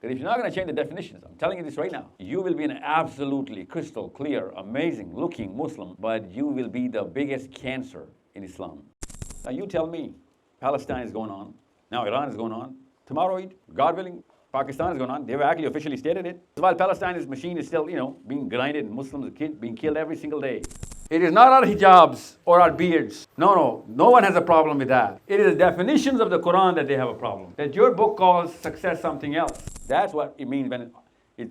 Because if you're not going to change the definitions, I'm telling you this right now, you will be an absolutely crystal clear, amazing looking Muslim, but you will be the biggest cancer in Islam. Now you tell me, Palestine is going on, now Iran is going on, tomorrow, God willing, Pakistan is going on. They've actually officially stated it. While Palestine's machine is still, being grinded and Muslims being killed every single day. It is not our hijabs or our beards. No one has a problem with that. It is the definitions of the Quran that they have a problem. That your book calls success something else. That's what it means when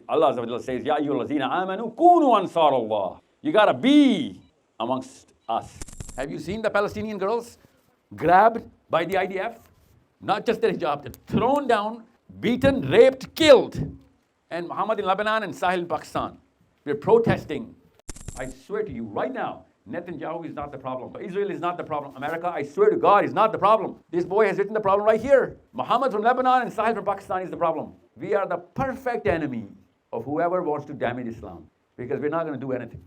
Allah says, Ya ayyuhallazina amanu kunu ansar Allah. You gotta be amongst us. Have you seen the Palestinian girls grabbed by the IDF? Not just their hijab, they're thrown down, beaten, raped, killed. And Muhammad in Lebanon and Sahil in Pakistan. We're protesting. I swear to you right now, Netanyahu is not the problem. Israel is not the problem. America, I swear to God, is not the problem. This boy has written the problem right here. Muhammad from Lebanon and Sahil from Pakistan is the problem. We are the perfect enemy of whoever wants to damage Islam. Because we're not going to do anything.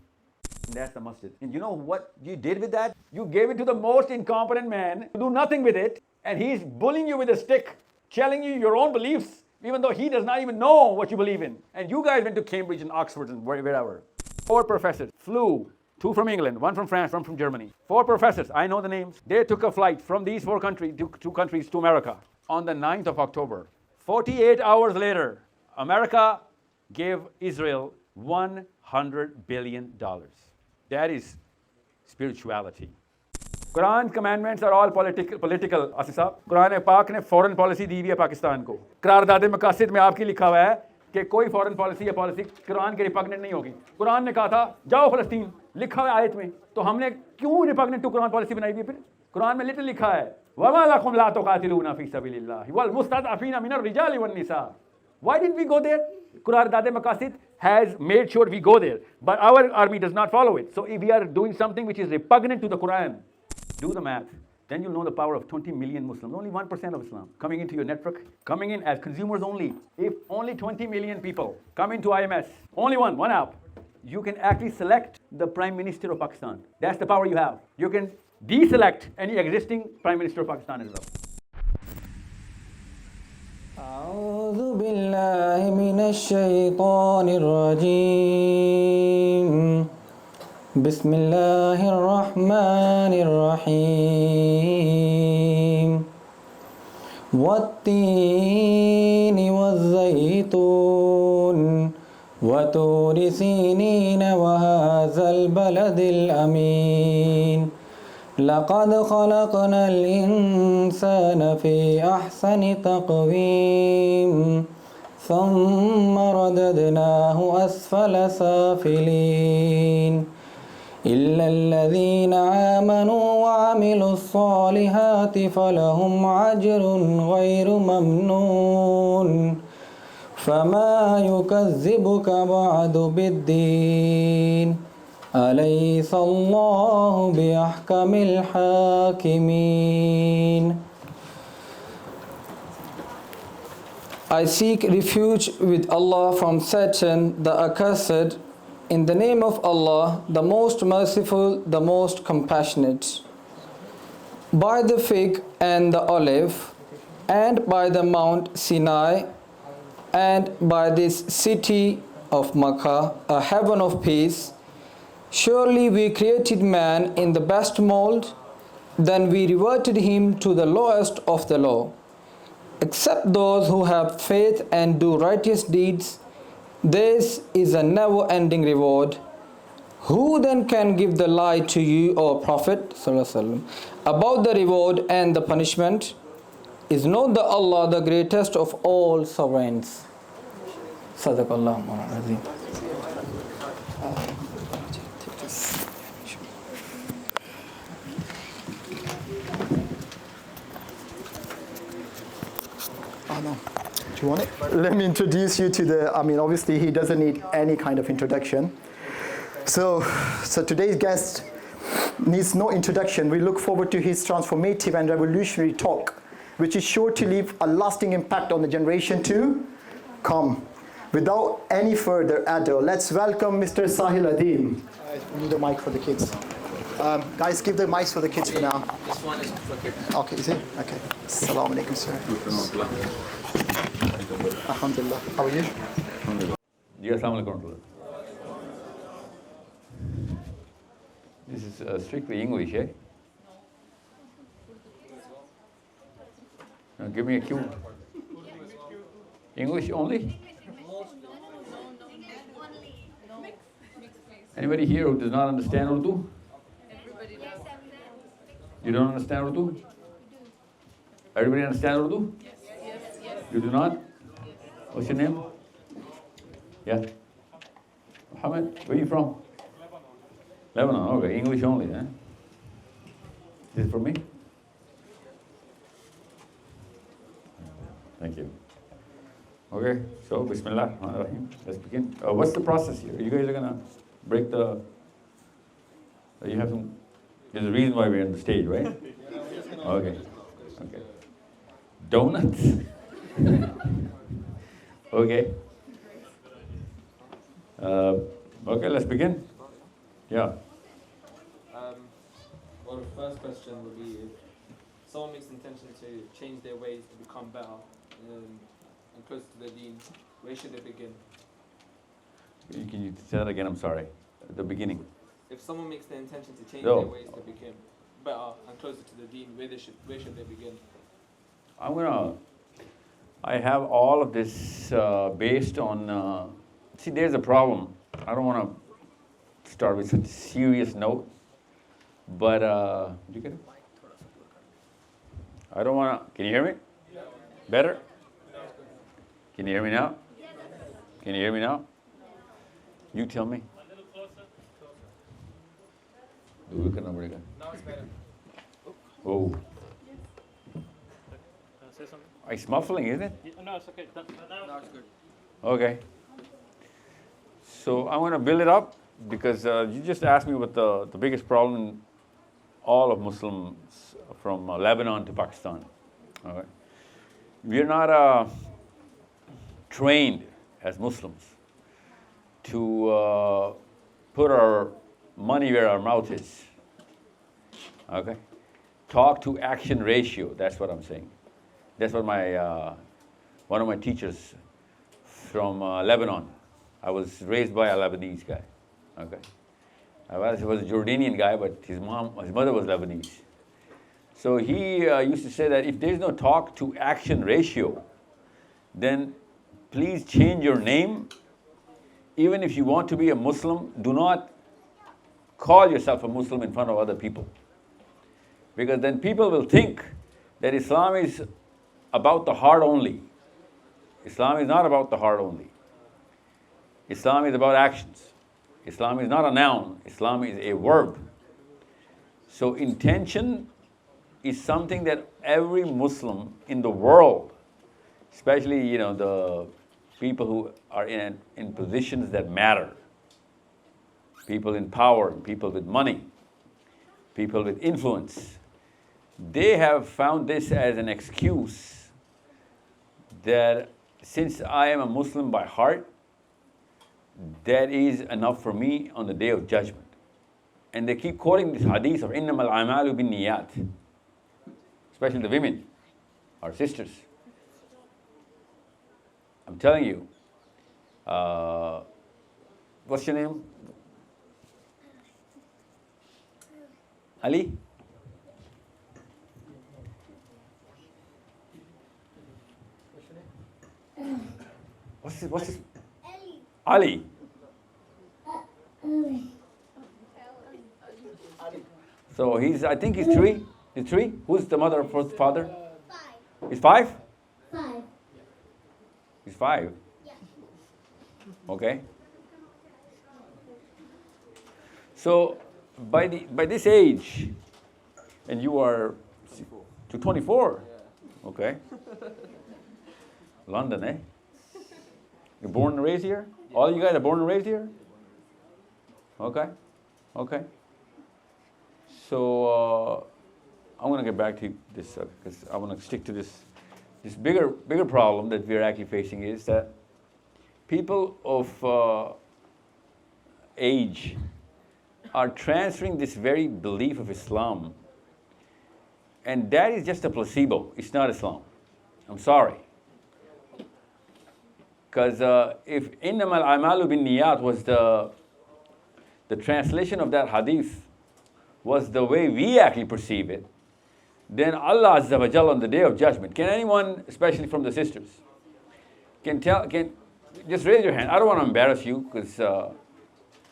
And that's the masjid. And you know what you did with that? You gave it to the most incompetent man to do nothing with it. And he's bullying you with a stick, telling you your own beliefs, even though he does not even know what you believe in. And you guys went to Cambridge and Oxford and wherever. 4 professors flew, 2 from England, 1 from France, 1 from Germany. 4 professors, I know the names. They took a flight from these 4 countries, 2 countries to America on the 9th of October. 48 hours later, America gave Israel $100 billion. That is spirituality. Quran commandments are all political, Asif साहब. कुरान पाक ने foreign policy दी हुई है पाकिस्तान को. करारदाद मकासद में आपकी लिखा हुआ है कि कोई फॉरेन पॉलिसी या पॉलिसी कुरान के रिपग्नेंट नहीं होगी. कुरान ने कहा था जाओ फ़लस्तीन, लिखा है आयत में. तो हमने क्यों रिपग्नेंट टू कुरान पॉलिसी बनाई हुई है? फिर कुरान में लिटरली लिखा है वमा लकुम ला तुकातिलूना फी सबीलिल्लाह वल मुस्तदअफीना मिनर रिजाली वन निसा. Why didn't we go there? Qur'an Maqasid has made sure we go there, but our army does not follow it. So if we are doing something which is repugnant to the Quran, do the math. Then you'll know the power of 20 million Muslims. Only 1% of Islam coming into your network, coming in as consumers only. If only 20 million people come into IMS, only one app, you can actually select the Prime Minister of Pakistan. That's the power you have. You can deselect any existing Prime Minister of Pakistan as well. أعوذ بالله من الشيطان الرجيم بسم الله الرحمن الرحيم والتين والزيتون وطور سينين وهذا البلد الأمين لقد خلقنا الإنسان في أحسن تقويم ثم رددناه أسفل سافلين إلا الذين آمنوا وعملوا الصالحات فلهم أجر غير ممنون فما يكذبك بعد بالدين أليس الله بأحكم الحاكمين. I seek refuge with Allah from Satan, the accursed, in the name of Allah, the most merciful, the most compassionate. By the fig and the olive, and by the Mount Sinai, and by this city of Makkah, a heaven of peace, surely we created man in the best mold, then we reverted him to the lowest of the low. Except those who have faith and do righteous deeds, this is a never-ending reward. Who then can give the lie to you, O Prophet ﷺ, about the reward and the punishment? Is not the Allah the greatest of all sovereigns? Sadaqallahu al-Azim. No. Do you want it? Let me introduce you to obviously he doesn't need any kind of introduction. So today's guest needs no introduction. We look forward to his transformative and revolutionary talk, which is sure to leave a lasting impact on the generation to come. Without any further ado, let's welcome Mr. Sahil Adeem. We need a mic for the kids. Guys, give the mics for the kids for now. This one is for kids. Okay, is it? Okay. Assalamu alaikum, sir. Alhamdulillah. How are you? Yes, assalamu alaikum. This is strictly English, eh? Now give me a cue. English only? Anybody here who does not understand Urdu? You don't understand Urdu? Everybody understand Urdu? You do not? What's your name? Yeah. Mohammed, where are you from? Lebanon, okay. English only, eh? Is it for me? Thank you. Okay, so Bismillah. Let's begin. What's the process here? You guys are gonna break the. You have some. There's a reason why we're on the stage, right? Okay. Okay. Donuts. Okay. Okay, let's begin. Yeah. Well, the first question would be if someone makes the intention to change their ways to become better and closer to the deen, where should they begin? Can you say that again? I'm sorry. At the beginning. If someone makes the intention to change No. their ways to become better and closer to the deen, where should they begin? I have all of this based on, see, there's a problem. I don't want to start with such a serious note, but, did you get it? I don't want to, can you hear me? Better? Can you hear me now? Can you hear me now? You tell me. Now it's better. Oh, Say something. it's muffling, isn't it? No, it's okay. Now it's good. Okay. So I'm going to build it up because you just asked me what the biggest problem in all of Muslims from Lebanon to Pakistan. All right. We're not trained as Muslims to put our money where our mouth is. Okay. Talk to action ratio. That's what I'm saying. That's what my one of my teachers from Lebanon. I was raised by a Lebanese guy. Okay. I was a Jordanian guy, but his mother was Lebanese. So he used to say that if there's no talk to action ratio, then please change your name. Even if you want to be a Muslim, do not call yourself a Muslim in front of other people. Because then people will think that Islam is about the heart only. Islam is not about the heart only. Islam is about actions. Islam is not a noun. Islam is a verb. So intention is something that every Muslim in the world, especially the people who are in positions that matter, people in power, people with money, people with influence, they have found this as an excuse that since I am a Muslim by heart, that is enough for me on the day of judgment. And they keep quoting this hadith of إِنَّمَا الْأَعْمَالُ بِالنِّيَّاتِ, especially the women, our sisters. I'm telling you, what's your name? Ali? What's his? Ali. So I think he's three. He's three? Who's the mother or father? Five. He's five? Five. He's five. Yeah. Okay. So by this age, and you are to 24. Okay. London, eh? You're born and raised here? All you guys are born and raised here? Okay. Okay. So I want to get back to this because I want to stick to this. This bigger problem that we are actually facing is that people of age are transferring this very belief of Islam, and that is just a placebo. It's not Islam. I'm sorry. Because if innamal a'malu bin niyat was the translation of that hadith was the way we actually perceive it, then Allah Azza wa Jalla on the day of judgment, can anyone, especially from the sisters, can just raise your hand. I don't want to embarrass you because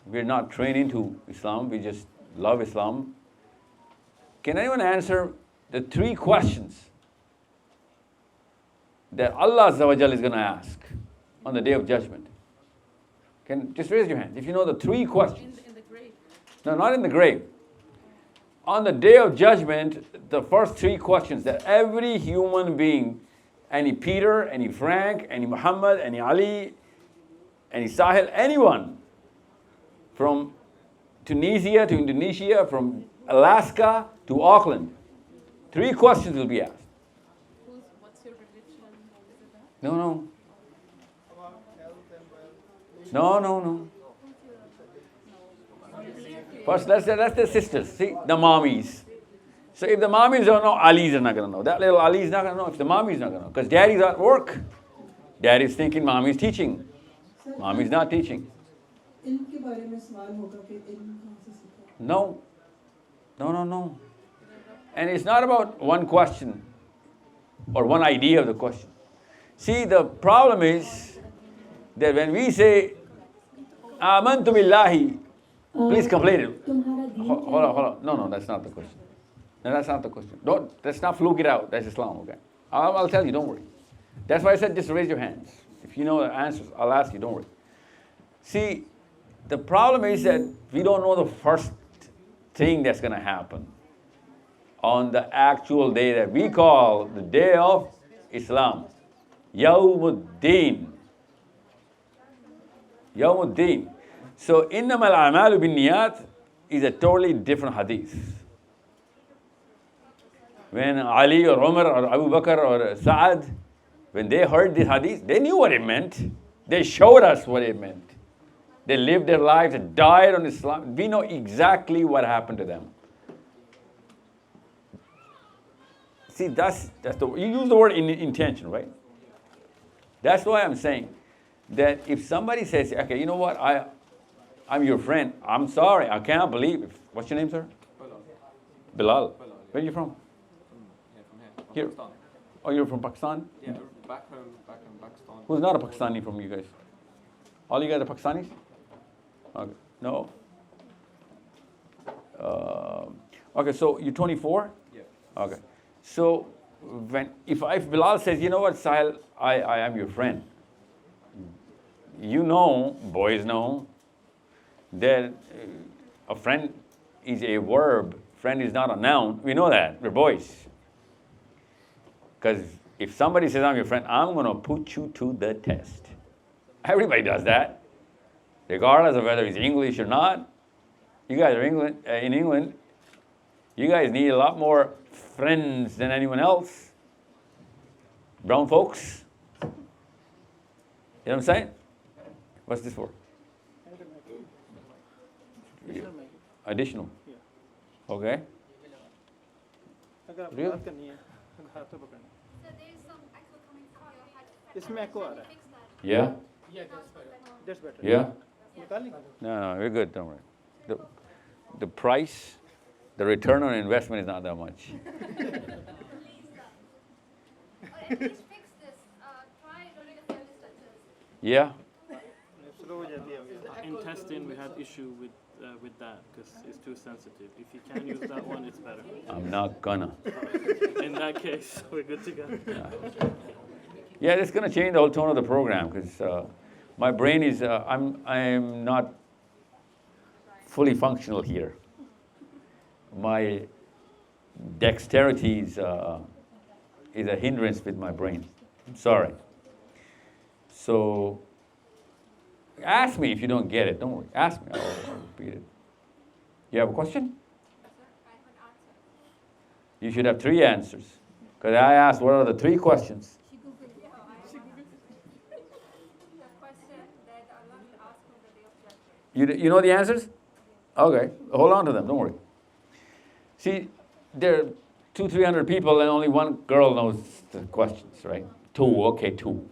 we're not trained into Islam, we just love Islam. Can anyone answer the 3 questions that Allah Azza wa Jalla is going to ask on the day of judgment? Can just raise your hand if you know the 3 questions. In the grave. No, not in the grave. On the day of judgment, the first 3 questions that every human being, any Peter, any Frank, any Muhammad, any Ali, any Sahil, anyone from Tunisia to Indonesia, from Alaska to Auckland, 3 questions will be asked. What's your religion? Is it that? No. First, that's the sisters, see, the mommies. So if the mommies don't know, Ali's are not going to know. That little Ali's not going to know if the mommy's not going to know. Because daddy's at work. Daddy's thinking mommy's teaching. Mommy's not teaching. No. And it's not about one question or one idea of the question. See, the problem is that when we say, Amantu billahi, please complete it. Hold on. No, that's not the question. No, that's not the question. Let's not fluke it out. That's Islam, okay? I'll tell you, don't worry. That's why I said just raise your hands. If you know the answers, I'll ask you, don't worry. See, the problem is that we don't know the first thing that's going to happen on the actual day that we call the day of Islam. Yawmuddin. So, innamal a'malu bin niyat is a totally different hadith. When Ali or Umar or Abu Bakr or Sa'ad, when they heard this hadith, they knew what it meant. They showed us what it meant. They lived their lives and died on Islam. We know exactly what happened to them. See, that's you use the word intention, right? That's why I'm saying that if somebody says, okay, you know what, I'm your friend, I'm sorry, I can't believe it. What's your name, sir? Bilal. Where are you from? From Here. Pakistan. Oh, you're from Pakistan? Yeah, back home in Pakistan. Who's not a Pakistani from you guys? All you guys are Pakistanis? Okay. No? Okay, so you're 24? Yeah. Okay. So if Bilal says, you know what, Sahil, I am your friend. You know, boys know, that a friend is a verb. Friend is not a noun. We know that. We're boys. Because if somebody says, I'm your friend, I'm going to put you to the test. Everybody does that. Regardless of whether he's English or not. You guys are in England. You guys need a lot more friends than anyone else. Brown folks. You know what I'm saying? What's this for? Additional. Okay. Really? So there is some echo coming from your head. इसमें echo आ रहा है. Fix that. Yeah? That's better. Yeah? निकाल ली? No, we're good, don't worry. The price, the return on investment is not that much. Or at least fix this. Try doing the fairly structures. Yeah? Slow हो जाती है. In testing, we had issue with that because it's too sensitive. If you can use that one, it's better. I'm not gonna. In that case, we're good to go. Yeah, it's gonna change the whole tone of the program because my brain is, I'm not fully functional here. My dexterity is a hindrance with my brain. I'm sorry. So, ask me if you don't get it. Don't worry. Ask me. I'll repeat it. You have a question? You should have 3 answers. Because I asked what are the 3 questions. The question that Allah will ask on the day of judgment. You know the answers? Okay. Hold on to them. Don't worry. See, there are 200-300 people and only one girl knows the questions, right? 2. Okay, 2.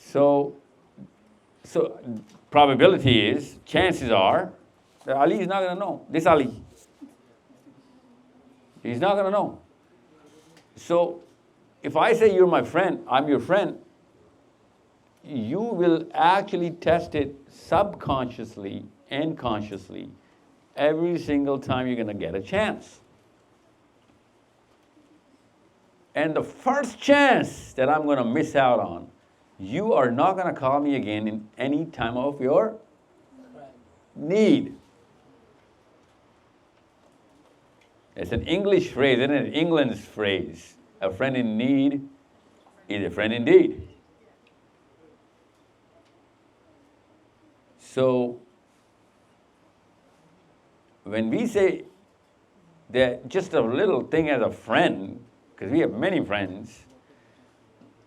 So probability is, chances are, that Ali is not going to know. This Ali. He's not going to know. So if I say you're my friend, I'm your friend, you will actually test it subconsciously and consciously every single time you're going to get a chance. And the first chance that I'm going to miss out on, you are not going to call me again in any time of your need. It's an English phrase, isn't it? England's phrase. A friend in need is a friend indeed. So, when we say that just a little thing as a friend, because we have many friends,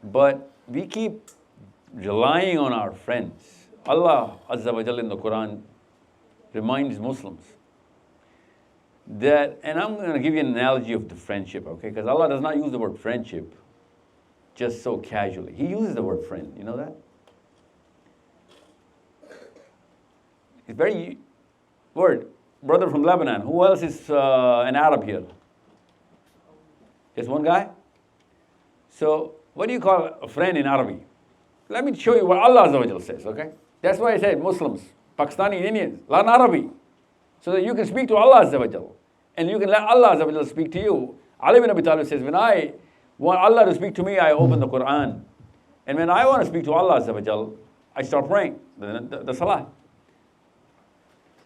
but we keep relying on our friends. Allah Azza wa Jalla in the Quran reminds Muslims that, and I'm going to give you an analogy of the friendship, okay? Because Allah does not use the word friendship just so casually. He uses the word friend, you know that? It's very word. Brother from Lebanon. Who else is an Arab here? Just one guy? So, what do you call a friend in Arabic? Let me show you what Allah Azza wa Jalla says, okay? That's why I said Muslims, Pakistani, Indians, learn Arabic. So that you can speak to Allah Azza wa Jalla. And you can let Allah Azza wa Jalla speak to you. Ali bin Abi Talib says, when I want Allah to speak to me, I open the Quran. And when I want to speak to Allah Azza wa Jalla, I start praying, the Salah.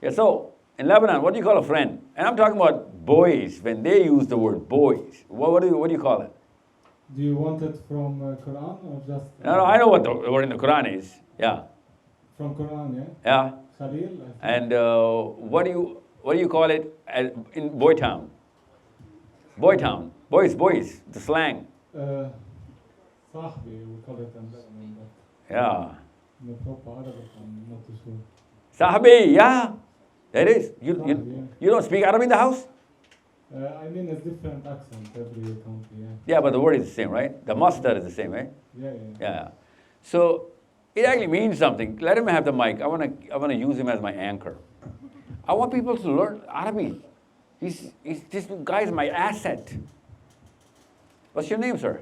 Yeah, so, in Lebanon, what do you call a friend? And I'm talking about boys, when they use the word boys. What do you call it? Do you want it from Quran or just? No, I know what the word in the Quran is. Yeah. From Quran, yeah. Yeah. Khalil. And what do you call it in Boytown? Boytown, boys, the slang. Sahbi, we call it in Lebanon, but Yeah. in the proper Arabic, I'm not too sure. Sahabi, yeah. That is. You don't speak Arabic in the house? I mean, it's different accent every country, yeah. Yeah, but the word is the same, right? The mustard is the same, right? Yeah. So it actually means something. Let him have the mic. I want to use him as my anchor. I want people to learn Arabic. This guy is my asset. What's your name, sir?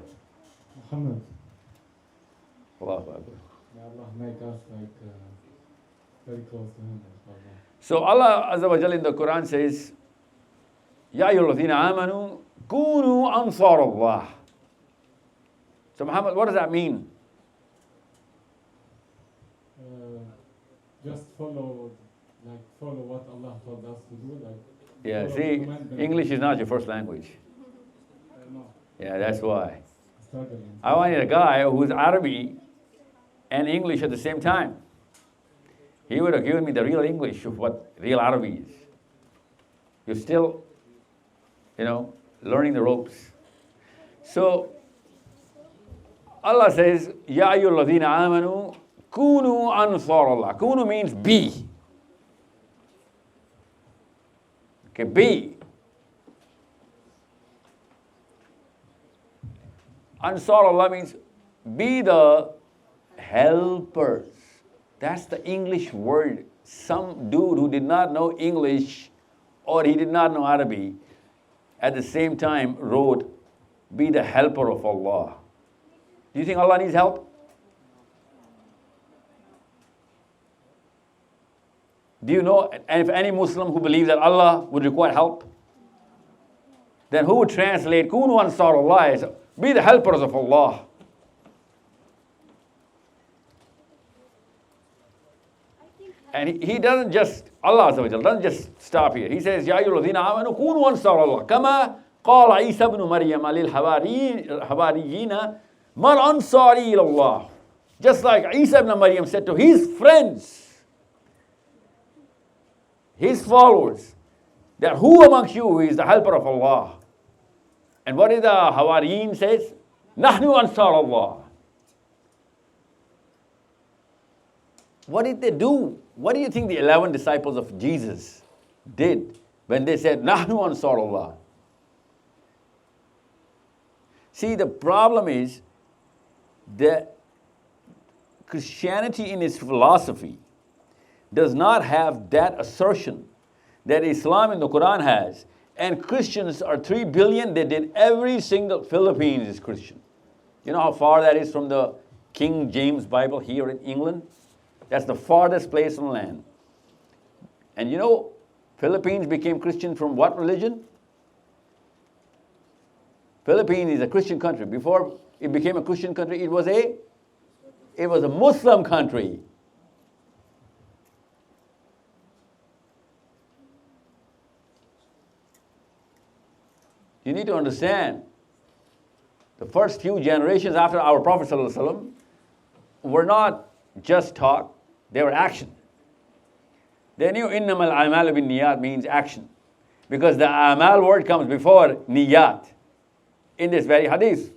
Muhammad. Allahu Akbar. May Allah make us very close to him. So Allah Azza wa Jalla in the Quran says, Ya ayyuhalladhina amanu kunu ansar Allah. So Muhammad, what does that mean? Just follow what Allah told us to do. Yeah, see, English is not your first language. No. Yeah, that's why. Struggling. I wanted a guy who's Arabic and English at the same time. He would have given me the real English of what real Arabic is. You're still, learning the ropes. So, Allah says, Ya ayyuhalladhina amanu kunu ansar Allah. Kunu means be. Okay, be. Ansar Allah means be the helpers. That's the English word. Some dude who did not know English or he did not know Arabic at the same time wrote, be the helper of Allah. Do you think Allah needs help? Do you know if any Muslim who believes that Allah would require help? Then who would translate Kunu Ansar Allah as be the helpers of Allah? And he doesn't just, Allah Azza wa Jalla doesn't just stop here. He says, Ya ayyuhalladhina amanu kunu ansar Allah. Kama qala Isa ibn Maryam lil hawariyina man ansari ila Allah. Just like Isa ibn Maryam said to his friends, his followers, that who amongst you is the helper of Allah? And what did the Hawariyin says? Nahnu ansar Allah. What did they do? What do you think the 11 disciples of Jesus did when they said, Nahnu ansar Allah? See, the problem is that Christianity in its philosophy does not have that assertion that Islam in the Quran has. And Christians are 3 billion. They did every single, Philippines is Christian. You know how far that is from the King James Bible here in England? That's the farthest place on land. And you know, Philippines became Christian from what religion? Philippines is a Christian country. Before it became a Christian country, it was a Muslim country. You need to understand, the first few generations after our Prophet ﷺ were not just talk, they were action. They knew innamal a'malu bin niyat means action. Because the amal word comes before niyat in this very hadith.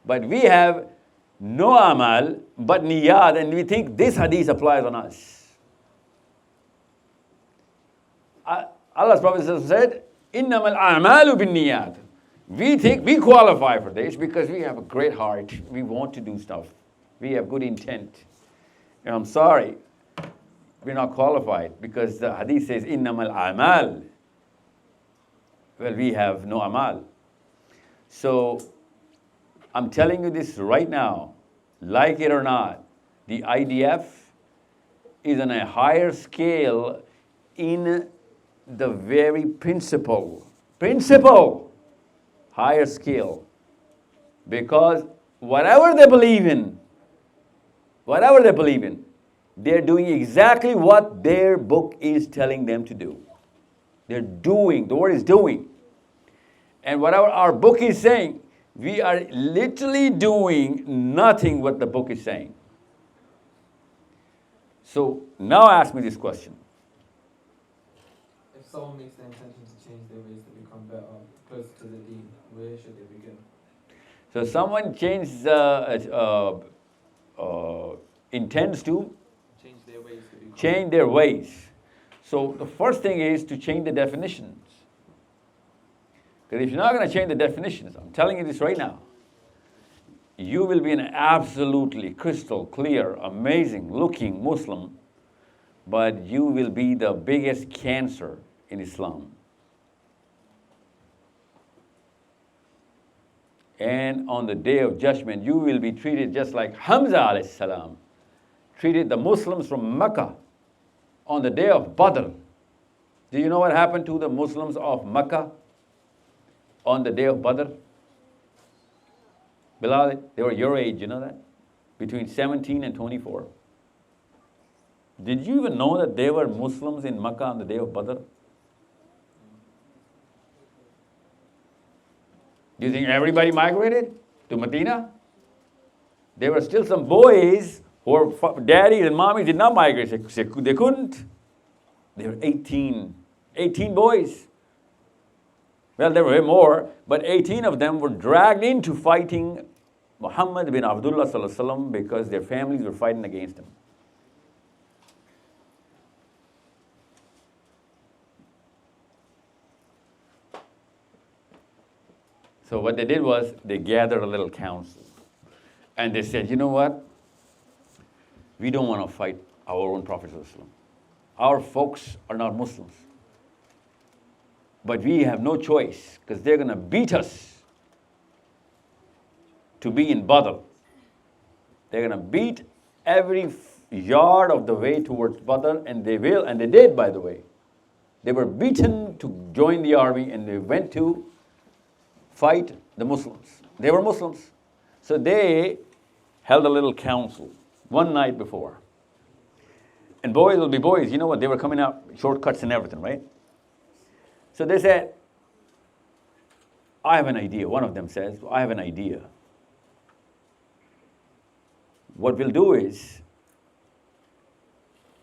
But we have no amal but niyat, and we think this hadith applies on us. Allah's Prophet said, innamal a'malu bin niyat. We think we qualify for this because we have a great heart. We want to do stuff. We have good intent. And I'm sorry, we're not qualified because the hadith says, innamal a'mal. Well, we have no amal. So, I'm telling you this right now, like it or not, the IDF is on a higher scale in the very principle, higher scale. Because whatever they believe in, they're doing exactly what their book is telling them to do. They're doing, the word is doing. And whatever our book is saying, we are literally doing nothing what the book is saying. So now ask me this question. If someone makes the intention to change their ways to become better, closer to the deen, where should they begin? So someone intends to Change their ways to become change their ways. So the first thing is to change the definitions. Because if you're not going to change the definitions, I'm telling you this right now, you will be an absolutely crystal clear, amazing looking Muslim, but you will be the biggest cancer in Islam. And on the day of judgment, you will be treated just like Hamza alayhi salam treated the Muslims from Mecca on the day of Badr. Do you know what happened to the Muslims of Mecca on the day of Badr? Bilal, they were your age, you know that? Between 17 and 24. Did you even know that there were Muslims in Mecca on the day of Badr? Do you think everybody migrated to Medina? There were still some boys who were daddies and mommies did not migrate. They couldn't. They were 18 boys. Well, there were more, but 18 of them were dragged into fighting Muhammad bin Abdullah sallallahu alaihi wasallam because their families were fighting against him. So what they did was they gathered a little council and they said, you know what? We don't want to fight our own Prophet sallallahu alaihi wasallam. Our folks are not Muslims. But we have no choice because they're going to beat us to be in Badr. They're going to beat every yard of the way towards Badr, and they will, and they did, by the way. They were beaten to join the army, and they went to fight the Muslims. They were Muslims. So they held a little council one night before. And boys will be boys. You know what? They were coming out, shortcuts and everything, right? So they said, I have an idea. One of them says, I have an idea. What we'll do is,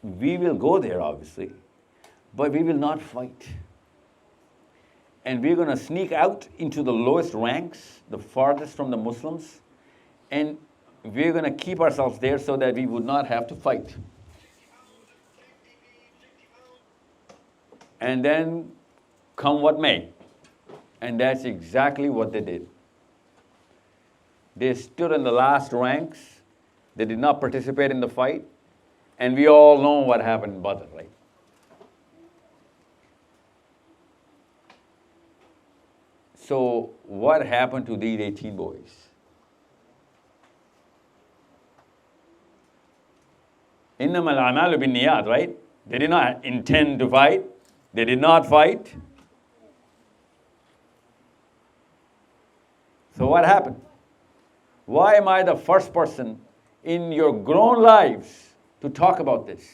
we will go there, obviously, but we will not fight. And we're going to sneak out into the lowest ranks, the farthest from the Muslims, and we're going to keep ourselves there so that we would not have to fight. And then come what may. And that's exactly what they did. They stood in the last ranks. They did not participate in the fight. And we all know what happened in Badr, right? So what happened to these 18 boys? إِنَّمَا الْأَعْمَالُ بِالنِّيَّاتِ, right? They did not intend to fight. They did not fight. So what happened? Why am I the first person in your grown lives to talk about this?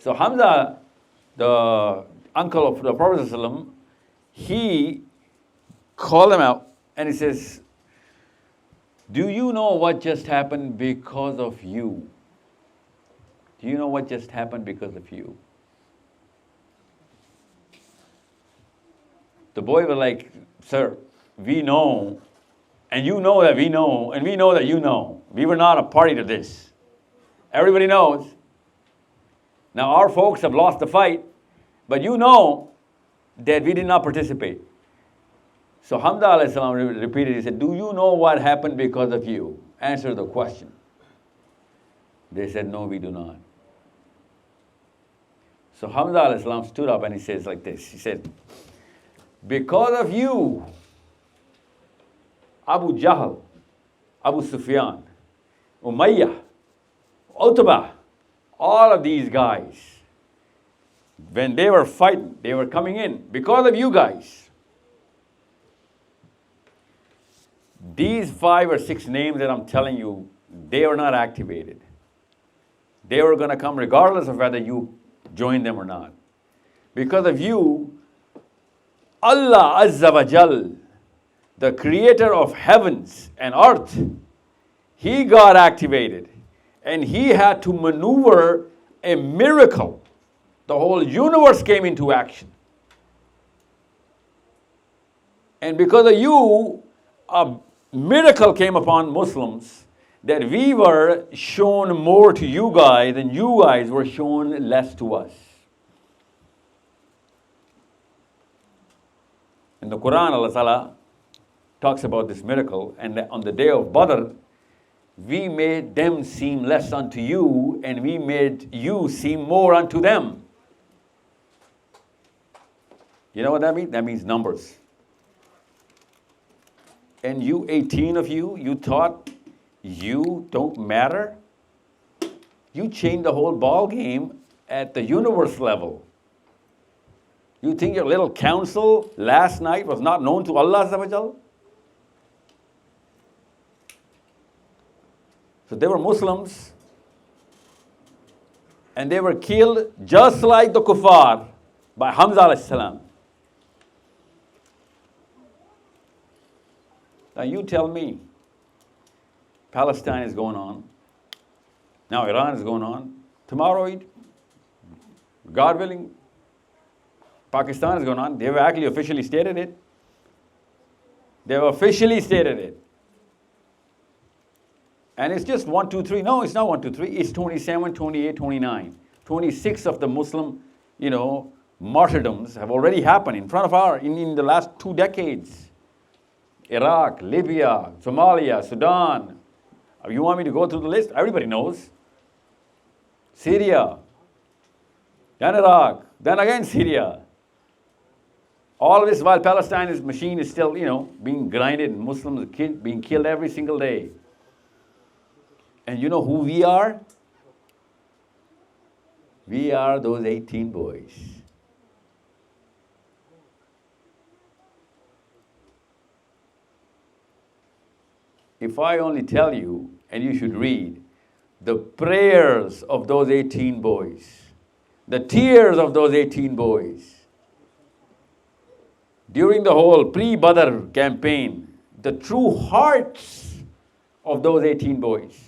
So Hamza, the uncle of the Prophet ﷺ, he called him out and he says, do you know what just happened because of you? Do you know what just happened because of you? The boy was like, sir, we know, and you know that we know, and we know that you know. We were not a party to this. Everybody knows. Now our folks have lost the fight, but you know that we did not participate. So Hamza alayhi salam repeated, he said, do you know what happened because of you? Answer the question. They said, no, we do not. So Hamza alayhi salam stood up and he says like this, he said, because of you, Abu Jahl, Abu Sufyan, Umayyah, Utbah, all of these guys, when they were fighting, they were coming in because of you guys. These 5 or 6 names that I'm telling you, they were not activated. They were going to come regardless of whether you joined them or not. Because of you, Allah Azza wa Jal, the creator of heavens and earth, he got activated and he had to maneuver a miracle. The whole universe came into action. And because of you, a miracle came upon Muslims that we were shown more to you guys and you guys were shown less to us. In the Quran, Allah Ta'ala talks about this miracle, and that on the day of Badr, we made them seem less unto you, and we made you seem more unto them. You know what that means? That means numbers. And you 18 of you, you thought you don't matter? You changed the whole ball game at the universe level. You think your little council last night was not known to Allah Azza wa Jal? So they were Muslims and they were killed just like the kuffar by Hamza alayhi salam. Now you tell me, Palestine is going on. Now Iran is going on. Tomorrow, God willing, Pakistan is going on. They have actually officially stated it. They have officially stated it. And it's just 1, 2, 3. No, it's not 1, 2, 3. It's 27, 28, 29. 26 of the Muslim, martyrdoms have already happened in front of our, in the last 2 decades. Iraq, Libya, Somalia, Sudan. You want me to go through the list? Everybody knows. Syria, then Iraq, then again Syria. All this while Palestine's machine is still, being grinded and Muslims being killed every single day. And you know who we are? We are those 18 boys. If I only tell you, and you should read, the prayers of those 18 boys, the tears of those 18 boys, during the whole pre-Badr campaign, the true hearts of those 18 boys.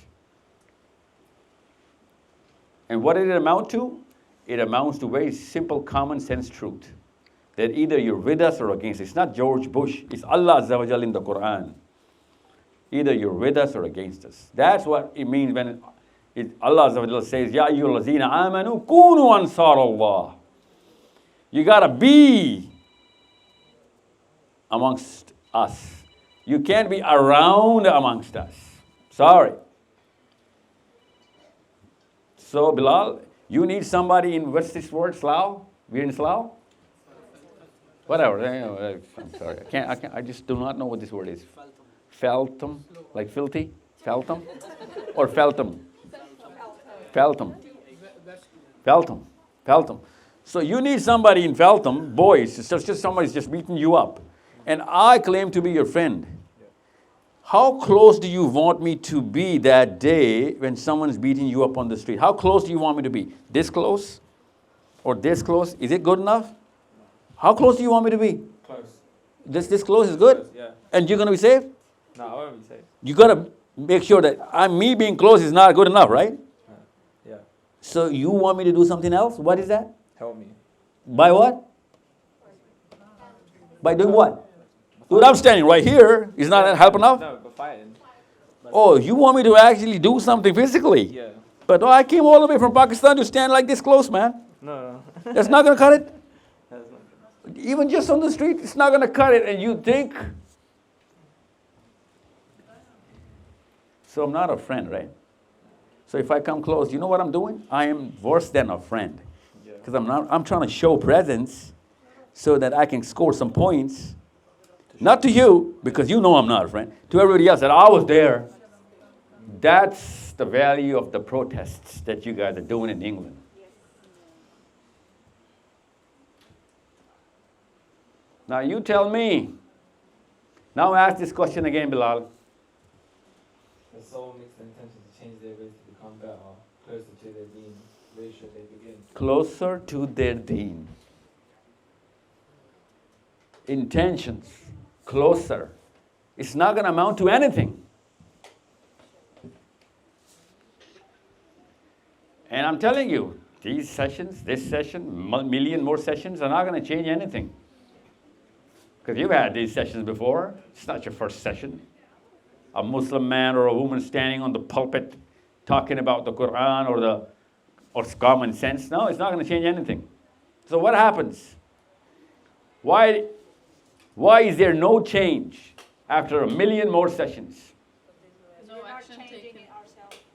And what did it amount to? It amounts to very simple common sense truth. That either you're with us or against us. It's not George Bush, it's Allah Azza wa Jal in the Quran. Either you're with us or against us. That's what it means when Allah Azza wa Jal says, Ya ayyuhallazina amanu kunu ansar Allah. You got to be amongst us. You can't be around amongst us. Sorry. So, Bilal, you need somebody in, what's this word, Slough? We're in Slough? Whatever. I'm sorry. I just do not know what this word is. Feltham. Like filthy? Feltham? Or Feltham? Feltham. Feltham. Feltham. So you need somebody in Feltham, boys, it's just somebody's just beating you up. And I claim to be your friend. How close do you want me to be that day when someone's beating you up on the street? How close do you want me to be? This close? Or this close? Is it good enough? How close do you want me to be? Close. This close is good? Close, yeah. And you're going to be safe? No, I won't be safe. You got to make sure that me being close is not good enough, right? Yeah. So you want me to do something else? What is that? Help me. By what? By doing what? Dude, I'm standing right here. Is not that help enough? No, but fighting. Oh, you want me to actually do something physically? Yeah. But I came all the way from Pakistan to stand like this close, man. No. That's not going to cut it? That's not good. Even just on the street, it's not going to cut it. And you think? So I'm not a friend, right? So if I come close, you know what I'm doing? I am worse than a friend. Because I'm trying to show presence so that I can score some points. Not to you, because you know I'm not a friend. To everybody else that I was there. That's the value of the protests that you guys are doing in England. Now you tell me. Now ask this question again, Bilal. The soul makes the intention to change their ways to become better, closer to their deen. Where should they begin? Closer to their deen. Intentions. Closer. It's not going to amount to anything. And I'm telling you, these sessions, this session, million more sessions are not going to change anything. Because you've had these sessions before. It's not your first session. A Muslim man or a woman standing on the pulpit talking about the Quran or common sense. No, it's not going to change anything. So what happens? Why is there no change after a million more sessions? No action taken.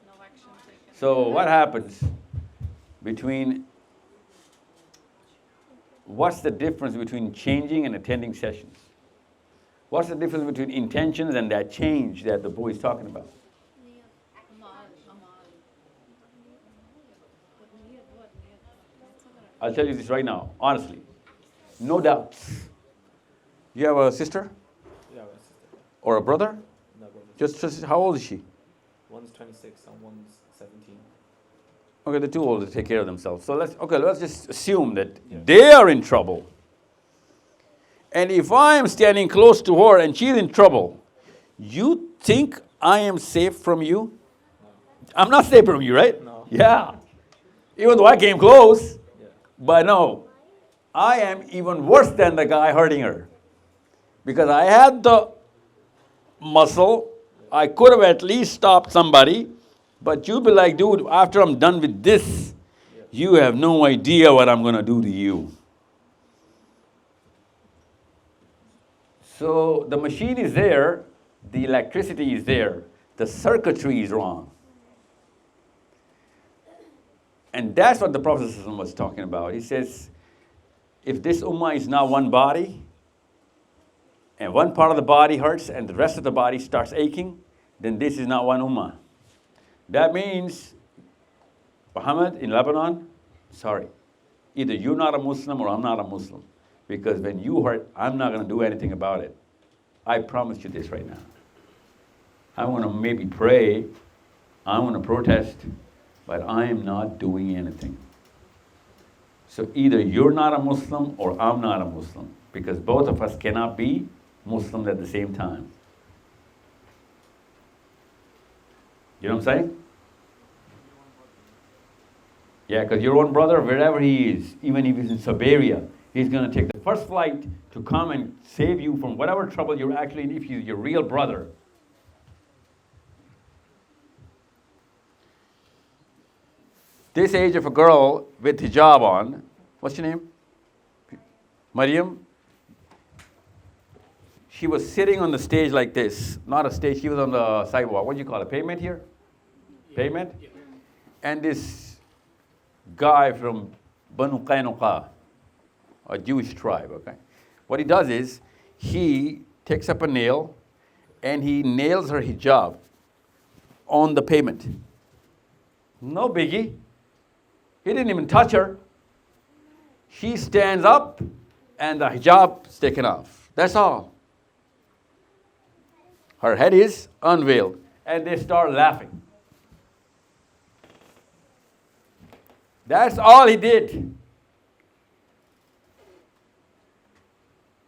No action taken. So what happens what's the difference between changing and attending sessions? What's the difference between intentions and that change that the boy is talking about? I'll tell you this right now, honestly. No doubts. You have a sister? Yeah, my sister. Or a brother? No, brother. Just how old is she? One's 26 and one's 17. Okay, they're too old to take care of themselves. So let's just assume that they are in trouble. And if I am standing close to her and she's in trouble, you think I am safe from you? No. I'm not safe from you, right? No. Yeah. Even though I came close. Yeah. But no, I am even worse than the guy hurting her. Because I had the muscle, I could have at least stopped somebody, but you'd be like, dude, after I'm done with this, you have no idea what I'm going to do to you. So the machine is there, the electricity is there, the circuitry is wrong. And that's what the Prophet ﷺ was talking about. He says, if this ummah is now one body, and one part of the body hurts and the rest of the body starts aching, then this is not one ummah. That means, Muhammad in Lebanon, sorry, either you're not a Muslim or I'm not a Muslim. Because when you hurt, I'm not going to do anything about it. I promise you this right now. I want to maybe pray, I want to protest, but I am not doing anything. So either you're not a Muslim or I'm not a Muslim, because both of us cannot be Muslims at the same time. You know what I'm saying? Yeah, because your own brother, wherever he is, even if he's in Siberia, he's going to take the first flight to come and save you from whatever trouble you're actually in, if he's your real brother. This age of a girl with hijab on, what's your name? Maryam, she was sitting on the stage like this. Not a stage, she was on the sidewalk. What do you call it? Pavement here? Pavement? And this guy from Banu Qaynuqa, a Jewish tribe, okay? What he does is, he takes up a nail and he nails her hijab on the pavement. No biggie. He didn't even touch her. She stands up and the hijab is taken off. That's all. Her head is unveiled. And they start laughing. That's all he did.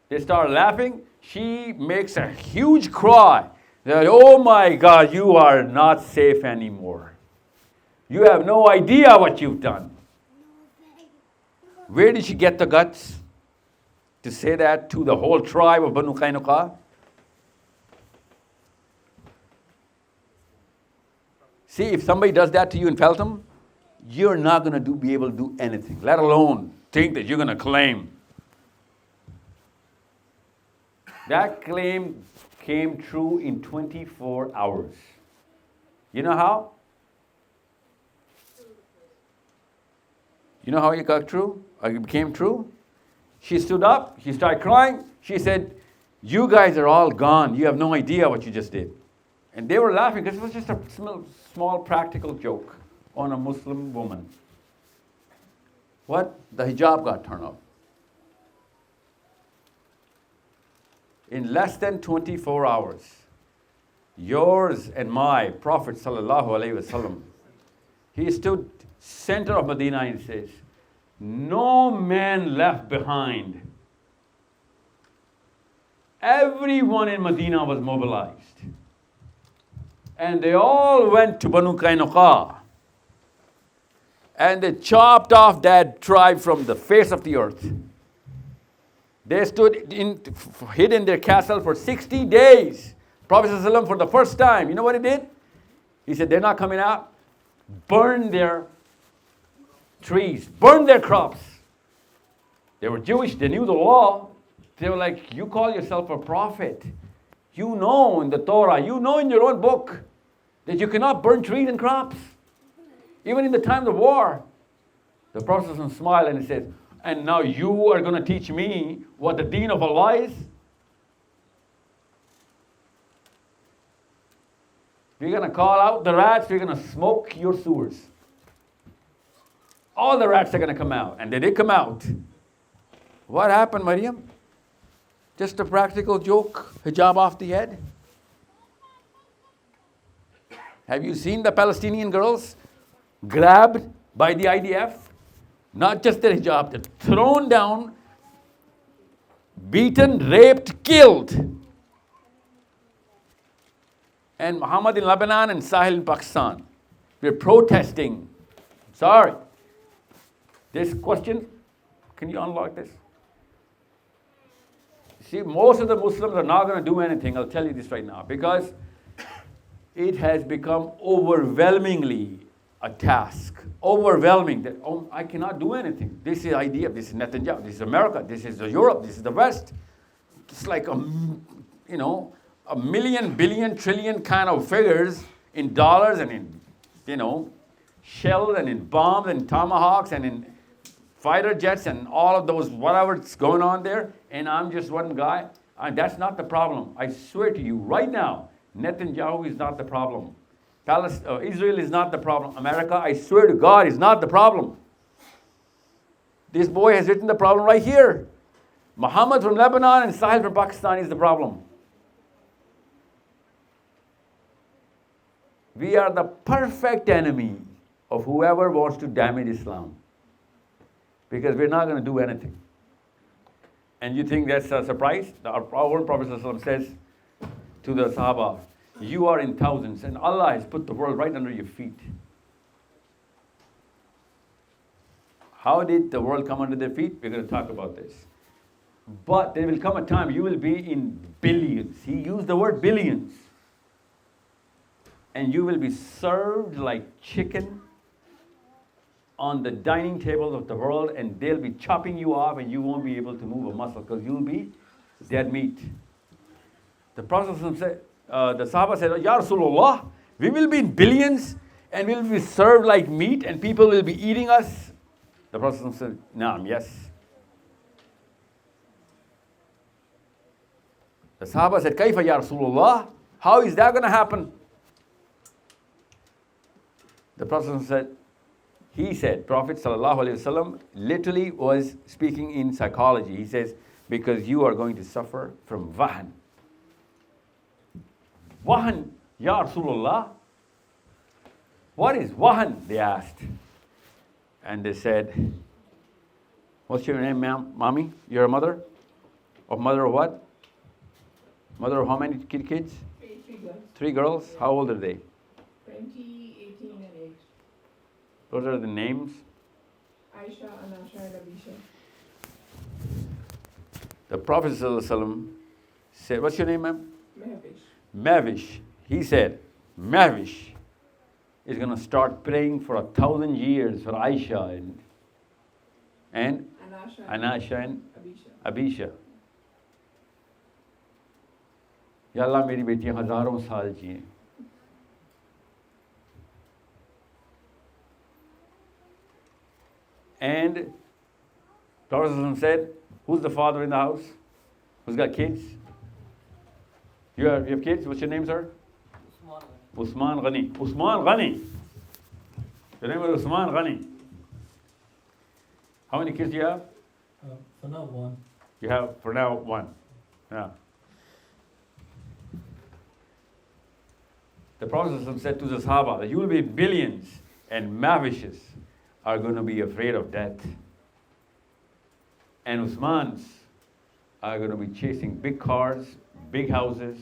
They start laughing. She makes a huge cry that, oh my God, you are not safe anymore. You have no idea what you've done. Where did she get the guts to say that to the whole tribe of Banu Qaynuqa? See, if somebody does that to you in Feltham, you're not going to be able to do anything, let alone think that you're going to claim. That claim came true in 24 hours. You know how? You know how it got true? It became true? She stood up, she started crying. She said, you guys are all gone. You have no idea what you just did. And they were laughing because it was just a small practical joke on a Muslim woman. What? The hijab got turned off. In less than 24 hours, yours and my Prophet sallallahu alaihi wasallam, he stood center of Medina and says, no man left behind. Everyone in Medina was mobilized. And they all went to Banu Qaynuqa. And they chopped off that tribe from the face of the earth. They stood hid in their castle for 60 days. Prophet ﷺ, for the first time, you know what he did? He said, they're not coming out. Burn their trees. Burn their crops. They were Jewish. They knew the law. They were like, you call yourself a prophet. You know in the Torah, you know in your own book that you cannot burn trees and crops. Even in the time of war. The Prophet ﷺ smiled and he said, and now you are going to teach me what the deen of Allah is? We're going to call out the rats, we're going to smoke your sewers. All the rats are going to come out. And they did come out. What happened, Maryam? Just a practical joke, hijab off the head? Have you seen the Palestinian girls grabbed by the IDF? Not just their hijab, they're thrown down, beaten, raped, killed. And Muhammad in Lebanon and Sahil in Pakistan, we're protesting. Sorry. This question, can you unlock this? See, most of the Muslims are not going to do anything, I'll tell you this right now, because it has become overwhelmingly a task. Overwhelming that, oh, I cannot do anything. This is the idea, this is Netanyahu, this is America, this is Europe, this is the West. It's like a million, billion, trillion kind of figures in dollars and in, shells and in bombs and tomahawks and in fighter jets and all of those, whatever's going on there. And I'm just one guy. That's not the problem. I swear to you right now, Netanyahu is not the problem. Israel is not the problem. America, I swear to God, is not the problem. This boy has written the problem right here. Muhammad from Lebanon and Sahil from Pakistan is the problem. We are the perfect enemy of whoever wants to damage Islam. Because we're not going to do anything. And you think that's a surprise? Our own Prophet ﷺ says to the Sahaba, you are in thousands and Allah has put the world right under your feet. How did the world come under their feet? We're going to talk about this. But there will come a time you will be in billions. He used the word billions. And you will be served like chicken on the dining tables of the world, and they'll be chopping you off and you won't be able to move a muscle because you'll be dead meat. The Prophet said, the Sahaba said, Ya Rasulullah, we will be in billions and we'll be served like meat and people will be eating us. The Prophet said, Naam, yes. The Sahaba said, Kaifa Ya Rasulullah, how is that going to happen? The Prophet said, Prophet Sallallahu Alaihi Wasallam literally was speaking in psychology. He says, because you are going to suffer from wahan. Wahan, Ya Rasulullah. What is wahan? They asked. And they said, what's your name, ma'am? Mommy? You're a mother? Of mother of what? Mother of how many kids? Three girls. 3 girls? How old are they? 20, 18 and 8. Those are the names. Aisha, Anasha and Abisha. The Prophet ﷺ said, what's your name, ma'am? Mehvish. Mavish. He said, Mavish is going to start praying for 1,000 years for Aisha and Anasha and Abisha. Ya Allah, meri betiyan hazaron saal jiye. And Prophet ﷺ said, who's the father in the house? Who's got kids? You have kids? What's your name, sir? Usman Ghani. Usman Ghani. Your name is Usman Ghani. How many kids do you have? For now, one. You have, for now, 1. Yeah. The Prophet ﷺ said to the Sahaba that you will be billions and mavishes are going to be afraid of death. And Usmans are going to be chasing big cars, big houses,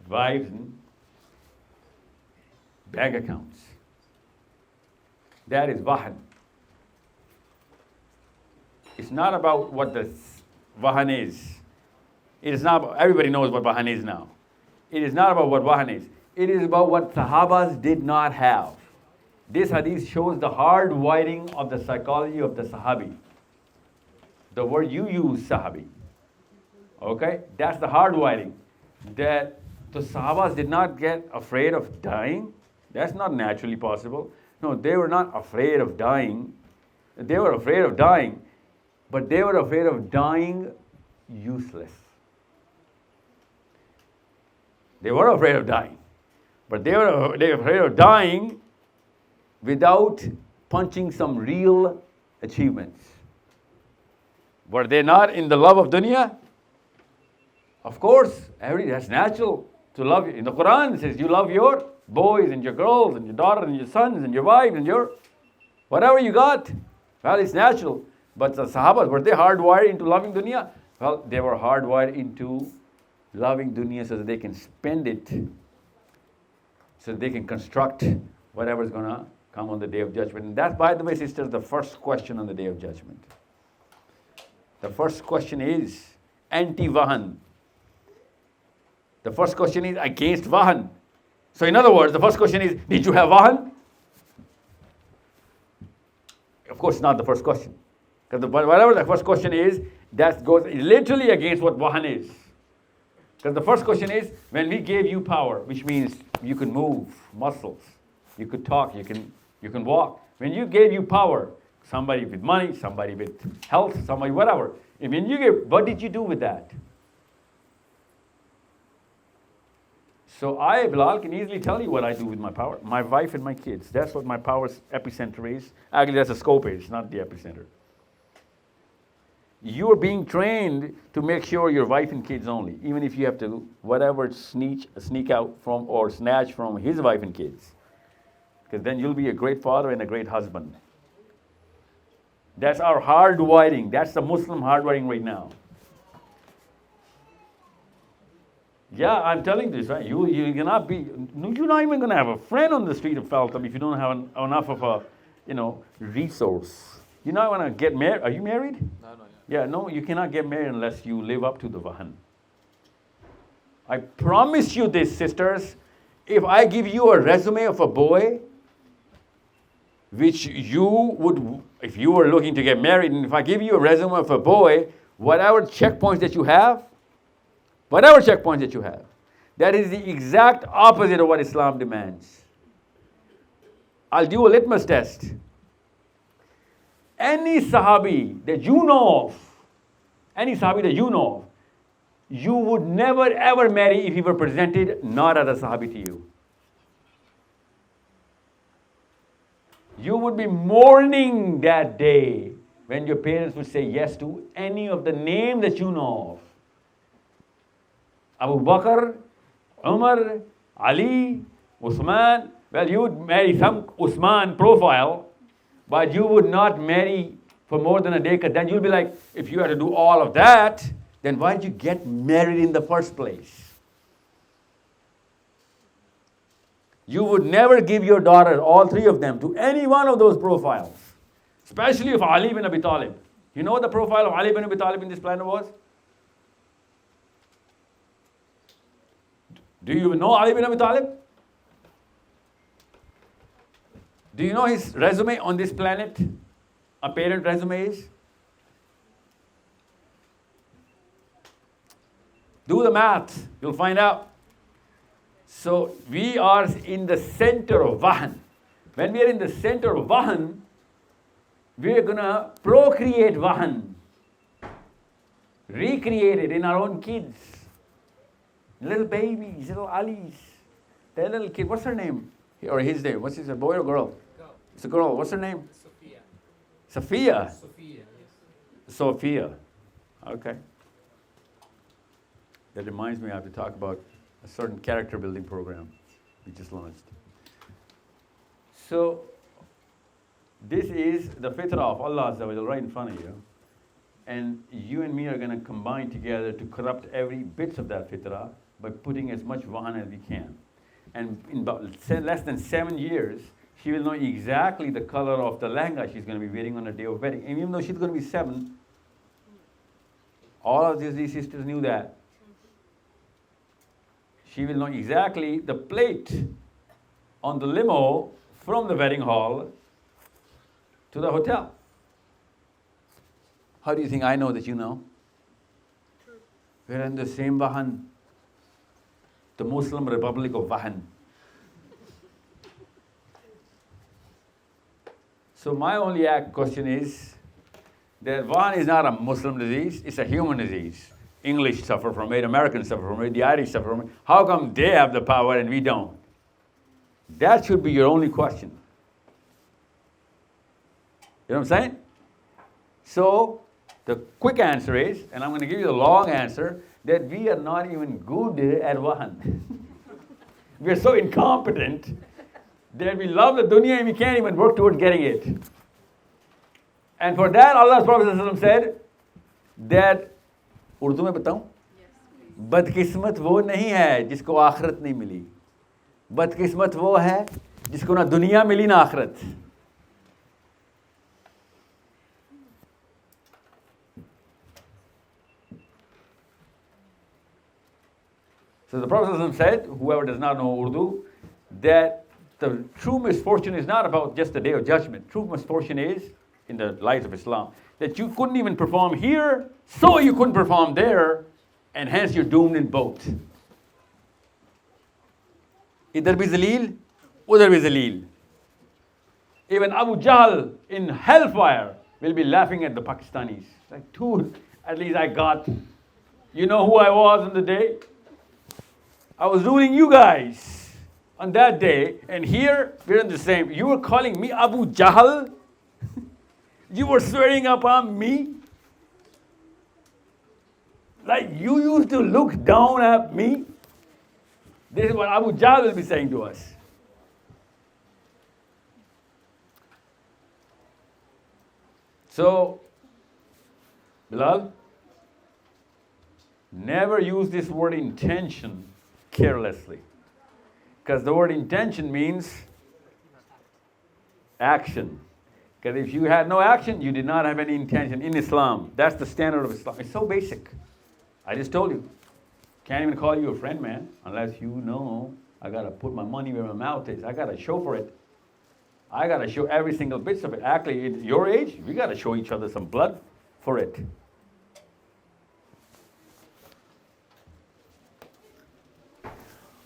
wives, and bank accounts. That is wahan. It's not about what the wahan is. It is not, everybody knows what wahan is now. It is not about what wahan is. It is about what Sahabas did not have. This hadith shows the hard wiring of the psychology of the Sahabi. The word you use, Sahabi. Okay? That's the hard wiring. That the Sahabas did not get afraid of dying. That's not naturally possible. No, they were not afraid of dying. They were afraid of dying, but they were afraid of dying useless. They were afraid of dying, but they were afraid of dying without punching some real achievements. Were they not in the love of dunya? Of course, that's natural to love. In the Quran it says you love your boys and your girls and your daughters and your sons and your wives and your whatever you got. Well, it's natural. But the Sahabas, were they hardwired into loving dunya? Well, they were hardwired into loving dunya so that they can spend it, so that they can construct whatever is going to come on the Day of Judgment. And that's, by the way, sisters, the first question on the Day of Judgment. The first question is anti-wahan. The first question is against wahan. So in other words, the first question is, did you have wahan? Of course, not the first question. Because whatever the first question is, that goes literally against what wahan is. Because the first question is, when we gave you power, which means you could move muscles, you could talk, you can walk. When you gave you power, somebody with money, somebody with health, somebody whatever. And when you gave, what did you do with that? So I, Bilal, can easily tell you what I do with my power. My wife and my kids. That's what my power's epicenter is. Actually, that's a scope is, not the epicenter. You are being trained to make sure your wife and kids only, even if you have to, whatever, sneak out from or snatch from his wife and kids. Because then you'll be a great father and a great husband. That's our hard wiring. That's the Muslim hard wiring right now. Yeah, I'm telling this, right? You're not even going to have a friend on the street of Feltham if you don't have enough of a, resource. You're not going to get married. Are you married? No, not yet. Yeah, no, you cannot get married unless you live up to the wahan. I promise you this, sisters. If I give you a resume of a boy which you would, if you were looking to get married, and if I give you a resume of a boy, whatever checkpoints that you have, that is the exact opposite of what Islam demands. I'll do a litmus test. Any Sahabi that you know of, you would never ever marry if he were presented not as a Sahabi to you. You would be mourning that day when your parents would say yes to any of the name that you know of. Abu Bakr, Umar, Ali, Uthman. Well, you would marry some Uthman profile, but you would not marry for more than a day, because then you'll be like, if you had to do all of that, then why did you get married in the first place? You would never give your daughter, all three of them, to any one of those profiles, especially of Ali bin Abi Talib. You know what the profile of Ali bin Abi Talib in this planet was? Do you even know Ali bin Abi Talib? Do you know his resume on this planet? A parent resume is? Do the math, you'll find out. So we are in the center of Wahan. When we are in the center of Wahan, we are going to procreate Wahan, recreate it in our own kids. Little babies, little Alis. That little kid, what's her name? Or his name, what's his name, boy or girl? It's a girl, what's her name? Sophia. Sophia. Okay. That reminds me, I have to talk about a certain character building program we just launched. So, this is the fitrah of Allah Azza wa Jal right in front of you. And you and me are going to combine together to corrupt every bit of that fitrah by putting as much wahan as we can. And in about less than 7 years, she will know exactly the color of the lehenga she's going to be wearing on her day of wedding. And even though she's going to be 7, all of these sisters knew that. She will know exactly the plate on the limo from the wedding hall to the hotel. How do you think I know that you know? We're in the same Wahan, the Muslim Republic of Wahan. So my only question is that Wahan is not a Muslim disease, it's a human disease. English suffer from it, Americans suffer from it, the Irish suffer from it. How come they have the power and we don't? That should be your only question. You know what I'm saying? So, the quick answer is, and I'm going to give you the long answer, that we are not even good at Wahan. We are so incompetent that we love the dunya and we can't even work towards getting it. And for that, Allah's Prophet said that, Urdu में बताऊं? बदकिस्मत वो नहीं है जिसको आखिरत नहीं मिली. बदकिस्मत वो है जिसको ना दुनिया मिली ना आखिरत. So the Prophet said, whoever does not know Urdu, that the true misfortune is not about just the day of judgment. True misfortune is, in the light of Islam, that you couldn't even perform here, so you couldn't perform there, and hence you're doomed in both. Idhar bhi zaleel, udhar bhi zaleel. Even Abu Jahl in hellfire will be laughing at the Pakistanis. Like, dude, at least I got, you know who I was on the day? I was ruling you guys on that day, and here we're in the same. You were calling me Abu Jahl? You were swearing upon me? Like you used to look down at me? This is what Abu Jahl will be saying to us. So, Bilal, never use this word intention carelessly. Because the word intention means action. Because if you had no action, you did not have any intention in Islam. That's the standard of Islam. It's so basic. I just told you. Can't even call you a friend, man, unless you know I got to put my money where my mouth is. I got to show for it. I got to show every single bit of it. Actually, at your age, we got to show each other some blood for it.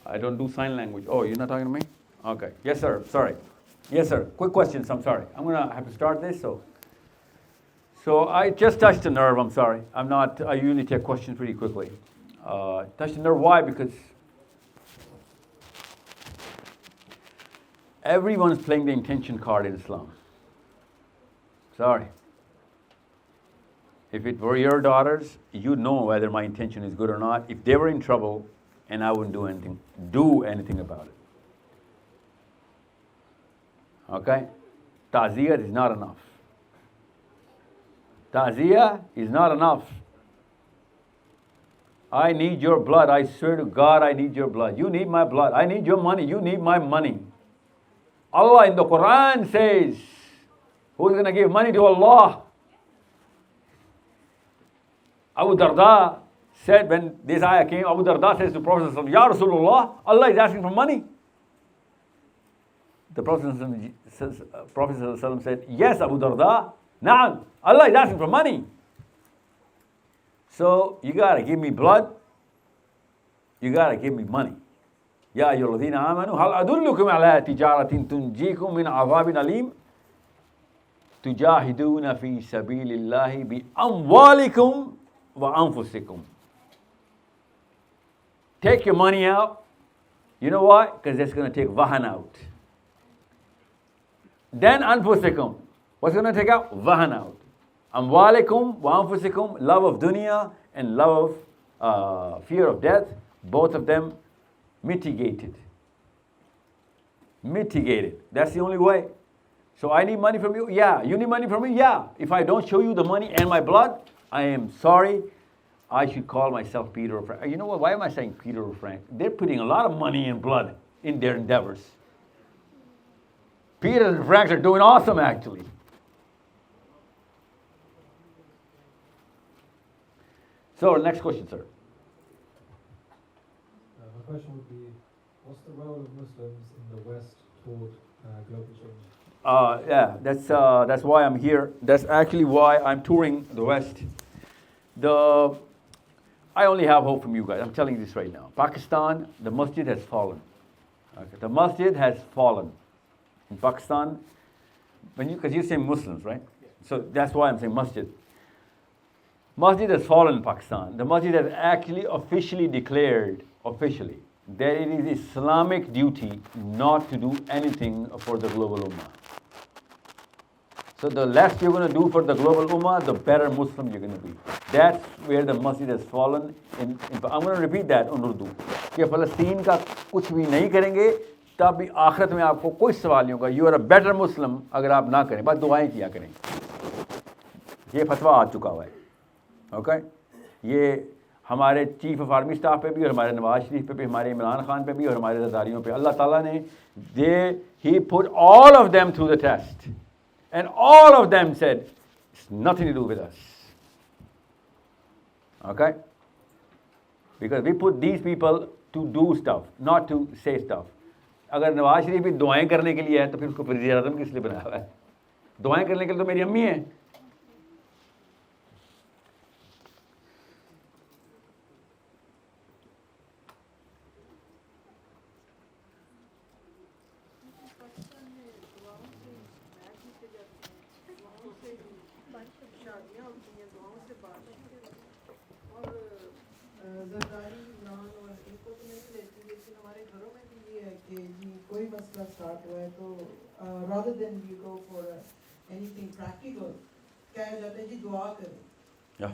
I don't do sign language. Oh, you're not talking to me? Okay. Yes, sir. Sorry. Yes, sir. Quick questions. I'm sorry. I'm going to have to start this. So I just touched a nerve. I'm sorry. I usually take questions pretty quickly. Touched a nerve. Why? Because everyone's playing the intention card in Islam. Sorry. If it were your daughters, you'd know whether my intention is good or not. If they were in trouble, and I wouldn't do anything about it. Okay? Ta'ziyah is not enough. Ta'ziyah is not enough. I need your blood. I swear to God, I need your blood. You need my blood. I need your money. You need my money. Allah in the Quran says, who's going to give money to Allah? Abu Darda said when this ayah came, Abu Darda says to Prophet ﷺ, Ya Rasulullah, Allah is asking for money. The Prophet ﷺ said, yes, Abu Darda, na'am, Allah is asking for money. So you got to give me blood, you got to give me money. Ya ayyuhalladhina amanu, hal adullukum ala tijaratin tunjikum min azabin alim, tujahiduna fi sabilillahi bi amwalikum wa anfusikum. Take your money out. You know why? Because that's going to take vahan out. Then anfusikum. What's going to take out? Vahan out. Amwalikum wa anfusikum, love of dunya and love of fear of death, both of them mitigated. Mitigated. That's the only way. So I need money from you? Yeah. You need money from me? Yeah. If I don't show you the money and my blood, I am sorry. I should call myself Peter or Frank. You know what? Why am I saying Peter or Frank? They're putting a lot of money and blood in their endeavors. Peter and Frank are doing awesome, actually. So, next question, sir. My question would be, what's the role of Muslims in the West toward global change? Yeah, that's why I'm here. That's actually why I'm touring the West. I only have hope from you guys. I'm telling you this right now. Pakistan, the masjid has fallen. Okay. The masjid has fallen. In Pakistan, because you're saying Muslims, right? Yeah. So that's why I'm saying masjid. Masjid has fallen in Pakistan. The masjid has actually officially declared, that it is Islamic duty not to do anything for the global ummah. So the less you're going to do for the global ummah, the better Muslim you're going to be. That's where the masjid has fallen. I'm going to repeat that in Urdu. कि फ़लस्तीन का कुछ भी नहीं करेंगे, तब भी आखिरत में आपको कोई सवाल नहीं होगा. You are a better Muslim अगर आप ना करें, बस दुआएं किया करें. ये फतवा आ चुका हुआ है. ओके? ये हमारे चीफ ऑफ आर्मी स्टाफ पे भी और हमारे नवाज शरीफ पे भी, हमारे इमरान खान पे भी और हमारे रज़ादारियों पे अल्लाह ताला ने he put all of them through the test. And all of them said, it's nothing to do with us. Okay? Because we put these people to do stuff, not to say stuff. अगर नवाज शरीफ भी दुआएं करने के लिए है तो फिर उसको वज़ीर आज़म किस लिए बनाया हुआ है? दुआएं करने के लिए तो मेरी अम्मी है. कोई मसला स्टार्ट हुआ है तो rather than you go for anything practical, कहा जाता है जी दुआ करें,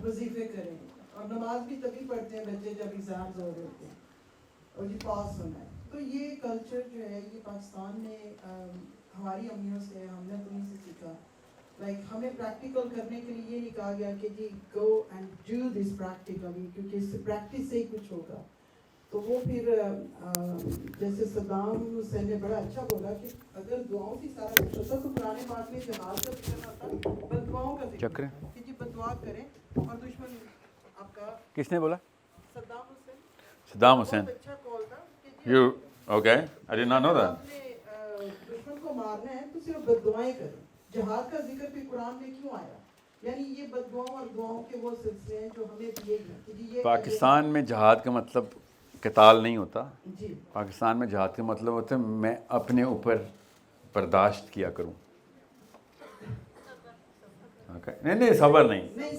वजीफे करें और नमाज भी तभी पढ़ते हैं बच्चे जब एग्जाम्स हो रहे होते हैं और जी पास होना है. तो ये कल्चर जो है ये पाकिस्तान में हमारी अम्मियों से हमने तो नहीं से सीखा. लाइक हमें प्रैक्टिकल करने के लिए ये नहीं कहा गया कि जी go and do this practically, क्योंकि इससे प्रैक्टिस से ही कुछ होगा. तो वो फिर जैसे सद्दाम हुसैन ने बड़ा अच्छा बोला कि अगर दुआओं से सारा कुछ होता तो पुराने बात में जहाज का जिक्र आता, बददुआओं का जिक्र कि जी बददुआ करें और दुश्मन आपका. किसने बोला? सद्दाम हुसैन. सद्दाम हुसैन. अच्छा कॉल था कि You okay? I did not know that. दुश्मन को मारना है तो सिर्फ बददुआएं करें। जिहाद का जिक्र भी कुरान में क्यों आया? यानी ये बददुआओं और दुआओं के वो सिलसिले हैं जो हमें दिए गए कि जी ये पाकिस्तान में जहाद का मतलब क़िताल नहीं होता। जी पाकिस्तान में जहाद का मतलब होता है मैं अपने ऊपर बर्दाश्त किया करूं। Okay. नहीं सबर नहीं,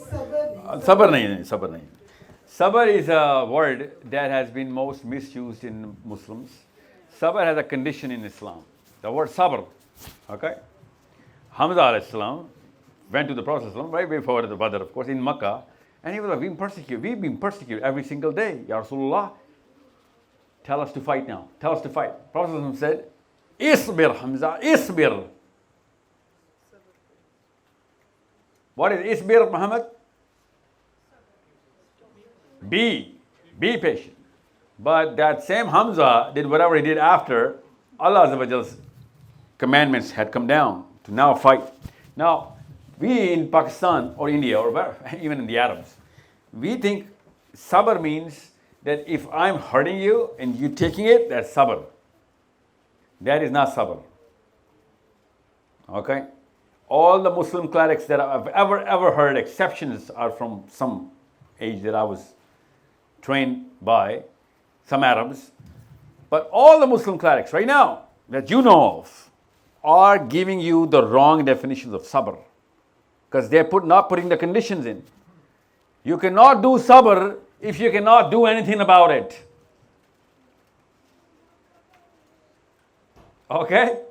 सबर नहीं, सबर नहीं. Sabr is a word that has been most misused in Muslims. Sabr has a condition in Islam. The word sabr, okay? Hamza alayhi salam went to the Prophet right before the Badr, of course, in Makkah, and he was being persecuted. We've been persecuted every single day. Ya Rasulullah, tell us to fight now. Tell us to fight. Prophet said, Isbir Hamza, Isbir. What is Isbir, Muhammad? Be patient. But that same Hamza did whatever he did after Allah's commandments had come down to now fight. Now, we in Pakistan or India or even in the Arabs, we think sabr means that if I'm hurting you and you taking it, that's sabr. That is not sabr. Okay? All the Muslim clerics that I've ever heard, exceptions are from some age that I was trained by, some Arabs. But all the Muslim clerics right now that you know of are giving you the wrong definitions of sabr. Because they're not putting the conditions in. You cannot do sabr if you cannot do anything about it. Okay?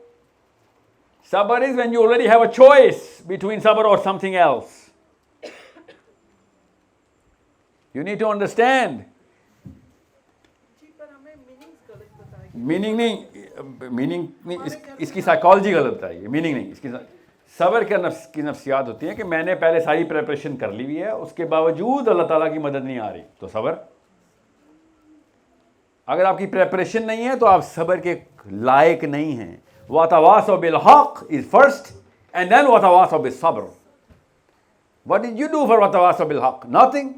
Sabr is when you already have a choice between sabr or something else. You need to understand. Meaning नहीं इसकी psychology गलत बताई है। Meaning नहीं, इसकी सब्र की नफ्सियात होती है कि मैंने पहले सारी प्रिपरेशन कर ली हुई है, उसके बावजूद अल्लाह ताला की मदद नहीं आ रही, तो सब्र। अगर आपकी प्रिपरेशन नहीं है तो आप सब्र के लायक नहीं हैं। वतवासौ बिल हक इज फर्स्ट एंड देन वतवासौ बिस सब्र। What did you do for वतवासौ बिल हक? Nothing.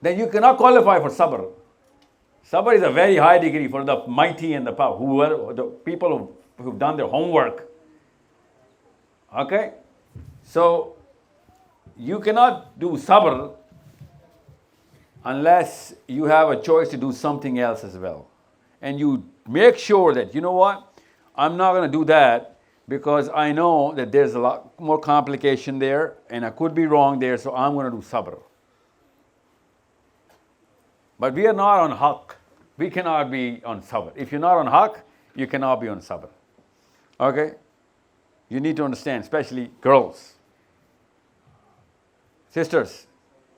Then you cannot qualify for sabr. Sabr is a very high degree for the mighty and the power, the people who've done their homework. Okay? So, you cannot do sabr unless you have a choice to do something else as well. And you make sure that, you know what, I'm not going to do that because I know that there's a lot more complication there and I could be wrong there, so I'm going to do sabr. But we are not on haqq. We cannot be on sabr. If you're not on haqq, you cannot be on sabr. Okay? You need to understand, especially girls. Sisters,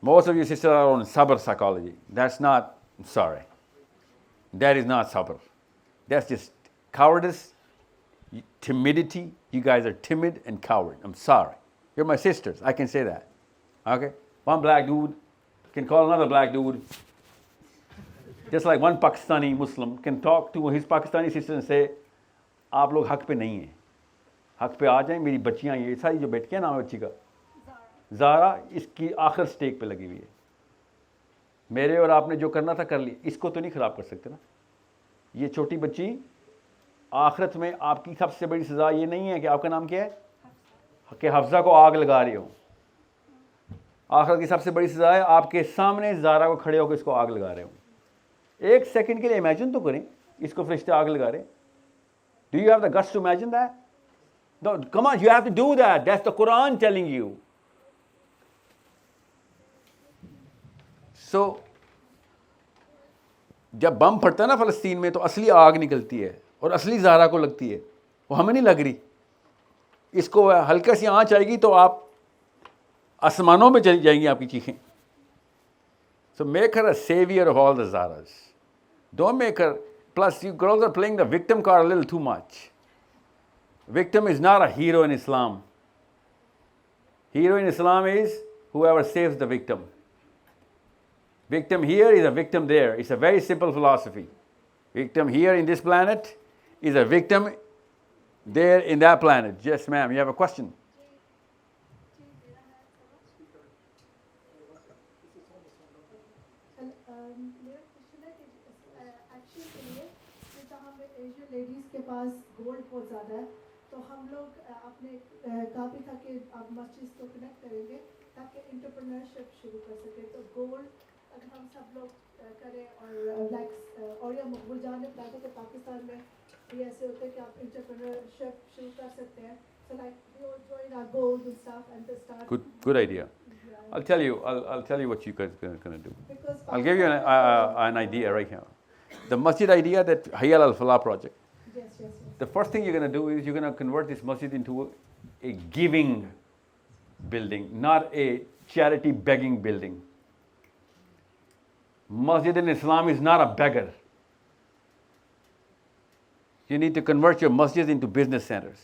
most of you sisters are on sabr psychology. That's not, I'm sorry. That is not sabr. That's just cowardice, timidity. You guys are timid and coward. I'm sorry. You're my sisters. I can say that. Okay? One black dude can call another black dude. Just like one Pakistani Muslim can talk to his Pakistani sister and say, आप लोग हक पे नहीं हैं, हक पे आ जाएं, मेरी बच्चियां ये सारी जो बेटियां नाम है बच्ची का ज़ारा, इसकी आखिर स्टेक पे लगी हुई है, मेरे और आपने जो करना था कर लिया, इसको तो नहीं ख़राब कर सकते ना। ये छोटी बच्ची आखिरत में आपकी सबसे बड़ी सज़ा ये नहीं है कि आपका नाम क्या है कि हफ्ज़ा को आग लगा रही हो। आखिरत की सबसे बड़ी सज़ा है आपके सामने ज़ारा को खड़े होकर इसको आग लगा रहे हो। एक सेकंड के लिए इमेजिन तो करें, इसको फरिश्ते आग लगा रहे। Do you have the guts to imagine that? No, come on, you have to do that. That's the Quran telling you. So, जब बम फटता है ना फ़लस्तीन में तो असली आग निकलती है और असली ज़ारा को लगती है, वो हमें नहीं लग रही। इसको हल्का सी आंच आएगी तो आप आसमानों में चली जाएंगी आपकी चीखें। So make her a savior of all the Zaras. Don't make her, plus you girls are playing the victim card a little too much. Victim is not a hero in Islam. Hero in Islam is whoever saves the victim. Victim here is a victim there. It's a very simple philosophy. Victim here in this planet is a victim there in that planet. Yes, ma'am, you have a question? मेरा question है कि action के लिए जहाँ पे Asian ladies के पास gold बहुत ज़्यादा है, तो हम लोग अपने कहा भी था कि आप मस्जिद को कनेक्ट करेंगे ताकि एंटरप्रेन्योरशिप शुरू कर सके। तो गोल्ड अगर हम सब लोग करें और लाइक और या मुलजान ने बताया था कि पाकिस्तान में भी ऐसे होते हैं कि आप एंटरप्रेन्योरशिप शुरू कर सकते हैं। So like we all join our goals and stuff and just start. Good idea. I'll tell you what you guys are going to do. I'll give you an idea right now. The masjid idea, that Hayal al-Falah project. Yes. The first thing you're going to do is you're going to convert this masjid into a giving building, not a charity begging building. Masjid in Islam is not a beggar. You need to convert your masjids into business centers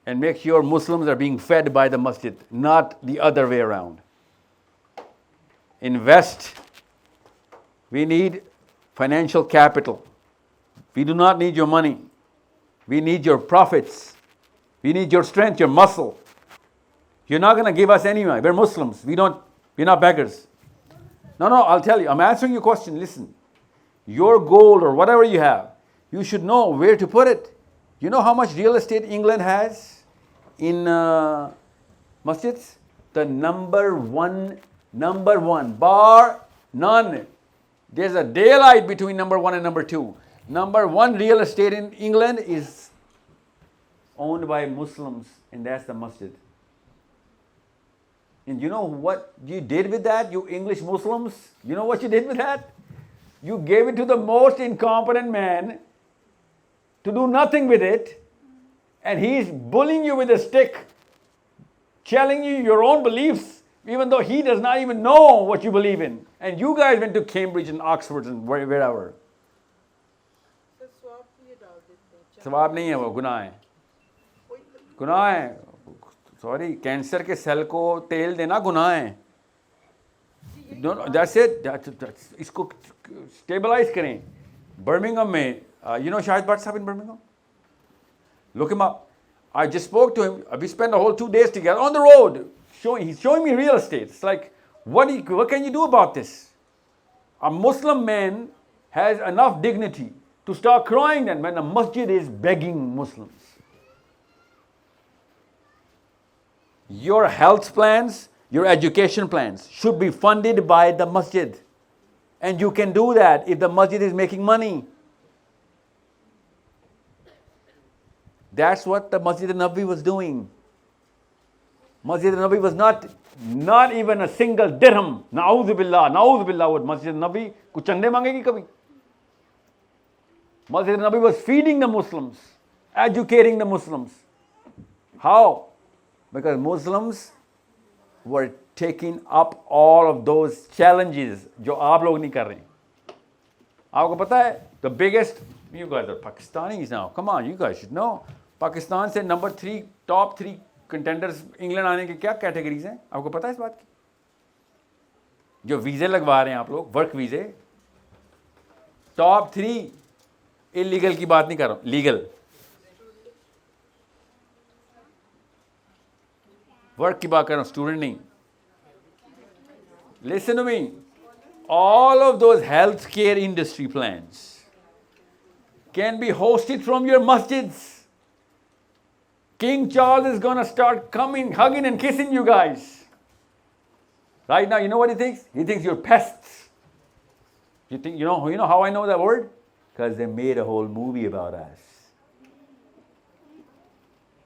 and make sure Muslims are being fed by the masjid, not the other way around. Invest. We need financial capital. We do not need your money. We need your profits. We need your strength, your muscle. You're not going to give us any money. We're Muslims. We're not beggars. No, I'll tell you. I'm answering your question. Listen. Your gold or whatever you have, you should know where to put it. You know how much real estate England has in masjids? The number one, bar none. There's a daylight between number one and number two. Number one real estate in England is owned by Muslims, and that's the masjid. And you know what you did with that, you English Muslims? You know what you did with that? You gave it to the most incompetent man to do nothing with it, and he's bullying you with a stick, telling you your own beliefs, even though he does not even know what you believe in. And you guys went to Cambridge and Oxford and wherever. सवाब नहीं है वो, गुनाह है, गुनाह है. Sorry, cancer के cell को तेल देना गुनाह है. That's it. इसको स्टेबलाइज करें. बर्मिंघम में, you know Shahid Bhatt sahab in Birmingham? Look him up. I just spoke to him. We spent the whole 2 days together on the road. He's showing me real estate. It's like, what can you do about this? A Muslim man has enough dignity to start crying then when the masjid is begging Muslims. Your health plans, your education plans should be funded by the masjid. And you can do that if the masjid is making money. That's what the Masjid al-Nabawi was doing. Masjid al-Nabawi was not even a single dirham. Na'udhu billah would Masjid al-Nabawi kuch chande mangegi kabhi. Masjid al-Nabawi was feeding the Muslims, educating the Muslims. How? Because Muslims were taking up all of those challenges जो आप लोग नहीं कर रहे हैं. आपको पता है, the biggest, you guys are Pakistanis now, come on, you guys should know. Pakistan से top 3 contenders इंग्लैंड आने के क्या कैटेगरीज हैं, आपको पता है इस बात की? जो वीज़े लगवा रहे हैं आप लोग, वर्क वीज़े, top 3 इलीगल की बात नहीं कर रहा हूँ, लीगल. वर्क की बात कर रहा हूँ, स्टूडेंट नहीं. Listen to me. All of those healthcare industry plans can be hosted from your masjids. King Charles is going to start coming, hugging and kissing you guys. Right now, you know what he thinks? He thinks you're pests. You know how I know that word? Because they made a whole movie about us.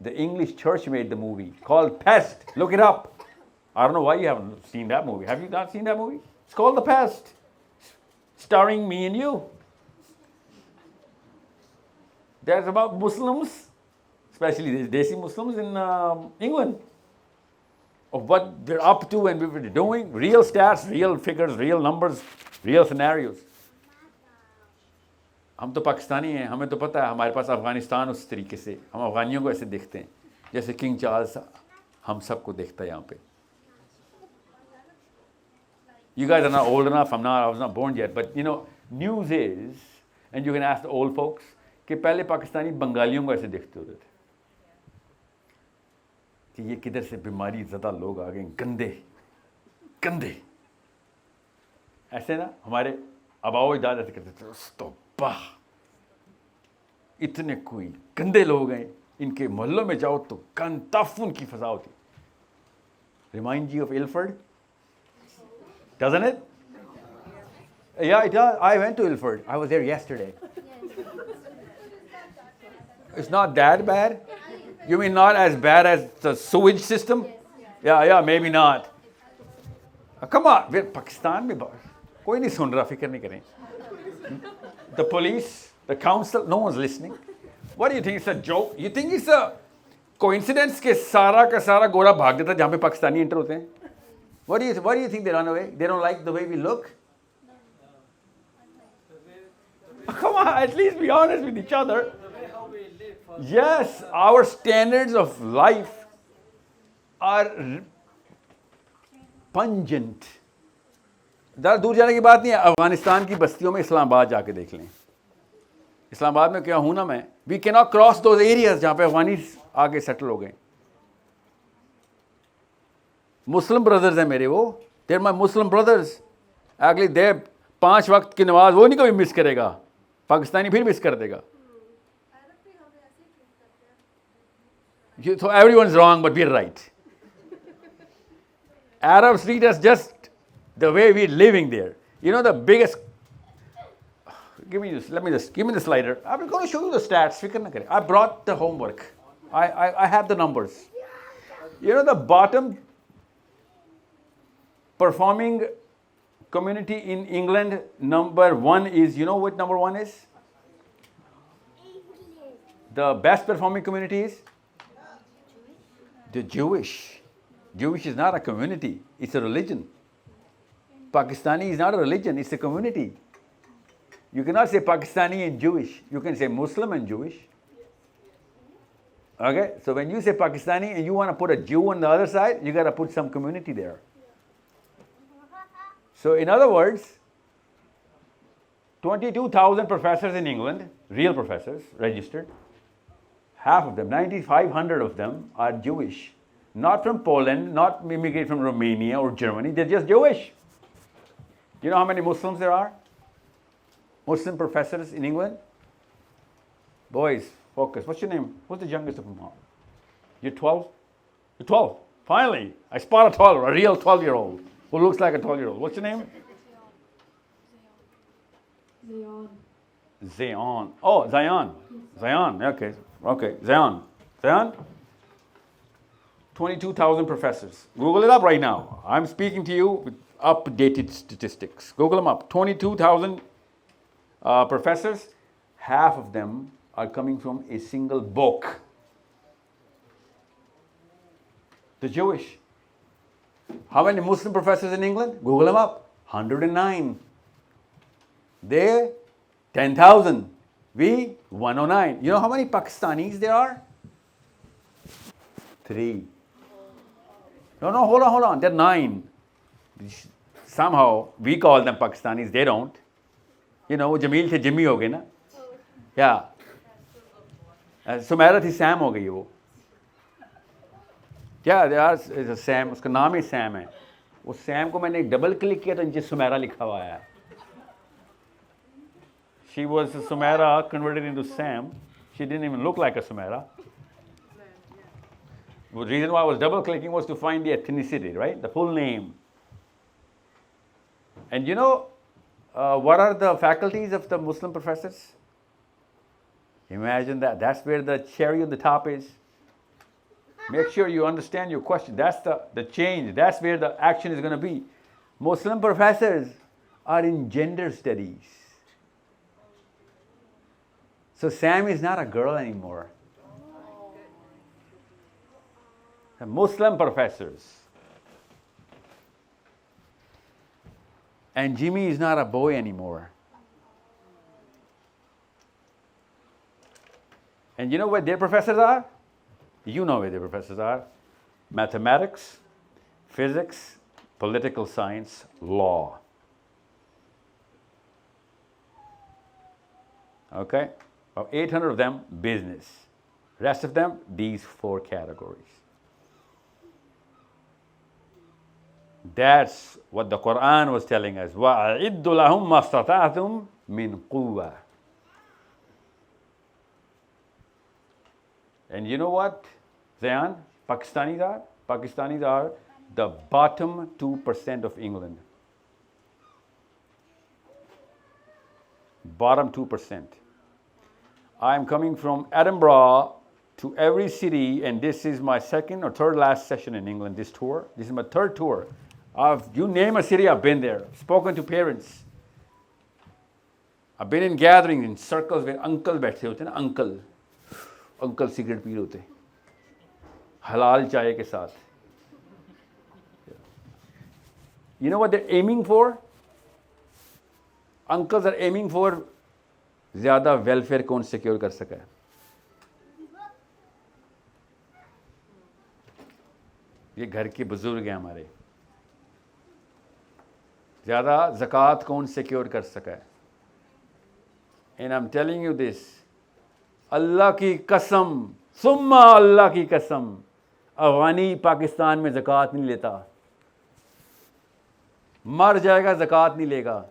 The English church made the movie called Pest. Look it up. I don't know why you haven't seen that movie. Have you not seen that movie? It's called The Pest, starring me and you. That's about Muslims, especially the Desi Muslims in England, of what they're up to and what they're doing. Real stats, real figures, real numbers, real scenarios. हम तो पाकिस्तानी हैं, हमें तो पता है हमारे पास अफ़गानिस्तान उस तरीके से, हम अफ़गानियों को ऐसे देखते हैं जैसे किंग चार्ल्स हम सबको देखता है यहाँ पे. You guys are not old enough, I was not born yet, but you know, news is, and you can ask the old folks, कि पहले पाकिस्तानी बंगालियों को ऐसे देखते होते थे कि ये किधर से बीमारी ज़्यादा लोग आ गए, गंदे ऐसे ना. हमारे आबाओ अजदाद ऐसे करते थे, इतने कोई गंदे लोग हैं, इनके मोहल्लों में जाओ तो कंताफुन की फजा होती. Remind you of Ilford? Doesn't it? Yeah, it does. I went to Ilford. I was there yesterday. It's not that bad? You mean not as bad as the sewage system? Yeah, maybe not. Come on, we're Pakistan mein koi nahi sun raha, fikr nahi karein. The police, the council, no one's listening. What do you think? It's a joke? You think it's a coincidence ke sara ka sara gora bhag deta jahan pe Pakistani enter hote hain? What do you think they run away? They don't like the way we look? Come on, at least be honest with each other. Yes, our standards of life are pungent. ज़्यादा दूर जाने की बात नहीं है. अफगानिस्तान की बस्तियों में इस्लामाबाद जाके देख लें. इस्लामाबाद में क्या हूं ना मैं. We cannot cross those areas जहाँ पे अफगानी आके सेटल हो गए. मुस्लिम ब्रदर्स हैं मेरे वो. They're my Muslim brothers. Actually, they 5 वक्त की नमाज वो नहीं कभी मिस करेगा. पाकिस्तानी फिर मिस कर देगा. So everyone's wrong, but we're right. Arabs treat us just the way we're living there. You know the biggest. Give me this. Give me the slider. I'm going to show you the stats. Fikr na kare. I brought the homework. I have the numbers. You know the bottom performing community in England, number 1 is. You know what number 1 is? The best performing community is the Jewish. Jewish is not a community, it's a religion. Pakistani is not a religion, it's a community. You cannot say Pakistani and Jewish, you can say Muslim and Jewish. Okay, so when you say Pakistani and you want to put a Jew on the other side, you got to put some community there. So in other words, 22,000 professors in England, real professors, registered. Half of them, 9,500 of them are Jewish. Not from Poland, not immigrate from Romania or Germany, they're just Jewish. You know how many Muslims there are? Muslim professors in England? Boys, focus. What's your name? What's the youngest of them all? You're 12? You're 12. Finally, I spot a 12, a real 12-year-old who looks like a 12-year-old. What's your name? Zayon. Oh, Zion. Zion, okay. Okay, Zion. 22,000 professors. Google it up right now. I'm speaking to you with updated statistics. Google them up. 22,000 professors. Half of them are coming from a single book. The Jewish. How many Muslim professors in England? Google them up. 109. They 10,000. We 109. You know how many Pakistanis there are? 3. No, hold on. They're 9. Somehow we call them Pakistanis. They don't. You know, Jamil se Jimmy ho gaye na. Yeah. Sumaira thi Sam ho gayi wo. Yeah, there is Sam. Uska naam hi Sam hai. उस Sam को मैंने double click किया तो नीचे सुमेरा लिखा हुआ है. She was a Sumaira converted into Sam. She didn't even look like a Sumaira. The reason why I was double clicking was to find the ethnicity, right? The full name. And you know, what are the faculties of the Muslim professors? Imagine that. That's where the cherry on the top is. Make sure you understand your question. That's the change. That's where the action is going to be. Muslim professors are in gender studies. So Sam is not a girl anymore. The Muslim professors. And Jimmy is not a boy anymore. And you know what their professors are? You know where their professors are. Mathematics, physics, political science, law. Okay? About 800 of them, business. Rest of them, these 4 categories. That's what the Quran was telling us. وَأَعِدُّ لَهُمْ مَا اسْتَطَعْتُمْ مِنْ قُوَّةٍ. And you know what, Zayan? Pakistanis are the bottom 2% of England. Bottom 2%. I'm coming from Edinburgh to every city, and this is my second or third last session in England, this tour. This is my third tour. You name a city, I've been there. Spoken to parents. I've been in gatherings, in circles where uncle बैठे होते हैं ना, uncle cigarette P रहे होते, halal चाय के साथ. You know what they're aiming for? Uncles are aiming for ज़्यादा welfare कौन secure कर सका है. ये घर के बुजुर्ग हैं हमारे. ज़्यादा ज़कात कौन secure कर सका है. And I'm telling you this, अल्लाह की कसम, सुम्मा अल्लाह की कसम, अफगानी पाकिस्तान में ज़कात नहीं लेता. मर जाएगा ज़कात नहीं लेगा.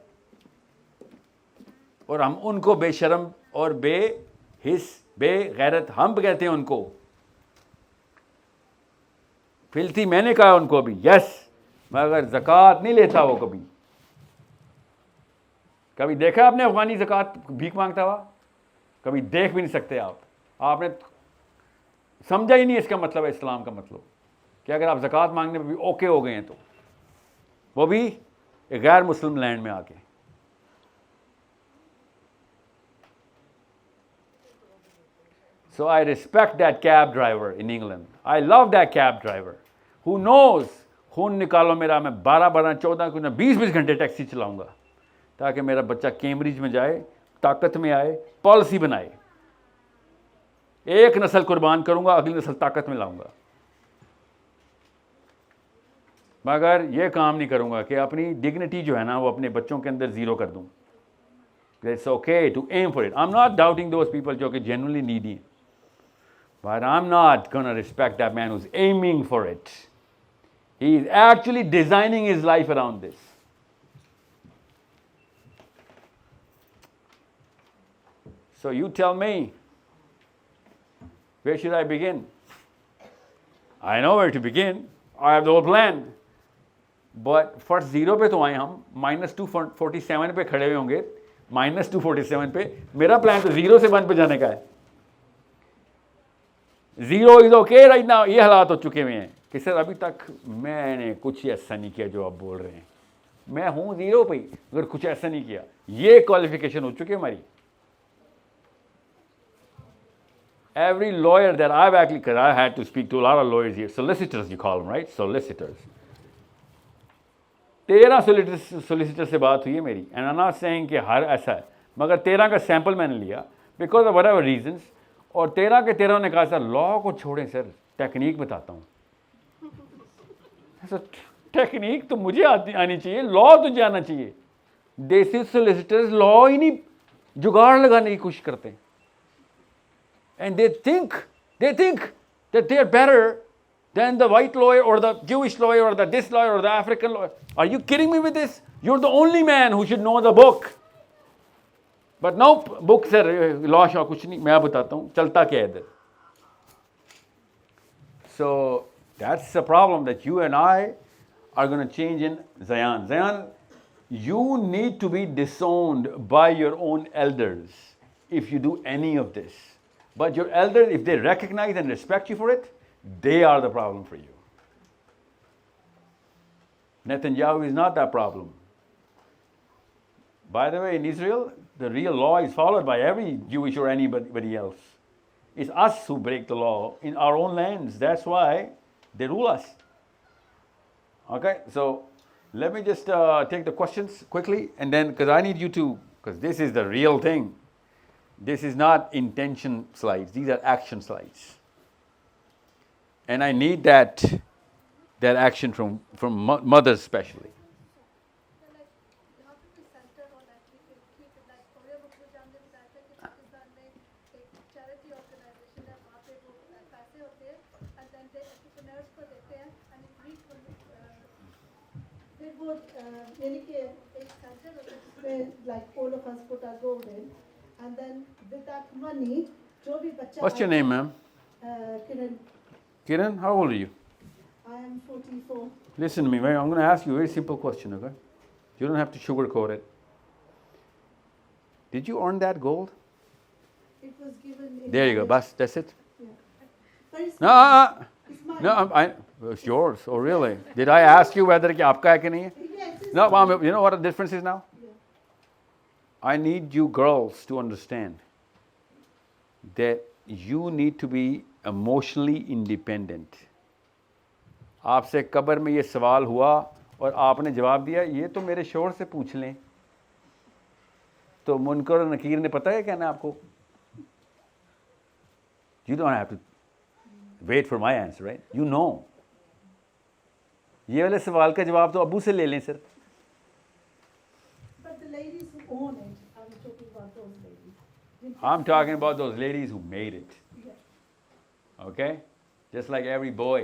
और हम उनको बेशर्म और बेगैरत हम कहते हैं उनको. फिल्थी मैंने कहा उनको भी, यस, मगर ज़कात नहीं लेता वो कभी. कभी देखा आपने अफगानी ज़कात भीख मांगता हुआ? कभी देख भी नहीं सकते आप. आपने समझा ही नहीं इसका मतलब है, इस्लाम का मतलब कि अगर आप ज़कात मांगने में भी ओके हो गए हैं तो, वो भी एक गैर मुस्लिम लैंड में आके. So I respect that cab driver in England. I love that cab driver who knows, खून निकालो मेरा, मैं 12, 14, 20 घंटे टैक्सी चलाऊंगा ताकि मेरा बच्चा कैम्ब्रिज में जाए, ताकत में आए, पॉलिसी बनाए. एक नस्ल कुर्बान करूंगा, अगली नस्ल ताकत में लाऊंगा. मगर ये काम नहीं करूंगा कि अपनी डिग्निटी जो है ना वो अपने बच्चों के अंदर ज़ीरो कर दूं. It's okay to aim for it. I'm not doubting those people जो कि genuinely needy. But I'm not going to respect that man who's aiming for it. He is actually designing his life around this. So you tell me, where should I begin? I know where to begin. I have the whole plan. But first zero पे तो आए हम, -247 पे खड़े हुए होंगे, -247 पे. मेरा प्लान तो 0 से 1 पे जाने का है. 0 इज ओके राइट नाउ. ये हालात हो चुके हुए हैं कि सर अभी तक मैंने कुछ ऐसा नहीं किया जो आप बोल रहे हैं. मैं हूँ 0 पे, अगर कुछ ऐसा नहीं किया. ये क्वालिफिकेशन हो चुकी है हमारी. Every lawyer that I've actually, because I had to speak to a lot of lawyers here, solicitors you call them, right? Solicitors. 13 solicitor से बात हुई है मेरी. And I am not saying कि हर ऐसा है, मगर 13 का सैंपल मैंने लिया बिकॉज ऑफ व्हाटएवर रीजंस. और 13 के 13 ने कहा सर लॉ को छोड़ें सर, टेक्निक बताता हूँ. सर टेक्निक तो मुझे आनी चाहिए, लॉ तुझे आना चाहिए. देसी सोलिसिटर्स लॉ ही नहीं, जुगाड़ लगाने की कोशिश करते हैं. And they think that they are better than the white lawyer or the Jewish lawyer or the this lawyer or the African lawyer. Are you kidding me with this? You're the only man who should know the book. But no book sir, law Shaw कुछ नहीं, मैं बताता हूँ चलता क्या है इधर. So that's the problem that you and I are going to change in Zayan. Zayan, you need to be disowned by your own elders if you do any of this. But your elders, if they recognize and respect you for it, they are the problem for you. Netanyahu is not that problem. By the way, in Israel, the real law is followed by every Jewish or anybody else. It's us who break the law in our own lands. That's why they rule us. Okay, so let me just take the questions quickly, and then, because I need you to, because this is the real thing. This is not intention slides. These are action slides. And I need that action from mothers especially. Like all of us put our gold in, and then with that money, What's your name, ma'am? Kiran. Kiran, how old are you? I am 44. Listen to me, I'm going to ask you a very simple question, okay? You don't have to sugarcoat it. Did you earn that gold? It was given in There you go, marriage. bas, that's it. Yeah. But it's No, mine. It's mine. no, it's yours. Oh, really? Did I ask you whether it's aapka hai ki nahi hai? Yes, it's No, mine. mom, you know what the difference is now? Yeah. I need you girls to understand that you need to be emotionally independent. आपसे कब्र में ये सवाल हुआ और आपने जवाब दिया, ये तो मेरे शोहर से पूछ लें, तो मुनकर और नकीर ने पता है क्या ना आपको? You don't have to wait for my answer, right? You know. ये वाले सवाल का जवाब तो अबू से ले लें sir. But the ladies who own it, I'm talking about those ladies. I'm talking about those ladies who made it. Yeah. Okay? Just like every boy.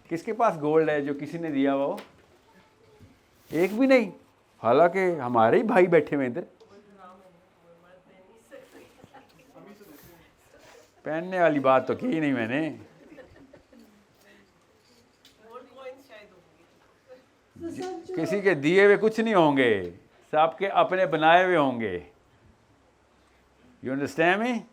किसके पास गोल्ड है जो किसी ने दिया हुआ हो? एक भी नहीं. हालांकि हमारे ही भाई बैठे हुए इधर. पहनने वाली बात तो की नहीं मैंने. किसी के दिए हुए कुछ नहीं होंगे, सबके अपने बनाए हुए होंगे. You understand me?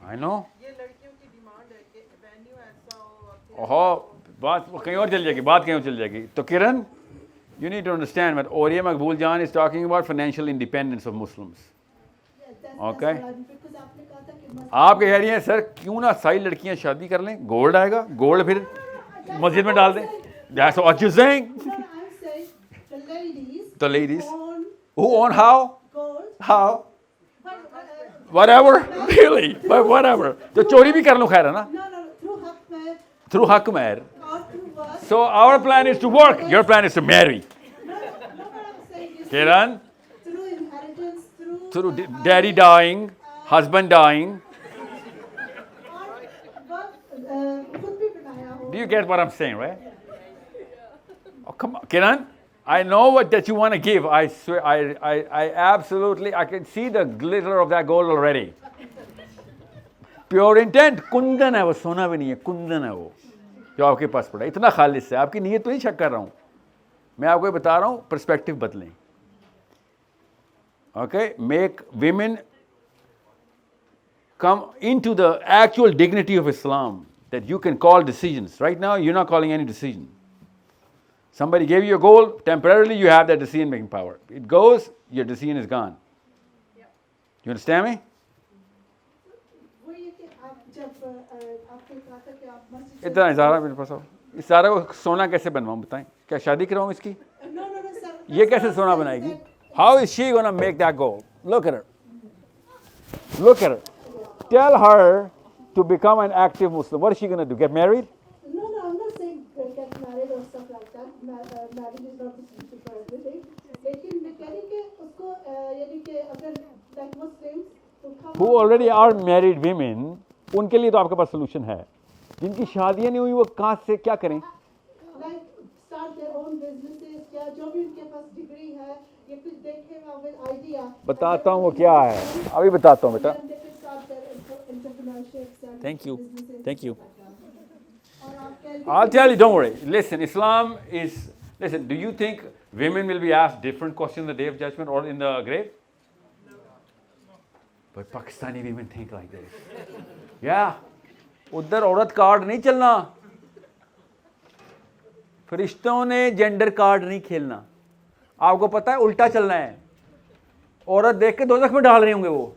I know. ओहो, बात कहीं और चल जाएगी, बात कहीं और चल जाएगी. तो किरण, you need to understand what Oriya Maqbool Jan is talking about financial independence of Muslims. Okay? आप कह रही हैं सर क्यों ना सारी लड़कियां शादी कर लें, गोल्ड आएगा, गोल्ड फिर मस्जिद में डाल दें. That's what you're saying. No, I'm saying The ladies own who own how? gold. How? Whatever. Really? But whatever. तो चोरी भी कर लो खैर है ना? No, through Hakmer Through haq mehr. or through work. So our plan is to work. Your plan is to marry. No, what I'm saying is Kiran, through inheritance, through daddy dying, husband dying. खुद भी बनाया हो. Do you get what I'm saying, right? Oh, come on, Kiran. I know what that you want to give. I swear, I absolutely, I can see the glitter of that gold already. Pure intent. Kundan है वो, सोना भी नहीं है, कुंदन है वो जो आपके पास पड़ा. इतना खालिस है. आपकी नीयत तो नहीं शक कर रहा हूँ. मैं आपको बता रहा हूँ, पर्सपेक्टिव बदलें. Okay, make women come into the actual dignity of Islam that you can call decisions. Right now, you're not calling any decision. Somebody gave you a goal, temporarily you have that decision-making power. It goes, your decision is gone. You understand me? वो ये कि आप जब आपने कहा था कि आप मस्जिद इतना इजारा मेरे पास आओ. इस सारा को सोना कैसे बनवाऊं बताएं? क्या शादी कराऊं इसकी? No, sir. ये कैसे सोना बनाएगी? How is she going to make that goal? Look at her. Look at her. Tell her to become an active Muslim. What is she going to do? Get married? No, I'm not saying get married or stuff like that. Marriage is not the solution for everything. लेकिन मैं कह रही कि उसको यानी कि अगर like Muslims to come Who already are married women, उनके लिए तो आपके पास solution है. जिनकी शादियां नहीं हुई वो कहाँ से क्या करें? like start their own businesses या जो भी उनके पास डिग्री है या कुछ देखेगा with idea. बताता हूँ वो क्या है. अभी बताता हूँ बेटा. Then they can start their entrepreneurships and Thank you. businesses. Thank you. और आप कह रही I'll tell you, don't worry. Listen, Islam is, listen, do you think women will be asked different questions on the day of judgment or in the grave? But Pakistani women think like this. Yeah. उधर औरत card नहीं चलना. फरिश्तों ने gender card नहीं खेलना. आपको पता है उल्टा चलना है. औरत देख के दोज़ख में डाल रहे होंगे वो.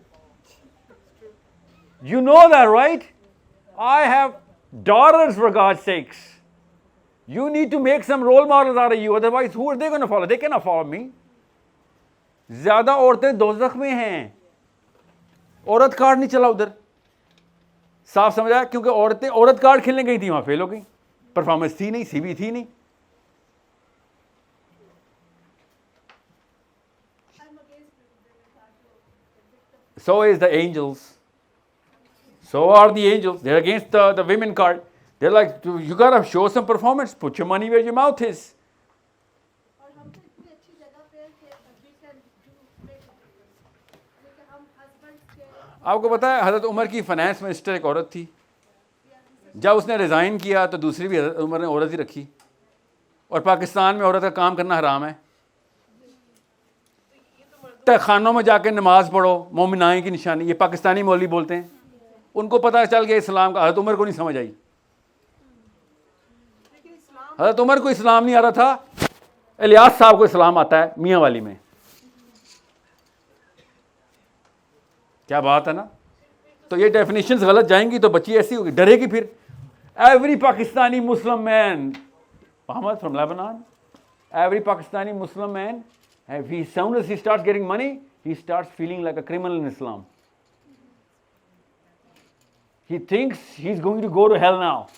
You know that, right? I have daughters, for God's sakes. You need to make some role models out of you. Otherwise, who are they going to follow? They cannot follow me. ज़्यादा औरतें दोज़ख में हैं. औरत card नहीं चला उधर. साफ समझा? क्योंकि औरतें औरत कार्ड खेलने गई थी, वहाँ फेल हो गई. परफॉर्मेंस थी नहीं, सीवी थी नहीं. So is the angels. So are the angels. They're against the women card. They're like, you gotta show some performance. Put your money where your mouth is. और हम तो इतनी अच्छी जगह पे हैं कि we can do make a difference. लेकिन हम आपको पता है हज़रत उमर की फाइनेंस मिनिस्टर एक औरत थी, जब उसने रिज़ाइन किया तो दूसरी भी हज़रत उमर ने औरत ही रखी, और पाकिस्तान में औरत का काम करना हराम है। तहखानों में जाके नमाज पढ़ो, मोमिनाई की निशानी, ये पाकिस्तानी मौलवी बोलते हैं, उनको पता चल गया इस्लाम का। हज़रत उमर को नहीं समझ आई, हज़रत उमर को इस्लाम नहीं आ रहा था, इलियास साहब को इस्लाम आता है मियाँ वाली में। क्या बात है ना। तो ये डेफिनेशंस गलत जाएंगी तो बच्ची ऐसी होगी, डरेगी फिर। Every Pakistani Muslim man, Mohammad from Lebanon, every Pakistani Muslim man, he soon as he starts getting money, he starts feeling like a criminal in Islam. He thinks he's going to go to hell now.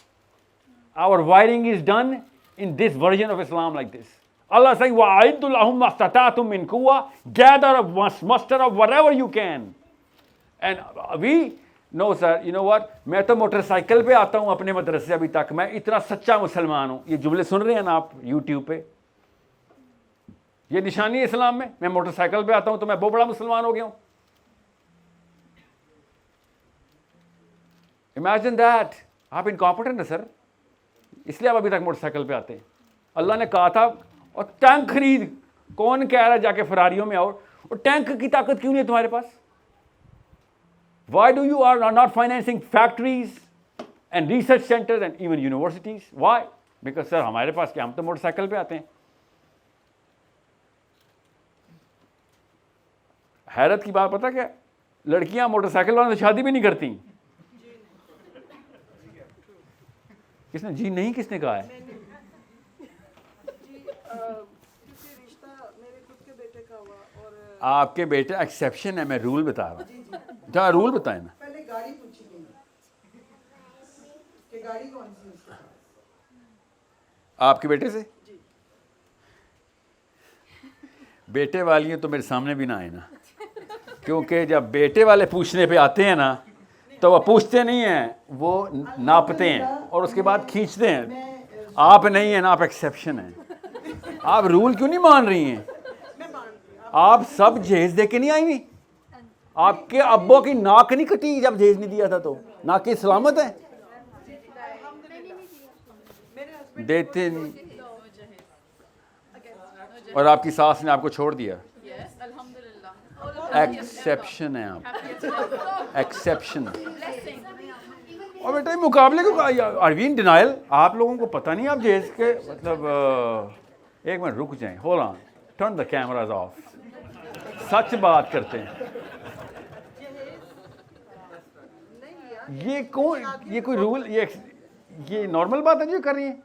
Our wiring is done in this version of Islam like this. Allah saying, وَأَعِدُّ لَهُمْ مَا اسْتَطَعْتُم مِّن قُوَّةٍ, gather up, muster up whatever you can. And we, no sir, you know what, मैं तो motorcycle पे आता हूँ अपने मदरसे अभी तक, मैं इतना सच्चा मुसलमान हूँ। ये जुमले सुन रहे हैं ना आप यूट्यूब पे, ये निशानी है इस्लाम में। मैं मोटरसाइकिल पे आता हूँ तो मैं बहुत बड़ा मुसलमान हो गया हूँ। Imagine that. आप इनकॉम्पिटेंट हैं सर, इसलिए आप अभी तक मोटरसाइकिल पे आते हैं। अल्लाह ने कहा था, और टैंक खरीद, कौन कह रहा है जाके फरारियों में आओ, और टैंक की ताकत क्यों नहीं है तुम्हारे पास? Why do you are not financing factories and research centers and even universities? Why? Because sir हमारे पास क्या, हम तो मोटरसाइकिल पे आते हैं। हैरत की बात पता क्या, लड़कियां मोटरसाइकिल वालों से शादी भी नहीं करती। किसने जी नहीं, किसने कहा है? आपके बेटे एक्सेप्शन है, मैं रूल बता रहा हूँ। जहाँ रूल बताए ना। पहले गाड़ी पूछी गई कि गाड़ी कौन सी है आपके बेटे से? बेटे वाली तो मेरे सामने भी ना आए ना, क्योंकि जब बेटे वाले पूछने पे आते हैं ना तो वो पूछते नहीं हैं, वो नापते हैं और उसके बाद खींचते हैं। आप नहीं हैं ना, आप एक्सेप्शन हैं। आप रूल क्यों नहीं मान रही हैं? आप सब जहेज दे के नहीं आई हुई? आपके अब्बों की नाक नहीं कटी जब जहेज नहीं दिया था? तो नाक की सलामत है? देते नहीं। और आपकी सास ने आपको छोड़ दिया। एक्सेप्शन है आप, एक्सेप्शन। और बेटा मुकाबले को आर वी इन डिनाइल? आप लोगों को पता नहीं आप जहेज के मतलब एक मिनट रुक जाएं, hold on, turn the cameras off. सच बात करते हैं। ये कौन, ये कोई रूल, ये नॉर्मल बात है जो कर रही है?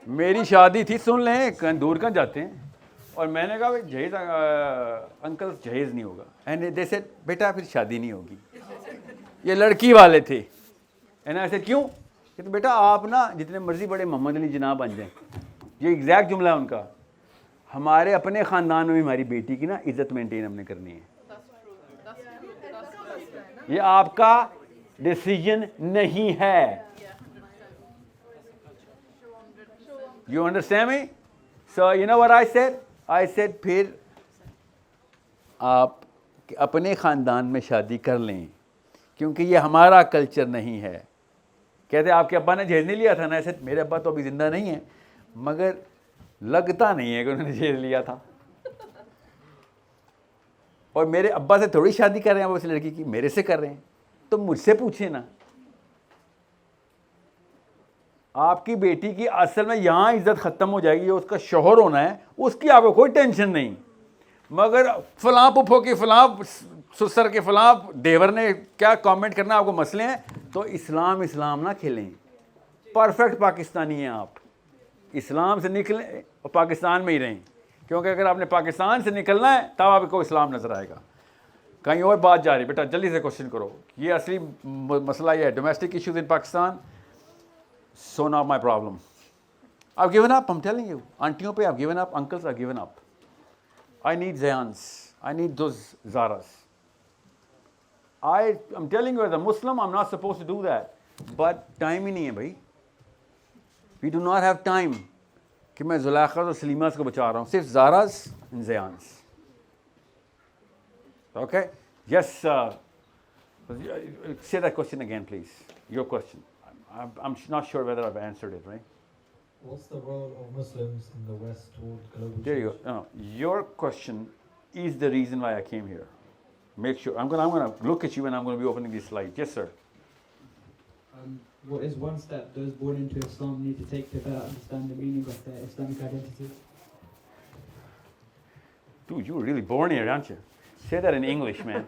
मेरी शादी थी, सुन लें, कहीं दूर कहाँ जाते हैं, और मैंने कहा भाई जहेज अंकल जहेज नहीं होगा, एंड दे सेड बेटा फिर शादी नहीं होगी। ये लड़की वाले थे, एंड ऐसे क्यों? कि तो बेटा आप ना जितने मर्जी बड़े मोहम्मद अली जनाब बन जाएं, ये एग्जैक्ट जुमला है उनका, हमारे अपने ख़ानदान में भी हमारी बेटी की ना इज्जत मेंटेन हमने करनी है। ये आपका डिसीजन नहीं है। You understand me? So you know what I said? I said फिर आप अपने ख़ानदान में शादी कर लें, क्योंकि ये हमारा कल्चर नहीं है। कहते आपके अब्बा ने जहेज नहीं लिया था ना? ऐसे मेरे अब्बा तो अभी ज़िंदा नहीं है, मगर लगता नहीं है कि उन्होंने जहेज लिया था। और मेरे अब्बा से थोड़ी शादी कर रहे हैं वो उस लड़की की, मेरे से कर रहे हैं। तो मुझसे पूछे ना, आपकी बेटी की असल में यहाँ इज्जत ख़त्म हो जाएगी, उसका शोहर होना है, उसकी आपको कोई टेंशन नहीं। मगर फलां पुप्पो के फलां ससुर के फलां देवर ने क्या कमेंट करना आपको मसले हैं, तो इस्लाम ना खेलें। परफेक्ट पाकिस्तानी हैं आप, इस्लाम से निकलें और पाकिस्तान में ही रहें, क्योंकि अगर आपने पाकिस्तान से निकलना है तब आपको इस्लाम नज़र आएगा। कहीं और बात जा रही, बेटा जल्दी से क्वेश्चन करो। ये असली मसला ये है, domestic issues in Pakistan, so not my problem. I've given up, I'm telling you. आंटियों पे I've given up, uncles I've given up. I need Zayans, I need those Zaras. I'm telling you as a Muslim, I'm not supposed to do that. But time ही नहीं है भाई। We do not have time कि मैं जुलैखा और सलीमास को बचा रहा हूँ, सिर्फ Zaras and Zayans. Okay? Yes, say that question again, please. Your question. I'm not sure whether I've answered it, right? What's the role of Muslims in the West toward global There you change? go. No, your question is the reason why I came here. Make sure. I'm gonna look at you and I'm gonna be opening this slide. Yes, sir. What is one step those born into Islam need to take to better understand the meaning of their Islamic identity? Dude, you were really born here, aren't you? Say that in English, man.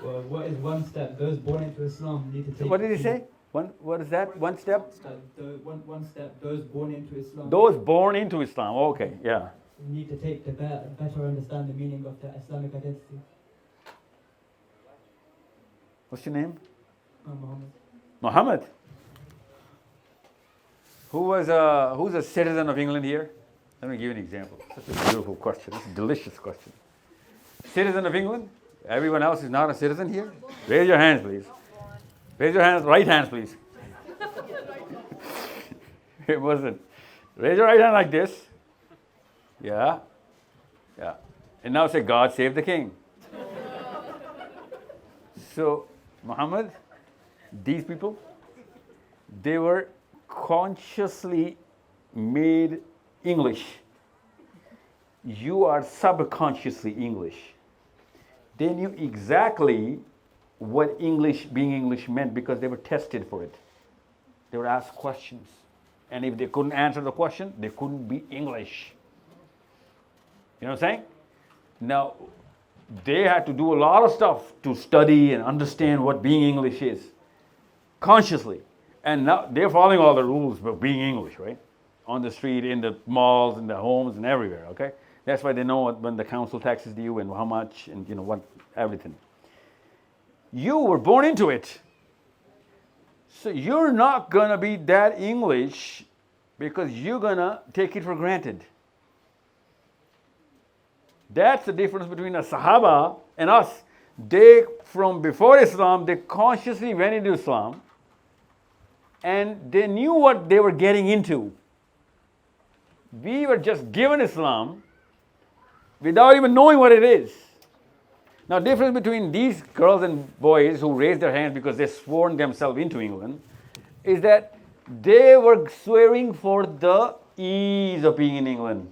Well, what is one step those born into Islam need to take? What did he say? What is that? One step? One step those born into Islam. Those born into Islam. Okay, yeah. Need to take to better understand the meaning of their Islamic identity. What's your name? Muhammad. Muhammad. Who's a citizen of England here? Let me give you an example. Such a beautiful question. It's a delicious question. Citizen of England? Everyone else is not a citizen here? Raise your hands, please. Raise your hands, right hands, please. It wasn't. Raise your right hand like this. Yeah. Yeah. And now say, God save the king. So, Muhammad, these people, they were consciously made English. You are subconsciously English. They knew exactly what being English meant because they were tested for it. They were asked questions. And if they couldn't answer the question, they couldn't be English. You know what I'm saying? Now, they had to do a lot of stuff to study and understand what being English is, consciously. And now they're following all the rules of being English, right? On the street, in the malls, in the homes, and everywhere, okay? That's why they know when the council taxes due and how much and what, everything. You were born into it. So you're not going to be that English because you're going to take it for granted. That's the difference between a Sahaba and us. They, from before Islam, they consciously went into Islam and they knew what they were getting into. We were just given Islam without even knowing what it is. Now, difference between these girls and boys who raised their hands because they sworn themselves into England is that they were swearing for the ease of being in England.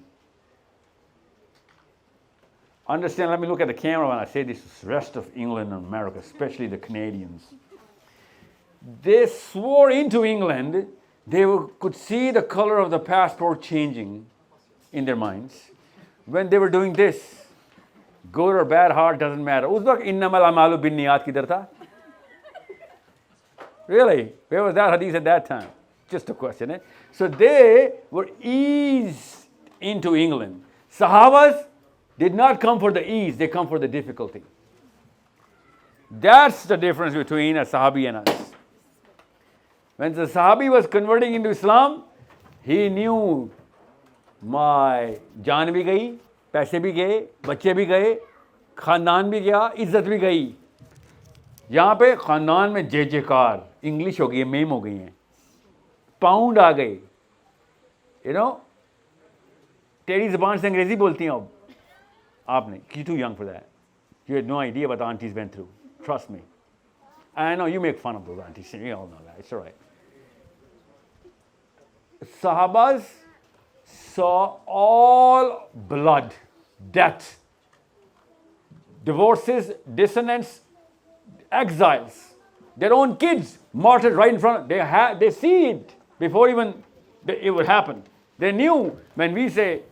Understand, let me look at the camera when I say this, rest of England and America, especially the Canadians. They swore into England, could see the color of the passport changing in their minds when they were doing this. Good or bad heart doesn't matter. Us waqt innamal amalu binniyat kidhar tha? Really? Where was that hadith at that time? Just a question, eh? So they were eased into England. Sahabas did not come for the ease, they come for the difficulty. That's the difference between a Sahabi and us. When the Sahabi was converting into Islam, he knew my jaan bhi gayi, पैसे भी गए, बच्चे भी गए, खानदान भी गया, इज्जत भी गई. यहाँ पे खानदान में जय जयकार, इंग्लिश हो गई है, मेम हो गई हैं, पाउंड आ गए. तेरी ज़बान से अंग्रेज़ी बोलती हैं अब आपने. You're too young for that. You had no idea what the aunties went through. Trust me. I know you make fun of those aunties. You all know that. It's all right. Sahabas saw all blood, death, divorces, dissonance, exiles, their own kids martyred right in front of them. They see it before even it would happen. They knew when we say,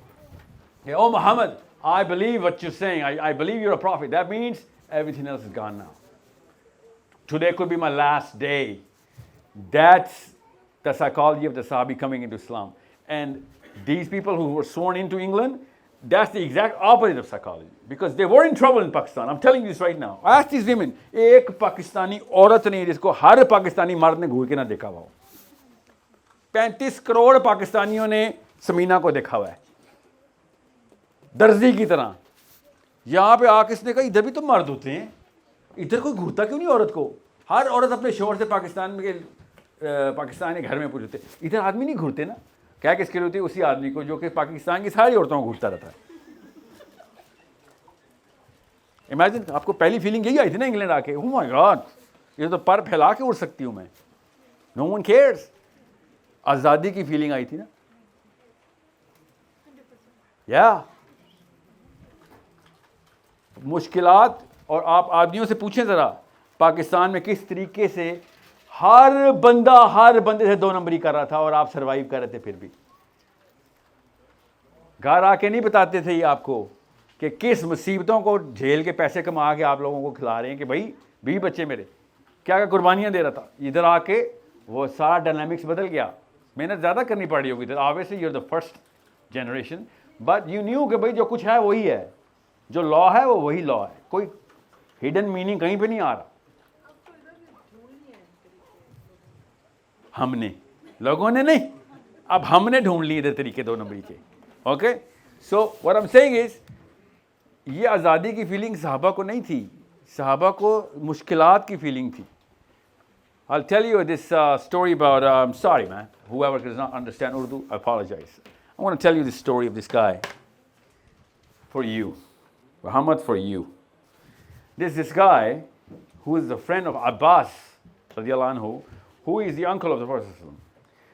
hey, oh Muhammad, I believe what you're saying, I believe you're a prophet. That means everything else is gone now. Today could be my last day. That's the psychology of the Sahabi coming into Islam. And these people who were sworn into England, that's the exact opposite of psychology. Because they were in trouble in Pakistan. I'm telling you this right now. Ask these women. एक पाकिस्तानी औरत ने जिसको हर पाकिस्तानी मर्द ने घूर के ना देखा हुआ हो. 35 करोड़ पाकिस्तानियों ने समीना को देखा हुआ है. दर्जी की तरह. यहाँ पे आके इसने कहा इधर भी तो मर्द होते हैं. इधर कोई घूरता क्यों नहीं औरत को? हर औरत अपने शोहर से पाकिस्तान के घर में पूछते इधर आदमी नहीं घूरते ना. क्या किसके लिए होती है? उसी आदमी को जो कि पाकिस्तान की सारी औरतों को घूरता रहता है. इमेजिन, आपको पहली फीलिंग यही आई थी ना इंग्लैंड आके, ओह माय गॉड, ये तो पर फैला के उड़ सकती हूँ मैं, नो वन केयर्स। आज़ादी की फीलिंग आई थी ना, या मुश्किलात। और आप आदमियों से पूछें ज़रा, पाकिस्तान में किस तरीके से हर बंदे से 2 नंबरी कर रहा था और आप सरवाइव कर रहे थे। फिर भी घर आके नहीं बताते थे ये आपको कि किस मुसीबतों को झेल के पैसे कमा के आप लोगों को खिला रहे हैं कि भाई 20 बच्चे मेरे, क्या क्या कुर्बानियां दे रहा था। इधर आके वो सारा डायनामिक्स बदल गया, मेहनत ज़्यादा करनी पड़ी होगी इधर। Obviously you are the first generation, but you knew कि भाई जो कुछ है वही है, जो लॉ है वो वही लॉ है, कोई हिडन मीनिंग कहीं पे नहीं आ रहा। हमने, लोगों ने नहीं, अब हमने ढूंढ लिए इधर तरीके 2 नंबरी के। Okay, so what I am saying is, ये आज़ादी की फीलिंग सहाबा को नहीं थी, सहाबा को मुश्किलात की फीलिंग थी। I'll tell you this story about, I'm sorry man, whoever does not understand Urdu, I apologize. I want to tell you this story of this guy for you, Muhammad, for you. This guy who is the friend of Abbas radiallahu anhu, who is the uncle of the Prophet ﷺ.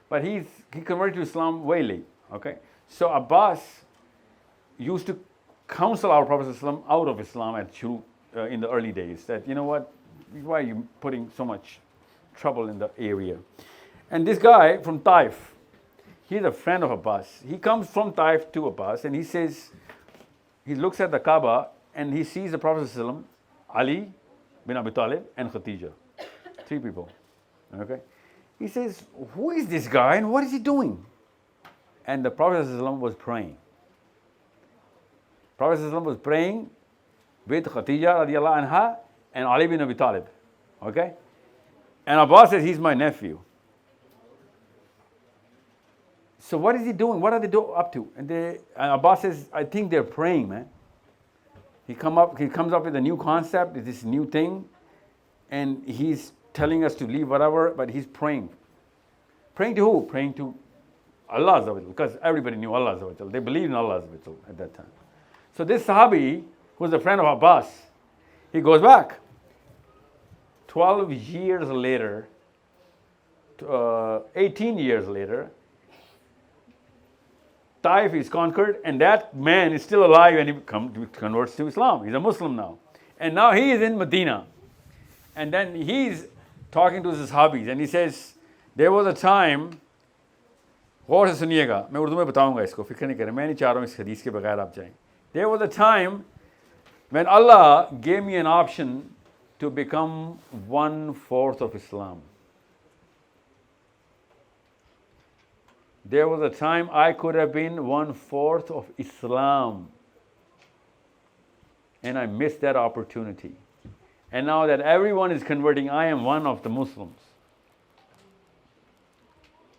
But he converted to Islam way late. Okay, so Abbas used to counsel our Prophet ﷺ out of Islam in the early days, that, you know what, why are you putting so much trouble in the area? And this guy from Taif, he's a friend of Abbas. He comes from Taif to Abbas, and he says, he looks at the Kaaba and he sees the Prophet ﷺ, Ali bin Abi Talib and Khadija, 3 people. Okay, he says, who is this guy and what is he doing? And the Prophet ﷺ was praying. Prophet ﷺ was praying with Khadija radiallahu anha and Ali bin Abi Talib. Okay, and Abbas says, he's my nephew. So what is he doing? What are they up to? And Abbas says, I think they're praying, man. He comes up with a new concept, this new thing, and he's telling us to leave whatever, but he's praying. Praying to who? Praying to Allah Azza wa Jal, because everybody knew Allah Azza wa Jal. They believed in Allah Azza wa Jal at that time. So this Sahabi, who was a friend of Abbas, he goes back. 12 years later, 18 years later, Taif is conquered, and that man is still alive, and he converts to Islam. He's a Muslim now. And now he is in Medina. And then he's talking to his Sahabis, and he says, there was a time, गौर से सुनिएगा, मैं उर्दू में बताऊंगा इसको, फिक्र नहीं करें, मैं नहीं चाह रहा हूँ इस हदीस के बगैर आप जाएं. There was a time when Allah gave me an option to become 1/4 of Islam. There was a time I could have been 1/4 of Islam, and I missed that opportunity. And now that everyone is converting, I am one of the Muslims.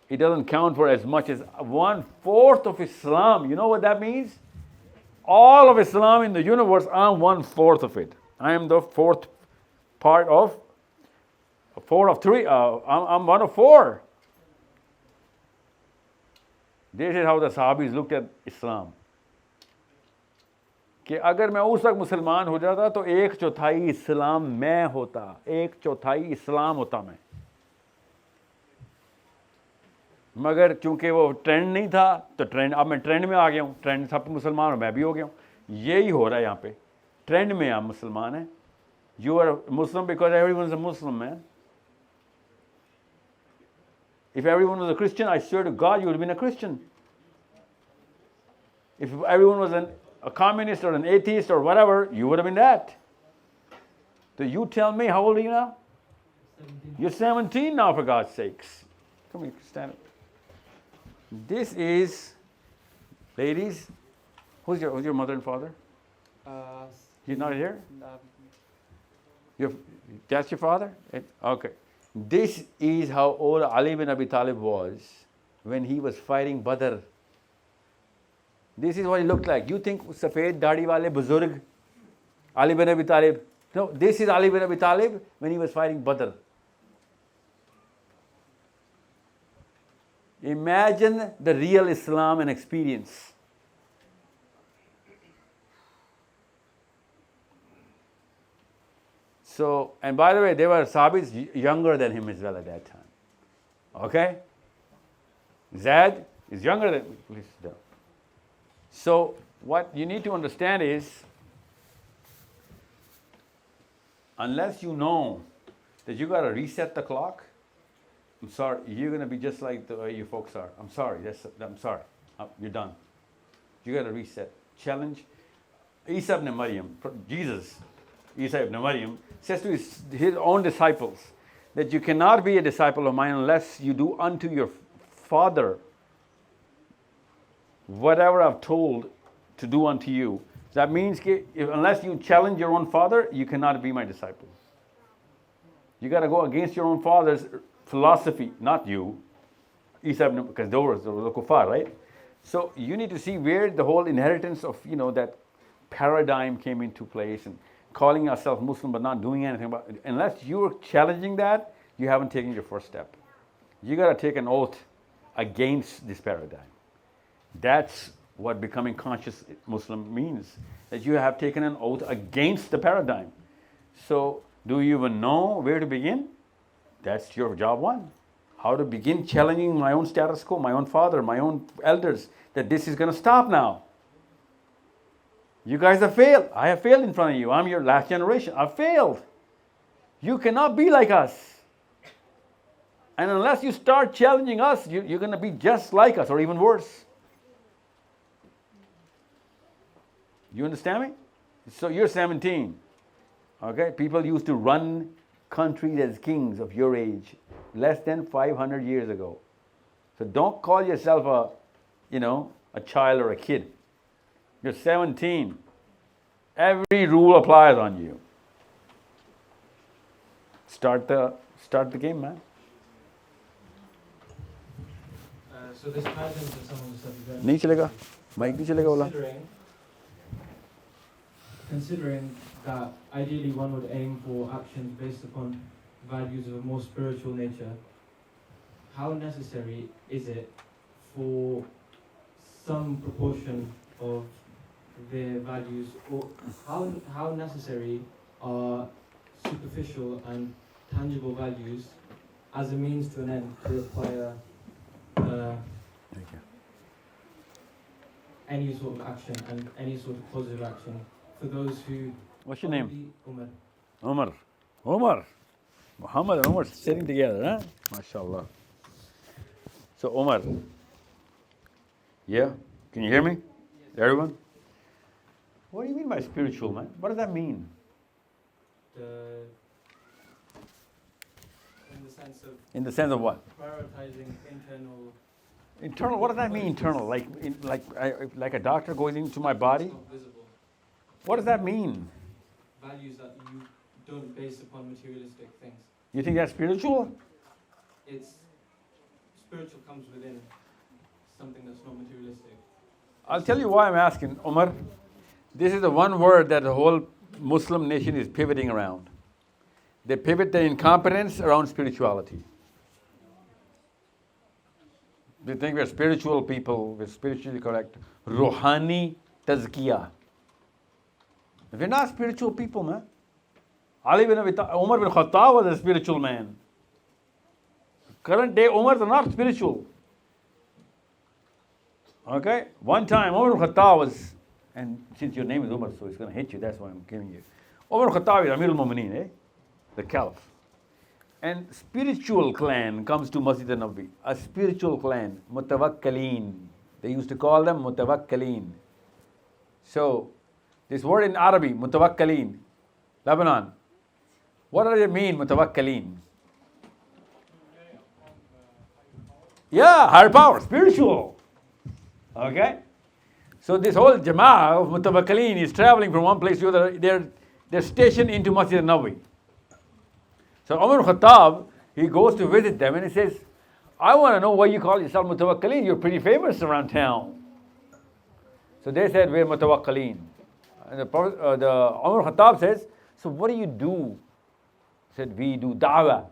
It doesn't count for as much as 1/4 of Islam. You know what that means? All of Islam in the universe, I'm 1/4 of it. I am the 4th part of 4 of 3. I'm 1 of 4. This is how the Sahabis looked at Islam. कि अगर मैं उस वक्त मुसलमान हो जाता तो 1/4 इस्लाम मैं होता, 1/4 इस्लाम होता मैं. मगर चूंकि वो ट्रेंड नहीं था तो ट्रेंड, अब मैं ट्रेंड में आ गया हूँ, ट्रेंड सब मुसलमान हो, मैं भी हो गया हूँ. यही हो रहा है यहाँ पे, ट्रेंड में आप मुसलमान हैं. You are Muslim because everyone is a Muslim, man. If everyone was a Christian, I swear to God, you would have been a Christian. If everyone was a communist or an atheist or whatever, you would have been that. So you tell me, how old are you now? 17. You're 17 now, for God's sakes. Come here, stand up. This is, ladies, who's your mother and father? He's not here? That's your father? Okay. This is how old Ali bin Abi Talib was when he was fighting Badr. This is what he looked like. You think Safed Dadi wale Buzurg, Ali bin Abi Talib? No, this is Ali bin Abi Talib when he was fighting Badr. Imagine the real Islam and experience. So, and by the way, there were Sahabis younger than him as well at that time. Okay? Zaid is younger than, please sit down. So, what you need to understand is, unless you know that you got to reset the clock, I'm sorry, you're going to be just like the way you folks are. I'm sorry, I'm sorry. You're done. You got to reset. Challenge. Isa ibn Maryam, Jesus, Isa ibn Maryam, says to his own disciples that you cannot be a disciple of mine unless you do unto your father whatever I've told to do unto you. That means unless you challenge your own father, you cannot be my disciple. You got to go against your own father's philosophy, not you. Isa ibn, because those were the kuffar, right? So you need to see where the whole inheritance of, that paradigm came into place, and calling yourself Muslim but not doing anything about it. Unless you're challenging that, you haven't taken your first step. You got to take an oath against this paradigm. That's what becoming conscious Muslim means, that you have taken an oath against the paradigm. So do you even know where to begin? That's your job one. How to begin challenging my own status quo, my own father, my own elders, that this is going to stop now. You guys have failed. I have failed in front of you. I'm your last generation. I've failed. You cannot be like us. And unless you start challenging us, you're going to be just like us or even worse. You understand me? So you're 17. Okay? People used to run countries as kings of your age less than 500 years ago. So don't call yourself a child or a kid. You're 17. Every rule applies on you. Start the game, man. So this ties into some of the stuff you've done. नहीं चलेगा, mic नहीं चलेगा बोला. Considering that ideally one would aim for actions based upon values of a more spiritual nature, how necessary is it for some proportion of their values, or how necessary are superficial and tangible values as a means to an end to acquire any sort of action and any sort of positive action for those who... What's your name? Umar. Umar. Muhammad and Umar sitting together, huh? MashaAllah. So Umar, yeah? Can you hear me? Everyone? What do you mean by spiritual, man? What does that mean? In the sense of what? Prioritizing internal... Internal, what does that mean, internal? Like a doctor going into my body? What does that mean? Values that you don't base upon materialistic things. You think that's spiritual? It's spiritual comes within something that's not materialistic. I'll tell you why I'm asking, Umar. This is the one word that the whole Muslim nation is pivoting around. They pivot their incompetence around spirituality. They think we're spiritual people, we're spiritually correct. Ruhani tazkiyah. We're not spiritual people, man. Umar bin Khattab was a spiritual man. Current day Umars are not spiritual. Okay? One time Umar bin Khattab was, and since your name is Umar, so it's going to hit you, that's why I'm giving you. Umar bin Khattab is Amir al-Mu'mineen, the Caliph. And spiritual clan comes to Masjid al-Nabi. A spiritual clan, mutawakkaleen. They used to call them mutawakkaleen. So, this word in Arabic, mutawakkaleen, Lebanon. What does it mean, mutawakkaleen? Yeah, higher power, spiritual. Okay? So this whole jama'ah of mutawakkaleen is traveling from one place to another. They're stationed into Masjid al-Nabi. So Umar Khattab, he goes to visit them and he says, I want to know why you call yourself mutawakkaleen. You're pretty famous around town. So they said, we're mutawakkaleen. And the Umar Khattab says, so what do you do? He said, we do da'wah.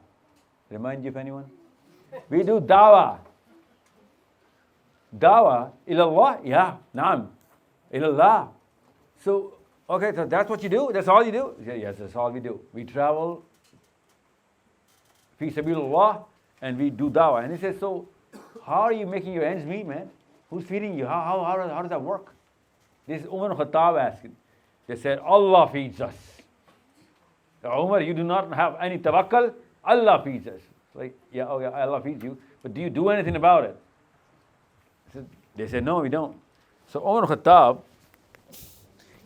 Remind you of anyone? We do da'wah. Da'wah, ilallah? Yeah, naam. Ilallah. So Okay, so that's what you do? That's all you do? He said, yes, that's all we do. We travel, fi sabilillah, and we do dawah. And he says, so how are you making your ends meet, man? Who's feeding you? How does that work? This is Umar ibn Khattab asking. They said, Allah feeds us. Umar, you do not have any tawakkul, Allah feeds us. Like, yeah, oh yeah, Allah feeds you, but do you do anything about it? They said, no, we don't. So Umar ibn Khattab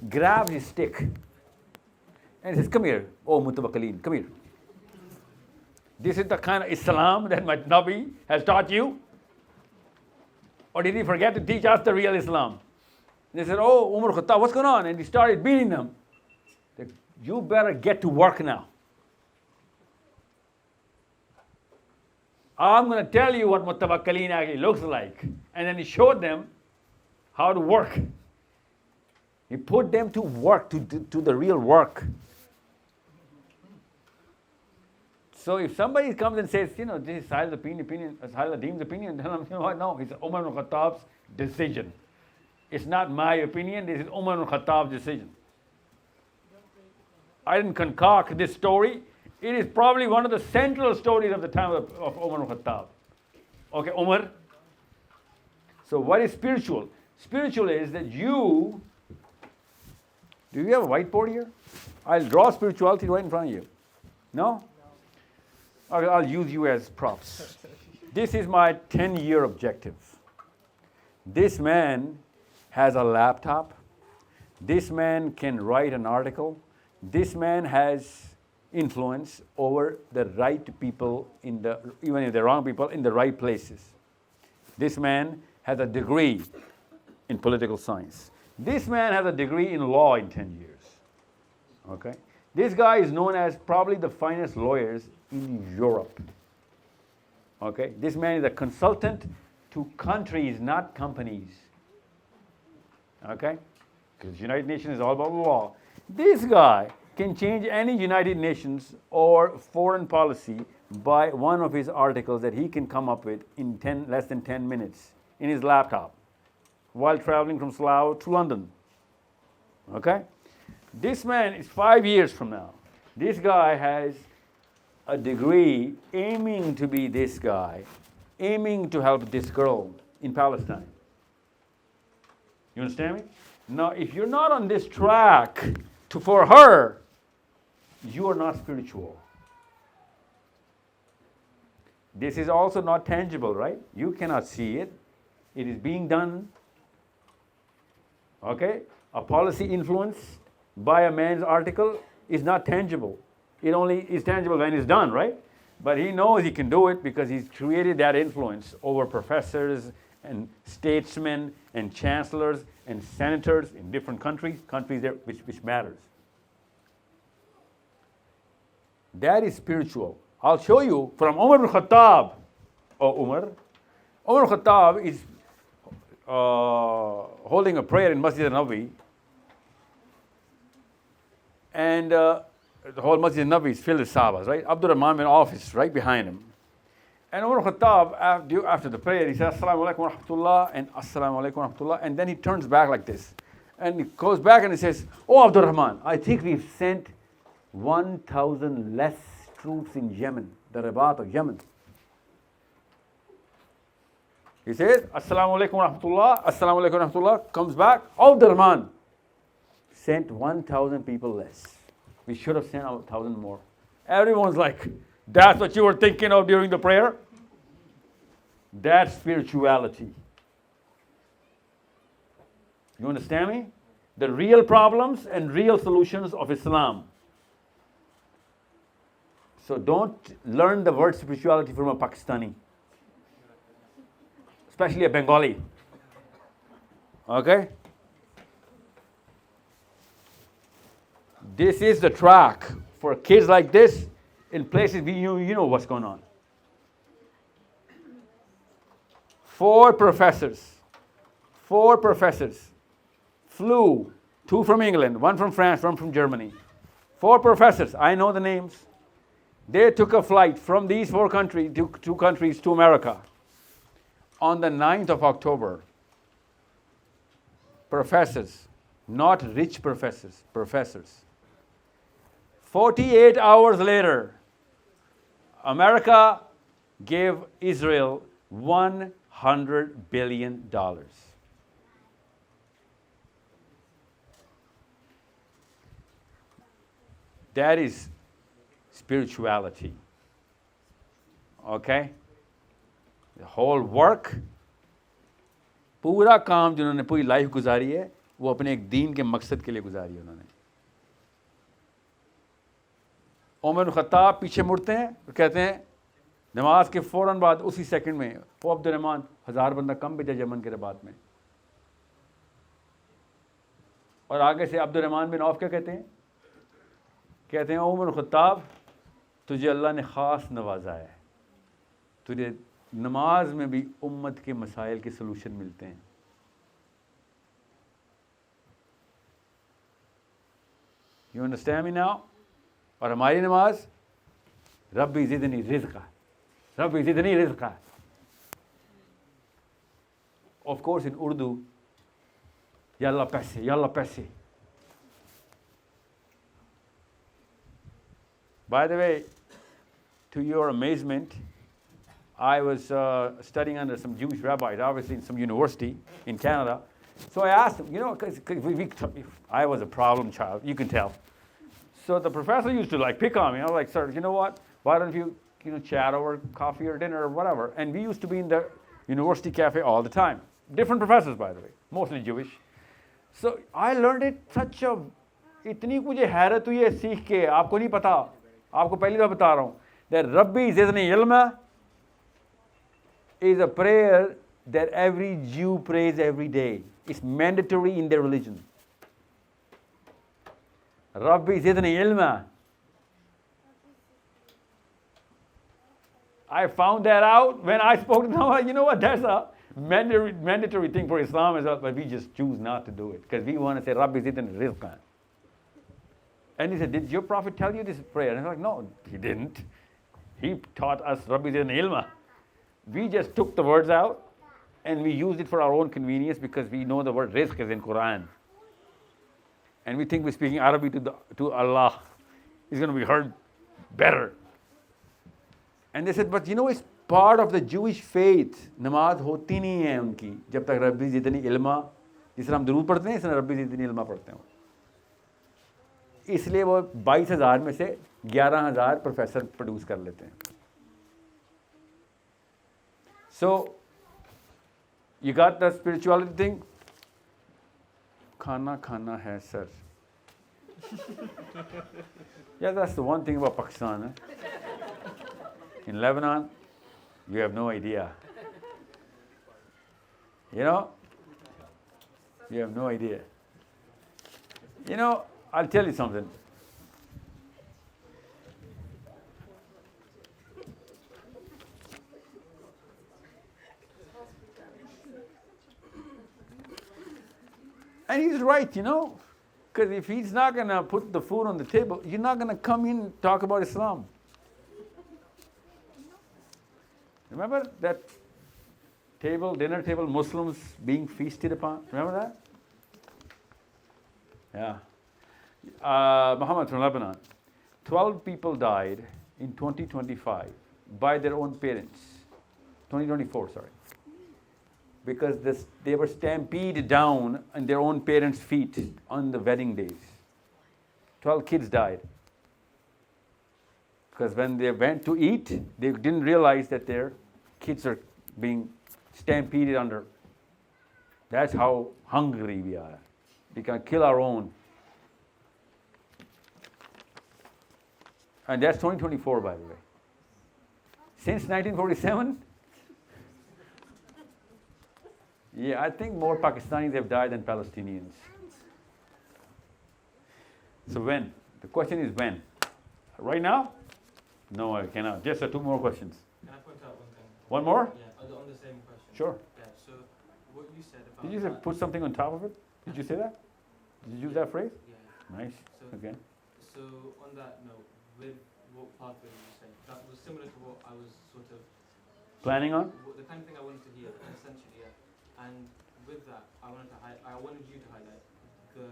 grabs his stick and he says, come here, oh mutawakkileen, come here. This is the kind of Islam that my Nabi has taught you? Or did he forget to teach us the real Islam? They said, oh, Umar Khattab, what's going on? And he started beating them. They said, you better get to work now. I'm going to tell you what mutawakkileen actually looks like. And then he showed them how to work. He put them to work, to the real work. So if somebody comes and says, you know, this is Sahil Adeem's opinion, then I'm, you know what? No, it's Umar ibn Khattab's decision. It's not my opinion, this is Umar ibn Khattab's decision. I didn't concoct this story. It is probably one of the central stories of the time of Umar ibn Khattab. Okay, Umar. So what is spiritual? Spiritual is that do you have a whiteboard here? I'll draw spirituality right in front of you. No? Okay, I'll use you as props. This is my 10-year objective. This man has a laptop. This man can write an article. This man has influence over the right people, even if they're wrong people, in the right places. This man has a degree in political science. This man has a degree in law in 10 years. Okay? This guy is known as probably the finest lawyers in Europe. Okay? This man is a consultant to countries, not companies. Okay? Because United Nations is all about law. This guy can change any United Nations or foreign policy by one of his articles that he can come up with in less than 10 minutes in his laptop while traveling from Slough to London. Okay? This man is 5 years from now. This guy has a degree aiming to be this guy, aiming to help this girl in Palestine. You understand me? Now, if you're not on this track for her, you are not spiritual. This is also not tangible, right? You cannot see it. It is being done. Okay? A policy influenced by a man's article is not tangible. It only is tangible when it's done, right? But he knows he can do it because he's created that influence over professors and statesmen and chancellors and senators in different countries which matters. That is spiritual. I'll show you from Umar ibn Khattab. Oh, Umar ibn Khattab is holding a prayer in Masjid al-Nabi. And the whole Masjid al-Nabi is filled with Sahabas, right? Abdul Rahman bin Auf is right behind him. And Umar ibn Khattab, after the prayer, he says, Assalamu alaikum wa rahmatullah, and Assalamu alaikum wa rahmatullah, and then he turns back like this. And he goes back and he says, oh, Abdul Rahman, I think we've sent 1,000 less troops in Yemen, the Rabat of Yemen. He says, Assalamu alaikum wa rahmatullah, Assalamu alaikum wa rahmatullah, comes back, Abdul Rahman sent 1,000 people less. We should have sent 1,000 more. Everyone's like, that's what you were thinking of during the prayer? That's spirituality. You understand me? The real problems and real solutions of Islam. So don't learn the word spirituality from a Pakistani, especially a Bengali. Okay? This is the track for kids like this in places you know what's going on. 4 professors flew, 2 from England, 1 from France, 1 from Germany. 4 professors, I know the names. They took a flight from these 4 countries, 2 countries to America on the 9th of October. Professors not rich professors. 48 hours later, America gave Israel $100 billion. That is spirituality. Okay? The whole work, पूरा काम जिन्होंने पूरी life गुजारी है वो अपने एक दीन के मकसद के लिए गुजारी है उन्होंने। उमर खत्ताब पीछे मुड़ते हैं और कहते हैं नमाज के फ़ौरन बाद उसी सेकंड में वो अब्दुर्रहमान 1000 बंदा कम भेजा यमन के रबात में। और आगे से अब्दुर्रहमान बिन औफ क्या कहते हैं? कहते हैं उमर खत्ताब तुझे अल्लाह ने ख़ास नवाजा है, तुझे नमाज में भी उम्मत के मसाइल के सलूशन मिलते हैं। You understand me now? और हमारी नमाज रब्बी ज़िदनी रिज़्क़ा, रब्बी ज़िदनी रिज़्क़ा। ऑफ कोर्स इन उर्दू या अल्लाह पैसे, या अल्लाह पैसे। By the way, to your amazement, I was studying under some Jewish rabbis, obviously in some university in Canada. So I asked him, you know, because I was a problem child, you can tell. So the professor used to like pick on me. I was like, sir, you know what? Why don't you chat over coffee or dinner or whatever? And we used to be in the university cafe all the time. Different professors, by the way, mostly Jewish. So I learned it such a, इतनी मुझे हैरत हुई है सीख के, आपको नहीं पता, आपको पहली बार बता रहा हूँ, that Rabbi Zidni Ilma is a prayer that every Jew prays every day. It's mandatory in their religion. Rabbi Zidni Ilma. I found that out when I spoke to them. You know what? That's a mandatory thing for Islam as well, but we just choose not to do it because we want to say Rabbi Zidni Rizqan. And he said, did your prophet tell you this prayer? And I was like, no, he didn't. He taught us Rabbi Zidni Ilma. We just took the words out and we used it for our own convenience because we know the word rizq is in Quran. And we think we're speaking Arabic to Allah. It's going to be heard better. And they said, but you know, it's part of the Jewish faith. Namaz hoti nahi hai unki, jab tak Rabbi Zidni Ilma, जिस तरह हम दुरूद पढ़ते हैं, इस तरह रब्बी ज़िदनी इल्मा पढ़ते हैं। इसलिए वो 22,000 में से 11,000 प्रोफेसर प्रोड्यूस कर लेते हैं। So, you got the spirituality thing? Khana khana hai, sir. Yeah, that's the one thing about Pakistan. In Lebanon, you have no idea. You know? You have no idea. You know, I'll tell you something. And he's right, you know, because if he's not going to put the food on the table, you're not going to come in and talk about Islam. Remember that table, dinner table, Muslims being feasted upon? Remember that? Yeah. Muhammad from Lebanon. 12 people died in 2025 by their own parents. 2024, sorry. Because they were stampeded down on their own parents' feet on the wedding days. 12 kids died. Because when they went to eat, they didn't realize that their kids are being stampeded under. That's how hungry we are. We can kill our own. And that's 2024, by the way. Since 1947, yeah, I think more Pakistanis have died than Palestinians. So when? The question is when? Right now? No, I cannot. Just two more questions. Can I point out one thing? One more? Yeah, on the same question. Sure. Yeah, so what you said about... Did you say put something on top of it? Did you say that? Did you use that phrase? Yeah. Nice. So, Okay. So on that note, with what pathway you said, that was similar to what I was sort of... Planning on? The kind of thing I wanted to hear, essentially, yeah. And with that, I wanted you to highlight the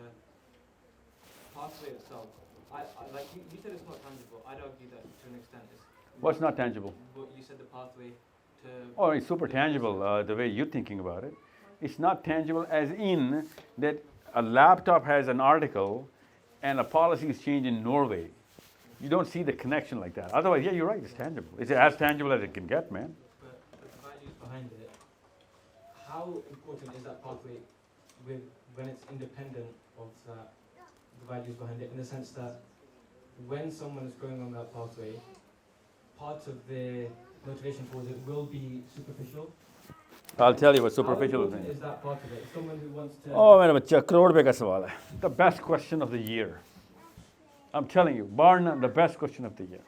pathway itself. Like you said, it's not tangible. I'd argue that to an extent it's. What's not tangible? What you said, the pathway to. Oh, it's super tangible, the way you're thinking about it. It's not tangible as in that a laptop has an article and a policy is changed in Norway. You don't see the connection like that. Otherwise, yeah, you're right, it's tangible. It's as tangible as it can get, man. But the values behind it, how important is that pathway when it's independent of the values behind it, in the sense that when someone is going on that pathway, part of their motivation towards it will be superficial? I'll tell you what superficial How important is that part of it? Someone who wants to... Oh, मेरा बच्चा करोड़ रुपए का सवाल है. The best question of the year. I'm telling you, bar none, the best question of the year.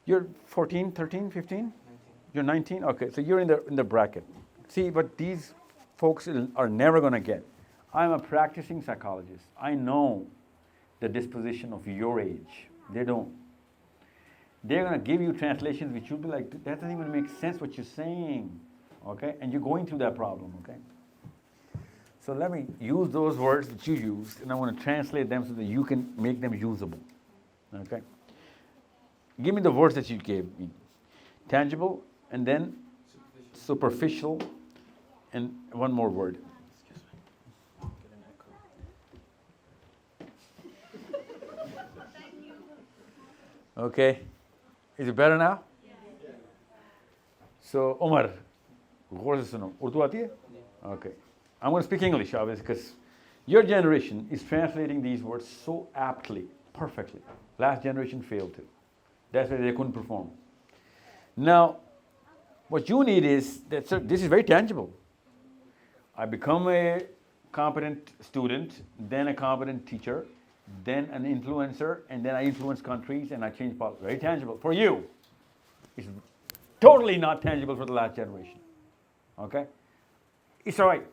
You're 14, 13, 15? 19. You're 19? Okay, so you're in the bracket. See, but these folks are never going to get. I'm a practicing psychologist. I know the disposition of your age. They don't. They're going to give you translations which you'll be like, that doesn't even make sense what you're saying. Okay? And you're going through that problem, okay? So let me use those words that you used, and I want to translate them so that you can make them usable. Okay? Give me the words that you gave me. Tangible, and then superficial, and one more word. Okay? Is it better now? So, Omar, Urdu aati hai? Okay. I'm going to speak English, obviously, because your generation is translating these words so aptly, perfectly. Last generation failed to. That's why they couldn't perform. Now, what you need is, that this is very tangible. I become a competent student, then a competent teacher, then an influencer, and then I influence countries and I change policy. Very tangible. For you, it's totally not tangible for the last generation. Okay? It's all right.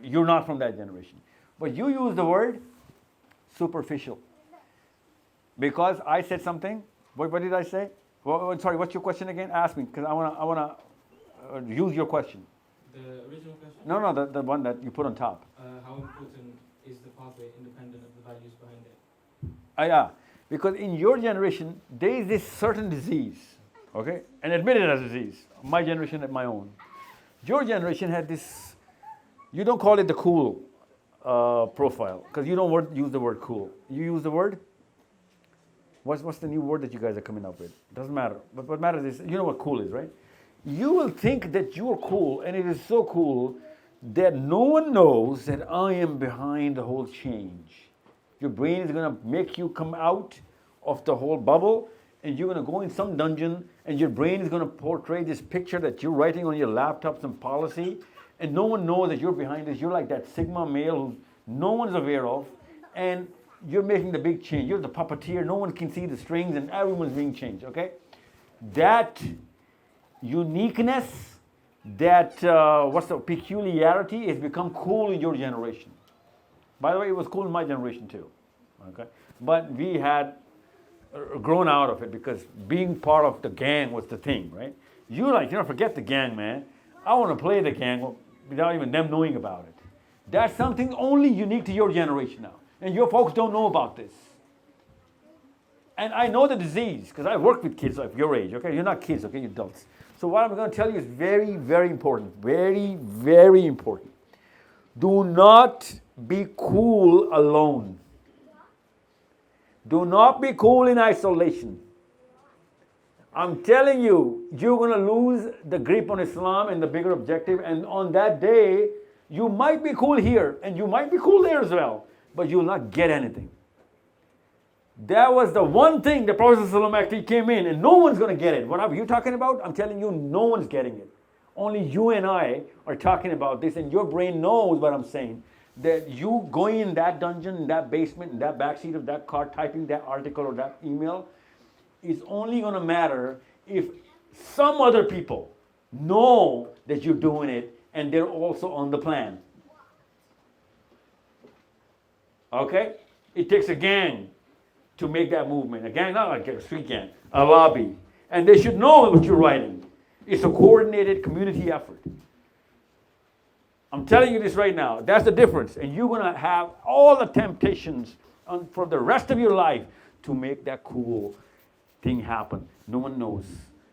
You're not from that generation. But you use the word superficial. Because I said something. What did I say? Well, sorry, what's your question again? Ask me, because I wanna use your question. The original question? No, the one that you put on top. How important is the pathway independent of the values behind it? Yeah, because in your generation, there is this certain disease, okay? And admit it as a disease. My generation and my own. Your generation had this, you don't call it the cool profile, because you don't use the word cool. You use the word? What's the new word that you guys are coming up with? Doesn't matter. But what matters is, you know what cool is, right? You will think that you are cool, and it is so cool that no one knows that I am behind the whole change. Your brain is going to make you come out of the whole bubble, and you're going to go in some dungeon, and your brain is going to portray this picture that you're writing on your laptop, some policy, and no one knows that you're behind this. You're like that Sigma male who no one's aware of, and you're making the big change. You're the puppeteer. No one can see the strings, and everyone's being changed, okay? That uniqueness, that what's the peculiarity has become cool in your generation. By the way, it was cool in my generation too, okay? But we had grown out of it because being part of the gang was the thing, right? Forget the gang, man. I want to play the gang without even them knowing about it. That's something only unique to your generation now. And your folks don't know about this. And I know the disease because I work with kids of your age, okay? You're not kids, okay? You're adults. So what I'm going to tell you is very, very important. Very, very important. Do not be cool alone. Do not be cool in isolation. I'm telling you, you're going to lose the grip on Islam and the bigger objective. And on that day, you might be cool here and you might be cool there as well, but you will not get anything. That was the one thing the Prophet ﷺ actually came in, and no one's going to get it. What are you talking about? I'm telling you, no one's getting it. Only you and I are talking about this, and your brain knows what I'm saying. That you going in that dungeon, in that basement, in that backseat of that car, typing that article or that email, is only going to matter if some other people know that you're doing it, and they're also on the plan. Okay? It takes a gang to make that movement. A gang, not like a street gang, a lobby. And they should know what you're writing. It's a coordinated community effort. I'm telling you this right now. That's the difference. And you're going to have all the temptations for the rest of your life to make that cool thing happen. No one knows.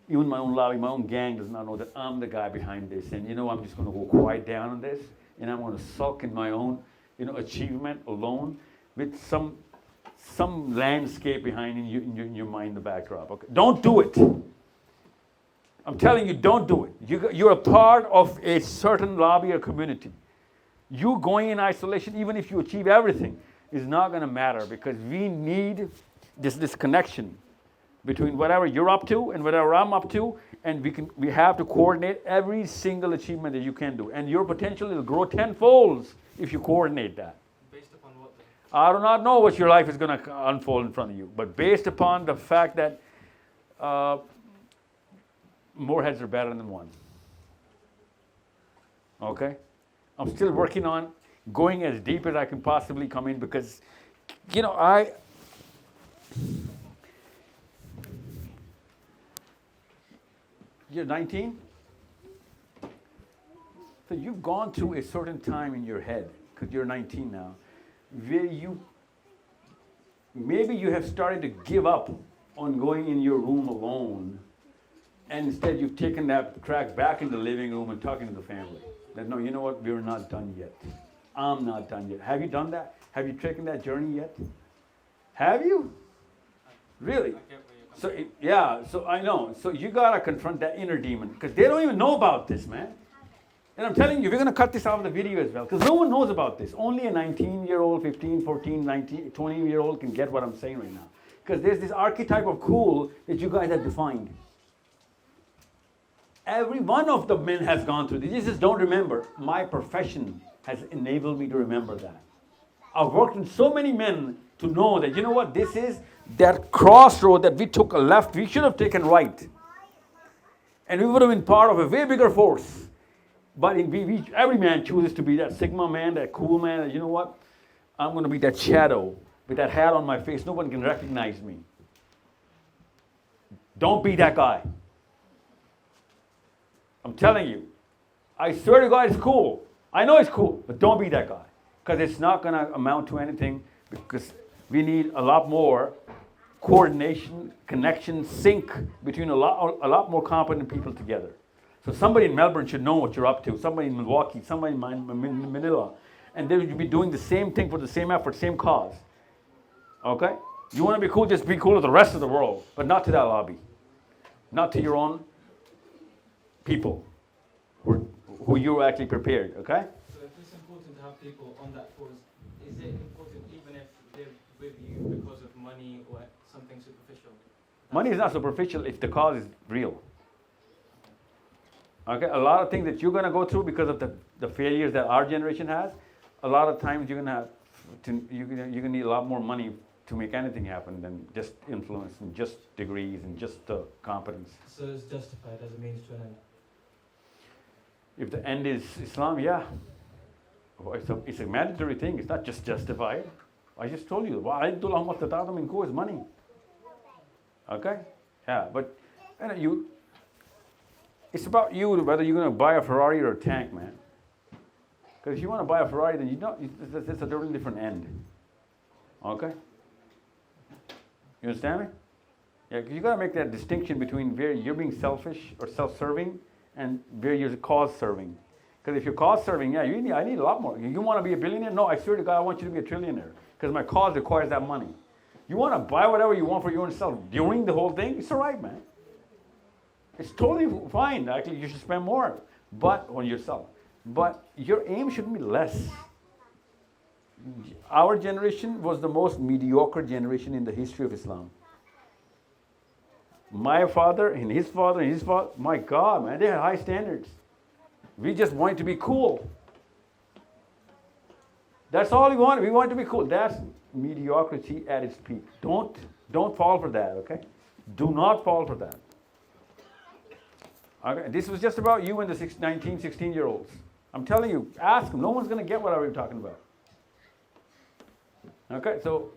Even my own lobby, my own gang does not know that I'm the guy behind this. And I'm just going to go quiet down on this. And I'm going to sulk in my own, achievement alone with some landscape behind in your mind, the backdrop. Okay? Don't do it. I'm telling you, don't do it. You're a part of a certain lobby or community. You going in isolation, even if you achieve everything, is not going to matter because we need this connection between whatever you're up to and whatever I'm up to, and we have to coordinate every single achievement that you can do. And your potential will grow tenfold if you coordinate that. Based upon what? I do not know what your life is going to unfold in front of you, but based upon the fact that more heads are better than one. Okay? I'm still working on going as deep as I can possibly come in because, you're 19? So you've gone through a certain time in your head, because you're 19 now, where maybe you have started to give up on going in your room alone. And instead, you've taken that track back in the living room and talking to the family. That, no, you know what? We're not done yet. I'm not done yet. Have you done that? Have you taken that journey yet? Have you? Really? So, so I know. So you got to confront that inner demon because they don't even know about this, man. And I'm telling you, we're going to cut this out of the video as well because no one knows about this. Only a 19-year-old, 15, 14, 19, 20-year-old can get what I'm saying right now. Because there's this archetype of cool that you guys have defined. Every one of the men has gone through this. You just don't remember. My profession has enabled me to remember that. I've worked with so many men to know that, you know what, this is that crossroad that we took a left, we should have taken right. And we would have been part of a way bigger force. But every man chooses to be that Sigma man, that cool man, that, you know what, I'm going to be that shadow with that hat on my face. No one can recognize me. Don't be that guy. I'm telling you, I swear to God, it's cool. I know it's cool, but don't be that guy. Because it's not going to amount to anything because we need a lot more coordination, connection, sync between a lot more competent people together. So somebody in Melbourne should know what you're up to, somebody in Milwaukee, somebody in Manila. And they would be doing the same thing for the same effort, same cause. Okay? You want to be cool, just be cool with the rest of the world, but not to that lobby. Not to your own people who you're actually prepared, okay? So if it's important to have people on that cause, is it important even if they're with you because of money or something superficial? Money is not superficial if the cause is real. Okay, a lot of things that you're going to go through because of the failures that our generation has, a lot of times you're going to need a lot more money to make anything happen than just influence and just degrees and just competence. So it's justified as a means to an end? If the end is Islam, yeah. It's a mandatory thing. It's not just justified. I just told you. Is money. Okay? Yeah, but it's about you whether you're going to buy a Ferrari or a tank, man. Because if you want to buy a Ferrari, then it's a totally different end. Okay? You understand me? Yeah, because you got to make that distinction between where you're being selfish or self-serving and where you're cause-serving. Because if you're cause-serving, I need a lot more. You want to be a billionaire? No, I swear to God, I want you to be a trillionaire. Because my cause requires that money. You want to buy whatever you want for your own self during the whole thing? It's all right, man. It's totally fine. Actually, you should spend more but on yourself. But your aim shouldn't be less. Our generation was the most mediocre generation in the history of Islam. My father and his father and his father, my God, man, they had high standards. We just wanted to be cool. That's all we wanted. We wanted to be cool. That's mediocrity at its peak. Don't fall for that, okay? Do not fall for that. Okay? This was just about you and the 19, 16-year-olds. I'm telling you, ask them. No one's going to get what I was talking about. Okay, so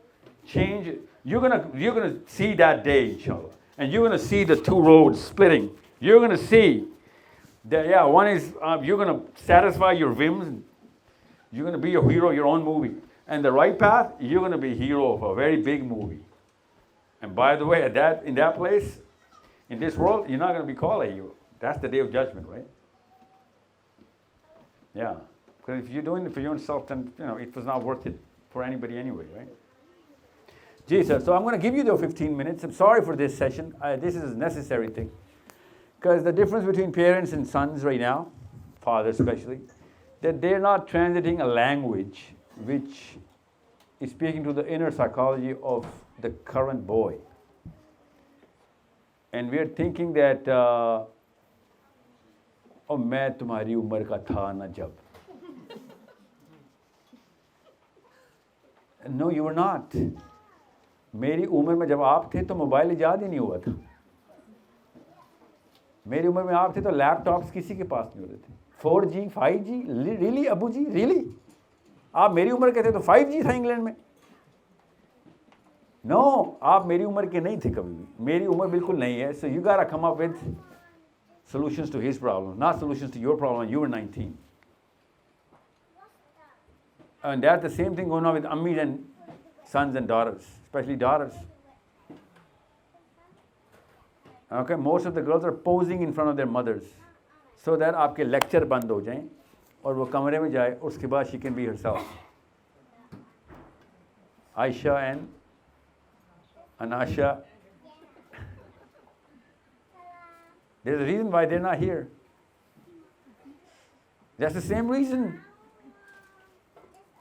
change it. You're gonna see that day, inshallah. And you're going to see the two roads splitting. You're going to see Yeah, one is you're going to satisfy your whims. You're going to be a hero of your own movie. And the right path, you're going to be a hero of a very big movie. And by the way, in that place, in this world, you're not going to be called a hero. That's the day of judgment, right? Yeah. Because if you're doing it for yourself, then it was not worth it for anybody anyway, right? Gee, sir, so I'm going to give you the 15 minutes. I'm sorry for this session. This is a necessary thing. Because the difference between parents and sons right now, fathers especially, that they're not transiting a language which is speaking to the inner psychology of the current boy. And we're thinking that, oh, मैं तुम्हारी उम्र का था ना जब. No, you were not. मेरी उम्र में जब आप थे तो मोबाइल इजाद ही नहीं हुआ था. मेरी उम्र में आप थे तो लैपटॉप्स किसी के पास नहीं होते थे. 4G, 5G, रियली अबू जी, रियली? आप मेरी उम्र के थे तो 5G था इंग्लैंड में. नो, आप मेरी उम्र के नहीं थे कभी भी. मेरी उम्र बिल्कुल नहीं है. So you gotta come up with solutions to his problem, not solutions to your problem. You were 19. And that's the same thing going on with ammis and sons and daughters, especially daughters. Okay, most of the girls are posing in front of their mothers so that आपके lecture बंद हो जाएं और वो कमरे में जाए. उसके बाद she can be herself. Aisha and Anasha. There's a reason why they're not here. That's the same reason.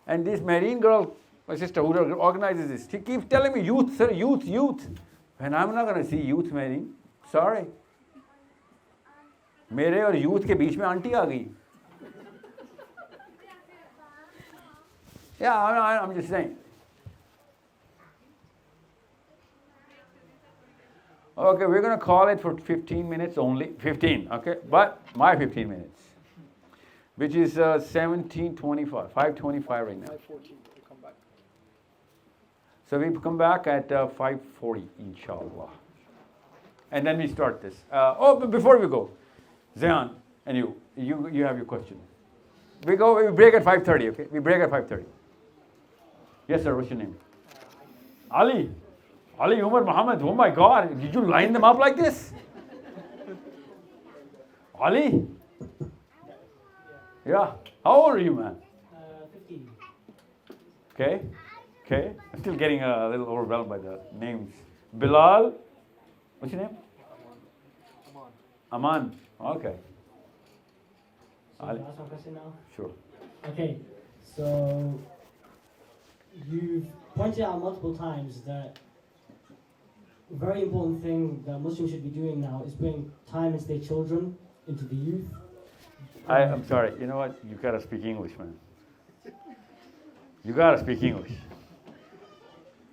And this Marine girl, my sister who organizes this, she keeps telling me, youth, sir, youth, youth. And I'm not going to see youth, Marine. Sorry. मेरे और youth के बीच में aunty आ गई. Yeah, I'm just saying. Okay, we're going to call it for 15 minutes only. 15, okay? But my 15 minutes, which is 17:25, 5:25 right now. 5:14 to come back. So we come back at 5:40, inshallah. And then we start this. But before we go, Zayan and you have your question. We break at 5:30, okay? We break at 5:30. Yes, sir, what's your name? Ali. Ali, Umar, Muhammad, oh my God, did you line them up like this? Ali? Yeah. How old are you, man? 15. Okay. I'm still getting a little overwhelmed by the names. Bilal? What's your name? Aman. Okay. So can I ask my question now? Sure. Okay, so you've pointed out multiple times that a very important thing that Muslims should be doing now is putting time into their children, into the youth. I'm sorry, you know what? You gotta speak English, man. You gotta speak English.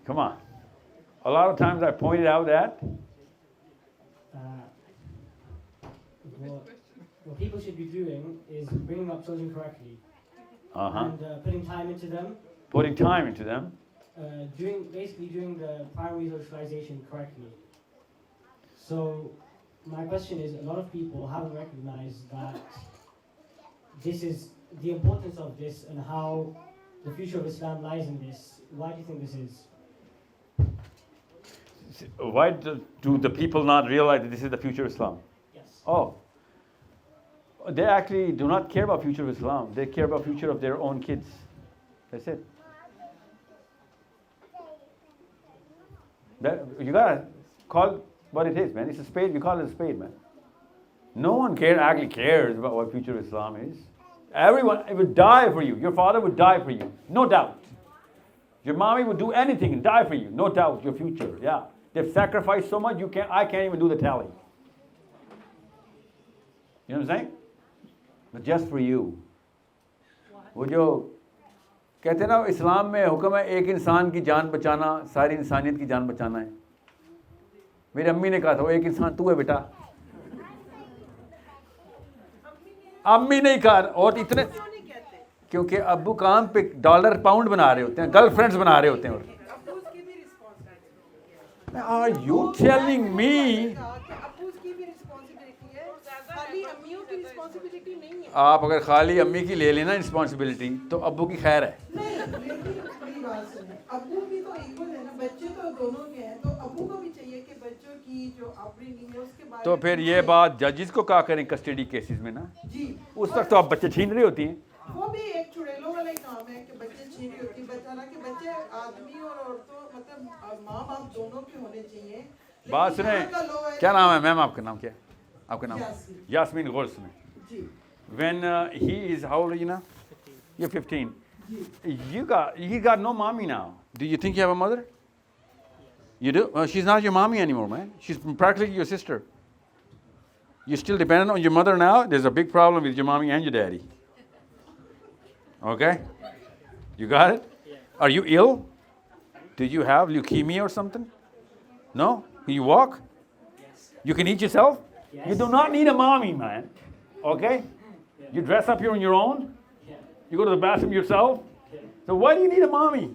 Come on. A lot of times I pointed out that what people should be doing is bringing up children correctly and putting time into them. Putting time into them. Doing the primary socialization correctly. So my question is, a lot of people haven't recognized that this is the importance of this and how the future of Islam lies in this. Why do you think this is? Why do the people not realize that this is the future of Islam? Yes. Oh. They actually do not care about future of Islam. They care about future of their own kids. That's it. You gotta call what it is, man. It's a spade. We call it a spade, man. No one actually cares about what future of Islam is. Everyone would die for you. Your father would die for you, no doubt. Your mommy would do anything and die for you, no doubt. Your future, yeah. They've sacrificed so much. I can't even do the tally. You know what I'm saying? But just for you. वो जो कहते हैं ना इस्लाम में हुक्म है एक इंसान की जान बचाना सारी इंसानियत की जान बचाना है. मेरी अम्मी ने कहा था वो एक इंसान तू है बेटा. अम्मी नहीं कहा और इतने क्योंकि अब्बू काम पे डॉलर पाउंड बना रहे होते हैं, गर्लफ्रेंड्स बना रहे होते हैं. Are you telling me खाली अम्मियों की रिस्पॉन्सिबिलिटी नहीं है। आप अगर खाली अम्मी की ले लेना रिस्पॉन्सिबिलिटी तो अब्बू की खैर है। नहीं, लेकिन मेरी बात सुने, अब्बू भी तो इक्वल है ना, बच्चे तो दोनों के हैं, तो अब्बू को भी चाहिए कि बच्चों की जो अपब्रिंगिंग है उसके बारे तो में फिर ये बात जजेस को क्या करें कस्टडी केसेस में ना, जी, उस वक्त तो आप बच्चे छीन रही होती हैं। वो भी एक चुड़ैलों वाला ही काम है कि बच्चे छीन रही होती है। बेचारा कि बच्चे आदमी और औरतों मतलब माँ बाप दोनों के होने चाहिए। बात सुने, क्या नाम है मैम आपका नाम क्या है? आपका नाम यास्मीन। गौर सुने, when he is how old are you now? You're 15. You got no mommy now. Do you think you have a mother? You do? She's not your mommy anymore, man. She's practically your sister. You're still dependent on your mother now. There's a big problem with your mommy and your daddy. Okay? You got it? Are you ill? Do you have leukemia or something? No? Can you walk? You can eat yourself? You do not need a mommy, man. Okay? You dress up on your own? You go to the bathroom yourself? So why do you need a mommy?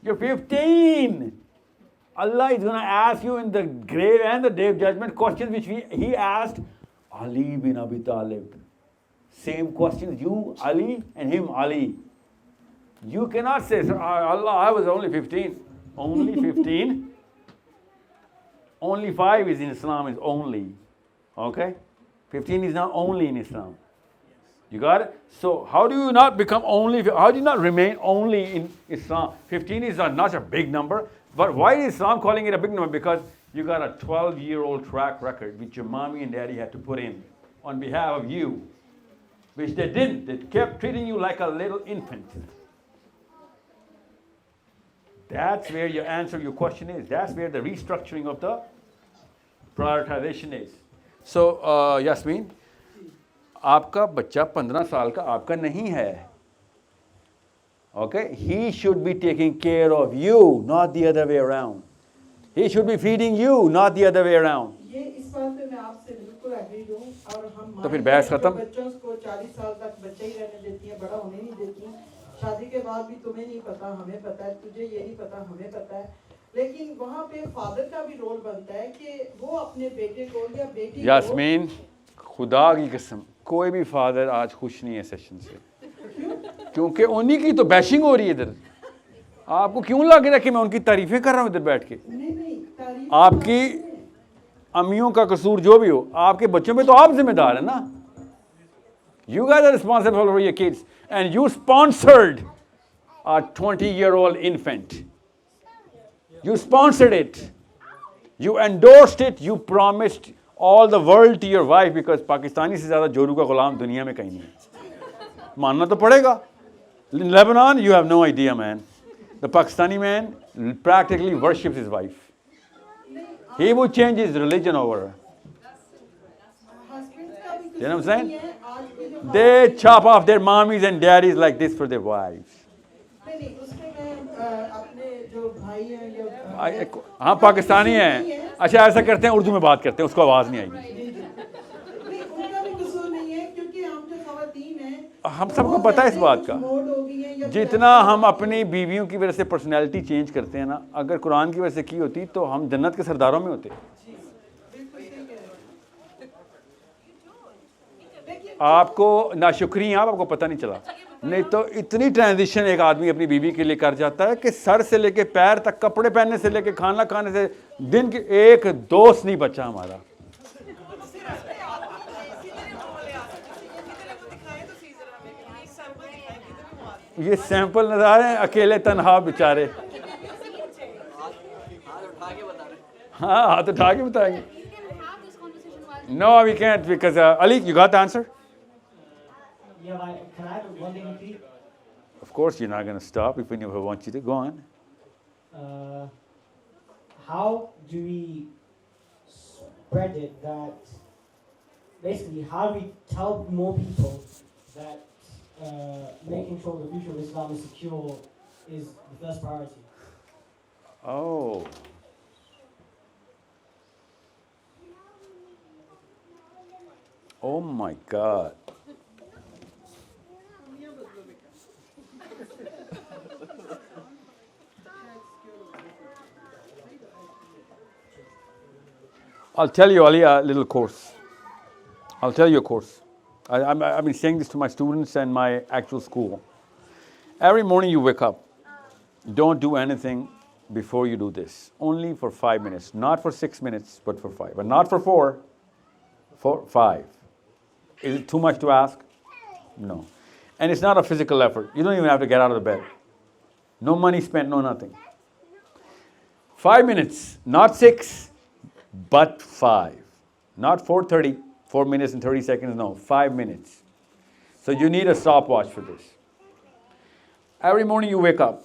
You're 15. Allah is going to ask you in the grave and the day of judgment questions which He asked Ali bin Abi Talib. Same questions you, Ali, and him, Ali. You cannot say, Allah, I was only 15. Only 15? Only 5 is in Islam, is only. Okay? 15 is not only in Islam. You got it? So how do you not become only, how do you not remain only in Islam? 15 is not a big number, but why is Islam calling it a big number? Because you got a 12-year-old track record which your mommy and daddy had to put in on behalf of you, which they didn't. They kept treating you like a little infant. That's where your answer, your question is. That's where the restructuring of the prioritization is. So, Yasmin, आपका बच्चा 15 साल का आपका नहीं है. Okay? He should be taking care of you, not the other way around. He should be feeding you, not the other way around. ये इस बात पे मैं आपसे बिल्कुल एग्री हूँ और हम तो फिर बहस खत्म. बच्चों को 40 साल तक बच्चे ही रहने देती हैं, बड़ा होने नहीं देती. शादी के बाद भी तुम्हें नहीं पता, हमें पता है, तुझे ये नहीं पता, हमें पता है. लेकिन वहाँ पे फादर का भी रोल बनता है कि वो अपने बेटे को या बेटी को. यास्मीन, खुदा की कसम कोई भी फादर आज खुश नहीं है सेशन से, क्योंकि उन्हीं की तो बैशिंग हो रही है इधर. आपको क्यों लग रहा है कि मैं उनकी तारीफें कर रहा हूँ इधर बैठ के? नहीं, आपकी अम्मियों का कसूर जो भी हो, आपके बच्चों पे तो आप जिम्मेदार है ना. You guys are responsible for your kids, and you sponsored a 20-year-old infant. You sponsored it. You endorsed it. You promised all the world to your wife, because Pakistani से ज़्यादा जोरू का गुलाम दुनिया में कहीं नहीं है. मानना तो पड़ेगा. In Lebanon, you have no idea, man. The Pakistani man practically worships his wife. He would change his religion over her. You know what I'm saying? They chop off their mommies and daddies like this for their wives. हाँ पाकिस्तानी हैं. अच्छा ऐसा करते हैं, उर्दू में बात करते हैं, उसको आवाज़ नहीं आएगी. हम सबको पता है इस बात का. जितना हम अपनी बीवियों की वजह से पर्सनैलिटी चेंज करते हैं ना, अगर कुरान की वजह से की होती तो हम जन्नत के सरदारों में होते. आपको नाशुक्री हैं, आपको पता नहीं चला. नहीं तो इतनी ट्रांजिशन एक आदमी अपनी बीवी के लिए कर जाता है कि सर से लेके पैर तक, कपड़े पहनने से लेके खाना खाने से, दिन के एक दोस्त नहीं बचा हमारा. ये सैंपल नजर आ रहे हैं, अकेले तनहा बेचारे. हाँ हाथ उठा के बताएंगे. No, we can't, because Ali, you got the answer? Yeah, can I have one thing repeat? Of course, you're not going to stop if anyone wants you to. Go on. How do we spread it that, basically, how do we tell more people that making sure the future of Islam is secure is the first priority? Oh. Oh my God. I'll tell you, Ali, a little course. I'll tell you a course. I've been saying this to my students and my actual school. Every morning you wake up, don't do anything before you do this. Only for 5 minutes. Not for 6 minutes, but for 5. But not for 4, for 5. Is it too much to ask? No. And it's not a physical effort. You don't even have to get out of the bed. No money spent, no nothing. 5 minutes, not 6, but 5. Not 4:30, 4 minutes and 30 seconds, no, 5 minutes. So you need a stopwatch for this. Every morning you wake up,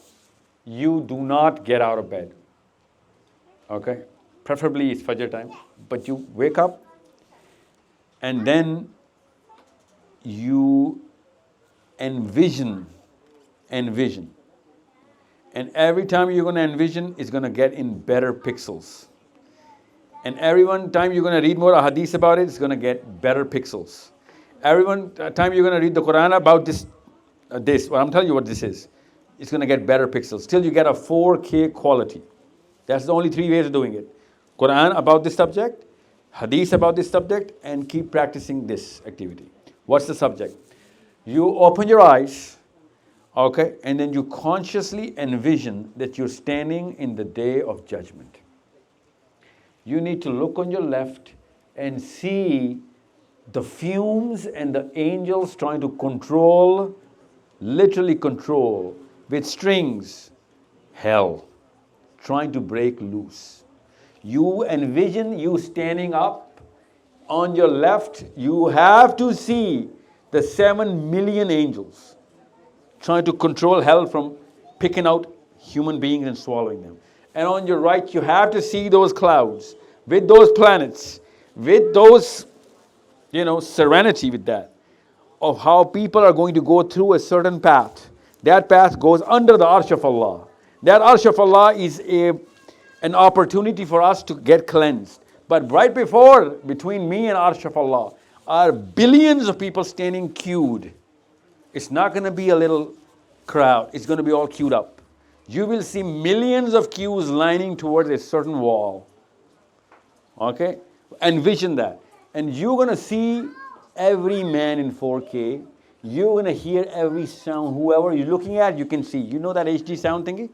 you do not get out of bed. Okay? Preferably it's Fajr time, but you wake up and then you envision. And every time you're going to envision, it's going to get in better pixels. And every one time you're going to read more hadith about it, it's going to get better pixels. Every one time you're going to read the Quran about this, well, I'm telling you what this is. It's going to get better pixels. Till you get a 4K quality. That's the only 3 ways of doing it. Quran about this subject, hadith about this subject, and keep practicing this activity. What's the subject? You open your eyes, okay, and then you consciously envision that you're standing in the day of judgment. You need to look on your left and see the fumes and the angels trying to control, literally control, with strings, hell, trying to break loose. You envision you standing up. On your left, you have to see the 7 million angels trying to control hell from picking out human beings and swallowing them. And on your right, you have to see those clouds with those planets, with those, serenity with that, of how people are going to go through a certain path. That path goes under the Arsh of Allah. That Arsh of Allah is an opportunity for us to get cleansed. But right between me and Arsh of Allah, are billions of people standing queued. It's not going to be a little crowd. It's going to be all queued up. You will see millions of queues lining towards a certain wall. Okay? Envision that. And you're going to see every man in 4K. You're going to hear every sound. Whoever you're looking at, you can see. You know that HD sound thingy?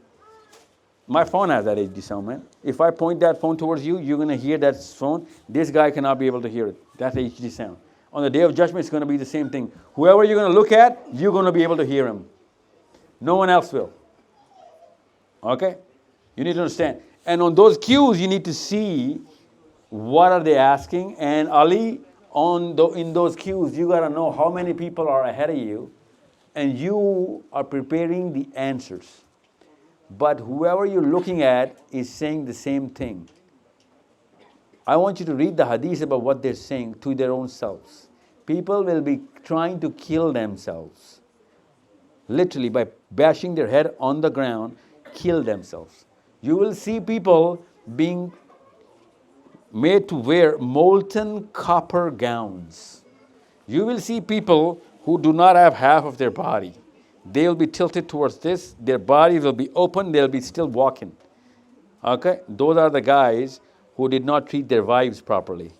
My phone has that HD sound, man. If I point that phone towards you, you're going to hear that phone. This guy cannot be able to hear it. That's HD sound. On the Day of Judgment, it's going to be the same thing. Whoever you're going to look at, you're going to be able to hear him. No one else will. Okay? You need to understand. And on those cues, you need to see what are they asking. And Ali, in those cues, you got to know how many people are ahead of you. And you are preparing the answers. But whoever you're looking at is saying the same thing. I want you to read the hadith about what they're saying to their own selves. People will be trying to kill themselves. Literally, by bashing their head on the ground, kill themselves. You will see people being made to wear molten copper gowns. You will see people who do not have half of their body. They will be tilted towards this. Their bodies will be open. They'll be still walking. Okay? Those are the guys who did not treat their wives properly.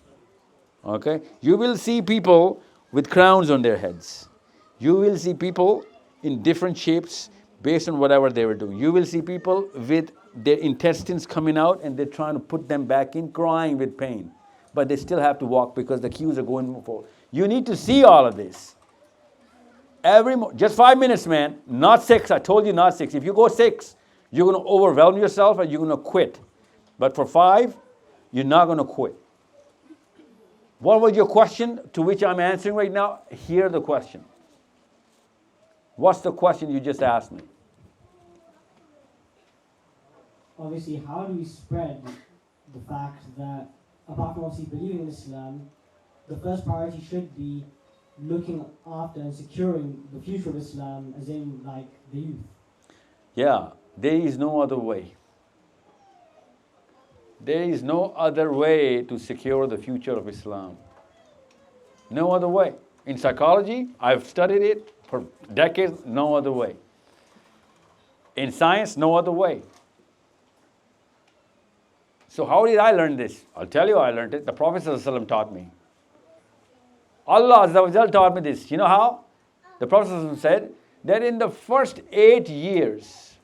Okay? You will see people with crowns on their heads. You will see people in different shapes based on whatever they were doing. You will see people with their intestines coming out and they're trying to put them back in, crying with pain. But they still have to walk because the queues are going forward. You need to see all of this. Just 5 minutes, man. Not 6. I told you not 6. If you go 6, you're going to overwhelm yourself and you're going to quit. But for 5, you're not going to quit. What was your question to which I'm answering right now? Hear the question. What's the question you just asked me? Obviously, how do we spread the fact that, apart from obviously believing in Islam, the first priority should be looking after and securing the future of Islam, as in like the youth? Yeah, there is no other way. There is no other way to secure the future of Islam. No other way. In psychology, I've studied it for decades, no other way. In science, no other way. So how did I learn this? I'll tell you how I learned it. The Prophet ﷺ taught me. Allah Azza wa Jal taught me this. You know how? The Prophet said that in the first 8 years,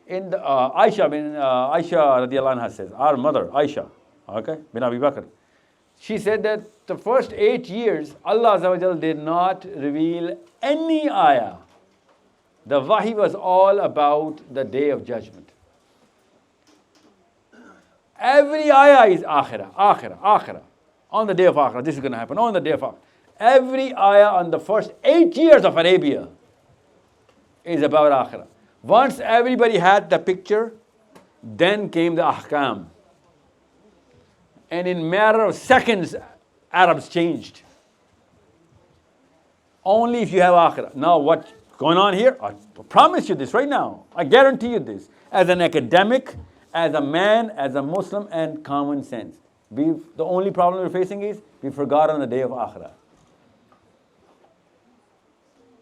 in the, Aisha radiallahu anha says, our mother, Aisha, okay, bin Abi Bakr, she said that the first 8 years, Allah Azza wa Jal did not reveal any ayah. The wahi was all about the day of judgment. Every ayah is akhirah, akhirah, akhirah. On the day of akhirah, this is going to happen. On the day of akhirah. Every ayah on the first 8 years of Arabia is about akhirah. Once everybody had the picture, then came the ahkam. And in matter of seconds, Arabs changed. Only if you have akhirah. Now what's going on here? I promise you this right now. I guarantee you this. As an academic, as a man, as a Muslim, and common sense. The only problem we're facing is we forgot on the day of akhirah.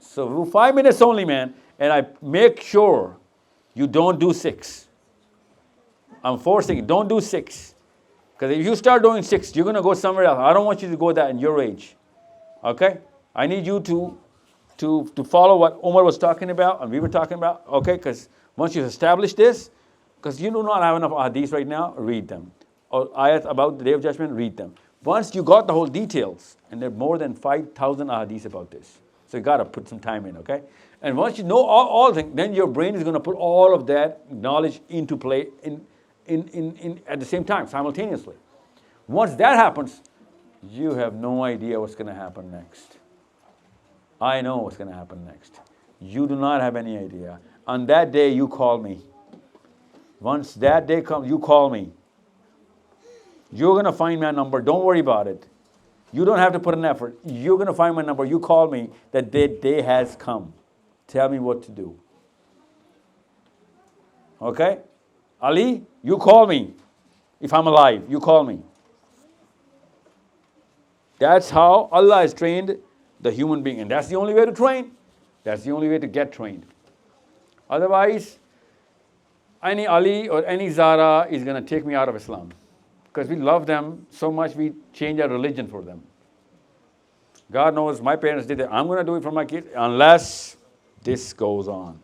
So 5 minutes only, man. And I make sure you don't do 6. I'm forcing you, don't do 6. Because if you start doing 6, you're going to go somewhere else. I don't want you to go that in your age. Okay? I need you to follow what Umar was talking about and we were talking about. Okay? Because once you establish this, because you do not have enough hadiths right now, read them. Or ayat about the day of judgment, read them. Once you got the whole details, and there are more than 5,000 hadiths about this. So you got to put some time in, okay? And once you know all things, then your brain is going to put all of that knowledge into play at the same time, simultaneously. Once that happens, you have no idea what's going to happen next. I know what's going to happen next. You do not have any idea. On that day, you call me. Once that day comes, you call me. You're going to find my number. Don't worry about it. You don't have to put an effort. You're going to find my number. You call me. That day has come. Tell me what to do. Okay? Ali, you call me. If I'm alive, you call me. That's how Allah has trained the human being. And that's the only way to train. That's the only way to get trained. Otherwise, any Ali or any Zara is going to take me out of Islam. Because we love them so much, we change our religion for them. God knows my parents did it. I'm going to do it for my kids unless this goes on.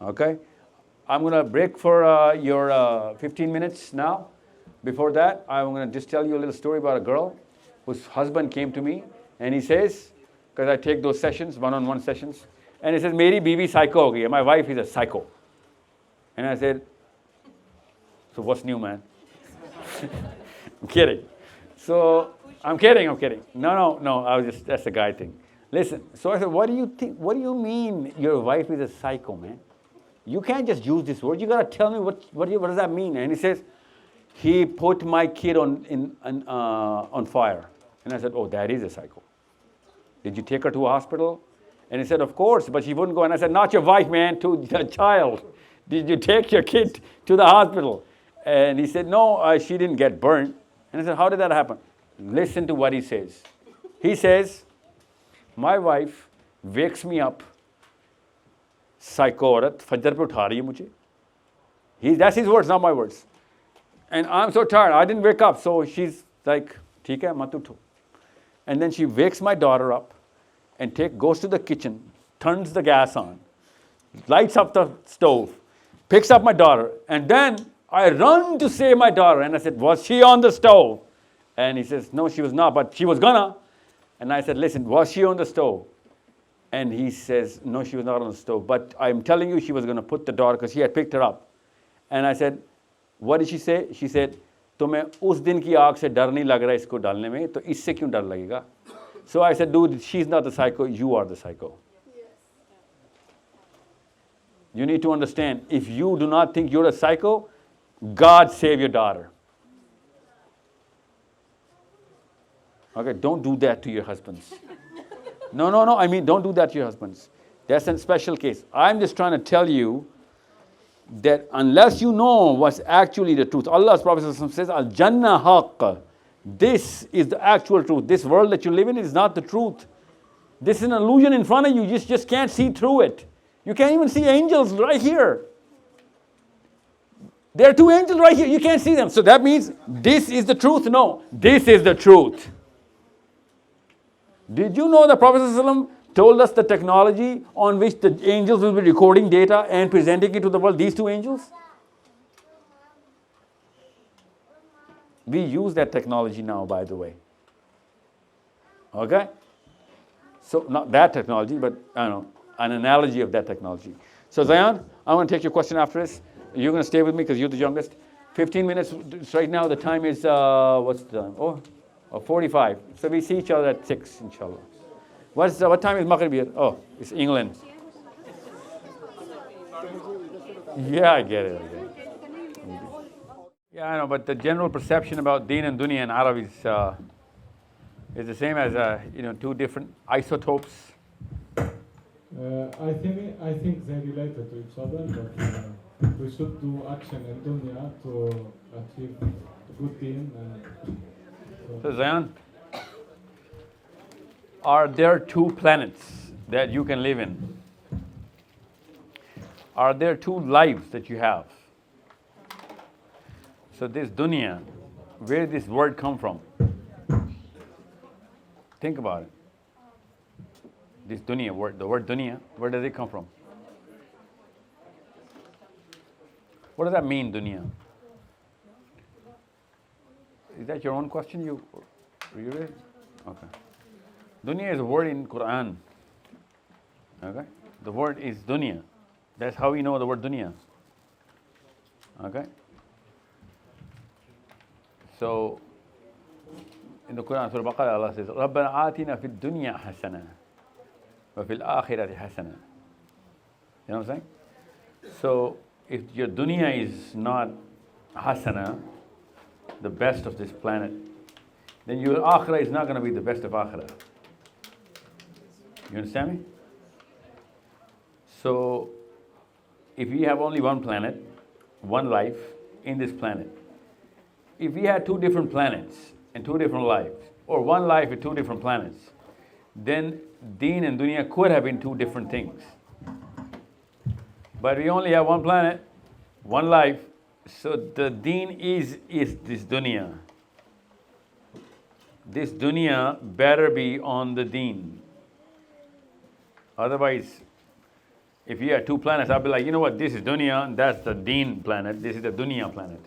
Okay? I'm going to break for your 15 minutes now. Before that, I'm going to just tell you a little story about a girl whose husband came to me and he says, because I take those sessions, one-on-one sessions, and he says, Meri bibi psycho ho gayi. My wife is a psycho. And I said, so what's new, man? I'm kidding. So, I'm kidding. No. That's a guy thing. Listen, so I said, what do you think? What do you mean your wife is a psycho, man? You can't just use this word. You got to tell me what does that mean? And he says, he put my kid on fire. And I said, oh, that is a psycho. Did you take her to a hospital? And he said, of course, but she wouldn't go. And I said, not your wife, man, to the child. Did you take your kid to the hospital? And he said, no, she didn't get burnt. And I said, how did that happen? Listen to what he says. He says, my wife wakes me up, psycho aurat, fajr pe utha rahi hai mujhe. That's his words, not my words. And I'm so tired, I didn't wake up. So she's like, theek hai, mat utho. And then she wakes my daughter up and goes to the kitchen, turns the gas on, lights up the stove, picks up my daughter, and then I run to save my daughter. And I said, was she on the stove? And he says, no, she was not, but she was gonna. And I said, listen, was she on the stove? And he says, no, she was not on the stove. But I'm telling you, she was gonna put the daughter, because he had picked her up. And I said, what did she say? She said, तुम्हें उस दिन की आग से डर नहीं लग रहा इसको डालने में, तो इससे क्यों डर लगेगा? So I said, dude, she's not the psycho, you are the psycho. You need to understand, if you do not think you're a psycho, God save your daughter. Okay, don't do that to your husbands. No, I mean, don't do that to your husbands. That's a special case. I'm just trying to tell you that unless you know what's actually the truth, Allah's Prophet says, Al-Jannah haqq. This is the actual truth. This world that you live in is not the truth. This is an illusion in front of you. You just can't see through it. You can't even see angels right here. There are 2 angels right here. You can't see them. So that means this is the truth? No, this is the truth. Did you know the Prophet ﷺ told us the technology on which the angels will be recording data and presenting it to the world? These two angels? We use that technology now, by the way. Okay? So, not that technology, but I don't know, an analogy of that technology. So, Zayan, I'm going to take your question after this. You're going to stay with me because you're the youngest. 15 minutes right now. The time is, what's the time? Oh, 45. So, we see each other at 6, inshallah. What time is Maghrib here? Oh, it's England. Yeah, I get it. Yeah, I know, but the general perception about deen and dunya in Arab is the same as two different isotopes. I think they're related to each other, but we should do action in dunya to achieve good deen. So Zayan, are there two planets that you can live in? Are there two lives that you have? So this dunya, where did this word come from? Think about it. This dunya word, the word dunya, where does it come from? What does that mean, dunya? Is that your own question? You read it? Okay. Dunya is a word in Quran. Okay? The word is dunya. That's how we know the word dunya. Okay? So, in the Quran, Surah Baqarah, Allah says, رَبَّنَا آتِنَا فِي الدُّنْيَا حَسَنًا وَفِي الْآخِرَةِ حَسَنًا. You know what I'm saying? So, if your dunya is not hasana, the best of this planet, then your akhirah is not going to be the best of akhirah. You understand me? So, if we have only one planet, one life in this planet, if we had two different planets and two different lives, or one life with two different planets, then deen and dunya could have been two different things. But we only have one planet, one life, so the deen is this dunya. This dunya better be on the deen. Otherwise, if you had two planets, I'd be like, you know what, this is dunya, and that's the deen planet, this is the dunya planet.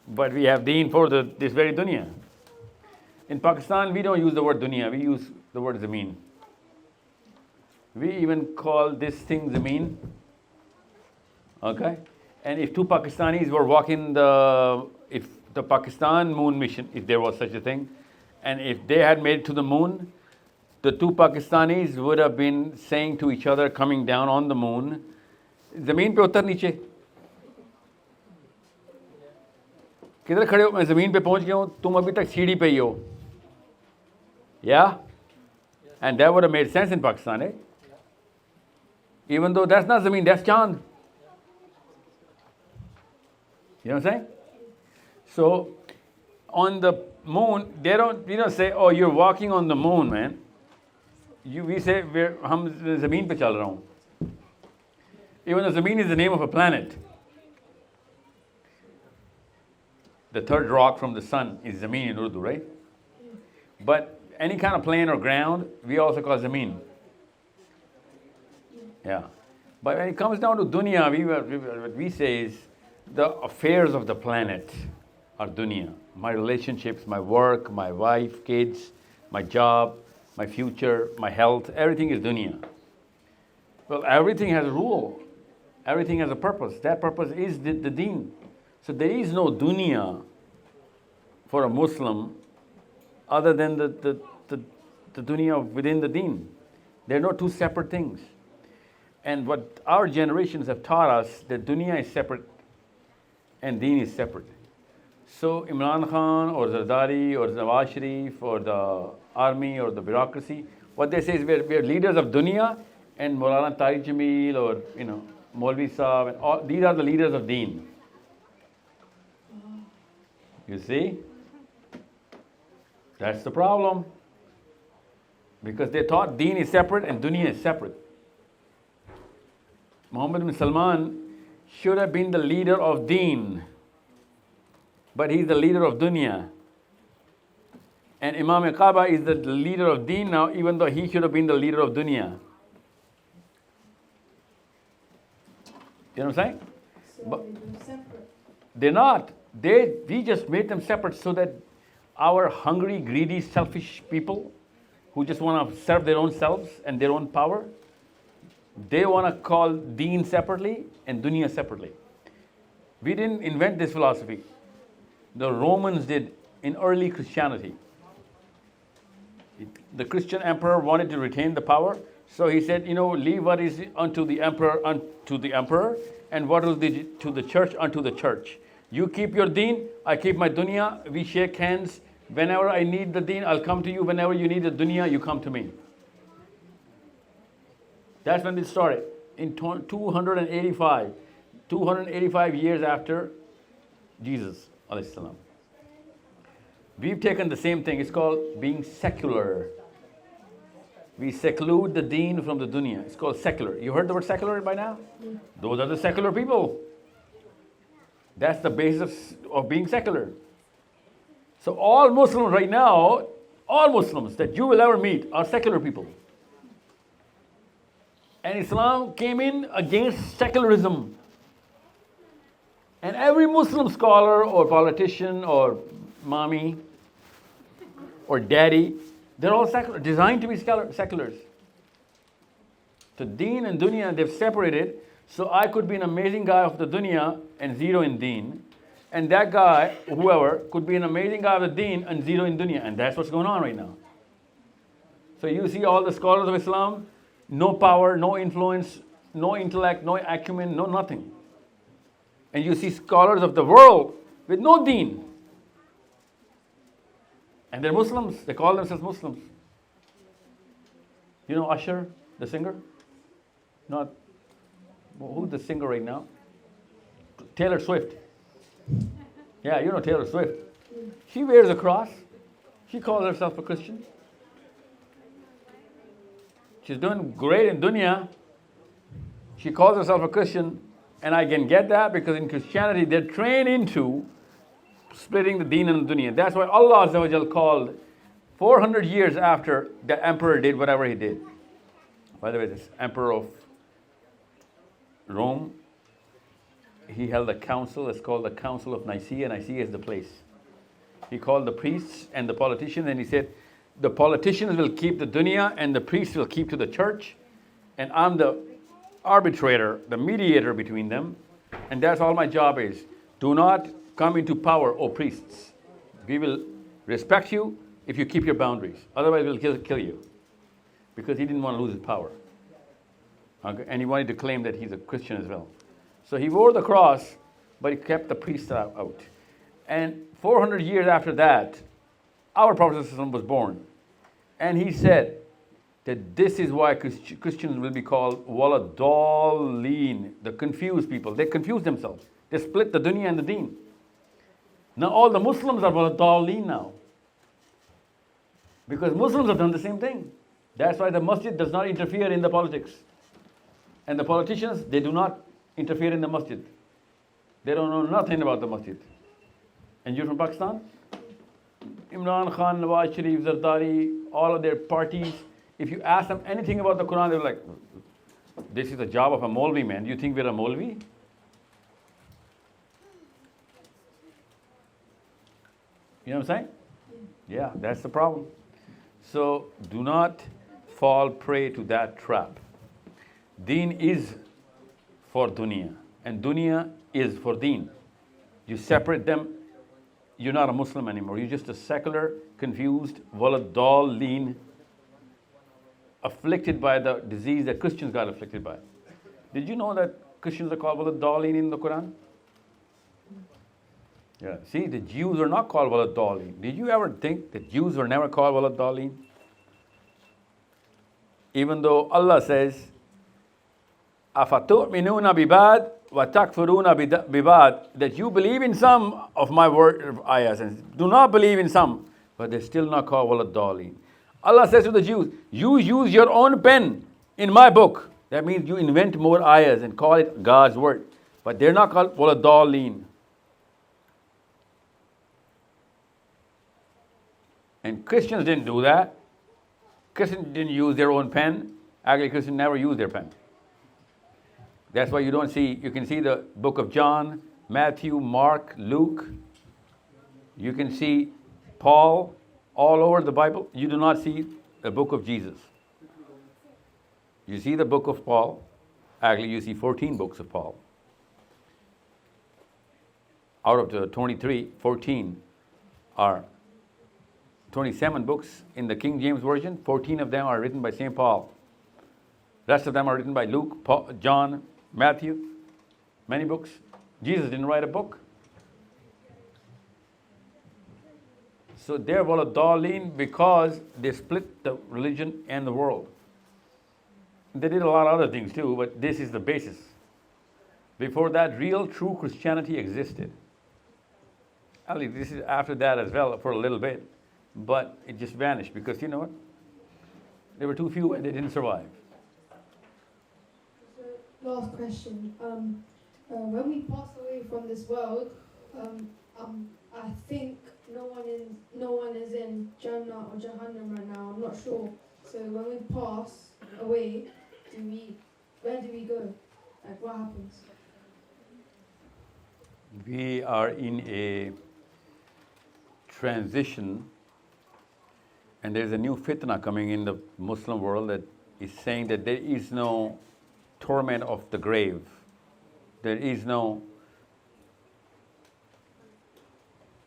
But we have deen for this very dunya. In Pakistan, we don't use the word dunya, we use the word zameen. We even call this thing zameen. Okay? And if two Pakistanis were walking if the Pakistan moon mission, if there was such a thing, and if they had made it to the moon, the two Pakistanis would have been saying to each other coming down on the moon, zameen pe utar niche. किधर खड़े हो? मैं ज़मीन पे पहुंच गया हूँ, तुम अभी तक सीढ़ी पे ही हो. Yeah? And that would have made sense in Pakistan, eh? Even though that's not Zameen, that's Chand. You know what I'm saying? So, on the moon, we don't say, oh, you're walking on the moon, man. We say, हम ज़मीन पे चल रहा हूँ. Even though Zameen is the name of a planet. The third rock from the sun is Zameen in Urdu, right? But any kind of plane or ground, we also call Zameen. Yeah. But when it comes down to dunya, what we say is the affairs of the planet are dunya. My relationships, my work, my wife, kids, my job, my future, my health, everything is dunya. Well, everything has a rule. Everything has a purpose. That purpose is the deen. So there is no dunya for a Muslim other than the dunya within the deen. There are no two separate things. And what our generations have taught us, that dunya is separate and deen is separate. So Imran Khan or Zardari or Nawaz Sharif or the army or the bureaucracy, what they say is we're leaders of dunya, and Maulana Tariq Jameel or Maulvi Saab, and all, these are the leaders of deen. You see? That's the problem. Because they thought deen is separate and dunya is separate. Muhammad bin Salman should have been the leader of deen, but he's the leader of dunya. And Imam Kaaba is the leader of Deen now, even though he should have been the leader of Dunya. You know what I'm saying? But they're not. We just made them separate so that our hungry, greedy, selfish people who just want to serve their own selves and their own power, they want to call Deen separately and Dunya separately. We didn't invent this philosophy. The Romans did in early Christianity. The Christian emperor wanted to retain the power, so he said, leave what is unto the emperor, and what is to the church, unto the church. You keep your Deen, I keep my Dunya, we shake hands. Whenever I need the Deen, I'll come to you. Whenever you need the Dunya, you come to me. That's when it started, in 285 years after Jesus, alayhi salam. We've taken the same thing. It's called being secular. We seclude the Deen from the Dunya. It's called secular. You heard the word secular by now? Those are the secular people. That's the basis of being secular. So all Muslims right now, all Muslims that you will ever meet are secular people. And Islam came in against secularism. And every Muslim scholar or politician or mommy or daddy, they're all secular, designed to be seculars. So Deen and Dunya, they've separated. So I could be an amazing guy of the Dunya and zero in Deen. And that guy, whoever, could be an amazing guy of the Deen and zero in Dunya. And that's what's going on right now. So you see all the scholars of Islam, no power, no influence, no intellect, no acumen, no nothing. And you see scholars of the world with no Deen. And they're Muslims. They call themselves Muslims. You know Usher, the singer? Not, who's the singer right now? Taylor Swift. Yeah, you know Taylor Swift. She wears a cross. She calls herself a Christian. She's doing great in Dunya. She calls herself a Christian. And I can get that because in Christianity, they're trained into splitting the Deen and the Dunya. That's why Allah Azza wa Jal called 400 years after the emperor did whatever he did. By the way, this emperor of Rome, he held a council. It's called the Council of Nicaea. Nicaea is the place. He called the priests and the politicians and he said, the politicians will keep the dunya and the priests will keep to the church. And I'm the arbitrator, the mediator between them. And that's all my job is. Do not come into power, O priests. We will respect you if you keep your boundaries. Otherwise, we'll kill you. Because he didn't want to lose his power. Okay? And he wanted to claim that he's a Christian as well. So he wore the cross, but he kept the priests out. And 400 years after that, our Prophet ﷺ was born. And he said that this is why Christians will be called waladallin, the confused people. They confuse themselves. They split the dunya and the deen. Now all the Muslims are waladallin now. Because Muslims have done the same thing. That's why the masjid does not interfere in the politics. And the politicians, they do not interfere in the masjid. They don't know nothing about the masjid. And you're from Pakistan? Imran Khan, Nawaz Sharif, Zardari, all of their parties, if you ask them anything about the Quran, they're like, this is the job of a Maulvi, man. You think we're a Maulvi? You know what I'm saying? Yeah, that's the problem. So do not fall prey to that trap. Deen is for dunya, and dunya is for deen. You separate them, you're not a Muslim anymore. You're just a secular, confused, waladallin, afflicted by the disease that Christians got afflicted by. Did you know that Christians are called waladallin in the Quran? Yeah. See, the Jews are not called waladallin. Did you ever think that Jews were never called waladallin? Even though Allah says, أَفَتُؤْمِنُونَ بِبَعْضٍ وَتَكْفُرُونَ بِبَعْضٍ, that you believe in some of my word ayahs and do not believe in some, but they're still not called waladallin. Allah says to the Jews, you use your own pen in my book. That means you invent more ayahs and call it God's word. But they're not called waladallin. And Christians didn't do that. Christians didn't use their own pen. Actually, Christians never used their pen. That's why you can see the book of John, Matthew, Mark, Luke. You can see Paul all over the Bible. You do not see the book of Jesus. You see the book of Paul. Actually, you see 14 books of Paul. Out of the 23, 14 are 27 books in the King James Version. 14 of them are written by St. Paul. Rest of them are written by Luke, Paul, John, Matthew. Many books. Jesus didn't write a book. So they're Waladdallin because they split the religion and the world. They did a lot of other things too, but this is the basis. Before that, real, true Christianity existed. Actually, this is after that as well for a little bit, but it just vanished because you know what? There were too few and they didn't survive. Last question. When we pass away from this world, I think no one is in Jannah or Jahannam right now. I'm not sure. So when we pass away, where do we go? Like what happens? We are in a transition, and there's a new fitna coming in the Muslim world that is saying that there is no torment of the grave. There is no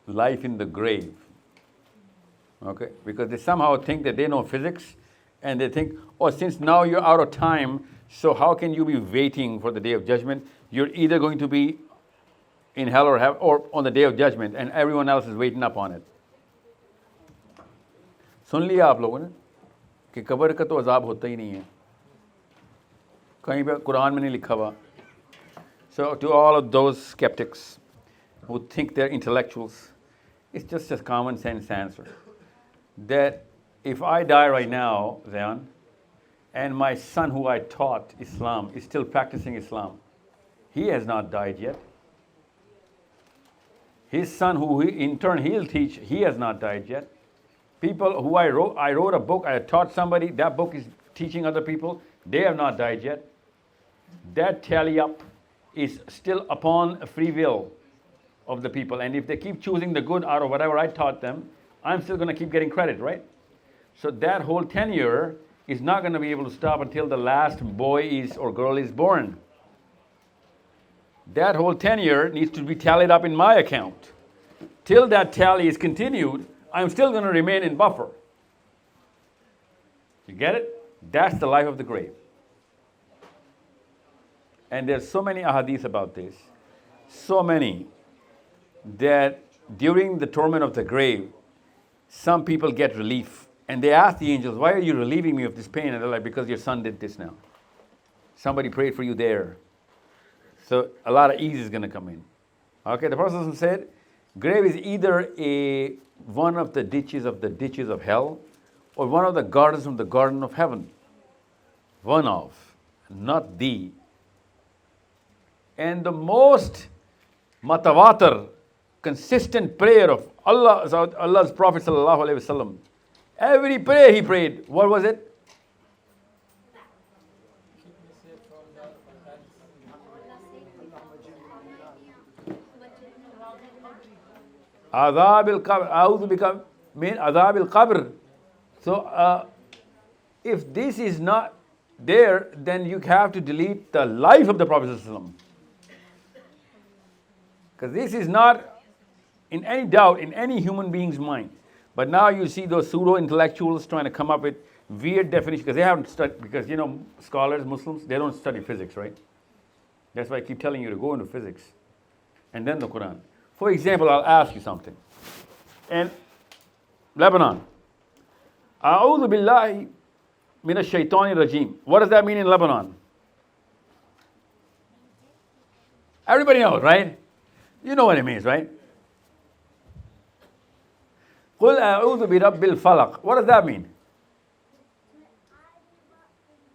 life in the grave. Okay? Because they somehow think that they know physics, and they think, oh, since now you're out of time, so how can you be waiting for the day of judgment? You're either going to be in hell or on the day of judgment, and everyone else is waiting up on it. सुन लिया आप लोगों ने कि कब्र का तो अजाब होता ही नहीं है, कहीं पे कुरान में नहीं लिखा हुआ. So to all of those skeptics who think they're intellectuals, it's just a common sense answer that if I die right now, Zayan, and my son who I taught Islam is still practicing Islam, he has not died yet. His son, who in turn he'll teach, he has not died yet. People who I wrote a book, I taught somebody, that book is teaching other people, they have not died yet. That tally up is still upon free will of the people. And if they keep choosing the good out of whatever I taught them, I'm still going to keep getting credit, right? So that whole tenure is not going to be able to stop until the last boy or girl is born. That whole tenure needs to be tallied up in my account. Till that tally is continued, I'm still going to remain in buffer. You get it? That's the life of the grave. And there's so many ahadith about this, so many, that during the torment of the grave, some people get relief. And they ask the angels, why are you relieving me of this pain? And they're like, because your son did this now. Somebody prayed for you there. So a lot of ease is going to come in. Okay, the Prophet said, grave is either one of the ditches of hell, or one of the gardens from the garden of heaven. One of, not the. And the most matawatir, consistent prayer of Allah's Prophet sallallahu alaihi wasallam, every prayer he prayed, what was it? Azab al-qabr, a'udhu bika min azab al-qabr. So if this is not there, then you have to delete the life of the Prophet sallallahu alaihi wasallam. Because this is not in any doubt in any human being's mind. But now you see those pseudo-intellectuals trying to come up with weird definitions, because they haven't studied, because you know, scholars, Muslims, they don't study physics, right? That's why I keep telling you to go into physics and then the Quran. For example, I'll ask you something. In Lebanon, A'udhu billahi minash shaitani rajim. What does that mean in Lebanon? Everybody knows, right? You know what it means, right? Qul a'udhu bi rabbil falaq. What does that mean?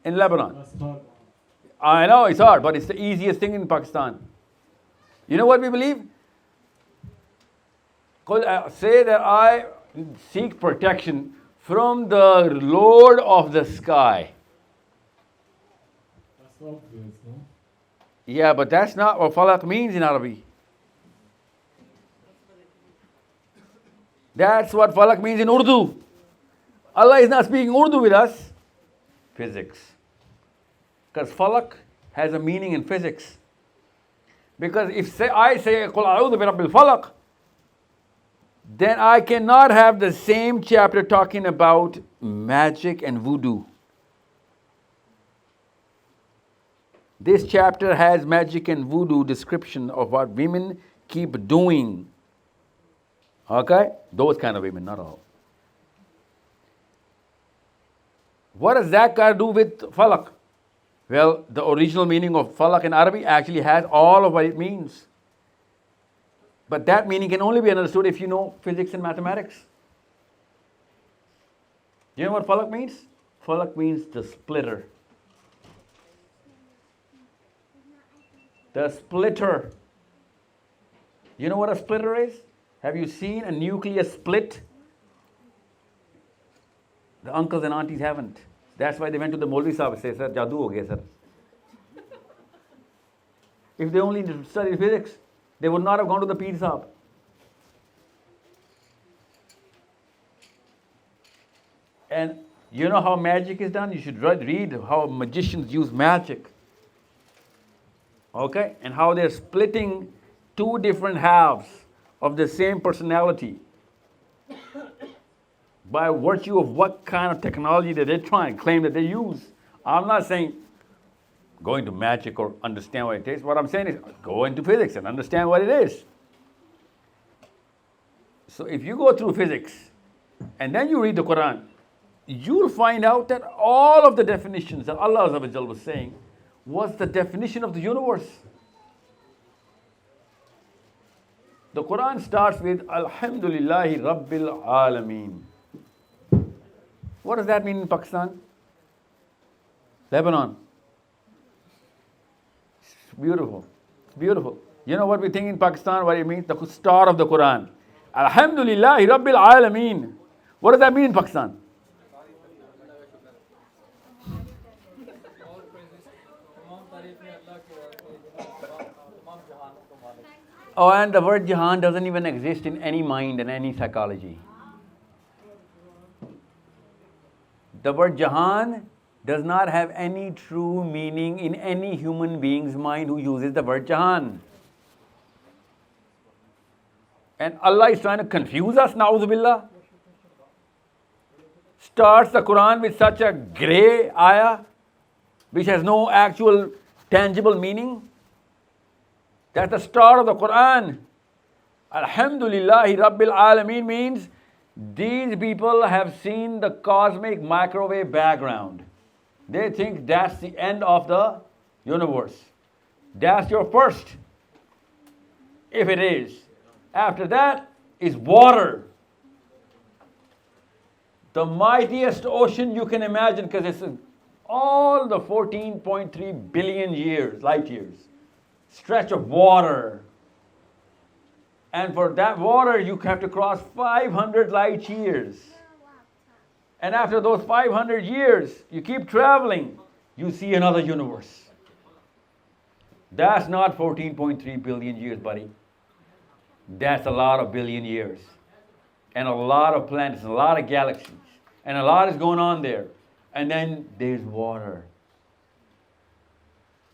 In Lebanon. I know it's hard, but it's the easiest thing in Pakistan. You know what we believe? Say that Seek protection from the Lord of the sky. That's obvious, no? Yeah, but that's not what falak means in Arabic. That's what falak means in Urdu. Allah is not speaking Urdu with us. Physics. Because falak has a meaning in physics. Because if I say, قُلْ أَعُوذُ بِرَبِّ الْفَلَقِ, then I cannot have the same chapter talking about magic and voodoo. This chapter has magic and voodoo description of what women keep doing. Okay? Those kind of women, not all. What does that got to do with falak? Well, the original meaning of falak in Arabic actually has all of what it means. But that meaning can only be understood if you know physics and mathematics. Do you know what falak means? Falak means the splitter. The splitter. You know what a splitter is? Have you seen a nucleus split? The uncles and aunties haven't. That's why they went to the Maulvi Sahib and said, Sir, jadoo ho gaya, sir. If they only studied physics, they would not have gone to the Peer Sahib. And you know how magic is done? You should read how magicians use magic. Okay? And how they're splitting two different halves of the same personality by virtue of what kind of technology that they're trying to claim that they use. I'm not saying go into magic or understand what it is. What I'm saying is go into physics and understand what it is. So if you go through physics and then you read the Quran, you'll find out that all of the definitions that Allah Azza wa Jal was saying was the definition of the universe. The Quran starts with Alhamdulillahi Rabbil Alameen. What does that mean in Pakistan? Lebanon. It's beautiful. It's beautiful. You know what we think in Pakistan, what it means? The star of the Quran. Alhamdulillahi Rabbil Alameen. What does that mean in Pakistan? Oh, and the word Jahan doesn't even exist in any mind and any psychology. The word Jahan does not have any true meaning in any human being's mind who uses the word Jahan. And Allah is trying to confuse us, na'udhu billah. Starts the Quran with such a grey ayah, which has no actual tangible meaning. That's the start of the Quran. Alhamdulillahi Rabbil Alameen means these people have seen the cosmic microwave background. They think that's the end of the universe. That's your first, if it is. After that is water. The mightiest ocean you can imagine, because it's all the 14.3 billion years, light years, stretch of water. And for that water, you have to cross 500 light years. And after those 500 years, you keep traveling, you see another universe. That's not 14.3 billion years, buddy. That's a lot of billion years. And a lot of planets, and a lot of galaxies. And a lot is going on there. And then there's water.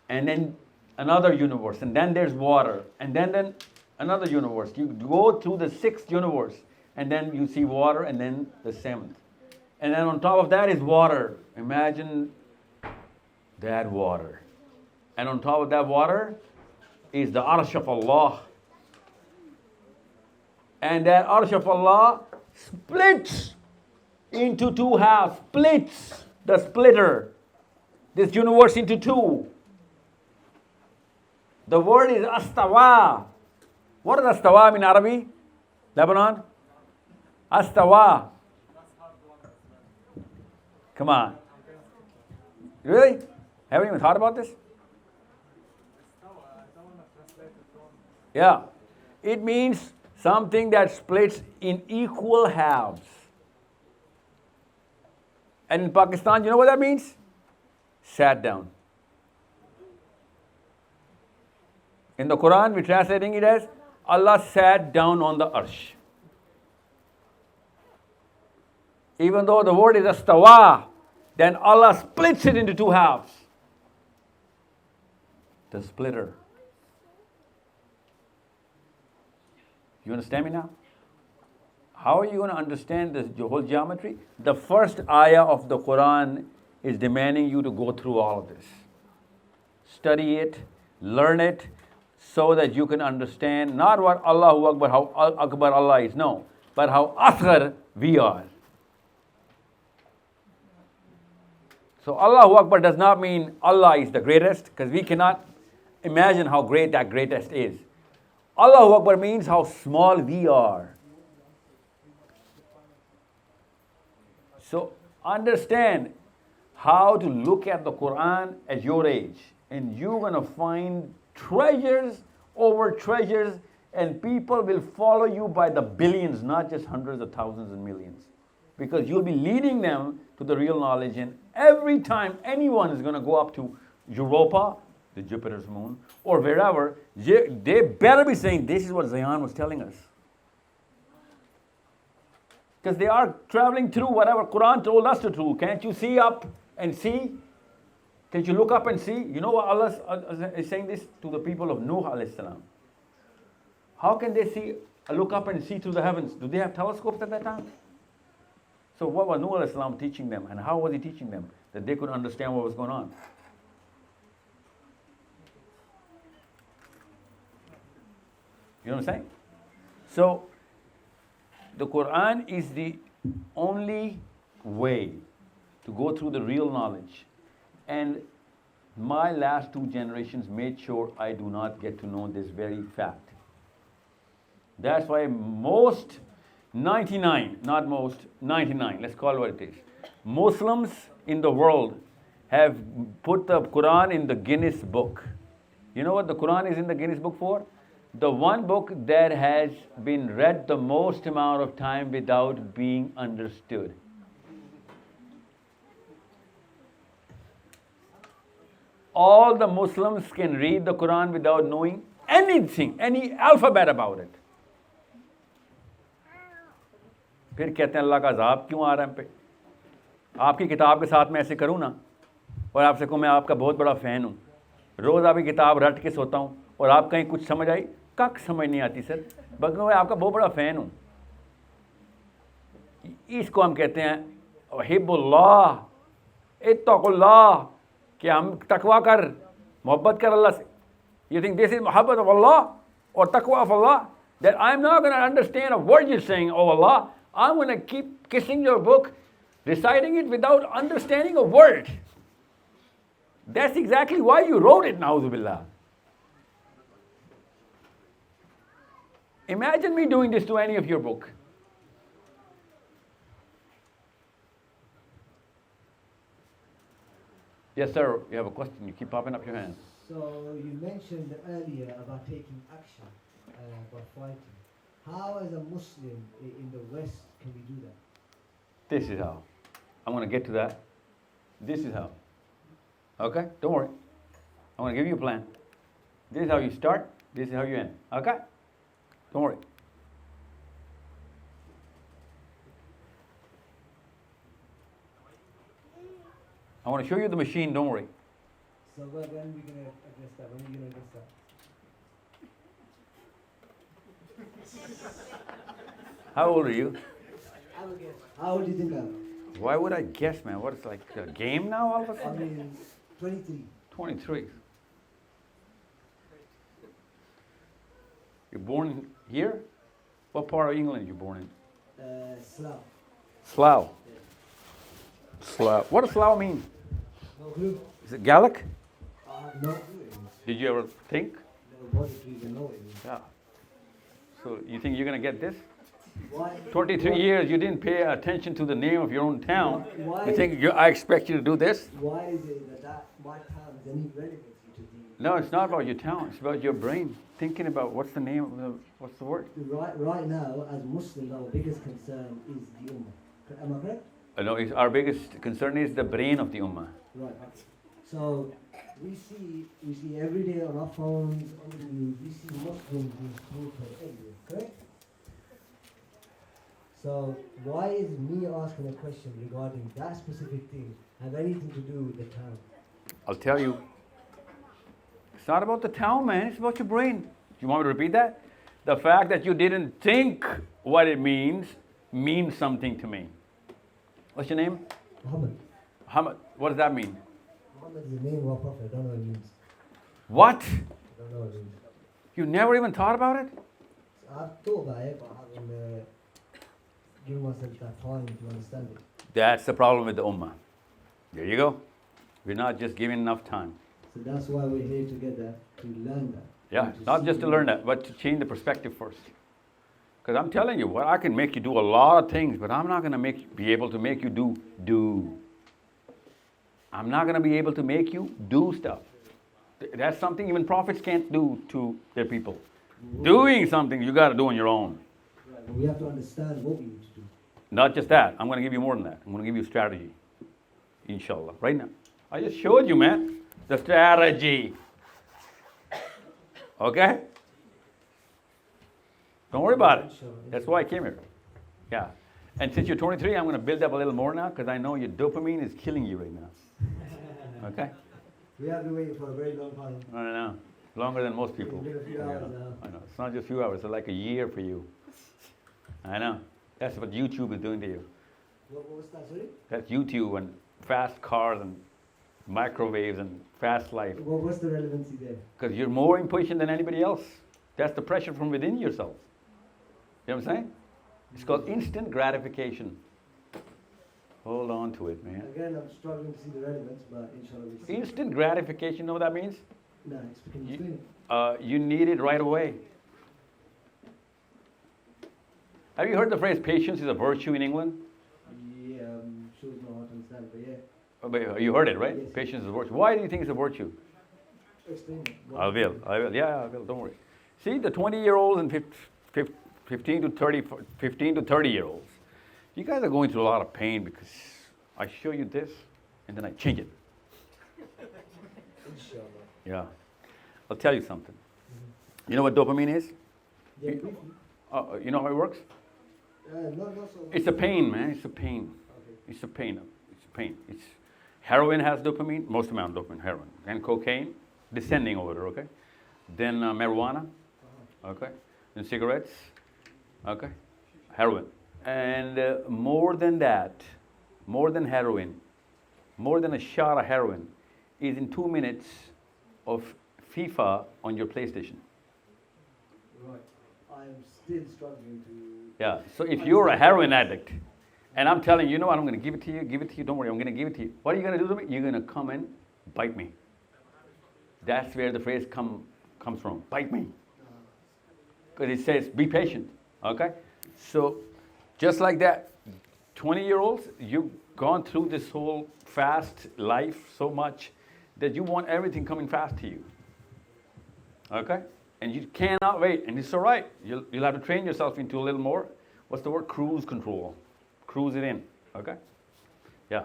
And then another universe. And then there's water. And then another universe. You go through the sixth universe. And then you see water, and then the seventh. And then on top of that is water. Imagine that water. And on top of that water is the Arsh of Allah. And that Arsh of Allah splits into two halves. Splits the splitter. This universe into two. The word is astawa. What does astawa mean in Arabic? Lebanon? Astawa. Come on. Really? Haven't even thought about this? Yeah. It means Something that splits in equal halves. And in Pakistan, you know what that means? Sat down. In the Quran, we're translating it as Allah sat down on the arsh. Even though the word is astawa, then Allah splits it into two halves. The splitter. You understand me now? How are you going to understand this whole geometry? The first ayah of the Quran is demanding you to go through all of this. Study it, learn it, so that you can understand not what Allahu Akbar, how Akbar Allah is, no, but how Asghar we are. So Allahu Akbar does not mean Allah is the greatest, because we cannot imagine how great that greatest is. Allahu Akbar means how small we are. So understand how to look at the Quran at your age, and you're going to find treasures over treasures, and people will follow you by the billions, not just hundreds of thousands and millions, because you'll be leading them to the real knowledge. And every time anyone is going to go up to Europa, the Jupiter's moon, or wherever, they better be saying, this is what Zion was telling us. Because they are traveling through whatever Quran told us to do. Can't you see up and see? Can't you look up and see? You know what Allah is saying this to the people of Nuh alayhi salam. How can they see, look up and see through the heavens? Do they have telescopes at that time? So what was Nuh alayhi salam teaching them, and how was he teaching them? That they could understand what was going on. You know what I'm saying? So the Quran is the only way to go through the real knowledge. And my last two generations made sure I do not get to know this very fact. That's why 99, let's call it what it is. Muslims in the world have put the Quran in the Guinness book. You know what the Quran is in the Guinness book for? The one book that has been read the most amount of time without being understood. All the Muslims can read the Quran without knowing anything, any alphabet about it. फिर कहते हैं अल्लाह का अज़ाब क्यों आ रहा है हम पे? आपकी किताब के साथ मैं ऐसे करूँ ना, और आपसे कहूँ मैं आपका बहुत बड़ा फ़ैन हूँ, रोज़ आपकी किताब रट के सोता हूँ, और आप कहीं कुछ समझ आई, कक समझ नहीं आती सर, बल्कि मैं आपका बहुत बड़ा फ़ैन हूँ. इसको हम कहते हैं हिब्बुल्लाह, इत्तक़ुल्लाह, कि हम तकवा कर, मोहब्बत कर अल्लाह से. You think this is mohabbat of Allah or taqwa of Allah? That I'm not going to understand a word you're saying, oh Allah, I'm going to keep kissing your book, reciting it without understanding a word. That's exactly why you wrote it, na'udhu billah. Imagine me doing this to any of your book. Yes, sir, you have a question. You keep popping up your hand. So you mentioned earlier about taking action by fighting. How, as a Muslim in the West, can we do that? This is how. I'm going to get to that. This is how. Okay? Don't worry. I'm going to give you a plan. This is how you start. This is how you end. Okay? Don't worry. I want to show you the machine. Don't worry. So when are we going to address that? When are you going to address that? How old are you? I will guess. How old do you think I am? Why would I guess, man? What, it's like a game now all of a sudden? I mean, 23. 23. You're born here? What part of England are you born in? Slough. Slough. Slough. What does Slough mean? No clue. Is it Gaelic? No clue. Did you ever think? No, what do you know it? Yeah. So you think you're going to get this? Why? 23 years, you didn't pay attention to the name of your own town. Why? You think I expect you to do this? Why is it that my town is any relevant to to the... No, it's not about your talent. It's about your brain. Thinking about what's the word? Right now, as Muslims, our biggest concern is the Ummah. Am I correct? No, our biggest concern is the brain of the Ummah. Right. So we see every day on our phones, on the news, we see Muslims being slaughtered everywhere, correct? So why is me asking a question regarding that specific thing have anything to do with the town? I'll tell you. It's not about the town, man. It's about your brain. Do you want me to repeat that? The fact that you didn't think what it means something to me. What's your name? Muhammad. Muhammad. What does that mean? Muhammad is the name of our prophet. I don't know what it means. What? I don't know what it means. You never even thought about it? I've thought about it, but I haven't given myself that time to understand it. That's the problem with the Ummah. There you go. We're not just giving enough time. So that's why we're here together, to learn that. Yeah, not just to learn that, but to change the perspective first. Because I'm telling you, I can make you do a lot of things, but I'm not going to be able to make you do. I'm not going to be able to make you do stuff. That's something even prophets can't do to their people. Doing something you got to do on your own. Right, but we have to understand what we need to do. Not just that. I'm going to give you more than that. I'm going to give you a strategy. Inshallah. Right now. I just showed you, man. The strategy. Okay? Don't worry about it. That's why I came here. Yeah. And since you're 23, I'm going to build up a little more now because I know your dopamine is killing you right now. Okay? We have been waiting for a very long time. I know. Longer than most people. It's been a few hours now. I know. It's not just a few hours. It's like a year for you. I know. That's what YouTube is doing to you. What was that, sorry? That's YouTube and fast cars and microwaves and fast life. What's the relevancy there? Because you're more impatient than anybody else. That's the pressure from within yourself. You know what I'm saying? It's called instant gratification. Hold on to it, man. Again, I'm struggling to see the relevance, but inshallah we'll see. Instant gratification, you know what that means? No, can you explain it? You need it right away. Have you heard the phrase patience is a virtue in England? Yeah, I'm sure it's not hard to understand, but yeah. But you heard it, right? Yes. Patience is a virtue. Why do you think it's a virtue? Explain it. I will. Yeah, I will. Don't worry. See, the 20-year-olds and 15 to 30-year-olds, you guys are going through a lot of pain because I show you this and then I change it. Inshallah. Yeah. I'll tell you something. You know what dopamine is? Yeah, You know how it works? not so It's a pain, man. It's a pain. Okay. It's a pain. It's a pain. It's heroin has dopamine, most amount of dopamine, heroin. Then cocaine, descending order, okay? Then marijuana, okay? Then cigarettes, okay? Heroin. And more than that, more than heroin, more than a shot of heroin is in 2 minutes of FIFA on your PlayStation. Right. I'm still struggling to... Yeah, so if you're a heroin addict, and I'm telling you, you know what, I'm going to give it to you, don't worry, I'm going to give it to you. What are you going to do to me? You're going to come and bite me. That's where the phrase comes from, bite me. Because it says, be patient, okay? So, just like that, 20-year-olds, you've gone through this whole fast life so much that you want everything coming fast to you, okay? And you cannot wait, and it's all right. You'll have to train yourself into a little more, what's the word? Cruise control. Cruise it in, okay? Yeah.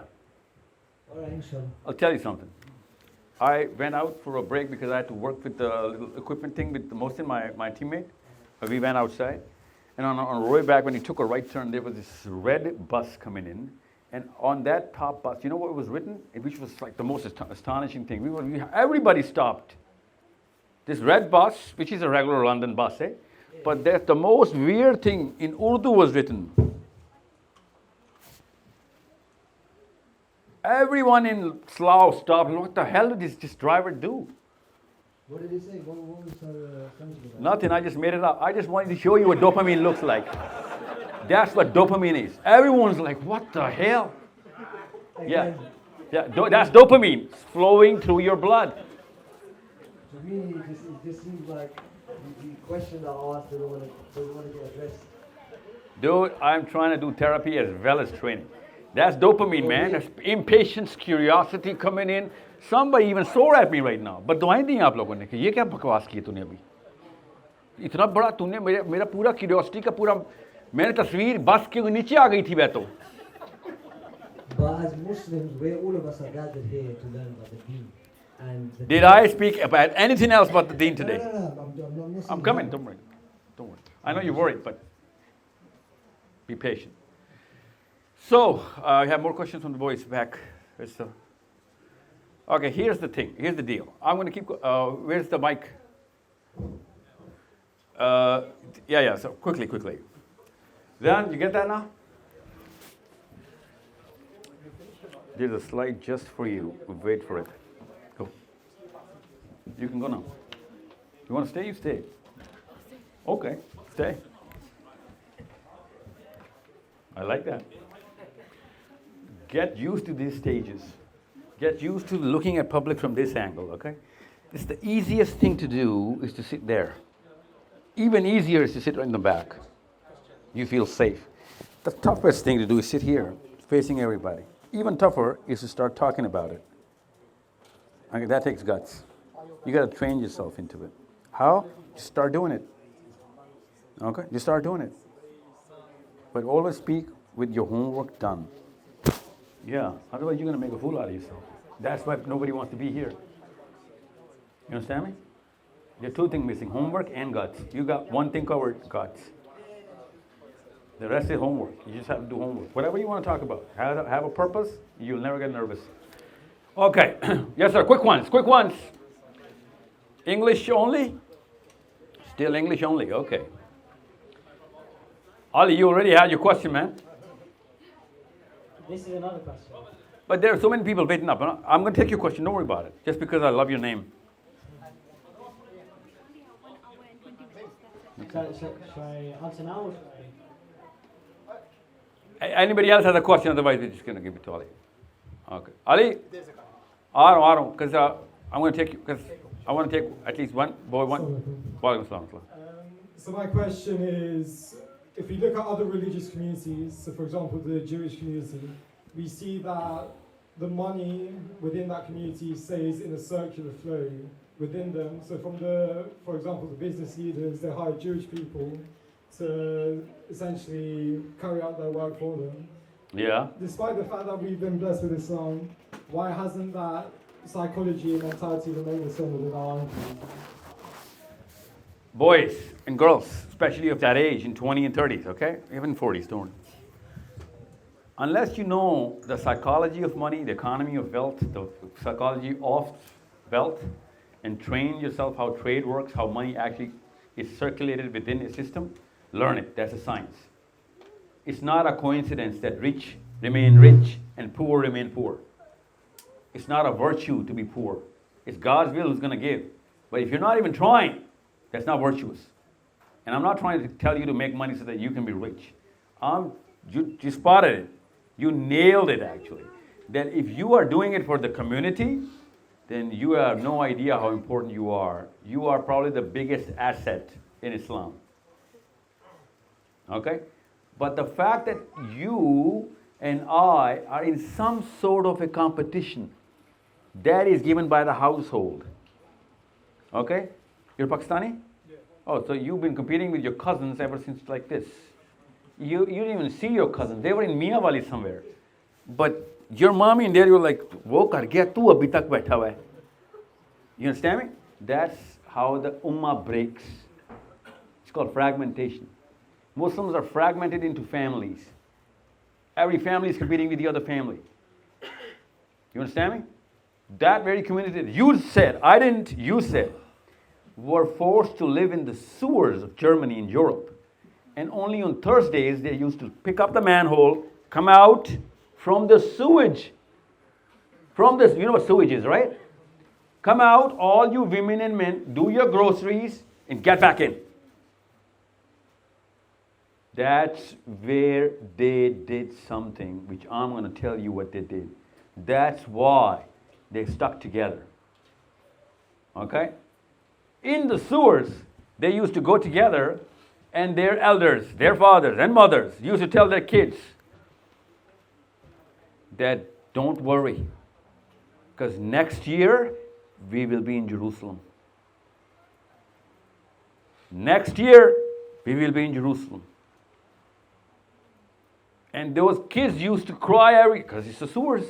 All right, inshallah. I'll tell you something. I went out for a break because I had to work with the little equipment thing with Mohsin, my teammate. We went outside. And on the way back, when he took a right turn, there was this red bus coming in. And on that top bus, you know what was written? Which was like the most astonishing thing. Everybody stopped. This red bus, which is a regular London bus, eh? But that's the most weird thing in Urdu was written. Everyone in Slough stopped. What the hell did this driver do? What did he say? What was something about? Nothing, I just made it up. I just wanted to show you what dopamine looks like. That's what dopamine is. Everyone's like, what the hell? Yeah, that's dopamine flowing through your blood. To me, it just seems like the question I asked doesn't want to get addressed. Dude, I'm trying to do therapy as well as training. That's dopamine, man. That's impatience, curiosity coming in. Somebody even swore at me right now. But दुआएं दी आप लोगों ने कि ये क्या बकवास की तूने अभी? इतना बड़ा तूने मेरा पूरा क्यूरियोसिटी का पूरा मैंने तस्वीर बस के नीचे आ गई थी मैं तो. But as Muslims, all of us are gathered here to learn about the deen. And the Did I speak about anything else but the deen today? No. I'm coming. Don't worry. I know you're worried, but be patient. So, I have more questions from the boys back. Okay, here's the thing. Here's the deal. I'm going to keep. Where's the mic? Yeah. So quickly. Then you get that now? There's a slide just for you. Wait for it. Go. You can go now. You want to stay? You stay. Okay, stay. I like that. Get used to these stages. Get used to looking at public from this angle, okay? It's the easiest thing to do is to sit there. Even easier is to sit right in the back. You feel safe. The toughest thing to do is sit here, facing everybody. Even tougher is to start talking about it. Okay, that takes guts. You got to train yourself into it. How? Just start doing it. Okay? Just start doing it. But always speak with your homework done. Yeah, otherwise you're going to make a fool out of yourself. That's why nobody wants to be here. You understand me? There are two things missing, homework and guts. You got one thing covered, guts. The rest is homework. You just have to do homework. Whatever you want to talk about, have a purpose, you'll never get nervous. Okay, yes sir, quick ones. English only? Still English only, okay. Ali, you already had your question, man. This is another question. But there are so many people waiting up. I'm going to take your question, don't worry about it. Just because I love your name. Shall I answer now or Anybody else has a question? Otherwise, we're just going to give it to Ali. Okay. Ali? Aaron, because I'm going to take you, because I want to take at least one. Walaikum salam. So my question is, if we look at other religious communities, so for example the Jewish community, we see that the money within that community stays in a circular flow within them. So from for example, the business leaders, they hire Jewish people to essentially carry out their work for them. Yeah. Despite the fact that we've been blessed with Islam, why hasn't that psychology and mentality remained the same within our own community? Boys and girls, especially of that age, in 20s and 30s, okay? Even 40s, don't worry. Unless you know the psychology of money, the economy of wealth, the psychology of wealth, and train yourself how trade works, how money actually is circulated within a system, learn it. That's a science. It's not a coincidence that rich remain rich and poor remain poor. It's not a virtue to be poor. It's God's will who's going to give. But if you're not even trying, that's not virtuous. And I'm not trying to tell you to make money so that you can be rich. You spotted it. You nailed it, actually. That if you are doing it for the community, then you have no idea how important you are. You are probably the biggest asset in Islam. Okay? But the fact that you and I are in some sort of a competition, that is given by the household. Okay? You're Pakistani? Yeah. Oh, so you've been competing with your cousins ever since like this. You didn't even see your cousins. They were in Miawali somewhere. But your mommy and daddy were like, wo kar gaya, tu abhi tak baitha hua hai. You understand me? That's how the ummah breaks. It's called fragmentation. Muslims are fragmented into families. Every family is competing with the other family. You understand me? That very community that you said, I didn't, you said, were forced to live in the sewers of Germany and Europe. And only on Thursdays they used to pick up the manhole, come out from the sewage. From this, you know what sewage is, right? Come out, all you women and men, do your groceries and get back in. That's where they did something, which I'm going to tell you what they did. That's why they stuck together. Okay? In the sewers, they used to go together, and their elders, their fathers and mothers, used to tell their kids, that don't worry, because next year we will be in Jerusalem. Next year we will be in Jerusalem. And those kids used to cry because it's the sewers.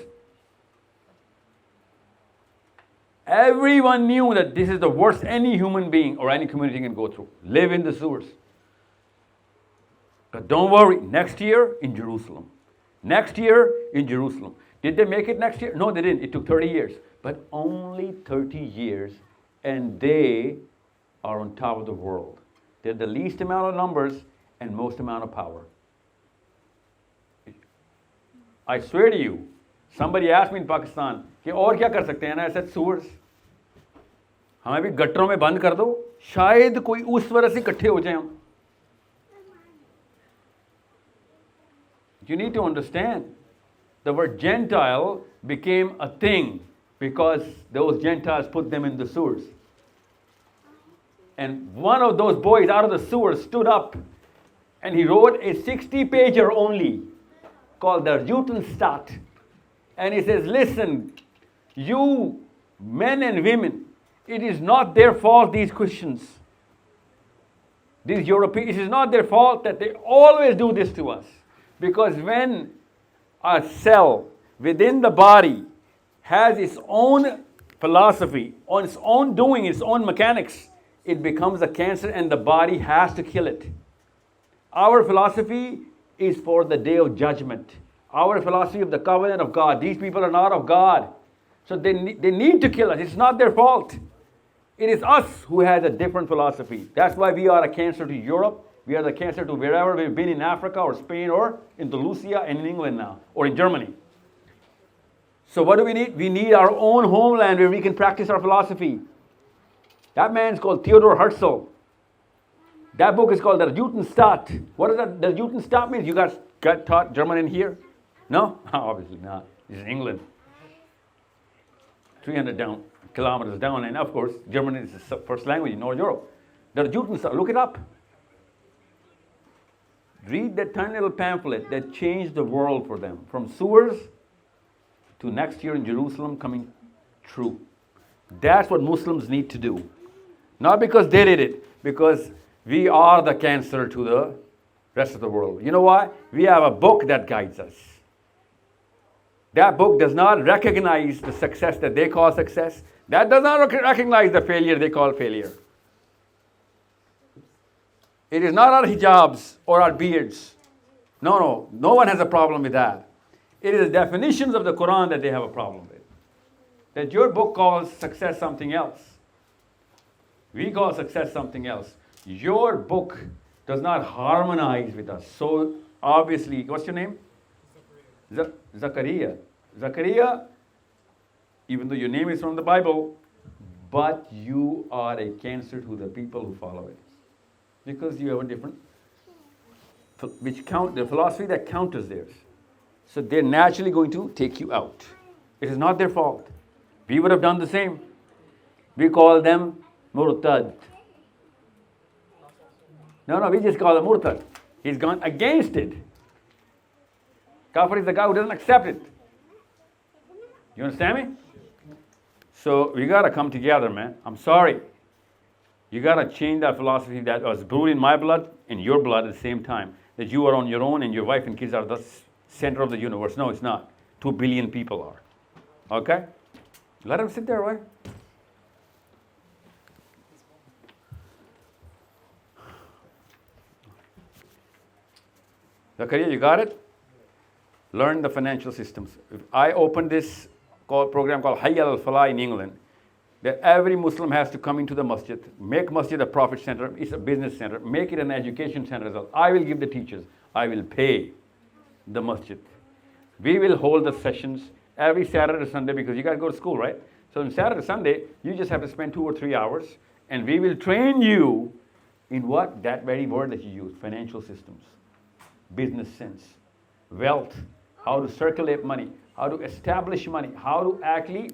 Everyone knew that this is the worst any human being or any community can go through. Live in the sewers. But don't worry, next year in Jerusalem. Next year in Jerusalem. Did they make it next year? No, they didn't. It took 30 years. But only 30 years, and they are on top of the world. They're the least amount of numbers and most amount of power. I swear to you, somebody asked me in Pakistan, कि और क्या कर सकते हैं ना ऐसे sewers? हमें भी गटरों में बंद कर दो, शायद कोई उस वजह से इकट्ठे हो जाएं हम. You need to understand, the word Gentile became a thing because those Gentiles put them in the sewers. And one of those boys out of the sewers stood up and he wrote a 60-pager only called the Jutenstadt. And he says, listen, you men and women, it is not their fault, these Christians, these Europeans, it is not their fault that they always do this to us. Because when a cell within the body has its own philosophy, on its own doing, its own mechanics, it becomes a cancer and the body has to kill it. Our philosophy is for the day of judgment. Our philosophy of the covenant of God. These people are not of God. So they need to kill us. It's not their fault. It is us who has a different philosophy. That's why we are a cancer to Europe. We are the cancer to wherever we've been in Africa or Spain or in Andalusia and in England now or in Germany. So what do we need? We need our own homeland where we can practice our philosophy. That man's called Theodor Herzl. That book is called the Jutenstadt. What does that? The Jutenstadt mean? You guys got taught German in here? No? Obviously not. This is England. 300 kilometers down, and of course, German is the first language in North Europe. The Jutenstadt, look it up. Read that tiny little pamphlet that changed the world for them. From sewers to next year in Jerusalem coming true. That's what Muslims need to do. Not because they did it, because we are the cancer to the rest of the world. You know why? We have a book that guides us. That book does not recognize the success that they call success. That does not recognize the failure they call failure. It is not our hijabs or our beards. No one has a problem with that. It is the definitions of the Quran that they have a problem with. That your book calls success something else. We call success something else. Your book does not harmonize with us. So obviously, what's your name? Zakaria. Zakaria, even though your name is from the Bible, but you are a cancer to the people who follow it. Because you have a different, the philosophy that counters theirs. So they're naturally going to take you out. It is not their fault. We would have done the same. We call them murtad. No, we just call him murtad. He's gone against it. Kafir is the guy who doesn't accept it. You understand me? So we got to come together, man. I'm sorry. You got to change that philosophy that was brewed in my blood and your blood at the same time. That you are on your own and your wife and kids are the center of the universe. No, it's not. 2 billion people are. Okay? Let them sit there, right? Zakaria, you got it? Learn the financial systems. If I opened this program called Hayy al-Falah in England, that every Muslim has to come into the masjid, make masjid a profit center, it's a business center, make it an education center as well. I will give the teachers, I will pay the masjid. We will hold the sessions every Saturday, Sunday, because you got to go to school, right? So on Saturday, Sunday, you just have to spend 2 or 3 hours, and we will train you in what? That very word that you use, financial systems, business sense, wealth, how to circulate money, how to establish money, how to actually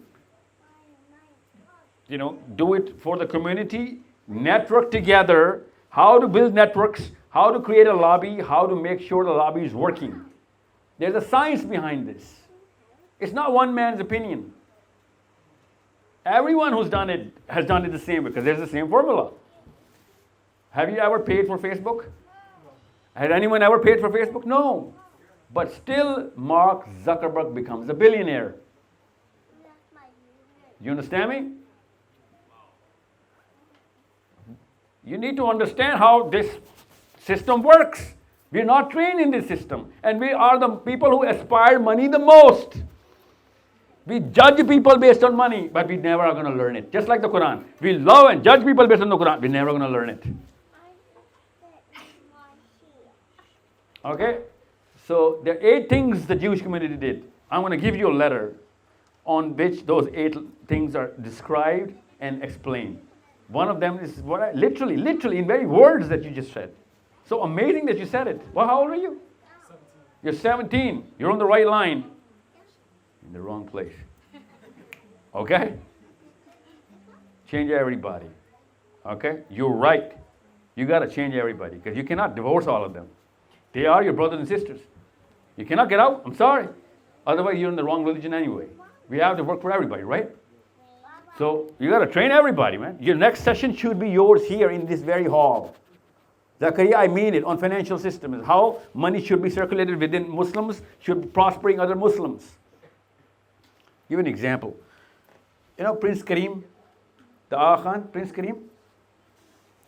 do it for the community, network together, how to build networks, how to create a lobby, how to make sure the lobby is working. There's a science behind this. It's not one man's opinion. Everyone who's done it has done it the same way because there's the same formula. Have you ever paid for Facebook? Has anyone ever paid for Facebook? No. But still, Mark Zuckerberg becomes a billionaire. You understand me? You need to understand how this system works. We're not trained in this system. And we are the people who aspire money the most. We judge people based on money, but we never are going to learn it. Just like the Quran. We love and judge people based on the Quran. We're never going to learn it. Okay? So there are 8 things the Jewish community did. I'm going to give you a letter on which those 8 things are described and explained. One of them is what I literally in very words that you just said. So amazing that you said it. Well, how old are you? 17. You're 17. You're on the right line. In the wrong place. Okay? Change everybody. Okay? You're right. You got to change everybody because you cannot divorce all of them. They are your brothers and sisters. You cannot get out. I'm sorry. Otherwise, you're in the wrong religion anyway. We have to work for everybody, right? So you got to train everybody, man. Your next session should be yours here in this very hall. Zakaria, I mean it, on financial systems. How money should be circulated within Muslims, should be prospering other Muslims. Give an example. You know Prince Karim, the Aga Khan, Prince Karim?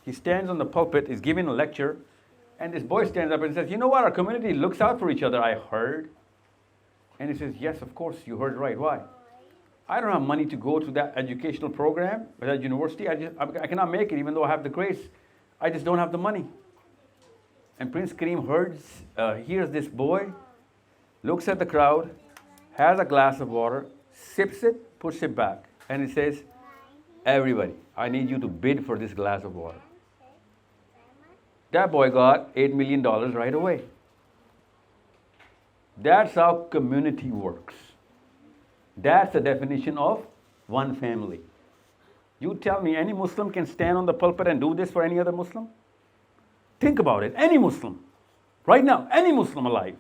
He stands on the pulpit, is giving a lecture, and this boy stands up and says, you know what, our community looks out for each other, I heard. And he says, yes, of course, you heard right. Why? I don't have money to go to that educational program at that university. I cannot make it even though I have the grace. I just don't have the money. And Prince Karim hears this boy, looks at the crowd, has a glass of water, sips it, puts it back. And he says, everybody, I need you to bid for this glass of water. That boy got $8 million right away. That's how community works. That's the definition of one family. You tell me any Muslim can stand on the pulpit and do this for any other Muslim? Think about it. Any Muslim. Right now, any Muslim alive.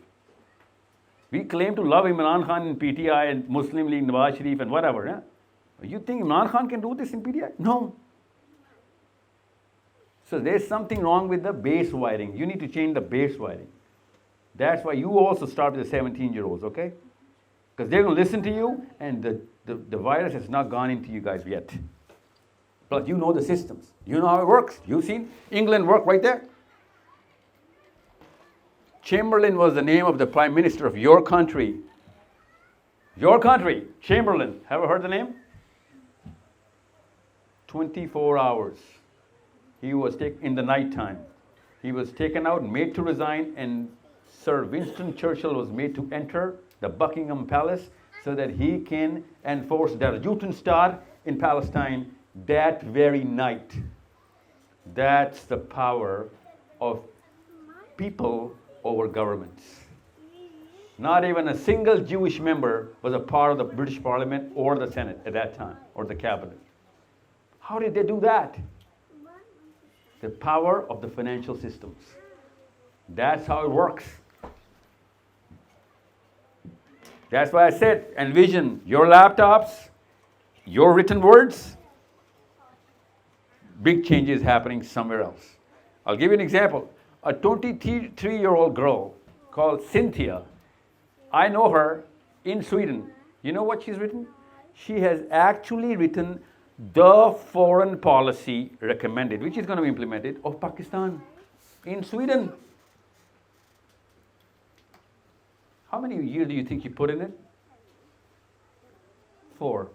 We claim to love Imran Khan in PTI and Muslim League, Nawaz Sharif and whatever. Yeah? You think Imran Khan can do this in PTI? No. So there's something wrong with the base wiring. You need to change the base wiring. That's why you also start with the 17-year-olds, okay? Because they're going to listen to you, and the virus has not gone into you guys yet. Plus, you know the systems. You know how it works. You've seen England work right there. Chamberlain was the name of the Prime Minister of your country. Your country, Chamberlain. Have you heard the name? 24 hours. He was taken in the night time. He was taken out, made to resign, and Sir Winston Churchill was made to enter the Buckingham Palace so that he can enforce the Judenstaat in Palestine that very night. That's the power of people over governments. Not even a single Jewish member was a part of the British Parliament or the Senate at that time, or the cabinet. How did they do that? The power of the financial systems. That's how it works. That's why I said, envision your laptops, your written words, big changes happening somewhere else. I'll give you an example. A 23-year-old girl called Cynthia, I know her in Sweden. You know what she's written? She has actually written the foreign policy recommended, which is going to be implemented, of Pakistan in Sweden. How many years do you think you put in it? 4.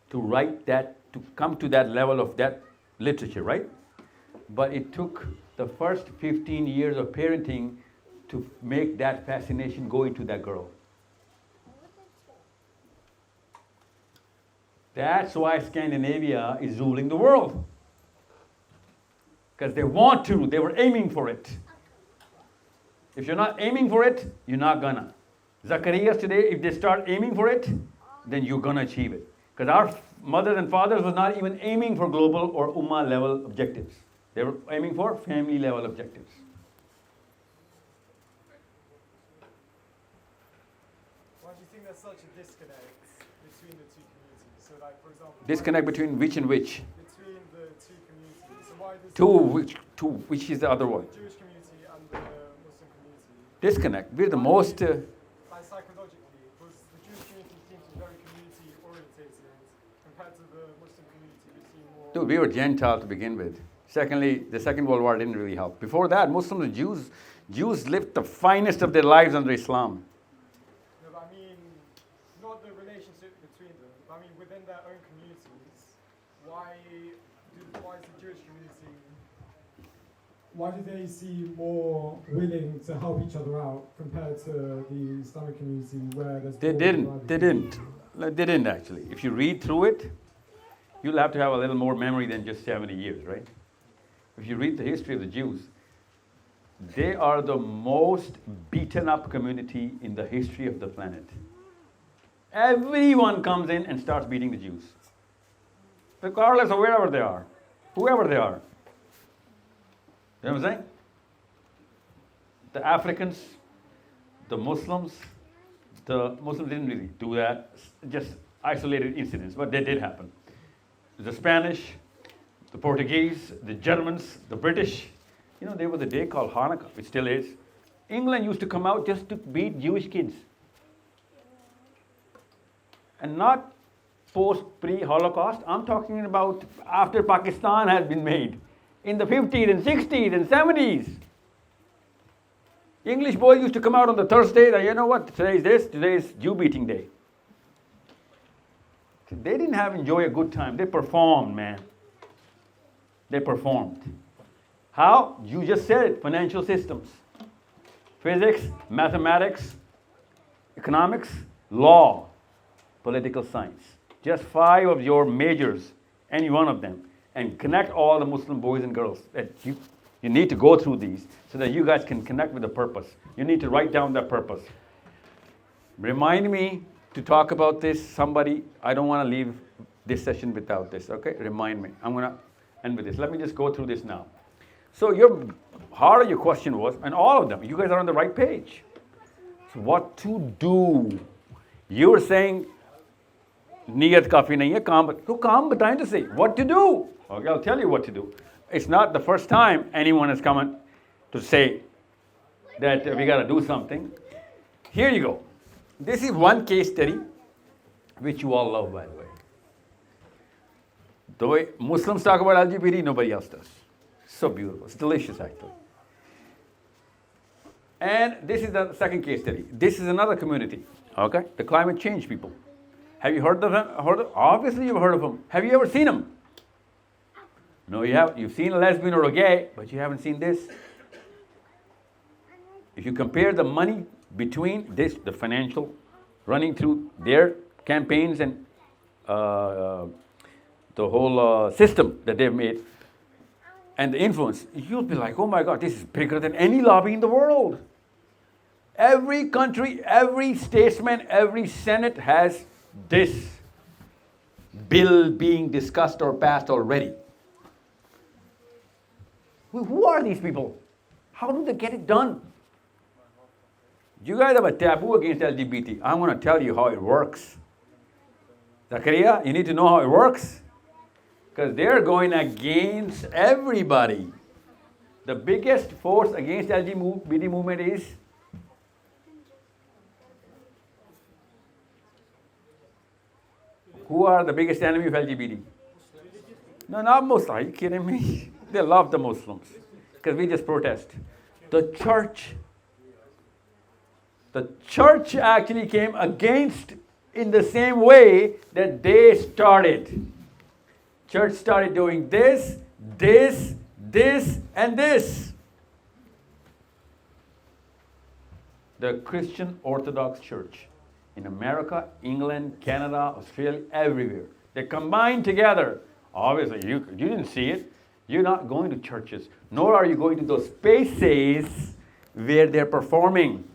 To write that, to come to that level of that literature, right? But it took the first 15 years of parenting to make that fascination go into that girl. That's why Scandinavia is ruling the world. Because they want to, they were aiming for it. If you're not aiming for it, you're not gonna. Zacchaeus today, if they start aiming for it, then you're gonna achieve it. Because our mothers and fathers was not even aiming for global or ummah level objectives. They were aiming for family level objectives. Why do you think such a disconnect between the two communities? So, like, for example, Disconnect between which and which? between the two communities. So why does Which is the other one? the Jewish community and the Muslim community? Disconnect. We're the most. Like psychologically, because the Jewish community seems to be very community orientated compared to the Muslim community, who seem more. Dude, we were Gentile to begin with. Secondly, the Second World War didn't really help. Before that, Muslims and Jews lived the finest of their lives under Islam. No, but I mean, not the relationship between them. But I mean, within their own communities, why is the Jewish community? Why do they seem more willing to help each other out compared to the Islamic community, where there's? They didn't actually. If you read through it, you'll have to have a little more memory than just 70 years, right? If you read the history of the Jews, they are the most beaten up community in the history of the planet. Everyone comes in and starts beating the Jews, regardless of wherever they are, whoever they are. You know what I'm saying? The Africans, the Muslims didn't really do that, just isolated incidents, but they did happen. The Spanish, the Portuguese, the Germans, the British, you know, there was a day called Hanukkah, which still is. England used to come out just to beat Jewish kids. And not pre-Holocaust, I'm talking about after Pakistan has been made. In the 50s and 60s and 70s. English boys used to come out on the Thursday, and you know what, today is Jew beating day. So they didn't enjoy a good time, they performed, man. They performed. How? You just said it, financial systems. Physics, mathematics, economics, law, political science. Just 5 of your majors, any one of them. And connect all the Muslim boys and girls. That you need to go through these so that you guys can connect with the purpose. You need to write down that purpose. Remind me to talk about this. Somebody, I don't want to leave this session without this, okay? Remind me. I'm going to end with this. Let me just go through this now. So your heart of your question was, and all of them, you guys are on the right page. So what to do? You were saying, niyat kafi nahi hai, kaam, so kaam bataएं to say, what to do? Okay, I'll tell you what to do. It's not the first time anyone has come to say that we got to do something. Here you go. This is one case study, which you all love, by the way. The way Muslims talk about LGBT, nobody else does. So beautiful. It's delicious, actually. And this is the second case study. This is another community, okay? The climate change people. Have you heard of them? Obviously, you've heard of them. Have you ever seen them? No, you haven't. You've seen a lesbian or a gay, but you haven't seen this. If you compare the money between this, the financial, running through their campaigns and the whole system that they've made, and the influence, you'll be like, oh my God, this is bigger than any lobby in the world. Every country, every statesman, every senate has this bill being discussed or passed already. Who are these people? How do they get it done? You guys have a taboo against LGBT. I'm going to tell you how it works. Zakaria, you need to know how it works. Because they're going against everybody. The biggest force against LGBT movement is who are the biggest enemy of LGBT? No, not Muslims. Are you kidding me? They love the Muslims because we just protest. The church actually came against in the same way that they started. Church started doing this, this, this, and this. The Christian Orthodox Church in America, England, Canada, Australia, everywhere. They combined together. Obviously, you didn't see it. You're not going to churches, nor are you going to those spaces where they're performing.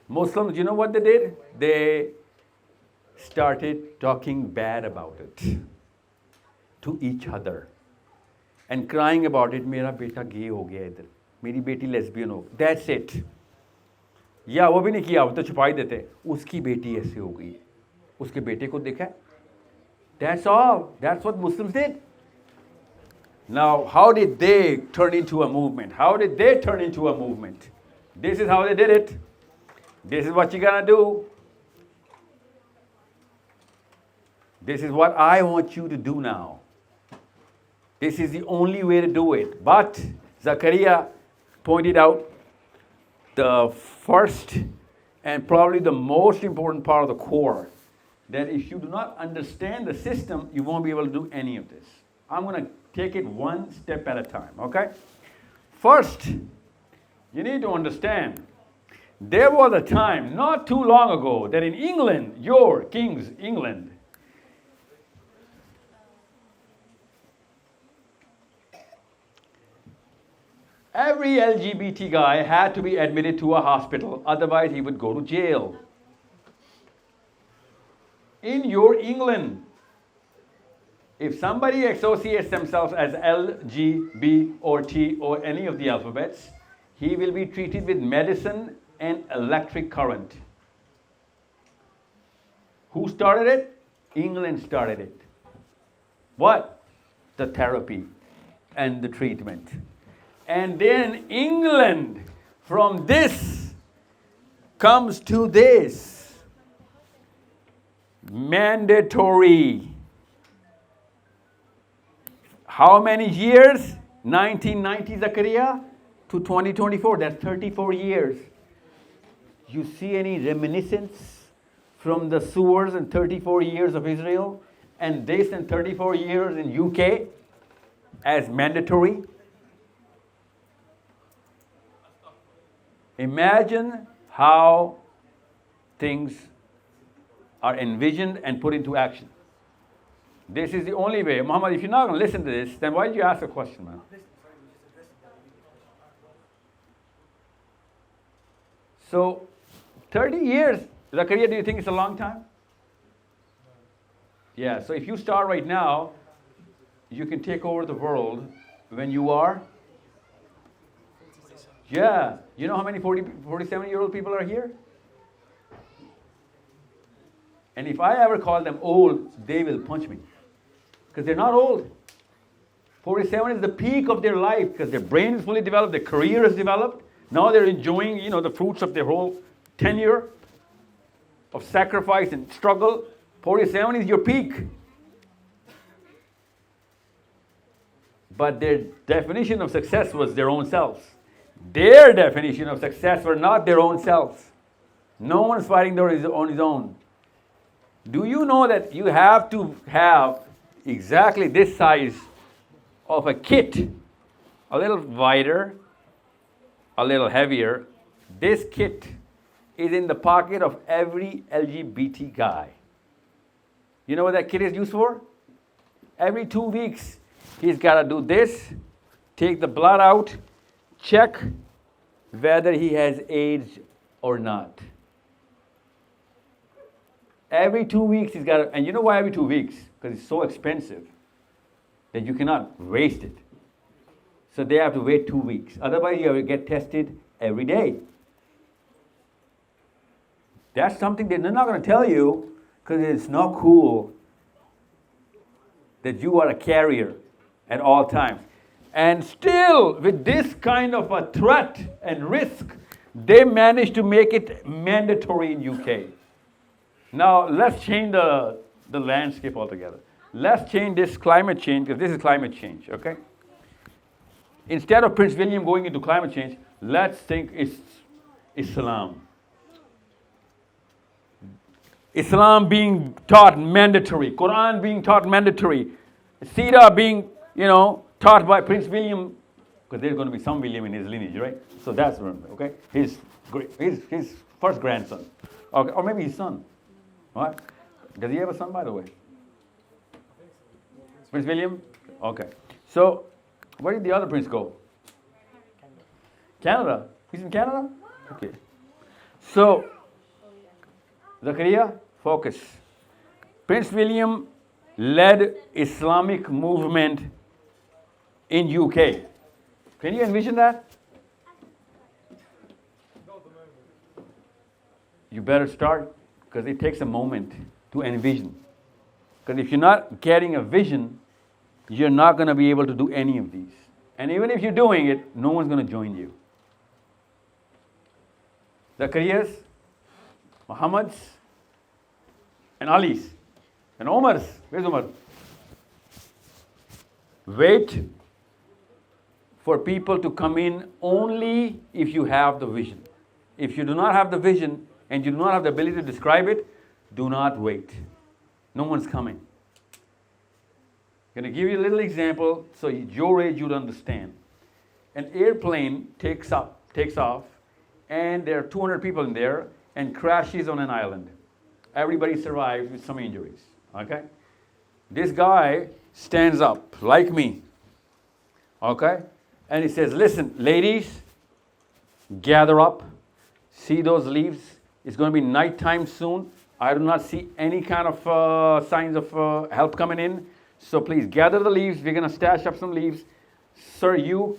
Muslims, you know what they did? They started talking bad about it to each other and crying about it. Mera beta gay ho gaya idhar. Meri beti lesbian ho. That's it. या वो भी नहीं किया, वो तो छुपा ही देते, उसकी बेटी ऐसे हो गई, उसके बेटे को देखा. That's all. That's what Muslims did. Now, how did they turn into a movement? How did they turn into a movement? This is how they did it. This is what you're gonna do. This is what I want you to do now. This is the only way to do it. But Zakaria pointed out the first and probably the most important part of the core, that if you do not understand the system, you won't be able to do any of this. I'm going to take it one step at a time, okay? First, you need to understand, there was a time not too long ago that in England, your king's England, every LGBT guy had to be admitted to a hospital, otherwise he would go to jail. In your England, if somebody associates themselves as L, G, B, or T, or any of the alphabets, he will be treated with medicine and electric current. Who started it? England started it. What? The therapy and the treatment. And then England, from this, comes to this. Mandatory. How many years? 1990, Zakaria, to 2024. That's 34 years. You see any reminiscence from the sewers in 34 years of Israel and this in 34 years in UK as mandatory? Imagine how things are envisioned and put into action. This is the only way. Muhammad, if you're not going to listen to this, then why did you ask a question, man? So, 30 years, Zakaria, do you think it's a long time? Yeah, so if you start right now, you can take over the world when you are? Yeah. You know how many 47-year-old people are here? And if I ever call them old, they will punch me. Because they're not old. 47 is the peak of their life because their brain is fully developed, their career is developed. Now they're enjoying, the fruits of their whole tenure of sacrifice and struggle. 47 is your peak. But their definition of success was their own selves. Their definition of success were not their own selves. No one's fighting on his own. Do you know that you have to have exactly this size of a kit, a little wider, a little heavier? This kit is in the pocket of every LGBT guy. You know what that kit is used for? Every 2 weeks, he's got to do this, take the blood out, check whether he has AIDS or not. Every 2 weeks he's got to, and you know why every 2 weeks? Because it's so expensive that you cannot waste it. So they have to wait 2 weeks. Otherwise you have to get tested every day. That's something that they're not going to tell you because it's not cool that you are a carrier at all times. And still, with this kind of a threat and risk, they managed to make it mandatory in UK. Now, let's change the landscape altogether. Let's change this climate change, because this is climate change, okay? Instead of Prince William going into climate change, let's think it's Islam. Islam being taught mandatory, Quran being taught mandatory, Sira being, taught by Prince William, because there's going to be some William in his lineage, right? So that's okay. His first grandson, okay, or maybe his son. What? Does he have a son, by the way? Prince William? Okay. So, where did the other prince go? Canada. He's in Canada? Okay. So, Zakaria, focus. Prince William led Islamic movement in UK. Can you envision that? you better start, because it takes a moment to envision. Because if you're not getting a vision, you're not going to be able to do any of these. And even if you're doing it, no one's going to join you. Zakariya's, Muhammad's, and Ali's, and Omar's. Where's Omar? Wait for people to come in only if you have the vision. If you do not have the vision and you do not have the ability to describe it, do not wait. No one's coming. I'm going to give you a little example so your age you'd understand. An airplane takes off, and there are 200 people in there and crashes on an island. Everybody survives with some injuries. Okay? This guy stands up like me. Okay? And he says, listen, ladies, gather up. See those leaves? It's going to be nighttime soon. I do not see any kind of signs of help coming in. So please gather the leaves. We're going to stash up some leaves. Sir, you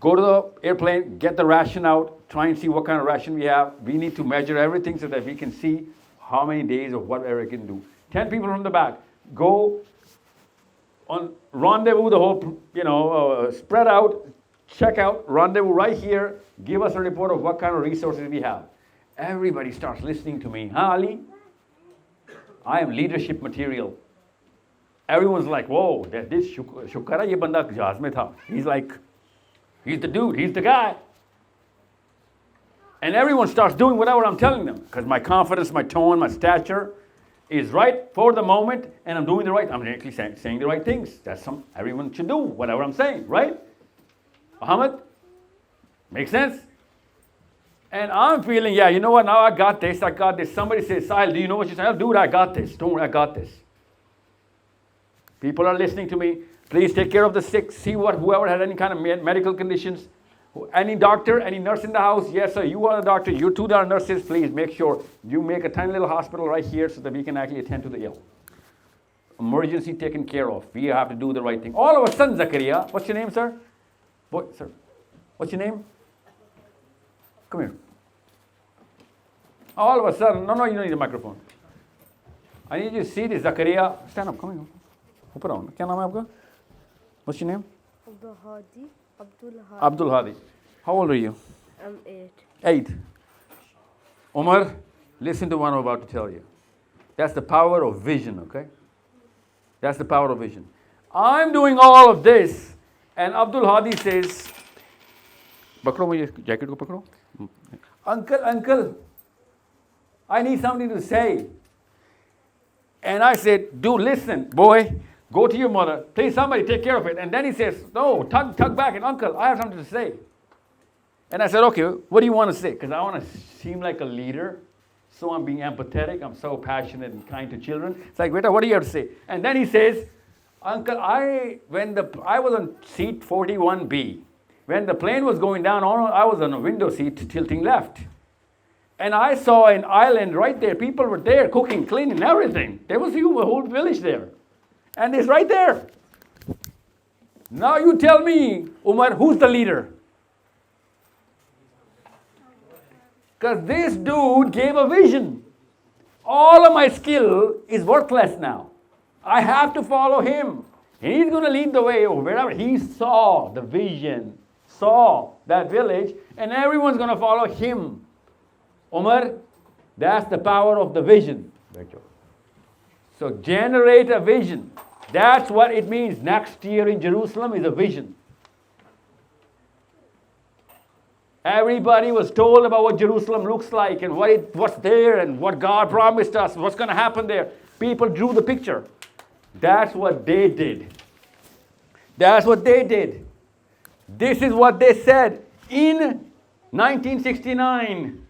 go to the airplane, get the ration out, try and see what kind of ration we have. We need to measure everything so that we can see how many days or whatever it can do. 10 people from the back. Go on rendezvous the whole, spread out, check out, rendezvous right here. Give us a report of what kind of resources we have. Everybody starts listening to me. Huh, Ali? I am leadership material. Everyone's like, whoa, this shukara ye banda jahaz mein tha. He's like, he's the dude, he's the guy. And everyone starts doing whatever I'm telling them, because my confidence, my tone, my stature is right for the moment, and I'm doing the right, I'm actually saying the right things. Everyone should do whatever I'm saying, right? Muhammad? Makes sense? And I'm feeling, yeah, you know what, now I got this. Somebody says, Sahil, do you know what you're saying? Dude, I got this. Don't worry, I got this. People are listening to me. Please take care of the sick. See whoever has any kind of medical conditions. Any doctor, any nurse in the house? Yes, sir, you are the doctor. You two are nurses. Please make sure you make a tiny little hospital right here so that we can actually attend to the ill. Emergency taken care of. We have to do the right thing. All of a sudden, Zakaria, what's your name, sir? Boy, sir, what's your name? Come here. All of a sudden, no, you don't need a microphone. I need you to see this, Zakaria. Stand up, come here. ऊपर आओ ना. क्या नाम है आपका? What's your name? Abdul Hadi. How old are you? I'm 8. 8. Omar, listen to what I'm about to tell you. That's the power of vision, okay? That's the power of vision. I'm doing all of this, and Abdul Hadi says, "Pakro mujhe jacket ko pakro." Uncle, I need something to say. And I said, dude, listen, boy, go to your mother. Please, somebody take care of it. And then he says, no, tug back. And uncle, I have something to say. And I said, okay, what do you want to say? Because I want to seem like a leader. So I'm being empathetic. I'm so passionate and kind to children. It's like, Beta, what do you have to say? And then he says, uncle, I was on seat 41B. When the plane was going down, I was on a window seat tilting left. And I saw an island right there. People were there cooking, cleaning, everything. There was a whole village there. And it's right there. Now you tell me, Umar, who's the leader? Because this dude gave a vision. All of my skill is worthless now. I have to follow him. He's going to lead the way or wherever. He saw the vision, saw that village, and everyone's going to follow him. Omar, that's the power of the vision. So generate a vision. That's what it means. Next year in Jerusalem is a vision. Everybody was told about what Jerusalem looks like and what's there and what God promised us, what's going to happen there. People drew the picture. That's what they did. That's what they did. This is what they said in 1969.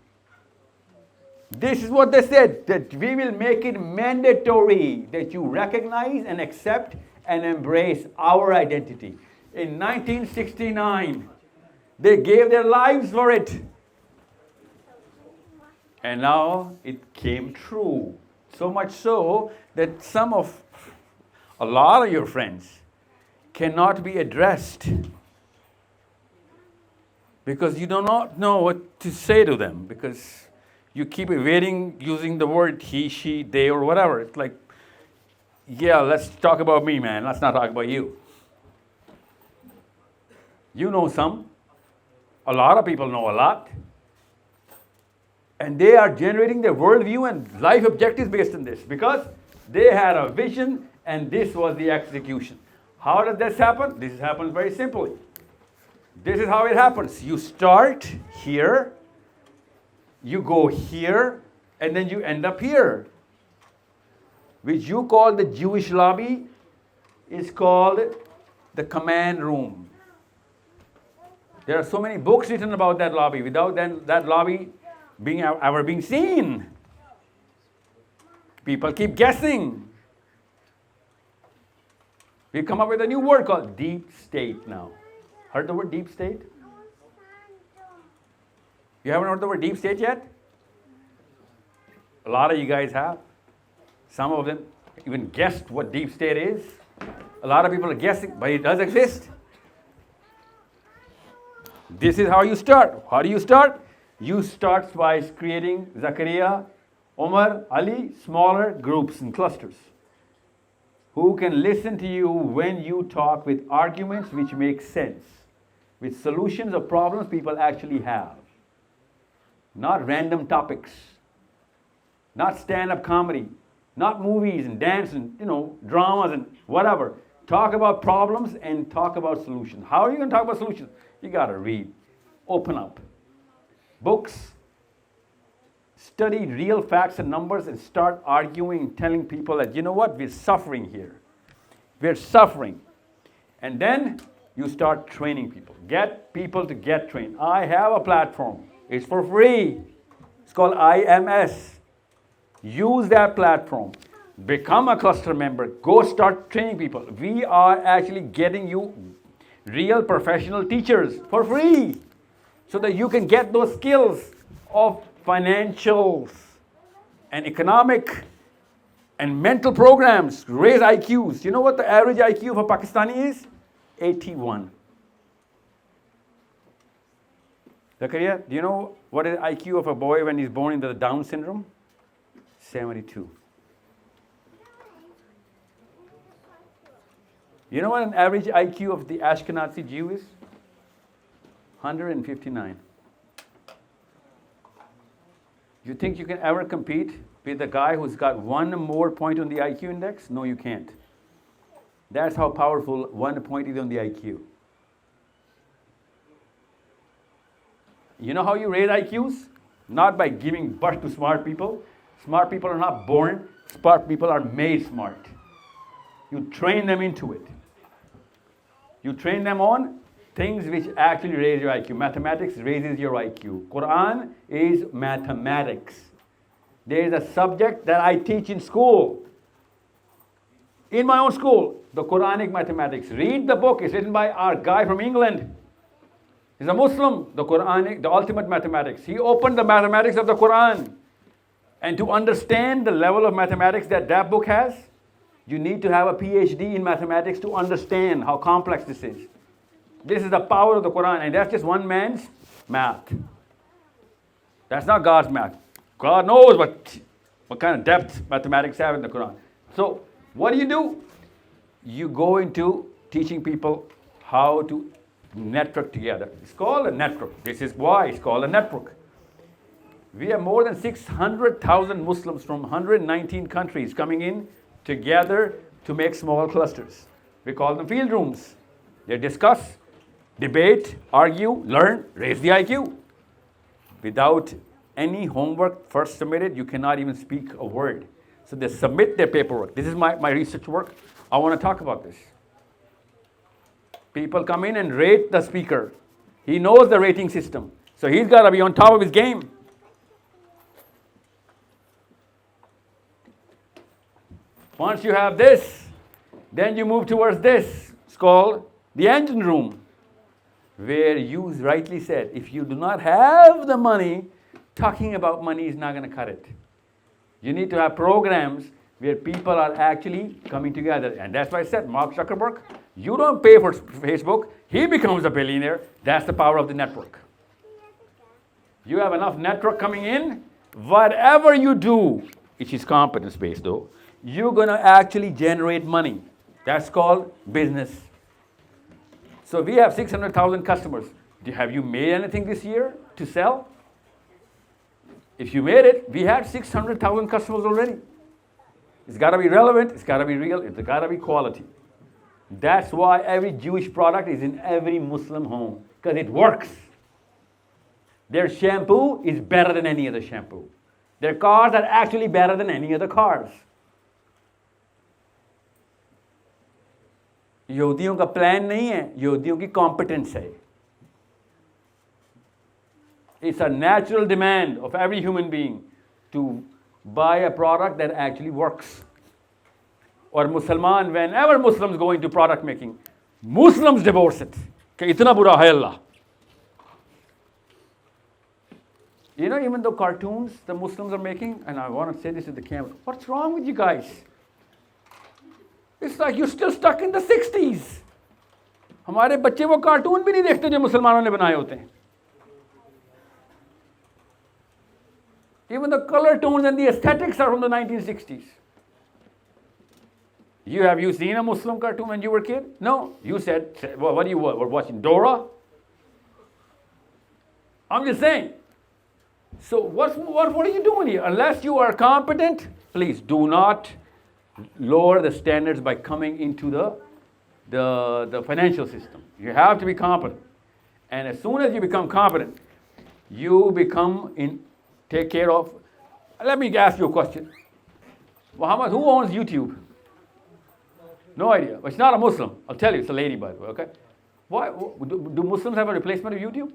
This is what they said, that we will make it mandatory that you recognize and accept and embrace our identity. In 1969, they gave their lives for it. And now it came true. So much so that a lot of your friends cannot be addressed because you do not know what to say to them, because you keep evading using the word he, she, they, or whatever. It's like, yeah, let's talk about me, man. Let's not talk about you. You know some. A lot of people know a lot. And they are generating their worldview and life objectives based on this because they had a vision and this was the execution. How does this happen? This happens very simply. This is how it happens. You start here, you go here, and then you end up here. Which you call the Jewish lobby is called the command room. There are so many books written about that lobby without that lobby ever being seen. People keep guessing. We've come up with a new word called deep state now. Heard the word deep state? You haven't heard the word deep state yet? A lot of you guys have. Some of them even guessed what deep state is. A lot of people are guessing, but it does exist. This is how you start. How do you start? You start by creating Zakaria, Omar, Ali, smaller groups and clusters who can listen to you when you talk with arguments which make sense, with solutions of problems people actually have. Not random topics, not stand-up comedy, not movies and dance and, dramas and whatever. Talk about problems and talk about solutions. How are you going to talk about solutions? You got to read, open up. Books, study real facts and numbers and start arguing and telling people that, you know what, we're suffering here. We're suffering. And then you start training people. Get people to get trained. I have a platform. It's for free. It's called IMS. Use that platform. Become a cluster member. Go start training people. We are actually getting you real professional teachers for free so that you can get those skills of financials and economic and mental programs, raise IQs. You know what the average IQ of a Pakistani is? 81. Zakaria, do you know what is the IQ of a boy when he's born into the Down syndrome? 72. You know what an average IQ of the Ashkenazi Jew is? 159. You think you can ever compete with a guy who's got one more point on the IQ index? No, you can't. That's how powerful 1 point is on the IQ. You know how you raise IQs? Not by giving birth to smart people. Smart people are not born. Smart people are made smart. You train them into it. You train them on things which actually raise your IQ. Mathematics raises your IQ. Quran is mathematics. There is a subject that I teach in school. In my own school, the Quranic mathematics. Read the book. It's written by our guy from England. He's a Muslim. The Quranic, the ultimate mathematics. He opened the mathematics of the Quran. And to understand the level of mathematics that book has, you need to have a PhD in mathematics to understand how complex this is. This is the power of the Quran, and that's just one man's math. That's not God's math. God knows what kind of depth mathematics have in the Quran. So what do? You go into teaching people how to network together. It's called a network. This is why it's called a network. We have more than 600,000 Muslims from 119 countries coming in together to make small clusters. We call them field rooms. They discuss, debate, argue, learn, raise the IQ. Without any homework first submitted, you cannot even speak a word. So they submit their paperwork. This is my research work. I want to talk about this. People come in and rate the speaker. He knows the rating system. So he's got to be on top of his game. Once you have this, then you move towards this. It's called the engine room, where you rightly said, if you do not have the money, talking about money is not going to cut it. You need to have programs where people are actually coming together. And that's why I said, Mark Zuckerberg, you don't pay for Facebook, he becomes a billionaire. That's the power of the network. You have enough network coming in whatever you do, which is competence based though, you're going to actually generate money. That's called business. So we have 600,000 customers. Have you made anything this year to sell? If you made it, we have 600,000 customers already. It's got to be relevant, it's got to be real, it's got to be quality. That's why every Jewish product is in every Muslim home, because it works. Their shampoo is better than any other shampoo. Their cars are actually better than any other cars. यहूदियों का plan नहीं है, यहूदियों की competence है. It's a natural demand of every human being to buy a product that actually works. Or Musliman, whenever Muslims go into product making, Muslims divorce it. कि इतना बुरा है अल्लाह. You know, even though cartoons the Muslims are making, and I want to say this to the camera, what's wrong with you guys? It's like you're still stuck in the 60s. हमारे बच्चे वो cartoon भी नहीं देखते जो मुसलमानों ने बनाए होते हैं. Even the color tones and the aesthetics are from the 1960s. Have you seen a Muslim cartoon when you were a kid? No. You said, well, what do you were watching? Dora? I'm just saying. So what are you doing here? Unless you are competent, please do not lower the standards by coming into the financial system. You have to be competent. And as soon as you become competent, you take care of. Let me ask you a question. Muhammad, who owns YouTube? No idea. It's not a Muslim. I'll tell you, it's a lady, by the way, okay? Why do Muslims have a replacement of YouTube?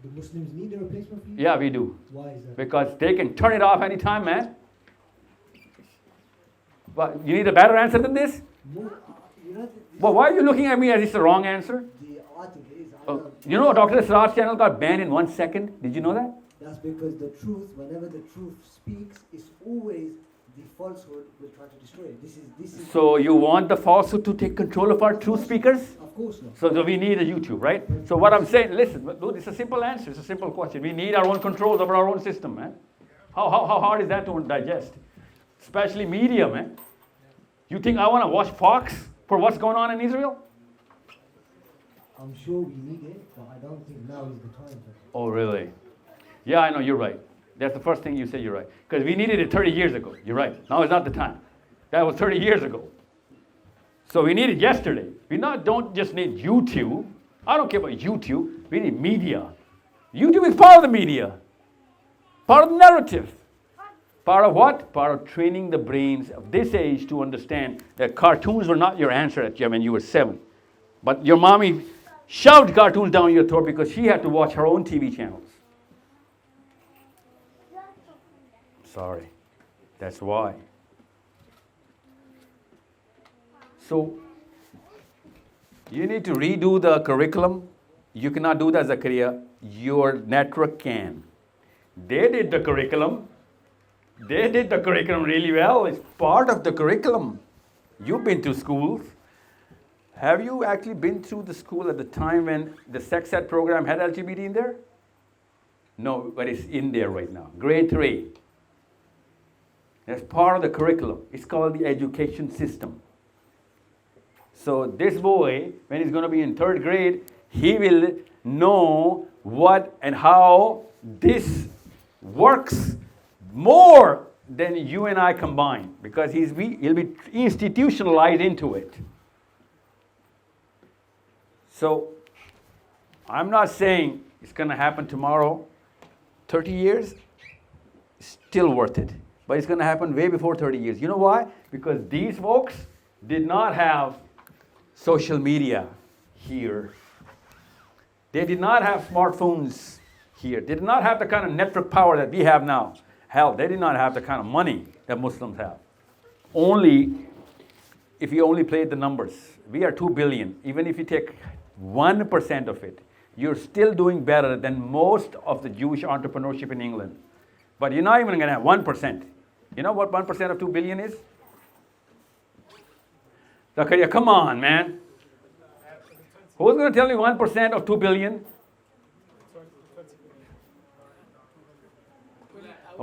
Do Muslims need a replacement for YouTube? Yeah, we do. Why is that? Because they can turn it off anytime, man. But you need a better answer than this? No, Well, why are you looking at me as it's the wrong answer? The article is. You know, Dr. Israr's channel got banned in 1 second. Did you know that? That's because the truth, whenever the truth speaks, is always the falsehood will try to destroy it. This is. So you want the falsehood to take control of our true speakers? Of course not. So we need a YouTube, right? So what I'm saying, listen, dude, it's a simple answer. It's a simple question. We need our own controls over our own system, man. How hard is that to digest? Especially media, man. You think I want to watch Fox for what's going on in Israel? I'm sure we need it, but I don't think now is the time for it. Oh, really? Yeah, I know, you're right. That's the first thing you say, you're right. Because we needed it 30 years ago. You're right. Now is not the time. That was 30 years ago. So we need it yesterday. We don't just need YouTube. I don't care about YouTube. We need media. YouTube is part of the media. Part of the narrative. Part of what? Part of training the brains of this age to understand that cartoons were not your answer when you were 7. But your mommy shoved cartoons down your throat because she had to watch her own TV channels. Sorry. That's why. So, you need to redo the curriculum. You cannot do that, Zakaria. Your network can. They did the curriculum. They did the curriculum really well. It's part of the curriculum. You've been to schools. Have you actually been through the school at the time when the sex ed program had LGBT in there? No, but it's in there right now. Grade 3. That's part of the curriculum. It's called the education system. So this boy, when he's going to be in 3rd grade, he will know what and how this works more than you and I combined, because he'll be institutionalized into it. So I'm not saying it's going to happen tomorrow. 30 years, still worth it. But it's going to happen way before 30 years. You know why? Because these folks did not have social media here. They did not have smartphones here. They did not have the kind of network power that we have now. Hell, they did not have the kind of money that Muslims have. If you only played the numbers, we are 2 billion. Even if you take 1% of it, you're still doing better than most of the Jewish entrepreneurship in England. But you're not even going to have 1%. You know what 1% of 2 billion is? Zakaria, come on, man. Who's going to tell me 1% of 2 billion?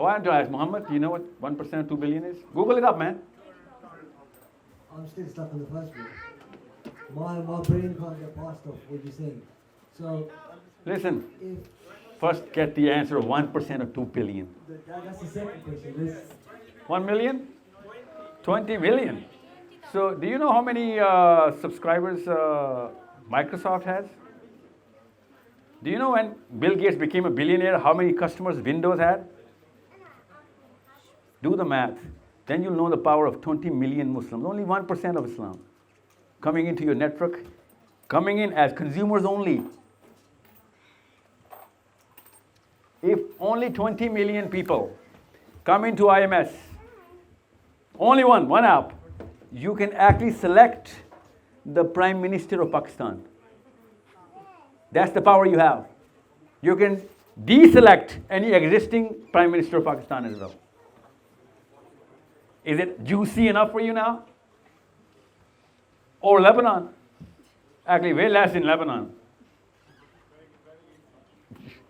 I want to ask Muhammad, do you know what 1% of 2 billion is? Google it up, man. I'm still stuck on the first bit. My brain can't get past off what you're saying. So, Listen, first get the answer of 1% of 2 billion. that's the second question. 1 million? 20 million. So, do you know how many subscribers Microsoft has? Do you know when Bill Gates became a billionaire, how many customers Windows had? Do the math. Then you'll know the power of 20 million Muslims, only 1% of Islam, coming into your network, coming in as consumers only. If only 20 million people come into IMS, only one app, you can actually select the Prime Minister of Pakistan. That's the power you have. You can deselect any existing Prime Minister of Pakistan as well. Is it juicy enough for you now? Or Lebanon? Actually, way less in Lebanon.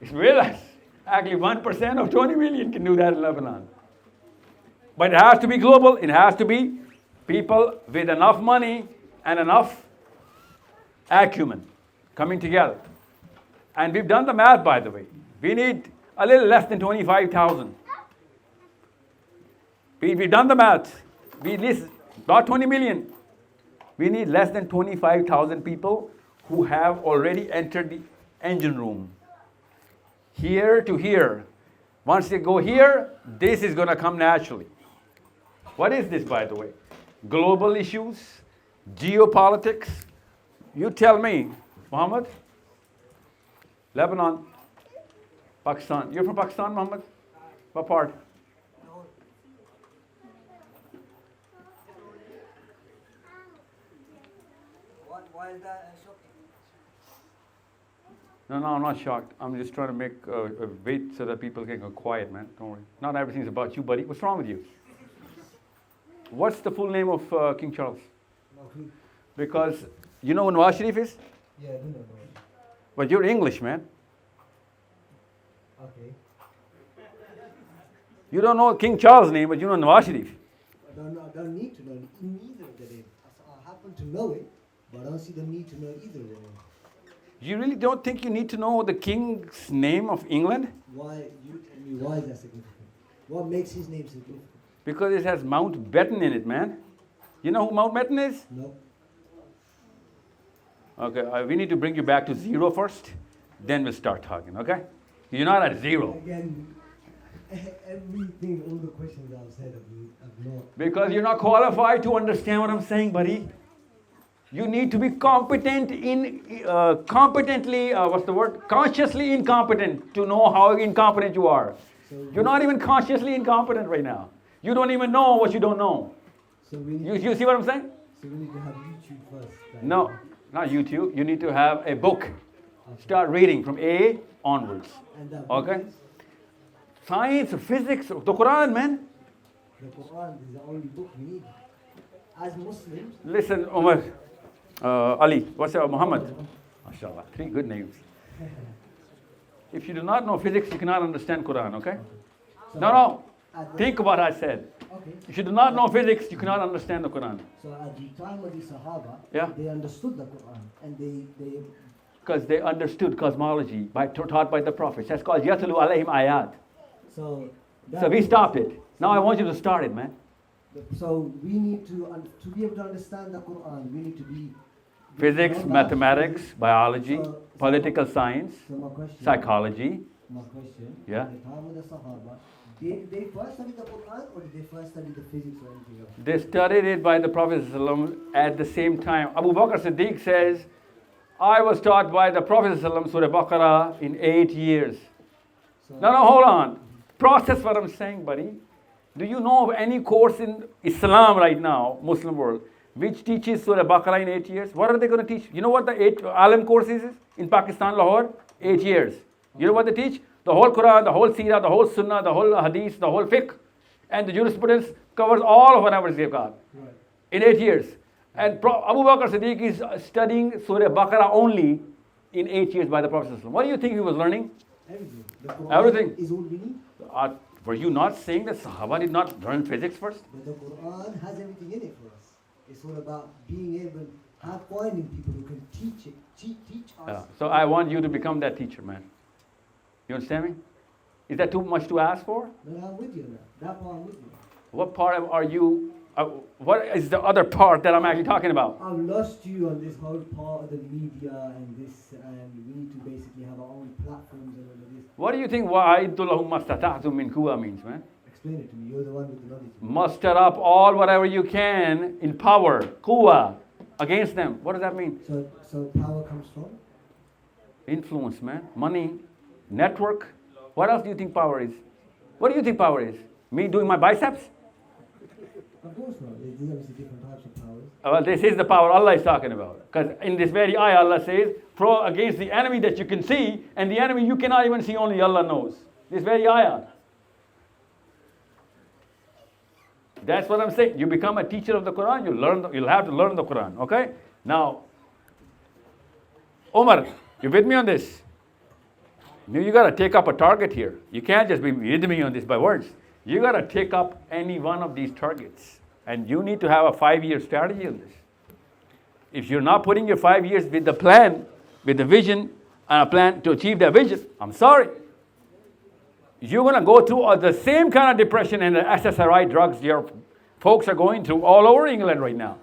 It's way less. Actually, 1% of 20 million can do that in Lebanon. But it has to be global. It has to be people with enough money and enough acumen coming together. And we've done the math, by the way. We need a little less than 25,000. We've done the math. We need not 20 million. We need less than 25,000 people who have already entered the engine room. Here to here. Once they go here, this is going to come naturally. What is this, by the way? Global issues, geopolitics. You tell me, Muhammad. Lebanon, Pakistan. You're from Pakistan, Muhammad? What part? Why is that shocking? No, I'm not shocked. I'm just trying to make a wait so that people can go quiet, man. Don't worry. Not everything's about you, buddy. What's wrong with you? What's the full name of King Charles? Because you know what Nawaz Sharif is? Yeah, I do know. But you're English, man. Okay. You don't know King Charles' name, but you know Nawaz Sharif. I don't need to know neither of the names. I happen to know it, but I don't see the need to know either of them. You really don't think you need to know the king's name of England? Why? You tell me why is that significant? What makes his name significant? Because it has Mountbatten in it, man. You know who Mountbatten is? No. Okay, we need to bring you back to zero first, then we'll start talking, okay? You're not at zero. Again, everything, all the questions I've said, I've not. Because you're not qualified to understand what I'm saying, buddy. You need to be competent in, consciously incompetent to know how incompetent you are. You're not even consciously incompetent right now. You don't even know what you don't know. So you see what I'm saying? So we need to have YouTube first. Right? No, not YouTube. You need to have a book. Okay. Start reading from A onwards. And that okay? Science, physics, the Quran, man. The Quran is the only book we need. As Muslims. Listen, Umar. Ali, what's your Muhammad? MashaAllah, 3 good names. If you do not know physics, you cannot understand Quran, okay? No. Think about what I said. Okay. If you do not know physics, you cannot understand the Quran. So at the time of the Sahaba, yeah, they understood the Quran and they because they understood cosmology taught by the prophets. That's called Yatlu alayhim ayat. So we stopped it. Now I want you to start it, man. So we need to be able to understand the Quran, we need to be physics, mathematics, biology, political science, psychology. My question. Yeah. At the time of the Sahaba, did they first study the Quran or did they first study the physics or anything else? They studied it by the Prophet at the same time. Abu Bakr Siddiq says, I was taught by the Prophet Surah Baqarah in 8 years. No, hold on. Process what I'm saying, buddy. Do you know of any course in Islam right now, Muslim world, which teaches Surah Baqarah in 8 years? What are they going to teach? You know what the 8 Alim course is in Pakistan, Lahore? 8 years. You know what they teach? The whole Quran, the whole Seerah, the whole Sunnah, the whole Hadith, the whole Fiqh, and the jurisprudence covers all of whatever they've got in 8 years. And Abu Bakr Siddiq is studying Surah Baqarah only in 8 years by the Prophet. What do you think he was learning? Everything. The Quran Everything. Is all we need. Were you not saying that Sahaba did not learn physics first? But the Quran has everything in it for us. It's all about being able, finding people who can teach it, teach us. Yeah. So I want you to become that teacher, man. You understand me? Is that too much to ask for? But I'm with you now. That part I'm with you. What part are you, what is the other part that I'm actually talking about? I've lost you on this whole part of the media and this, and we need to basically have our own platforms and all of this. What do you think وَأَعِدُّ لَهُمْ مَا اسْتَطَعْتُم مِّن قُوَّةٍ means, man? Explain it to me. You're the one with the knowledge. Muster up all whatever you can in power, quwwah, against them. What does that mean? So power comes from? Influence, man. Money, network. What else do you think power is? What do you think power is? Me doing my biceps? Of course not. There's obviously different types of powers. Well, this is the power Allah is talking about. Because in this very ayah, Allah says, pro against the enemy that you can see, and the enemy you cannot even see, only Allah knows. This very ayah. That's what I'm saying. You become a teacher of the Quran, you'll have to learn the Quran. Okay? Now, Omar, you with me on this? You got to take up a target here. You can't just be with me on this by words. You got to take up any one of these targets. And you need to have a 5-year strategy on this. If you're not putting your 5 years with the plan, with the vision, and a plan to achieve that vision, I'm sorry. You're going to go through the same kind of depression and the SSRI drugs your folks are going through all over England right now.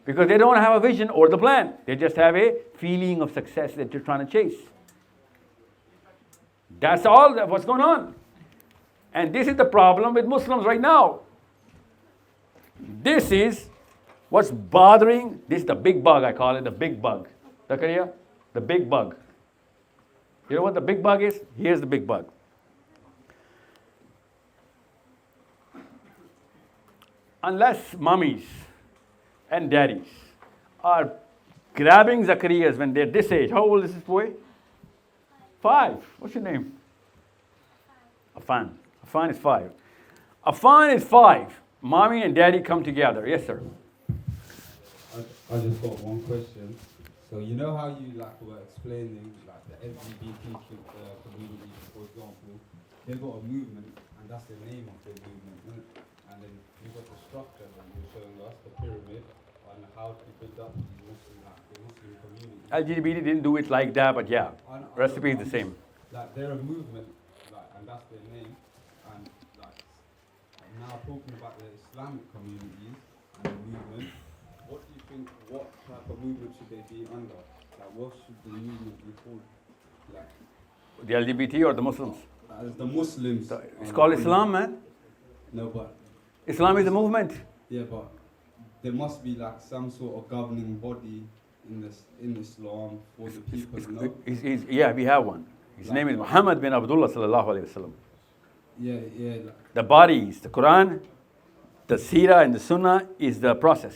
Because they don't have a vision or the plan. They just have a feeling of success that you're trying to chase. That's all what's going on. And this is the problem with Muslims right now. This is what's bothering, this is the big bug, I call it the big bug. Zakaria, the big bug. You know what the big bug is? Here's the big bug. Unless mummies and daddies are grabbing Zakarias when they're this age. How old is this boy? 5. What's your name? Afan. Afan is 5. Afan is 5. Mommy and daddy come together. Yes, sir. I just got one question. So you know how you were explaining the LGBT community, for example, they've got a movement and that's the name of their movement, isn't it? And then you've got the structure that you're showing us, the pyramid, and how to build up the Muslim community. LGBT didn't do it like that, but yeah, recipe is the same. They're a movement, and that's their name. And now talking about the Islamic communities and the movement, what do you think? What type of movement should they be under? What should the movement be called? The LGBT or the Muslims? The Muslims. It's called Islam, man. No, but Islam is a movement. Yeah, but there must be some sort of governing body in Islam for the people. No? Yeah, we have one. His name is Muhammad bin Abdullah sallallahu alaihi wasallam. Yeah. The body is the Quran, the Seerah and the Sunnah is the process.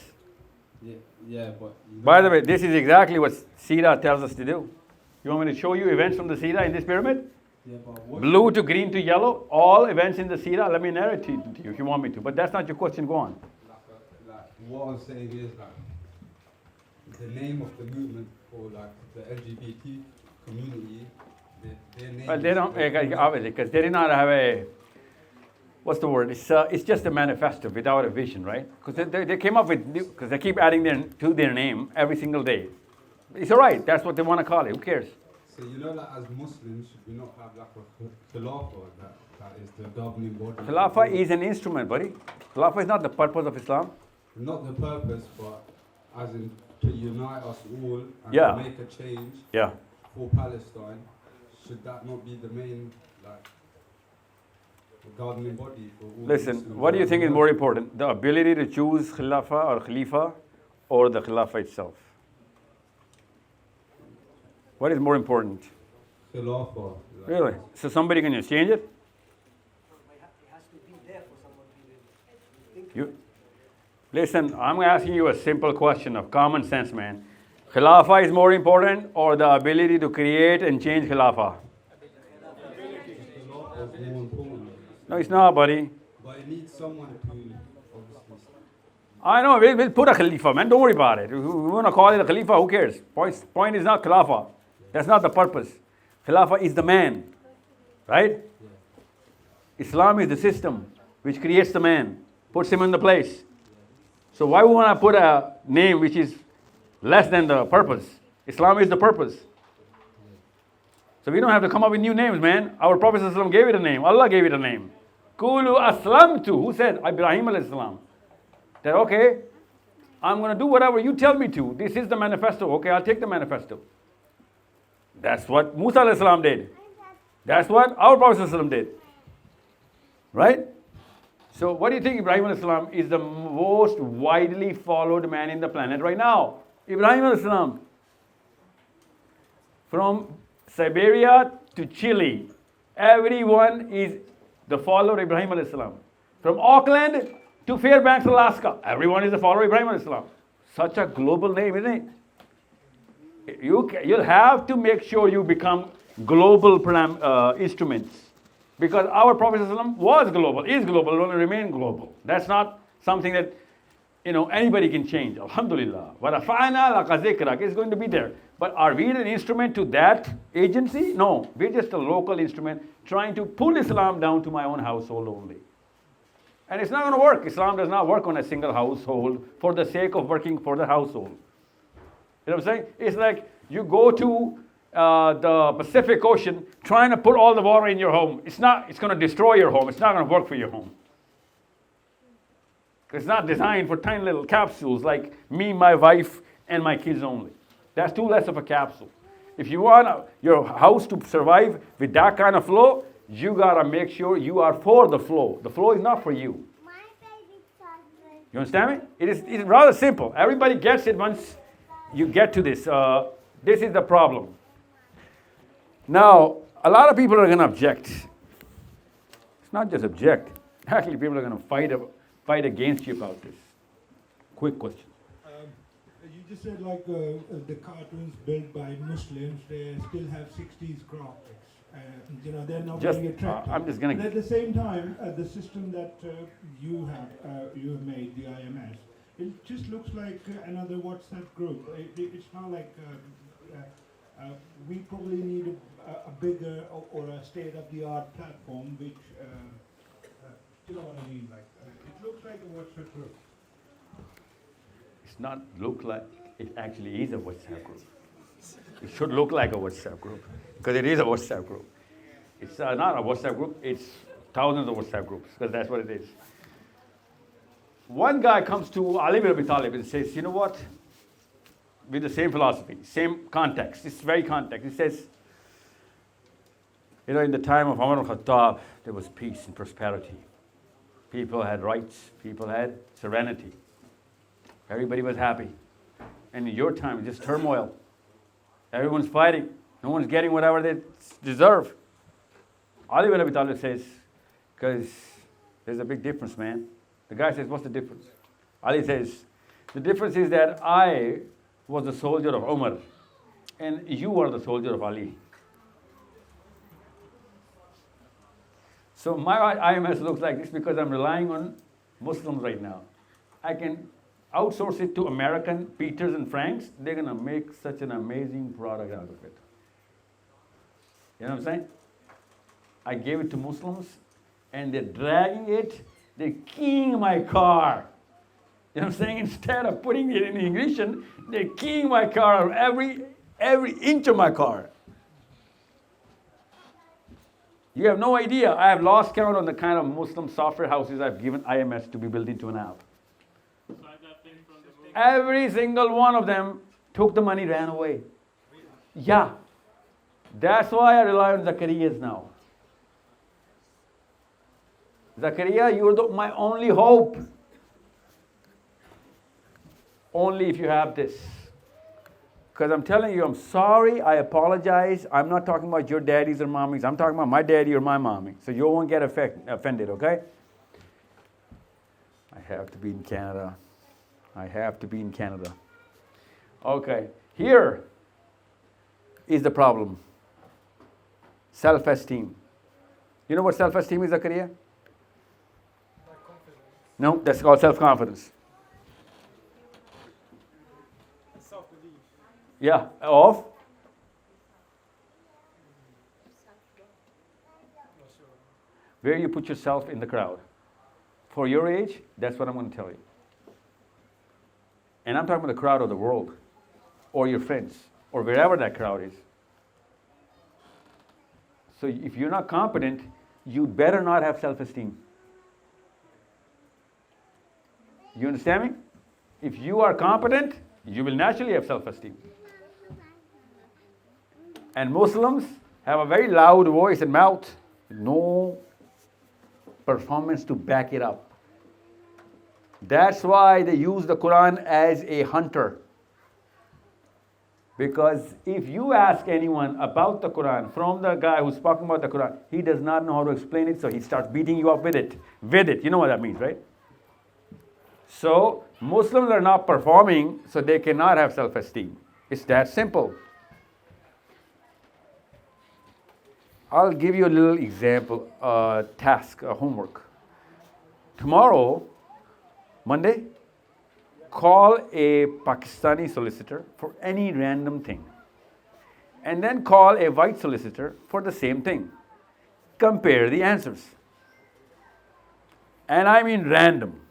Yeah, but... By the way, this is exactly what Seerah tells us to do. You want me to show you events from the Seerah in this pyramid? Yeah, but blue to green to yellow, all events in the Seerah. Let me narrate to you if you want me to. But that's not your question. Go on. What I'm saying is the name of the movement for the LGBT community, their name... Well, they don't, obviously, because they did not have a... What's the word? It's just a manifesto without a vision, right? Because they came up with, because they keep adding to their name every single day. It's all right. That's what they want to call it. Who cares? So you know as Muslims, should we not have a khilafah that is the governing body? Khilafah is an instrument, buddy. Khilafah is not the purpose of Islam. Not the purpose, but as in to unite us all and Yeah. to make a change Yeah. for Palestine. Should that not be the main governing body for all Listen, Muslims what do you around think the is world? more important? The ability to choose Khilafah or Khalifa or the Khilafah itself? What is more important? Khilafah. Really? So somebody can just change it? You, listen, I'm asking you a simple question of common sense, man. Khilafah is more important or the ability to create and change Khilafah? No, it's not, buddy. But it needs someone to obviously... I know, we'll put a Khalifa, man. Don't worry about it. We want to call it a Khalifa, who cares? Point is not Khilafah. That's not the purpose. Khilafah is the man, right? Islam is the system which creates the man, puts him in the place. So why would I put a name which is less than the purpose? Islam is the purpose. So we don't have to come up with new names, man. Our Prophet ﷺ gave it a name. Allah gave it a name. Kulu aslamtu. Who said? Ibrahim alayhi salam. That okay, I'm going to do whatever you tell me to. This is the manifesto. Okay, I'll take the manifesto. That's what Musa alayhi salam did. That's what our Prophet ﷺ did. Right? So what do you think? Ibrahim alayhi salam is the most widely followed man in the planet right now. Ibrahim alayhi salam. From Siberia to Chile, everyone is the follower of Ibrahim alayhi salam. From Auckland to Fairbanks, Alaska, everyone is a follower of Ibrahim alayhi salam. Such a global name, isn't it? You'll have to make sure you become global instruments. Because our Prophet ﷺ was global, is global, will remain global. That's not something that anybody can change. Alhamdulillah. وَرَفَعْنَا لَكَ ذِكْرَكَ is going to be there. But are we an instrument to that agency? No. We're just a local instrument trying to pull Islam down to my own household only. And it's not going to work. Islam does not work on a single household for the sake of working for the household. You know what I'm saying? It's like you go to the Pacific Ocean trying to put all the water in your home. It's going to destroy your home. It's not going to work for your home. It's not designed for tiny little capsules like me, my wife, and my kids only. That's too less of a capsule. If you want your house to survive with that kind of flow, you gotta make sure you are for the flow. The flow is not for you. You understand me? It's rather simple. Everybody gets it once you get to this. This is the problem. Now, a lot of people are going to object. It's not just object. Actually, people are going to fight against you about this. Quick question. You just said like the cartoons built by Muslims, they still have 60s graphics. They're not very attractive. I'm just going to. At the same time, the system that you have made, the IMS, it just looks like another WhatsApp group. It's not like we probably need a bigger or a state-of-the-art platform, which you know what I mean. Like it looks like a WhatsApp group. It's not look like, it actually is a WhatsApp group. It should look like a WhatsApp group because it is a WhatsApp group. It's not a WhatsApp group, it's thousands of WhatsApp groups because that's what it is. One guy comes to Ali bin Abi Talib and says, you know what? With the same philosophy, same context, it's very context. He says, in the time of Umar al-Khattab, there was peace and prosperity. People had rights, people had serenity. Everybody was happy. And in your time, it's just turmoil. Everyone's fighting. No one's getting whatever they deserve. Ali bin Abi Talib says, because there's a big difference, man. The guy says, what's the difference? Ali says, the difference is that I was the soldier of Umar, and you are the soldier of Ali. So my IMS looks like this because I'm relying on Muslims right now. I can outsource it to American Peters and Franks. They're going to make such an amazing product out of it. You know what I'm saying? I gave it to Muslims, and they're dragging it. They're keying my car. You know what I'm saying? Instead of putting it in ignition, they're keying my car, every inch of my car. You have no idea. I have lost count on the kind of Muslim software houses I've given IMS to be built into an app. Every single one of them took the money, ran away. Yeah. That's why I rely on Zacarias now. Zakaria, you're my only hope. Only if you have this. Because I'm telling you, I'm sorry, I apologize. I'm not talking about your daddies or mommies. I'm talking about my daddy or my mommy. So you won't get offended, okay? I have to be in Canada. I have to be in Canada. Okay, here is the problem. Self-esteem. You know what self-esteem is, Zakaria? No, that's called self-confidence. Self-belief. Yeah, of? where you put yourself in the crowd. For your age, that's what I'm going to tell you. And I'm talking about the crowd of the world, or your friends, or wherever that crowd is. So if you're not competent, you better not have self-esteem. You understand me? If you are competent, you will naturally have self-esteem. And Muslims have a very loud voice and mouth, no performance to back it up. That's why they use the Quran as a hunter. Because if you ask anyone about the Quran, from the guy who's talking about the Quran, he does not know how to explain it, so he starts beating you up with it. You know what that means, right? So Muslims are not performing, so they cannot have self-esteem. It's that simple. I'll give you a little example, task, a homework. Tomorrow, Monday, call a Pakistani solicitor for any random thing. And then call a white solicitor for the same thing. Compare the answers. And I mean random.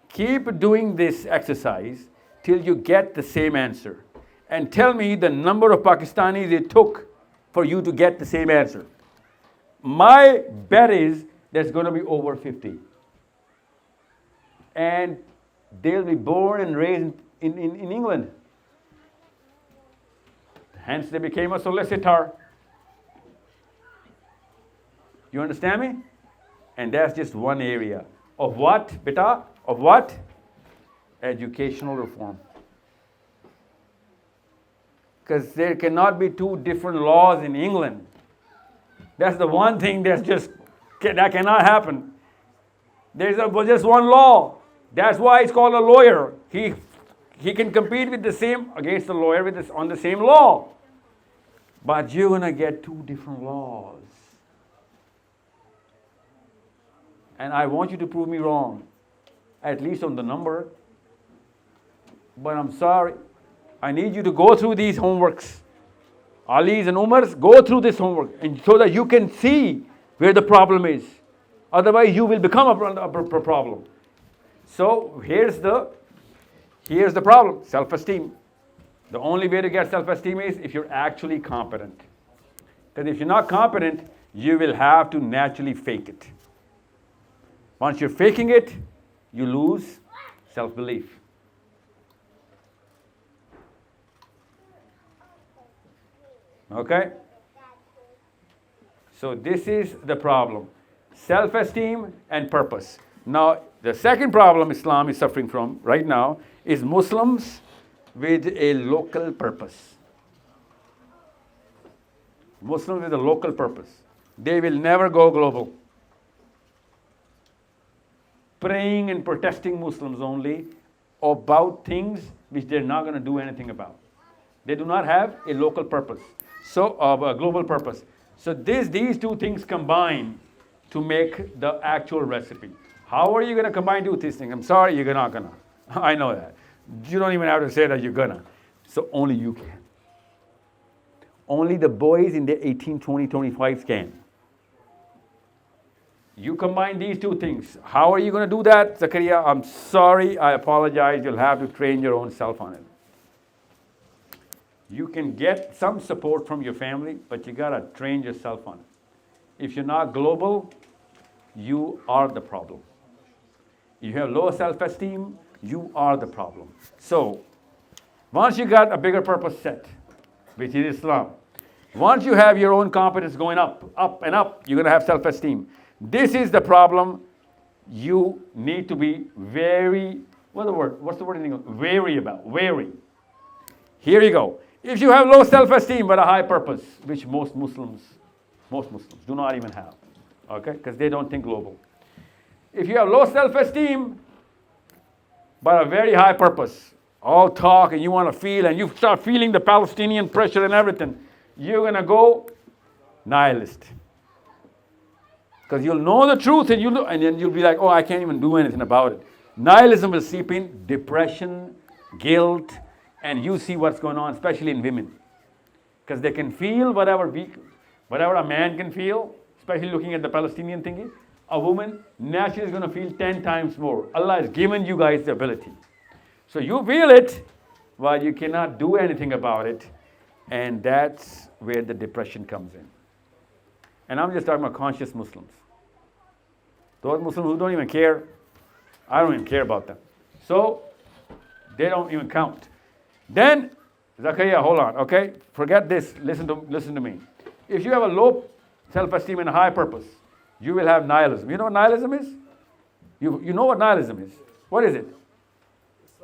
Keep doing this exercise till you get the same answer. And tell me the number of Pakistanis it took for you to get the same answer. My bet is there's going to be over 50. And they'll be born and raised in England. Hence they became a solicitor. You understand me? And that's just one area. Of what, beta? Of what? Educational reform. Because there cannot be two different laws in England. That's the one thing that cannot happen. There's just one law. That's why it's called a lawyer. He can compete with the same against the lawyer on the same law. But you're going to get two different laws. And I want you to prove me wrong, at least on the number. But I'm sorry. I need you to go through these homeworks. Ali's and Umar's, go through this homework and so that you can see where the problem is. Otherwise, you will become a problem. So here's the problem, self-esteem. The only way to get self-esteem is if you're actually competent. Because if you're not competent, you will have to naturally fake it. Once you're faking it, you lose self-belief. Okay? So this is the problem. Self-esteem and purpose. Now, the second problem Islam is suffering from right now is Muslims with a local purpose. Muslims with a local purpose. They will never go global. Praying and protesting Muslims only about things which they're not going to do anything about. They do not have a local purpose. So, a global purpose. So these two things combine to make the actual recipe. How are you going to combine two these things? I'm sorry, you're not going to. I know that. You don't even have to say that you're going to. So only you can. Only the boys in the 18, 20, 25s can. You combine these two things. How are you going to do that, Zakaria? I'm sorry, I apologize. You'll have to train your own self on it. You can get some support from your family, but you got to train yourself on it. If you're not global, you are the problem. You have low self-esteem, you are the problem. So, once you got a bigger purpose set, which is Islam, once you have your own competence going up and up, you're going to have self-esteem. This is the problem you need to be very, what's the word in English? Wary. Here you go. If you have low self-esteem but a high purpose, which most Muslims do not even have, okay, because they don't think global. If you have low self-esteem but a very high purpose, all talk and you want to feel and you start feeling the Palestinian pressure and everything, you're going to go nihilist. Because you'll know the truth and then you'll be like, oh, I can't even do anything about it. Nihilism will seep in, depression, guilt, and you see what's going on, especially in women. Because they can feel whatever a man can feel, especially looking at the Palestinian thingy, a woman naturally is going to feel 10 times more. Allah has given you guys the ability. So you feel it, but you cannot do anything about it. And that's where the depression comes in. And I'm just talking about conscious Muslims. Those Muslims who don't even care, I don't even care about them. So they don't even count. Then, Zakaria, hold on, okay? Forget this. Listen to me. If you have a low self-esteem and a high purpose, you will have nihilism. You know what nihilism is? You know what nihilism is? What is it? It's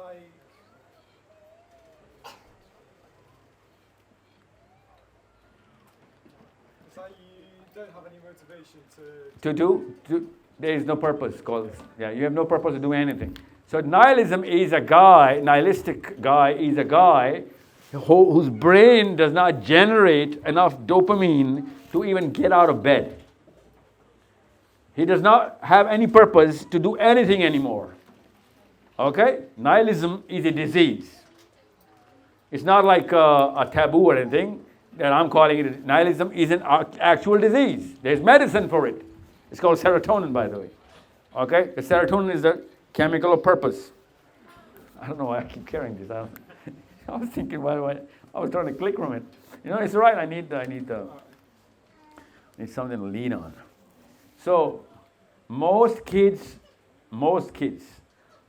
like you don't have any motivation to There is no purpose. You have no purpose to do anything. So nihilism is a guy, nihilistic guy is a guy whose brain does not generate enough dopamine to even get out of bed. He does not have any purpose to do anything anymore. Okay? Nihilism is a disease. It's not like a taboo or anything that I'm calling it. Nihilism is an actual disease. There's medicine for it. It's called serotonin, by the way. Okay? The serotonin is the chemical of purpose. I don't know why I keep carrying this. I was thinking, why I was trying to click from it. You know, it's right. I need something to lean on. So, most kids,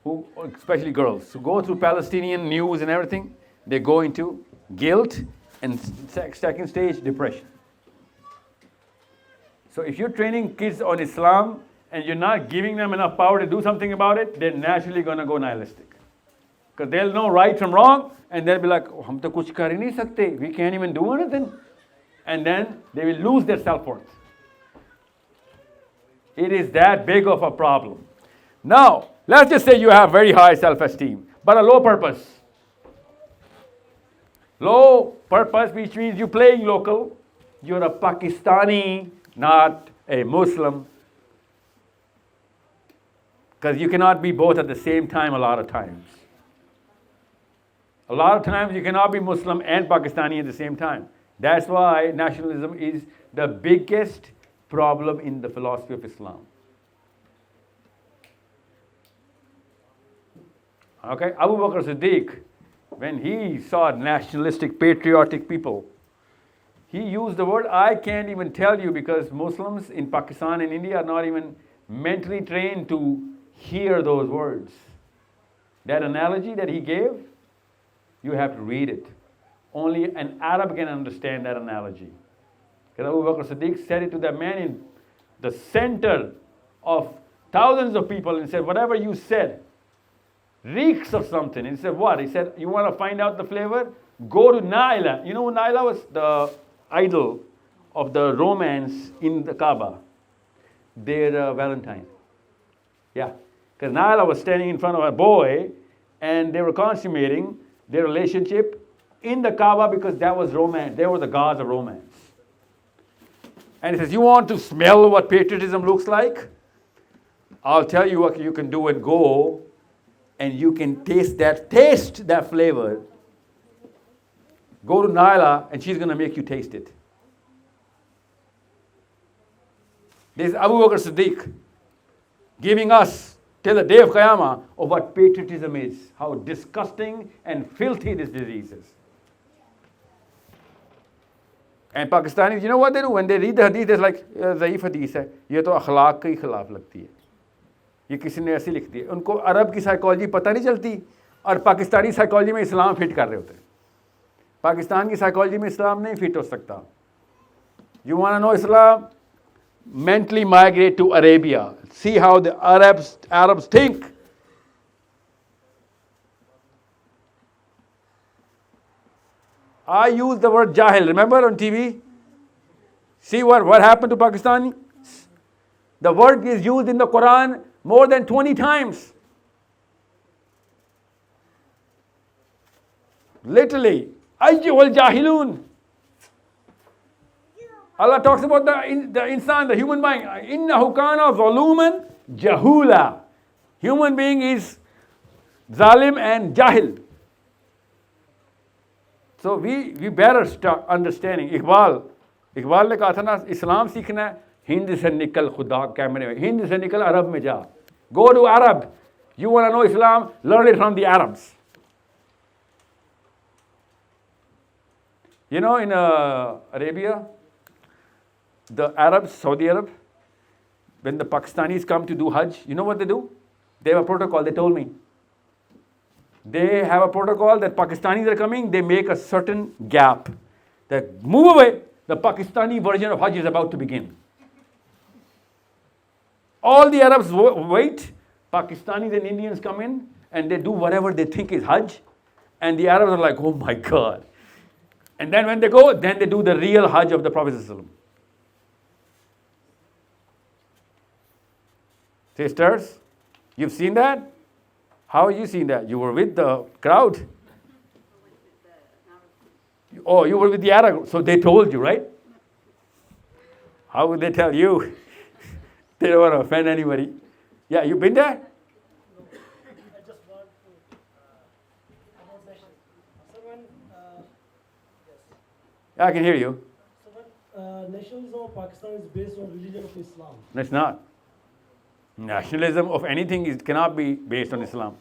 who, especially girls, who go through Palestinian news and everything, they go into guilt and second stage depression. So if you're training kids on Islam and you're not giving them enough power to do something about it, they're naturally going to go nihilistic. Because they'll know right from wrong and they'll be like, oh, hum to kuch kar hi nahi sakte. We can't even do anything. And then they will lose their self-worth. It is that big of a problem. Now, let's just say you have very high self-esteem, but a low purpose. Low purpose, which means you're playing local. You're a Pakistani, not a Muslim. Because you cannot be both at the same time a lot of times. A lot of times you cannot be Muslim and Pakistani at the same time. That's why nationalism is the biggest problem in the philosophy of Islam. Okay, Abu Bakr Siddiq, when he saw nationalistic, patriotic people, he used the word, I can't even tell you, because Muslims in Pakistan and India are not even mentally trained to hear those words. That analogy that he gave, you have to read it. Only an Arab can understand that analogy. Because Abu Bakr Siddiq said it to that man in the center of thousands of people and said, whatever you said reeks of something. And he said, what? He said, you want to find out the flavor? Go to Naila. You know, Naila was the idol of the Romans in the Kaaba. Their Valentine. Yeah. Because Naila was standing in front of a boy and they were consummating their relationship in the Kaaba because that was romance. They were the gods of romance. And he says, you want to smell what patriotism looks like? I'll tell you what you can do and go, and you can taste that flavor. Go to Naila, and she's going to make you taste it. This is Abu Bakr Siddiq giving us till the day of Qiyamah of what patriotism is, how disgusting and filthy this disease is. And Pakistanis, you know what they do? When they read the hadith, they're like, ज़ईफ़ hadith है, ये तो अखलाक के ही खिलाफ लगती है. ये किसी ने ऐसी लिख दी है. उनको अरब की साइकोलॉजी पता नहीं चलती और पाकिस्तानी साइकोलॉजी में इस्लाम फिट कर रहे होते हैं. पाकिस्तान की साइकोलॉजी में इस्लाम नहीं फिट हो सकता. You want to know Islam? Mentally migrate to Arabia. See how the Arabs think. I use the word jahil. Remember on TV? See what happened to Pakistani? The word is used in the Quran more than 20 times. Literally. Ayyuhal jahilun. Allah talks about the insan, the human being. Innahu kana zaluman jahula. Human being is zalim and jahil. So we better start understanding. Iqbal ने कहा था ना इस्लाम सीखना है हिंद से निकल खुदा कैमरे में, हिंद से निकल अरब में जा. Go to Arab. You want to know Islam? Learn it from the Arabs. You know, in Arabia, the Arabs, Saudi Arab, when the Pakistanis come to do Hajj, you know what they do? They have a protocol, they told me. They have a protocol that Pakistanis are coming, they make a certain gap. They move away, the Pakistani version of Hajj is about to begin. All the Arabs wait, Pakistanis and Indians come in, and they do whatever they think is Hajj, and the Arabs are like, oh my God. And then when they go, then they do the real Hajj of the Prophet ﷺ. Sisters, you've seen that? How have you seen that? You were with the crowd? Oh, you were with the Arab, so they told you, right? How would they tell you? They don't want to offend anybody. Yeah, you been there? Yeah, I can hear you. Nationalism of Pakistan is based on religion of Islam. No, it's not. Nationalism of anything cannot be based on Islam.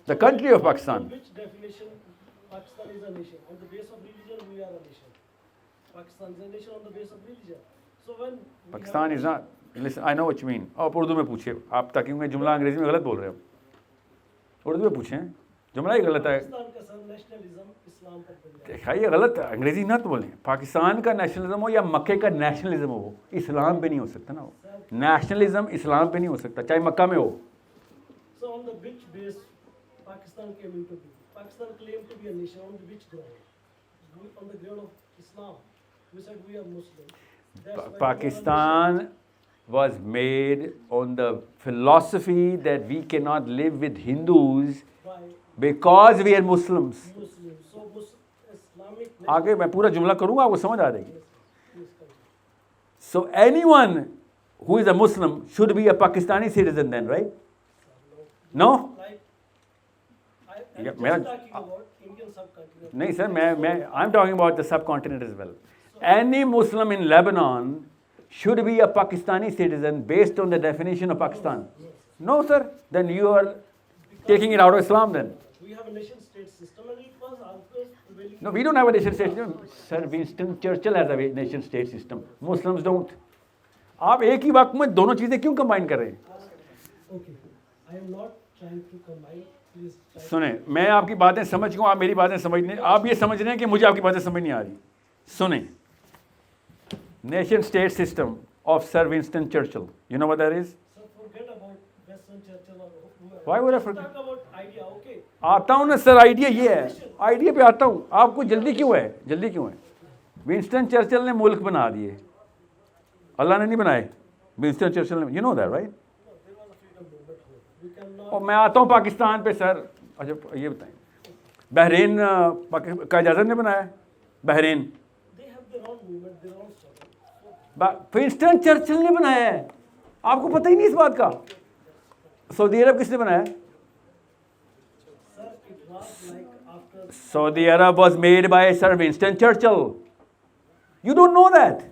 The country of Pakistan. On which definition Pakistan is a nation? On the base of religion, we are a nation. Pakistan is a nation on the base of religion. So when Pakistan is not. Listen, I know what you mean. आप उर्दू में पूछिए. आप ताकि मैं जुमला अंग्रेजी में गलत बोल रहे हो. उर्दू में पूछें. जुमला ही गलत है. पाकिस्तान का सब नेशनलिज्म इस्लाम पर बन गया. देखा ये गलत है. अंग्रेजी ना तो बोलें. पाकिस्तान का नेशनलिज्म हो या मक्के का नेशनलिज्म हो, इस्लाम पे नहीं हो सकता ना वो. नेशनलिज्म इस्लाम पे नहीं हो सकता, चाहे मक्का में हो. So on the which base Pakistan came into being? Pakistan claimed to be a nation on which ground? On the ground of Islam. We said we are Muslims. Pakistan was made on the philosophy that we cannot live with Hindus because we are Muslims. So Islamic. आगे मैं पूरा जुमला करूँगा, आपको समझ आ जाएगी. So anyone who is a Muslim should be a Pakistani citizen then, right? No? नहीं sir, I'm talking about the subcontinent as well. Any Muslim in Lebanon should be a Pakistani citizen based on the definition of Pakistan. No, sir. Then you are taking it out of Islam then. We have a nation-state system and it was after. No, we don't have a nation-state system. Sir, Winston Churchill has a nation-state system. Muslims don't. आप एक ही वक्त में दोनों चीजें क्यों combine कर रहे हैं? Okay, I am not trying to combine. Please. सुने, मैं आपकी बातें समझ गया, आप मेरी बातें समझ नहीं. आप ये समझ रहे हैं कि मुझे आपकी बातें समझ नहीं आ रही. सुने. Nation state system of Sir Winston Churchill. You know what that is? So forget about Winston Churchill or whoever. Why would I forget? Talk about idea, okay? आता हूँ ना सर, आइडिया ये है. आइडिया पे आता हूँ. आपको जल्दी क्यों है? जल्दी क्यों है? विंस्टन चर्चिल ने मुल्क बना दिए. अल्लाह ने नहीं बनाए. विंस्टन चर्चिल ने. You know that, right? और मैं आता हूँ पाकिस्तान पे सर. अच्छा ये बताएं. बहरीन का इजाज़त ने बनाया. Bahrain. They have their own movement, their own struggle. Winston Churchill ने बनाया है. आपको पता ही नहीं इस बात का. सऊदी अरब किसने बनाया? Saudi Arab was made by Sir Winston Churchill. You don't know that?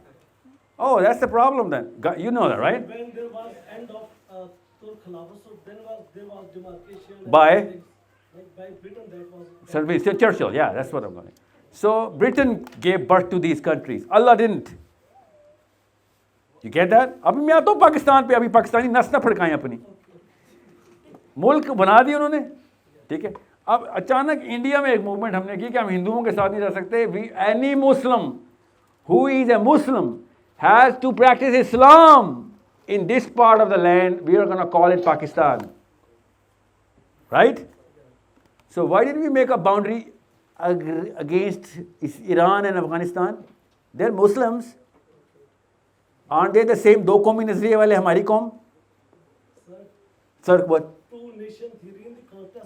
Oh, that's the problem then. You know that, right? When there was end of Turk Khilafat, so then there was demarcation. By Britain, that was. Sir Winston Churchill. Yeah, that's what I'm going. So Britain gave birth to these countries. Allah didn't. You get that? अभी मैं आता हूँ पाकिस्तान पे. अभी पाकिस्तानी नस ना फड़काएं अपनी. मुल्क बना दिए उन्होंने. ठीक है. अब अचानक इंडिया में एक मूवमेंट हमने की कि हम हिंदुओं के साथ नहीं रह सकते. Any Muslim who is a Muslim has to practise Islam in this part of the land. We are gonna call it Pakistan. Right? So why did we make a boundary against Iran and Afghanistan? They are Muslims. Are they the same? दो कौमी नजरिए वाले हमारी कौम. Sir what?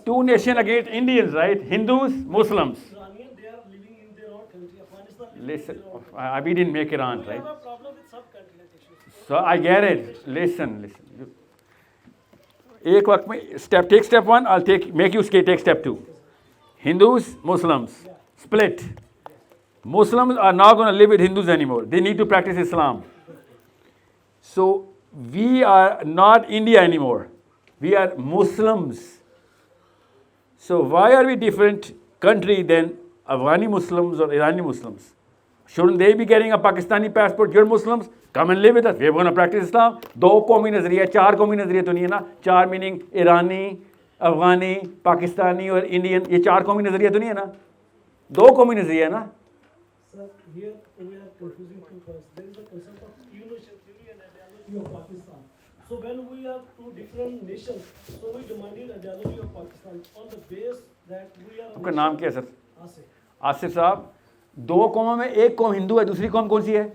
Two nations against Indians, right? Hindus, Muslims. They are living in their own country. Afghanistan. Listen, we didn't make Iran, right? We have a problem with subcontinent issues. So I get it. Listen. एक वक्त में take step 1, I'll make you take step 2. Hindus, Muslims, split. Muslims are not going to live with Hindus anymore. They need to practice Islam. So we are not India anymore. We are Muslims. So why are we different country than Afghani Muslims or Irani Muslims? Shouldn't they be getting a Pakistani passport? You're Muslims, come and live with us. We're going to practice Islam. 2 कौमी नज़रिया, 4 कौमी नज़रिया तो नहीं है ना. 4 meaning ईरानी, अफगानी, पाकिस्तानी और Indian. ये 4 कौमी नज़रिया तो नहीं है ना. 2 कौमी नज़रिया है ना. Sir, here we are confusing two points. There is a concept of unation theory and ideology of Pakistan. So when we are two different nations, so we demanded ideology of Pakistan on the base that we are. आपका नाम क्या है sir? Asif. Asif साहब, 2 कौमों में एक कौम हिंदू है, दूसरी कौम कौन सी है?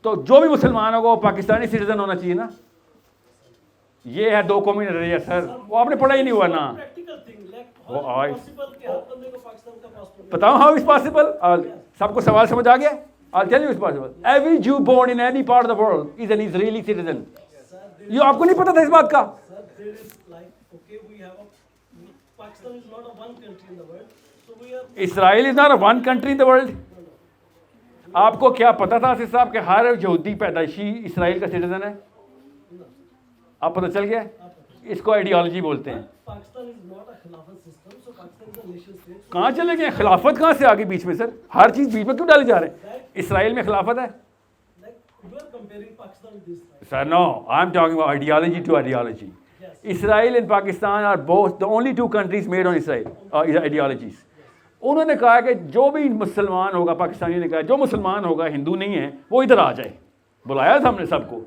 तो जो भी मुसलमान होगा वो पाकिस्तानी सिटीजन होना चाहिए ना. ये है 2 कौमी नजरिया सर. वो आपने पढ़ा ही नहीं हुआ ना. बताओ हाउ इज पॉसिबल. सबको सवाल समझ आ गया? I'll tell you it's possible. Every Jew born in any part of the world is an Israeli citizen. ये आपको नहीं पता था इस बात का? Sir, there is like, okay, we have a, Pakistan is not a one country in the world, so we are. Israel is not a one country in the world. आपको क्या पता था आसिफ साहब कि हर यहूदी पैदाइशी इसराइल का सिटीजन है? आप पता चल गया? इसको आइडियोलॉजी बोलते हैं. Pakistan is not a khilafat system, so Pakistan is a nation state. कहाँ चले गए? खिलाफत कहाँ से आ गई बीच में सर? हर चीज बीच में क्यों डाले जा रहे हैं? इसराइल में खिलाफत है? You are comparing Pakistan with Israel. Sir, no, I'm talking about ideology to ideology. Yes. Israel and Pakistan are both the only 2 countries made on Israel ideologies. उन्होंने कहा कि जो भी मुसलमान होगा, पाकिस्तानी ने कहा जो मुसलमान होगा हिंदू नहीं है वो इधर आ जाए. बुलाया था हमने सबको,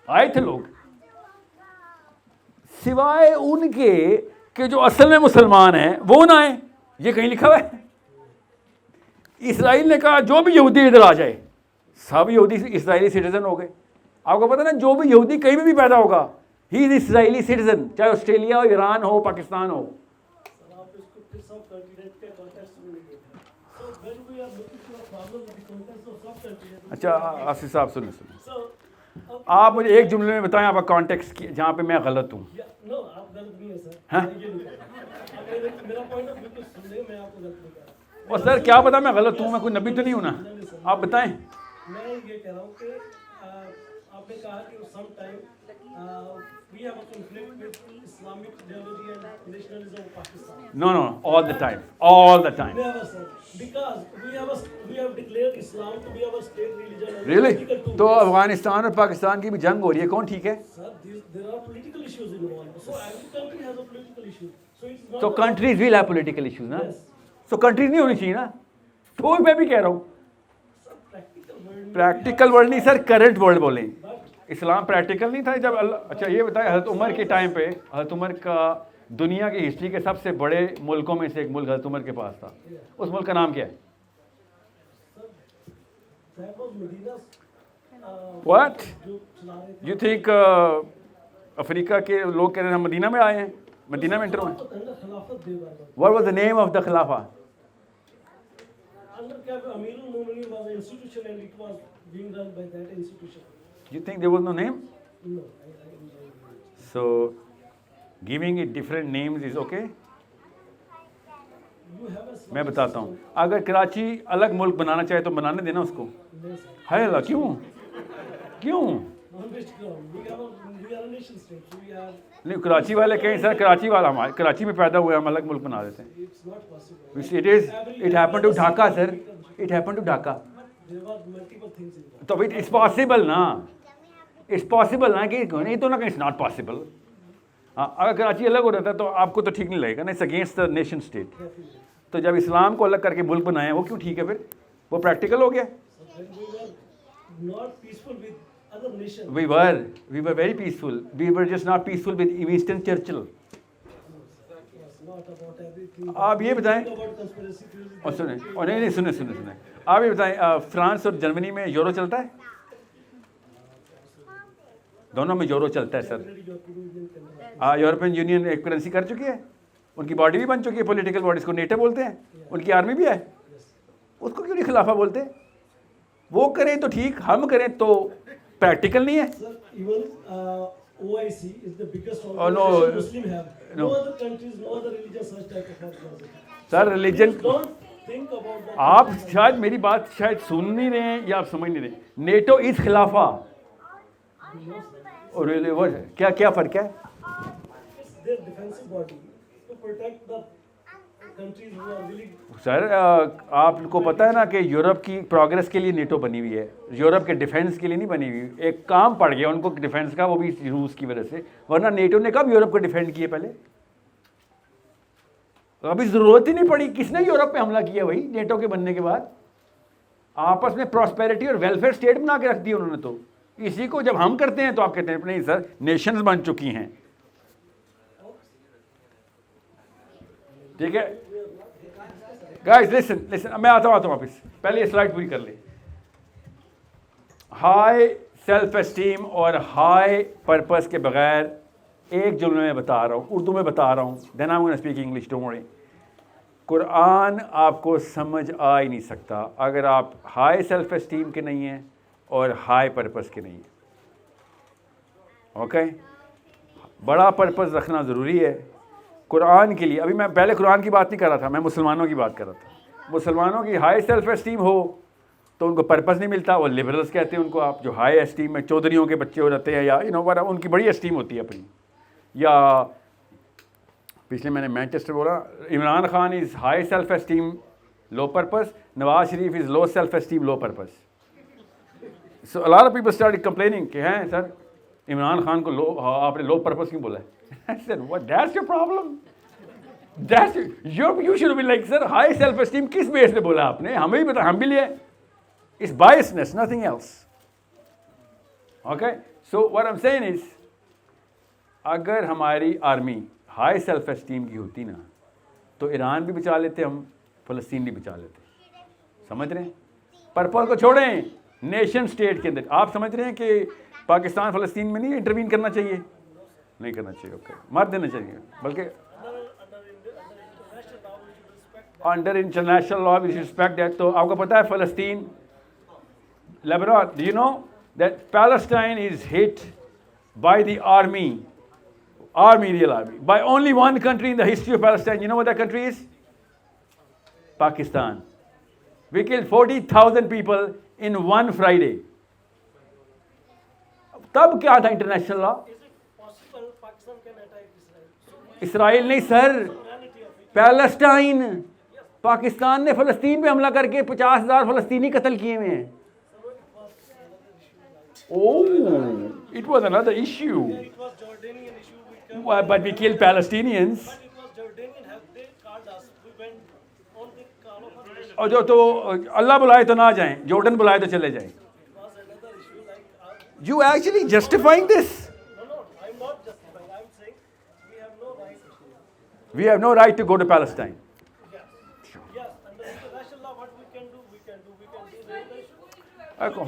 आए थे लोग, सिवाय उनके कि जो असल में मुसलमान हैं वो ना आए. ये कहीं लिखा हुआ है? इसराइल ने कहा जो भी यहूदी इधर आ जाए. सब यहूदी इसराइली सिटीजन हो गए. आपको पता ना, जो भी यहूदी कहीं भी पैदा होगा ही इज इसराइली सिटीजन, चाहे ऑस्ट्रेलिया हो, ईरान हो, पाकिस्तान हो. अच्छा आसिफ साहब सुनिए, आप मुझे एक जुमले में बताएं आपका कॉन्टेक्स्ट जहाँ पे मैं गलत हूँ. आप गलत नहीं है सर. हाँ? मेरा पॉइंट ऑफ व्यू तो सुनिए, मैं आपको गलत नहीं कह रहा. और सर क्या पता मैं गलत हूँ, मैं कोई नबी तो नहीं हूँ ना. आप बताएं. मैं ये कह रहा हूँ कि आपने कहा कि some time we have a conflict with Islamic ideology and nationalism of Pakistan. No, all the time, all the time. Never, sir. Because we have declared Islam to be our state religion. And Really? political too. तो अफगानिस्तान और पाकिस्तान की भी जंग हो रही है, कौन ठीक है? Sir, there are political issues involved. So every country has a political issue. So it's not. So countries will have political issues, ना? Yes. So countries नहीं होनी चाहिए ना? तो मैं भी कह रहा हूँ. प्रैक्टिकल वर्ल्ड नहीं सर, करंट वर्ल्ड बोलें. इस्लाम प्रैक्टिकल नहीं था जब अल्लाह. अच्छा ये बताएं, हज़रत उमर के टाइम पे, हज़रत उमर का दुनिया की हिस्ट्री के सबसे बड़े मुल्कों में से एक मुल्क हज़रत उमर के पास था. उस मुल्क का नाम क्या है? What? You think अफ्रीका के लोग कह रहे हैं हम मदीना में आए हैं, मदीना में एंटर हुए? What was the name of the Khilafah? Under Amirul Mu'minin was an institution and it was being run by that institution. You think there was no name? No. So giving it different names is okay? मैं बताता हूँ, अगर कराची अलग मुल्क बनाना चाहे तो बनाने देना उसको. है अल्लाह, क्यों? नहीं, कराची वाले कहें सर, कराची वाला हमारे कराची में पैदा हुए, हम अलग मुल्क बना देते हैं. It happened to Dhaka sir. It happened to Dhaka. तो it's possible ना. It's possible ना कि नहीं तो ना कि it's not possible. अगर कराची अलग हो रहता है तो आपको तो ठीक नहीं लगेगा ना. It's against the nation state. तो जब इस्लाम को अलग करके मुल्क बनाया वो क्यों ठीक है फिर? वो प्रैक्टिकल हो गया. We were very peaceful. We were just not peaceful with Winston Churchill. आप ये बताएं, और सुने, और नहीं सुने, आप ये बताएं, फ्रांस और जर्मनी में यूरो चलता है? दोनों में यूरो चलता है सर. यूरोपियन यूनियन एक करेंसी कर चुकी है, उनकी बॉडी भी बन चुकी है, पॉलिटिकल बॉडी, इसको नेटो बोलते हैं, उनकी आर्मी भी है. उसको क्यों नहीं खिलाफा बोलते? वो करें तो ठीक, हम करें तो प्रैक्टिकल नहीं है. OIC is the biggest organization Muslim have. No other countries, no other religion such type of organization. Sir, religion. Don't think about that. आप शायद मेरी बात शायद सुन नहीं रहे हैं या आप समझ नहीं रहे. नेटो इज खिलाफा. और क्या क्या फ़र्क है? Their defensive body to protect the countries who are willing. Sir आपको पता है ना कि यूरोप की प्रोग्रेस के लिए नेटो बनी हुई है, यूरोप के डिफेंस के लिए नहीं बनी हुई। एक काम पड़ गया उनको डिफेंस का, वो भी रूस की वजह से, वरना नेटो ने कब यूरोप को डिफेंड किए पहले? अभी ज़रूरत ही नहीं पड़ी। किसने यूरोप पे हमला किया भाई नेटो के बनने के बाद? आपस में प्रॉस्पेरिटी और वेलफेयर स्टेट बना के रख दी उन्होंने। तो इसी को जब हम करते हैं तो आप कहते हैं नहीं सर नेशंस बन चुकी हैं। ठीक है गाइस, लिसन मैं आता हूँ वापस, पहले ये स्लाइड पूरी कर ले। हाई सेल्फ एस्टीम और हाई पर्पस के बगैर एक जुमले में बता रहा हूँ, उर्दू में बता रहा हूँ, then I am gonna speak English, don't worry. Quran आपको समझ आ ही नहीं सकता अगर आप हाई सेल्फ एस्टीम के नहीं हैं और हाई पर्पस के नहीं हैं। ओके बड़ा पर्पस रखना ज़रूरी है कुरान के लिए। अभी मैं पहले कुरान की बात नहीं कर रहा था, मैं मुसलमानों की बात कर रहा था। मुसलमानों की हाई सेल्फ एस्टीम हो तो उनको पर्पस नहीं मिलता, वो लिबरल्स कहते हैं उनको। आप जो हाई एस्टीम में चौधरियों के बच्चे हो जाते हैं या उनकी बड़ी एस्टीम होती है अपनी। या पिछले मैंने मैनचेस्टर बोला, Imran Khan is high self esteem low purpose, Nawaz Sharif is low self esteem low purpose. So a lot of people started complaining कि हैं सर इमरान खान को आपने लो पर्पस क्यों बोला है? I said, what? That's your problem. You should be like, sir, high self-esteem किस base पे बोला आपने? हमें भी पता, हम भी लिए। It's biasness, nothing else. Okay? So what I'm saying is, अगर हमारी आर्मी हाई सेल्फ एस्टीम की होती ना तो ईरान भी बचा लेते हम, फ़लस्तीन भी बचा लेते। समझ रहे हैं? पर्पल को छोड़ें, नेशन स्टेट के अंदर आप समझ रहे हैं कि पाकिस्तान फ़लस्तीन में नहीं इंटरवीन करना चाहिए? नहीं करना चाहिए। ओके मार देना चाहिए, बल्कि under international law we respect that. तो आपको पता है फ़लस्तीन, Lebanon, do you know that Palestine is hit by the army, real army, by only one country in the history of Palestine. You know what that country is? Pakistan. We killed 40,000 people in one Friday. तब क्या था international law? Israel नहीं sir, Palestine. Pakistan ने फ़लस्तीन पे हमला करके 50,000 फ़लस्तीनी कत्ल किए हुए हैं। Oh, it was another issue, but we killed Palestinians. और जो तो अल्लाह बुलाए तो ना जाएं, जॉर्डन बुलाए तो चले जाएं। You actually justifying this? We have no right to go to Palestine.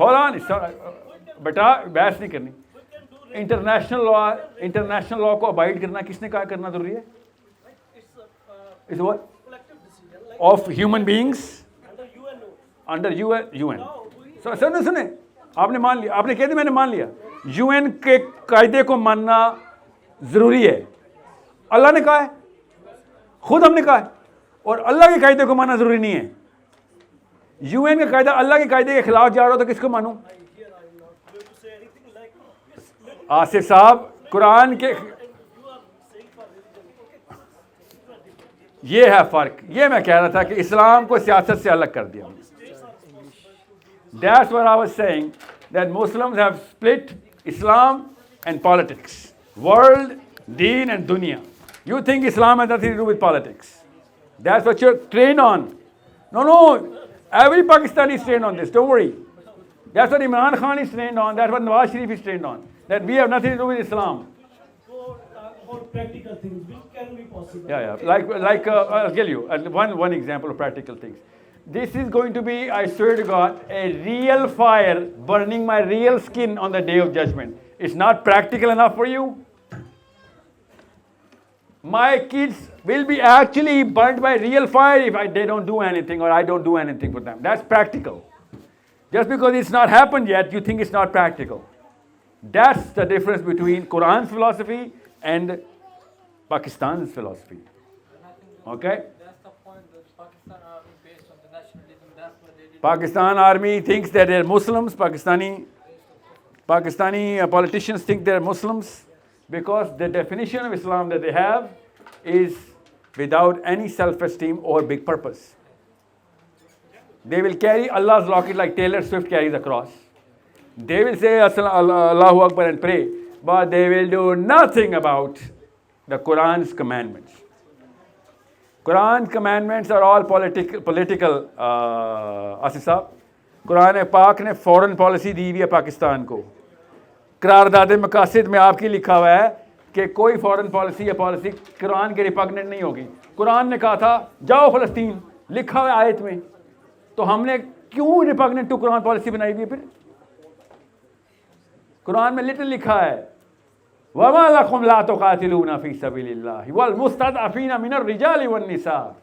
Hold on, बेटा बहस नहीं करनी। इंटरनेशनल लॉ को अबाइड करना किसने कहा करना जरूरी है? Is what? Of human beings under UN. So सुने आपने मान लिया, आपने कह दिया मैंने मान लिया। UN के कायदे को मानना जरूरी है, अल्लाह ने कहा है, खुद हमने कहा है। और अल्लाह के कायदे को मानना जरूरी नहीं है। UN का कायदा अल्लाह के कायदे के खिलाफ जा रहा हो तो किसको मानूं? आसिफ साहब, कुरान के ये है फर्क। ये मैं कह रहा था कि इस्लाम को सियासत से अलग कर दिया। That's what I was saying, that Muslims have split Islam and politics, world, deen and dunya. You think Islam has nothing to do with politics. That's what you're trained on. No, every Pakistani is trained on this, don't worry. That's what Imran Khan is trained on, that's what Nawaz Sharif is trained on, that we have nothing to do with Islam. About practical things, which can be possible. Yeah. Like I'll tell you one example of practical things. This is going to be, I swear to God, a real fire burning my real skin on the day of judgment. It's not practical enough for you? My kids will be actually burnt by real fire if they don't do anything or I don't do anything for them. That's practical. Just because it's not happened yet, you think it's not practical. That's the difference between Quran's philosophy and Pakistan's philosophy. Okay? Pakistan army thinks that they're Muslims. Pakistani Pakistani politicians think they're Muslims because the definition of Islam that they have is without any self-esteem or big purpose. They will carry Allah's locket like Taylor Swift carries a cross. They will say Allahu Akbar and pray, but they will do nothing about the Quran's commandments. Quran commandments are all political. Asif साहब, कुरान पाक ने foreign policy दी हुई है पाकिस्तान को. करारदाद मकासद में आपकी लिखा हुआ है कि कोई फॉरेन पॉलिसी या पॉलिसी कुरान के रिपग्नेंट नहीं होगी. कुरान ने कहा था जाओ फ़लस्तीन, लिखा हुआ है आयत में, तो हमने क्यों रिपग्नेंट टू कुरान पॉलिसी बनाई हुई है? फिर कुरान में लिटरली लिखा है वमा लकुम ला तुकातिलूना फी सबीलिल्लाह वल मुस्तदअफीना मिनर रिजाली वन निसा.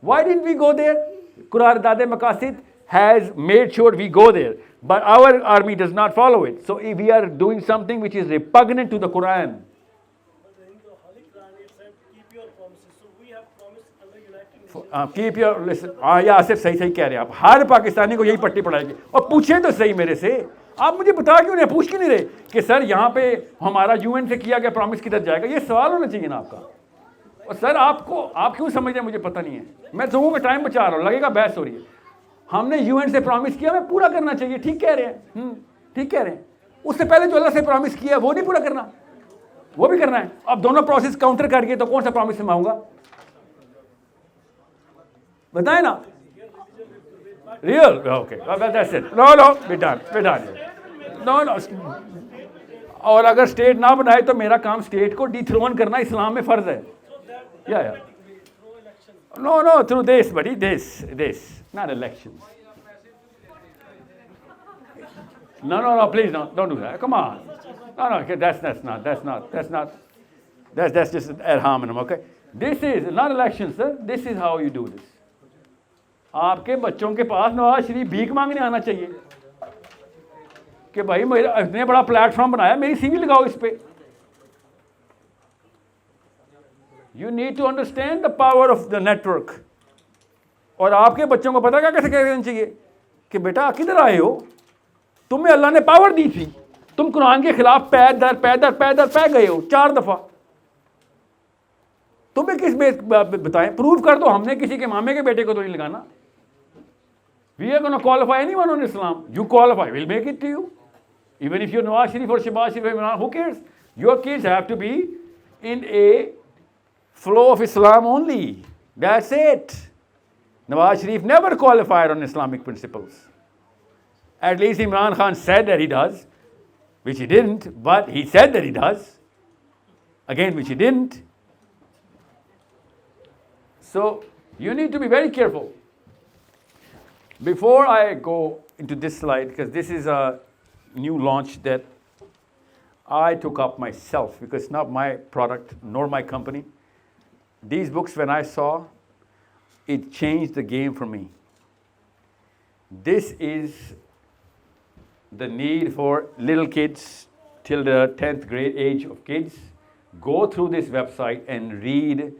Why didn't we go there? Qur'an Maqasid has made sure we go there, but our army does not follow it. So if we are doing something which is repugnant to the Quran, keep your listen. या सिर्फ सही सही कह रहे हैं आप. हर पाकिस्तानी को यही पट्टी पड़ाएगी. और पूछे तो सही मेरे से, आप मुझे बता क्यों नहीं, पूछ क्यों नहीं रहे कि सर यहाँ पे हमारा यूएन से किया गया प्रॉमिस किधर जाएगा? ये सवाल होना चाहिए ना आपका. और सर आप क्यों समझ रहे हैं मुझे पता नहीं है. मैं लोगों का टाइम बचा रहा हूँ, लगेगा बहस हो रही है. हमने यूएन से प्रॉमिस किया, हमें पूरा करना चाहिए. ठीक कह रहे हैं, ठीक कह रहे हैं. उससे पहले जो अल्लाह से प्रॉमिस किया वो नहीं पूरा करना, वो भी करना है. अब दोनों प्रोसेस काउंटर करके तो कौन सा प्रॉमिस निभाऊंगा? बताए ना. Real okay, that's it. No be done. No. और अगर स्टेट ना बनाए तो मेरा काम स्टेट को डिथ्रोन करना इस्लाम में फर्ज है. या no through this buddy, this not elections. No please don't do that. Come on. No that's just ad hominem. Okay, this is not elections sir. This is how you do this. आपके बच्चों के पास नवाज शरीफ भीख मांगने आना चाहिए कि भाई मेरा इतने बड़ा प्लेटफॉर्म बनाया, मेरी सीवी लगाओ इस पे. You need to understand the power of the network. और आपके बच्चों को पता क्या कैसे कहना चाहिए कि बेटा किधर आए हो, तुम्हें अल्लाह ने पावर दी थी, तुम कुरान के खिलाफ पै गए हो 4 दफा. तुम्हें किस बताएं, प्रूव कर दो. हमने किसी के मामे के बेटे को तो नहीं लगाना. We are going to qualify anyone on Islam. You qualify, we'll make it to you. Even if you're Nawaz Sharif or Shehbaz Sharif, who cares? Your kids have to be in a flow of Islam only. That's it. Nawaz Sharif never qualified on Islamic principles. At least Imran Khan said that he does, which he didn't, but he said that he does. Again, which he didn't. So, you need to be very careful. Before I go into this slide, because this is a new launch that I took up myself, because it's not my product nor my company. These books, when I saw, it changed the game for me. This is the need for little kids till the 10th grade age of kids. Go through this website and read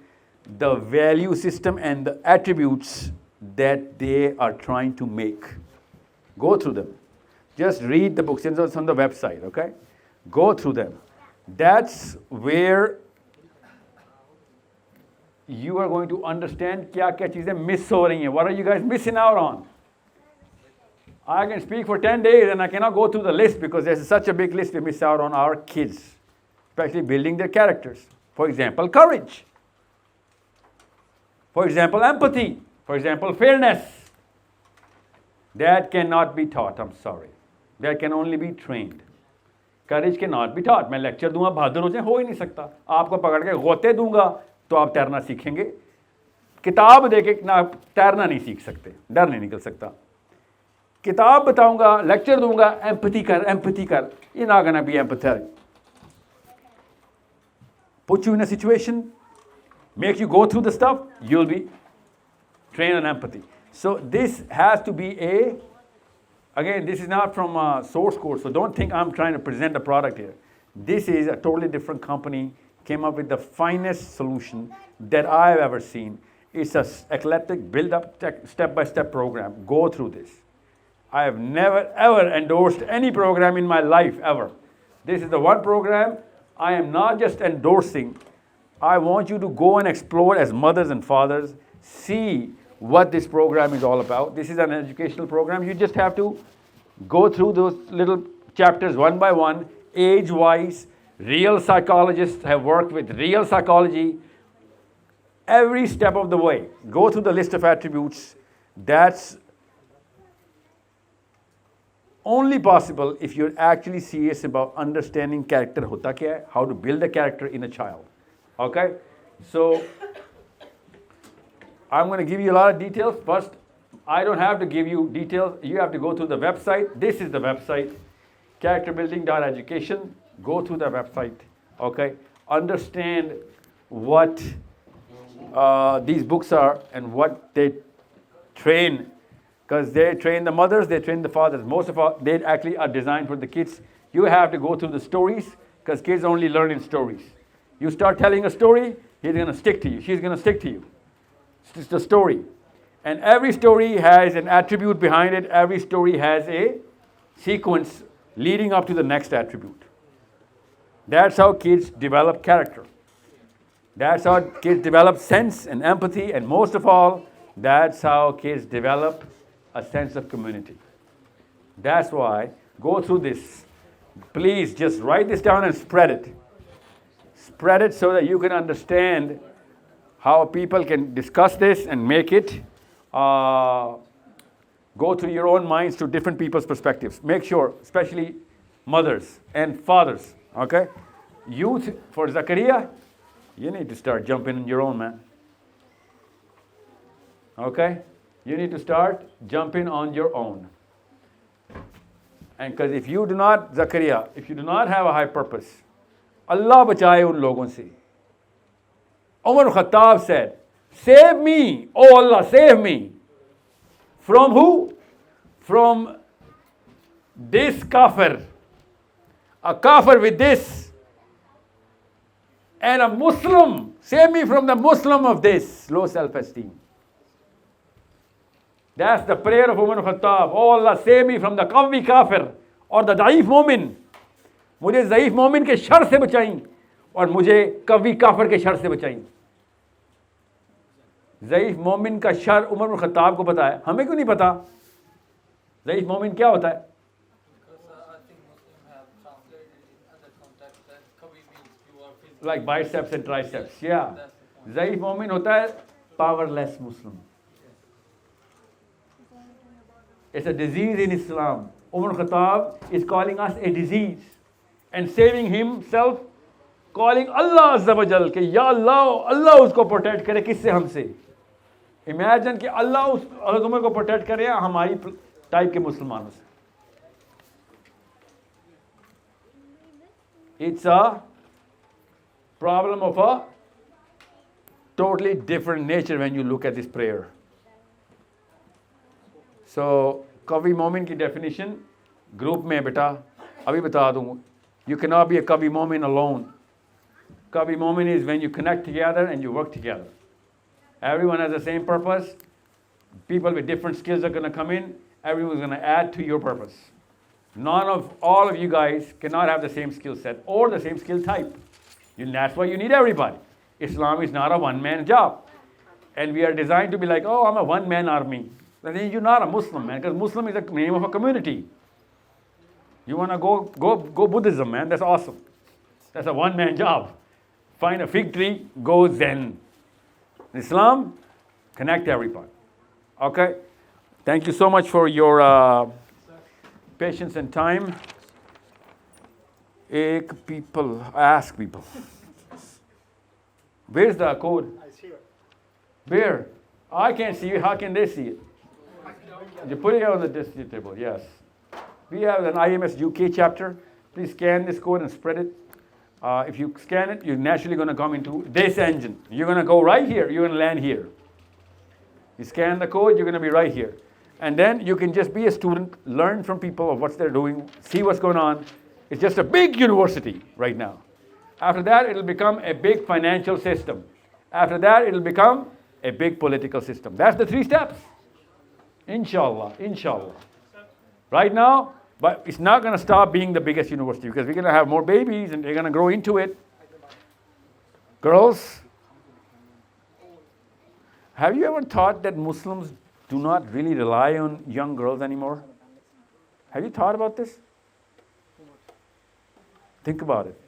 the value system and the attributes that they are trying to make. Go through them. Just read the books. It's on the website, okay? Go through them. That's where you are going to understand kya cheezein miss ho rahi hain. What are you guys missing out on? I can speak for 10 days and I cannot go through the list because there's such a big list we miss out on our kids, especially building their characters. For example, courage. For example, empathy. For example, fairness. That cannot be taught, I'm sorry. That can only be trained. Courage cannot be taught. मैं lecture दूंगा बहादुर हो जाए, हो ही नहीं सकता. आपको पकड़ के गोते दूंगा तो आप तैरना सीखेंगे. किताब देके ना तैरना नहीं सीख सकते, डर नहीं निकल सकता. किताब बताऊंगा, लेक्चर दूंगा, एम्पैथी कर, you're not gonna be empathetic. Put you in a situation, make you go through the stuff, you'll be trained on empathy. So this has to be again, this is not from a source code, so don't think I'm trying to present a product here. This is a totally different company, came up with the finest solution that I've ever seen. It's an eclectic, build-up, step-by-step program. Go through this. I have never ever endorsed any program in my life ever. This is the one program I am not just endorsing. I want you to go and explore as mothers and fathers, see what this program is all about. This is an educational program. You just have to go through those little chapters one by one, age-wise. Real psychologists have worked with real psychology every step of the way. Go through the list of attributes. That's only possible if you're actually serious about understanding character hota kya hai, how to build a character in a child. Okay? So, I'm going to give you a lot of details. First, I don't have to give you details. You have to go through the website. This is the website, characterbuilding.education. Go through the website. Okay? Understand what these books are and what they train. Because they train the mothers, they train the fathers. Most of all, they actually are designed for the kids. You have to go through the stories because kids only learn in stories. You start telling a story, he's going to stick to you. She's going to stick to you. It's the story. And every story has an attribute behind it. Every story has a sequence leading up to the next attribute. That's how kids develop character. That's how kids develop sense and empathy. And most of all, that's how kids develop a sense of community. That's why, go through this. Please just write this down and spread it. Spread it so that you can understand how people can discuss this and make it go through your own minds to different people's perspectives. Make sure, especially mothers and fathers, okay? Youth, for Zakaria, you need to start jumping in your own, man. Okay? You need to start jumping on your own. And because if you do not, Zakaria, if you do not have a high purpose, Allah bachaye un logon se. Umar Khattab said, save me, oh Allah, save me. From who? From this kafir. A kafir with this. And a Muslim. Save me from the Muslim of this. Low self-esteem. That's the prayer of Umar Khattab. Oh Allah, save me from the Qawi kafir or the Daif Mu'min. मुझे ज़ईफ़ मोमिन के sir से बचाई और मुझे कवी काफिर के शर से बचाई. ज़ईफ़ मोमिन का शर उमर बिन खत्ताब को पता है, हमें क्यों नहीं पता? ज़ईफ़ मोमिन क्या होता है? Like biceps and triceps. Yeah. ज़ईफ़ मोमिन होता है powerless Muslim. It's a disease in Islam. Umar Khattab is calling us a disease and saving himself, calling Allah Azza wa Jal कि या अल्लाह, अल्लाह उसको प्रोटेक्ट करे किससे? हमसे. इमेजिन कि अल्लाह उस उमर को प्रोटेक्ट करे हमारी टाइप के मुसलमानों से. It's a problem of a totally different nature when you look at this prayer. So, Kavi Momin की definition group में बेटा अभी बता दूँ. You cannot be a Kavi Momin alone. Kavi Momin is when you connect together and you work together. Everyone has the same purpose. People with different skills are going to come in. Everyone's going to add to your purpose. All of you guys cannot have the same skill set or the same skill type. That's why you need everybody. Islam is not a one-man job. And we are designed to be like, oh, I'm a one-man army. Then you're not a Muslim, man, because Muslim is the name of a community. You want to go Buddhism, man, that's awesome. That's a one-man job. Find a fig tree, go Zen. Islam, connect everybody. Okay? Thank you so much for your patience and time. Ask people. Where's the code? Where? I can't see it. How can they see it? You put it on the district table, yes. We have an IMS UK chapter. Please scan this code and spread it. If you scan it, you're naturally going to come into this engine. You're going to go right here. You're going to land here. You scan the code, you're going to be right here. And then you can just be a student, learn from people of what they're doing, see what's going on. It's just a big university right now. After that, it'll become a big financial system. After that, it'll become a big political system. That's the 3 steps. Inshallah, inshallah. right now, but it's not going to stop being the biggest university because we're going to have more babies and they're going to grow into it. Girls, have you ever thought that Muslims do not really rely on young girls anymore? Have you thought about this? Think about it.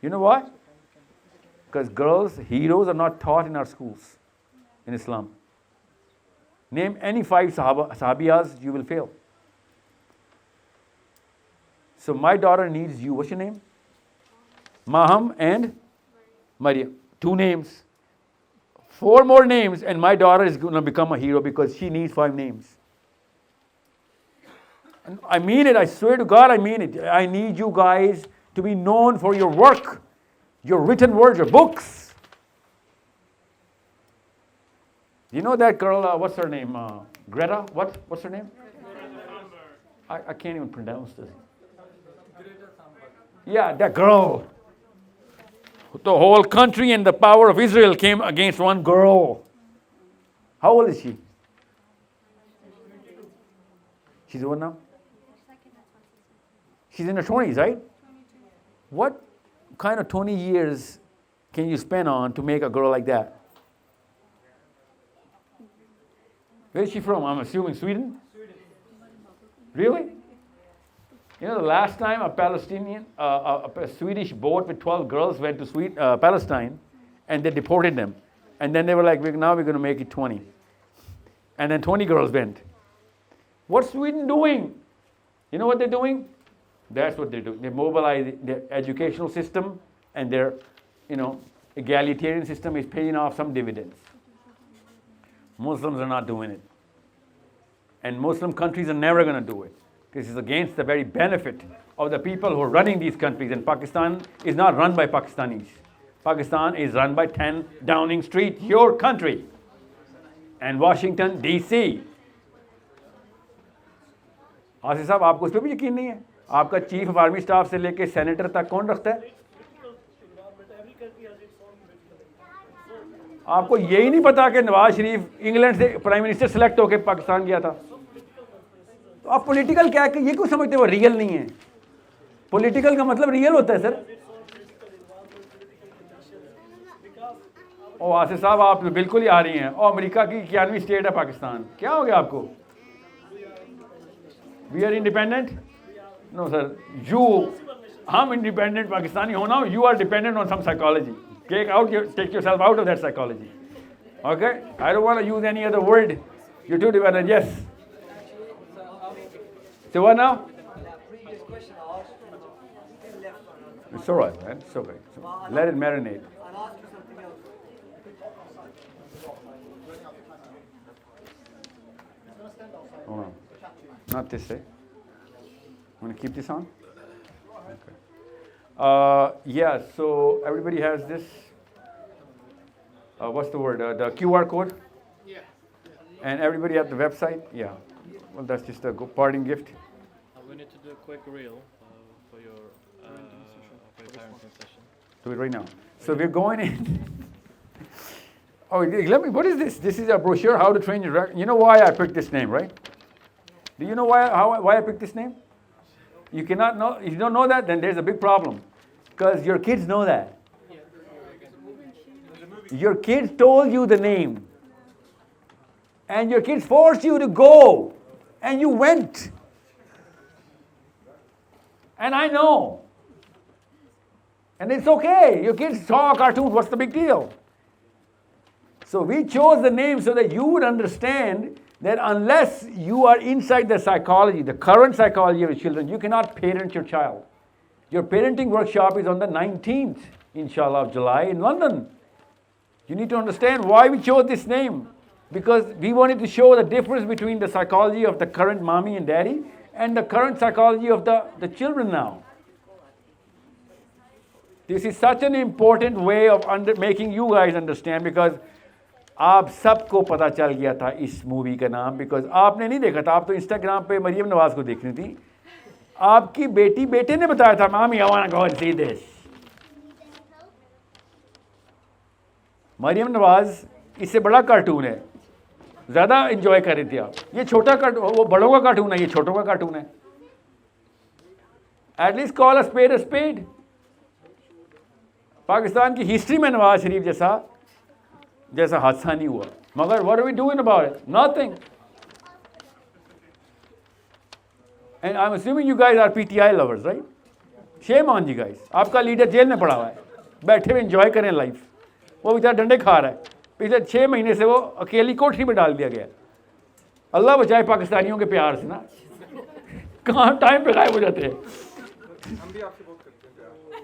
You know why? Because girls, heroes are not taught in our schools in Islam. Name any 5 sahabiyas, you will fail. So my daughter needs you. What's your name? Maham and Maria. 2 names. 4 more names and my daughter is going to become a hero because she needs 5 names. And I mean it. I swear to God, I mean it. I need you guys to be known for your work, your written words, your books. You know that girl, what's her name? Greta? What's her name? I can't even pronounce this. Yeah, that girl. The whole country and the power of Israel came against one girl. How old is she? She's what now? She's in her 20s, right? What kind of 20 years can you spend on to make a girl like that? Where is she from? I'm assuming Sweden? Really? You know, the last time a Swedish boat with 12 girls went to Palestine, and they deported them. And then they were like, now we're going to make it 20. And then 20 girls went. What's Sweden doing? You know what they're doing? That's what they're doing. They mobilize their educational system, and their, egalitarian system is paying off some dividends. Muslims are not doing it. And Muslim countries are never going to do it. This is against the very benefit of the people who are running these countries. And Pakistan is not run by Pakistanis. Pakistan is run by 10 Downing Street, your country. And Washington, D.C. Asif साहब, आपको उस पर भी यकीन नहीं है? आपका chief of army staff से लेके सेनेटर तक कौन रखता है? आपको यही नहीं पता कि नवाज शरीफ इंग्लैंड से प्राइम मिनिस्टर सेलेक्ट होकर पाकिस्तान गया था? तो आप पॉलिटिकल क्या ये क्यों समझते हो रियल नहीं है? पॉलिटिकल का मतलब रियल होता है सर। ओ आसिफ साहब, आप बिल्कुल ही आ रही हैं। और अमेरिका की 91वीं स्टेट है पाकिस्तान, क्या हो गया आपको? We are independent? No sir, हम इंडिपेंडेंट पाकिस्तानी होना, you are dependent on some psychology. Take yourself out of that psychology. Okay? I don't want to use any other word. You're too dependent. Yes. So what now? It's all right, man. It's okay. Let it marinate. Hold on. Not this, eh? Want to keep this on? Yeah, so everybody has this, what's the word, the QR code? Yeah. And everybody has the website? Yeah. Well, that's just a parting gift. We need to do a quick reel for your parenting session. Do it right now. So we're going in. Oh, what is this? This is a brochure, How to Train Your Dragon. You know why I picked this name, right? Do you know why I picked this name? You cannot know. If you don't know that, then there's a big problem. Because your kids know that. Your kids told you the name. And your kids forced you to go. And you went. And I know. And it's okay. Your kids saw cartoons. What's the big deal? So we chose the name so that you would understand that unless you are inside the psychology, the current psychology of your children, you cannot parent your child. Your parenting workshop is on the 19th, inshallah, of July in London. You need to understand why we chose this name. Because we wanted to show the difference between the psychology of the current mommy and daddy and the current psychology of the children now. This is such an important way of making you guys understand, because आप सबको पता चल गया था इस movie का नाम, because आपने नहीं देखा था, आप तो इंस्टाग्राम पे मरियम नवाज को देख रही थी. आपकी बेटे ने बताया था, mummy I want to go and see this. Maryam Nawaz इससे बड़ा कार्टून है. ज़्यादा इंजॉय कर रही थी आप। ये छोटा कार्टून, वो बड़ों का कार्टून है, ये छोटों का कार्टून है। At least call a spade. Pakistan की हिस्ट्री में नवाज शरीफ जैसा हादसा नहीं हुआ, मगर what are we doing about it? Nothing. And I am assuming you guys are PTI lovers, right? Shame on you guys. आपका लीडर जेल में पड़ा हुआ है, बैठे हुए एंजॉय करें लाइफ। वो बेचारा डंडे खा रहा है, पिछले 6 महीने से वो अकेली कोठरी में डाल दिया गया। अल्लाह बचाए पाकिस्तानियों के प्यार से ना, कहाँ टाइम पे गायब हो जाते हैं।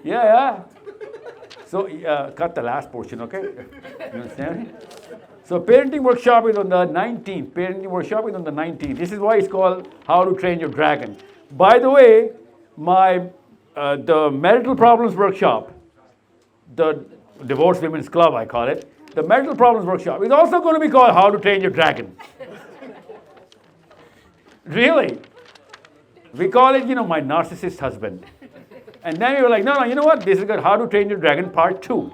Yeah. So, cut the last portion, okay? You understand? So, parenting workshop is on the 19th. Parenting workshop is on the 19th. This is why it's called How to Train Your Dragon. By the way, the marital problems workshop, the divorced women's club, I call it, the marital problems workshop is also going to be called How to Train Your Dragon. Really? We call it, my narcissist husband. And then we were like, no, you know what? This is good. How to Train Your Dragon Part 2.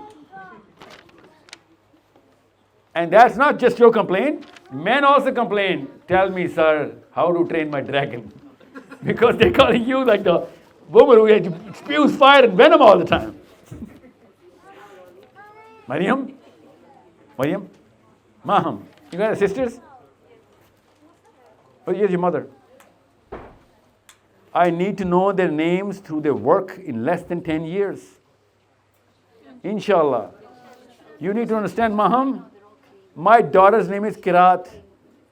And that's not just your complaint. Men also complain. Tell me, sir, how to train my dragon. Because they're calling you like the woman who spews fire and venom all the time. Mariam? Maham. You got sisters? Oh, here's your mother. I need to know their names through their work in less than 10 years. Inshallah. You need to understand, Maham, my daughter's name is Kirat.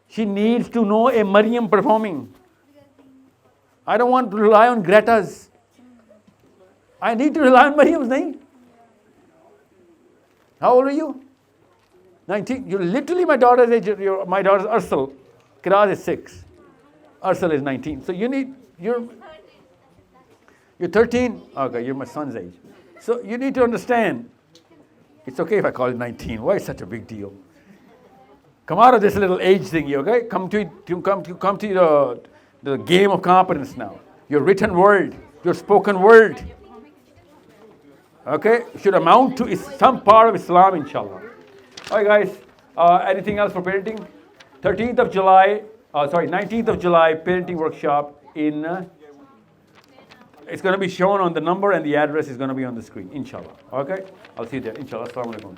She needs to know a Maryam performing. I don't want to rely on Greta's. I need to rely on Maryam's name. How old are you? 19. You're literally my daughter's age. My daughter's Ursel. Kirat is 6. Ursel is 19. So you're 13? Okay, you're my son's age. So you need to understand, it's okay if I call you 19. Why is such a big deal? Come out of this little age thingy, okay? Come to the game of competence now. Your written word, your spoken word, okay, should amount to some part of Islam, inshallah. All right, guys. Anything else for parenting? 19th of July, parenting workshop it's going to be shown on the number and the address is going to be on the screen, inshallah. Okay? I'll see you there, inshallah. Assalamu alaikum.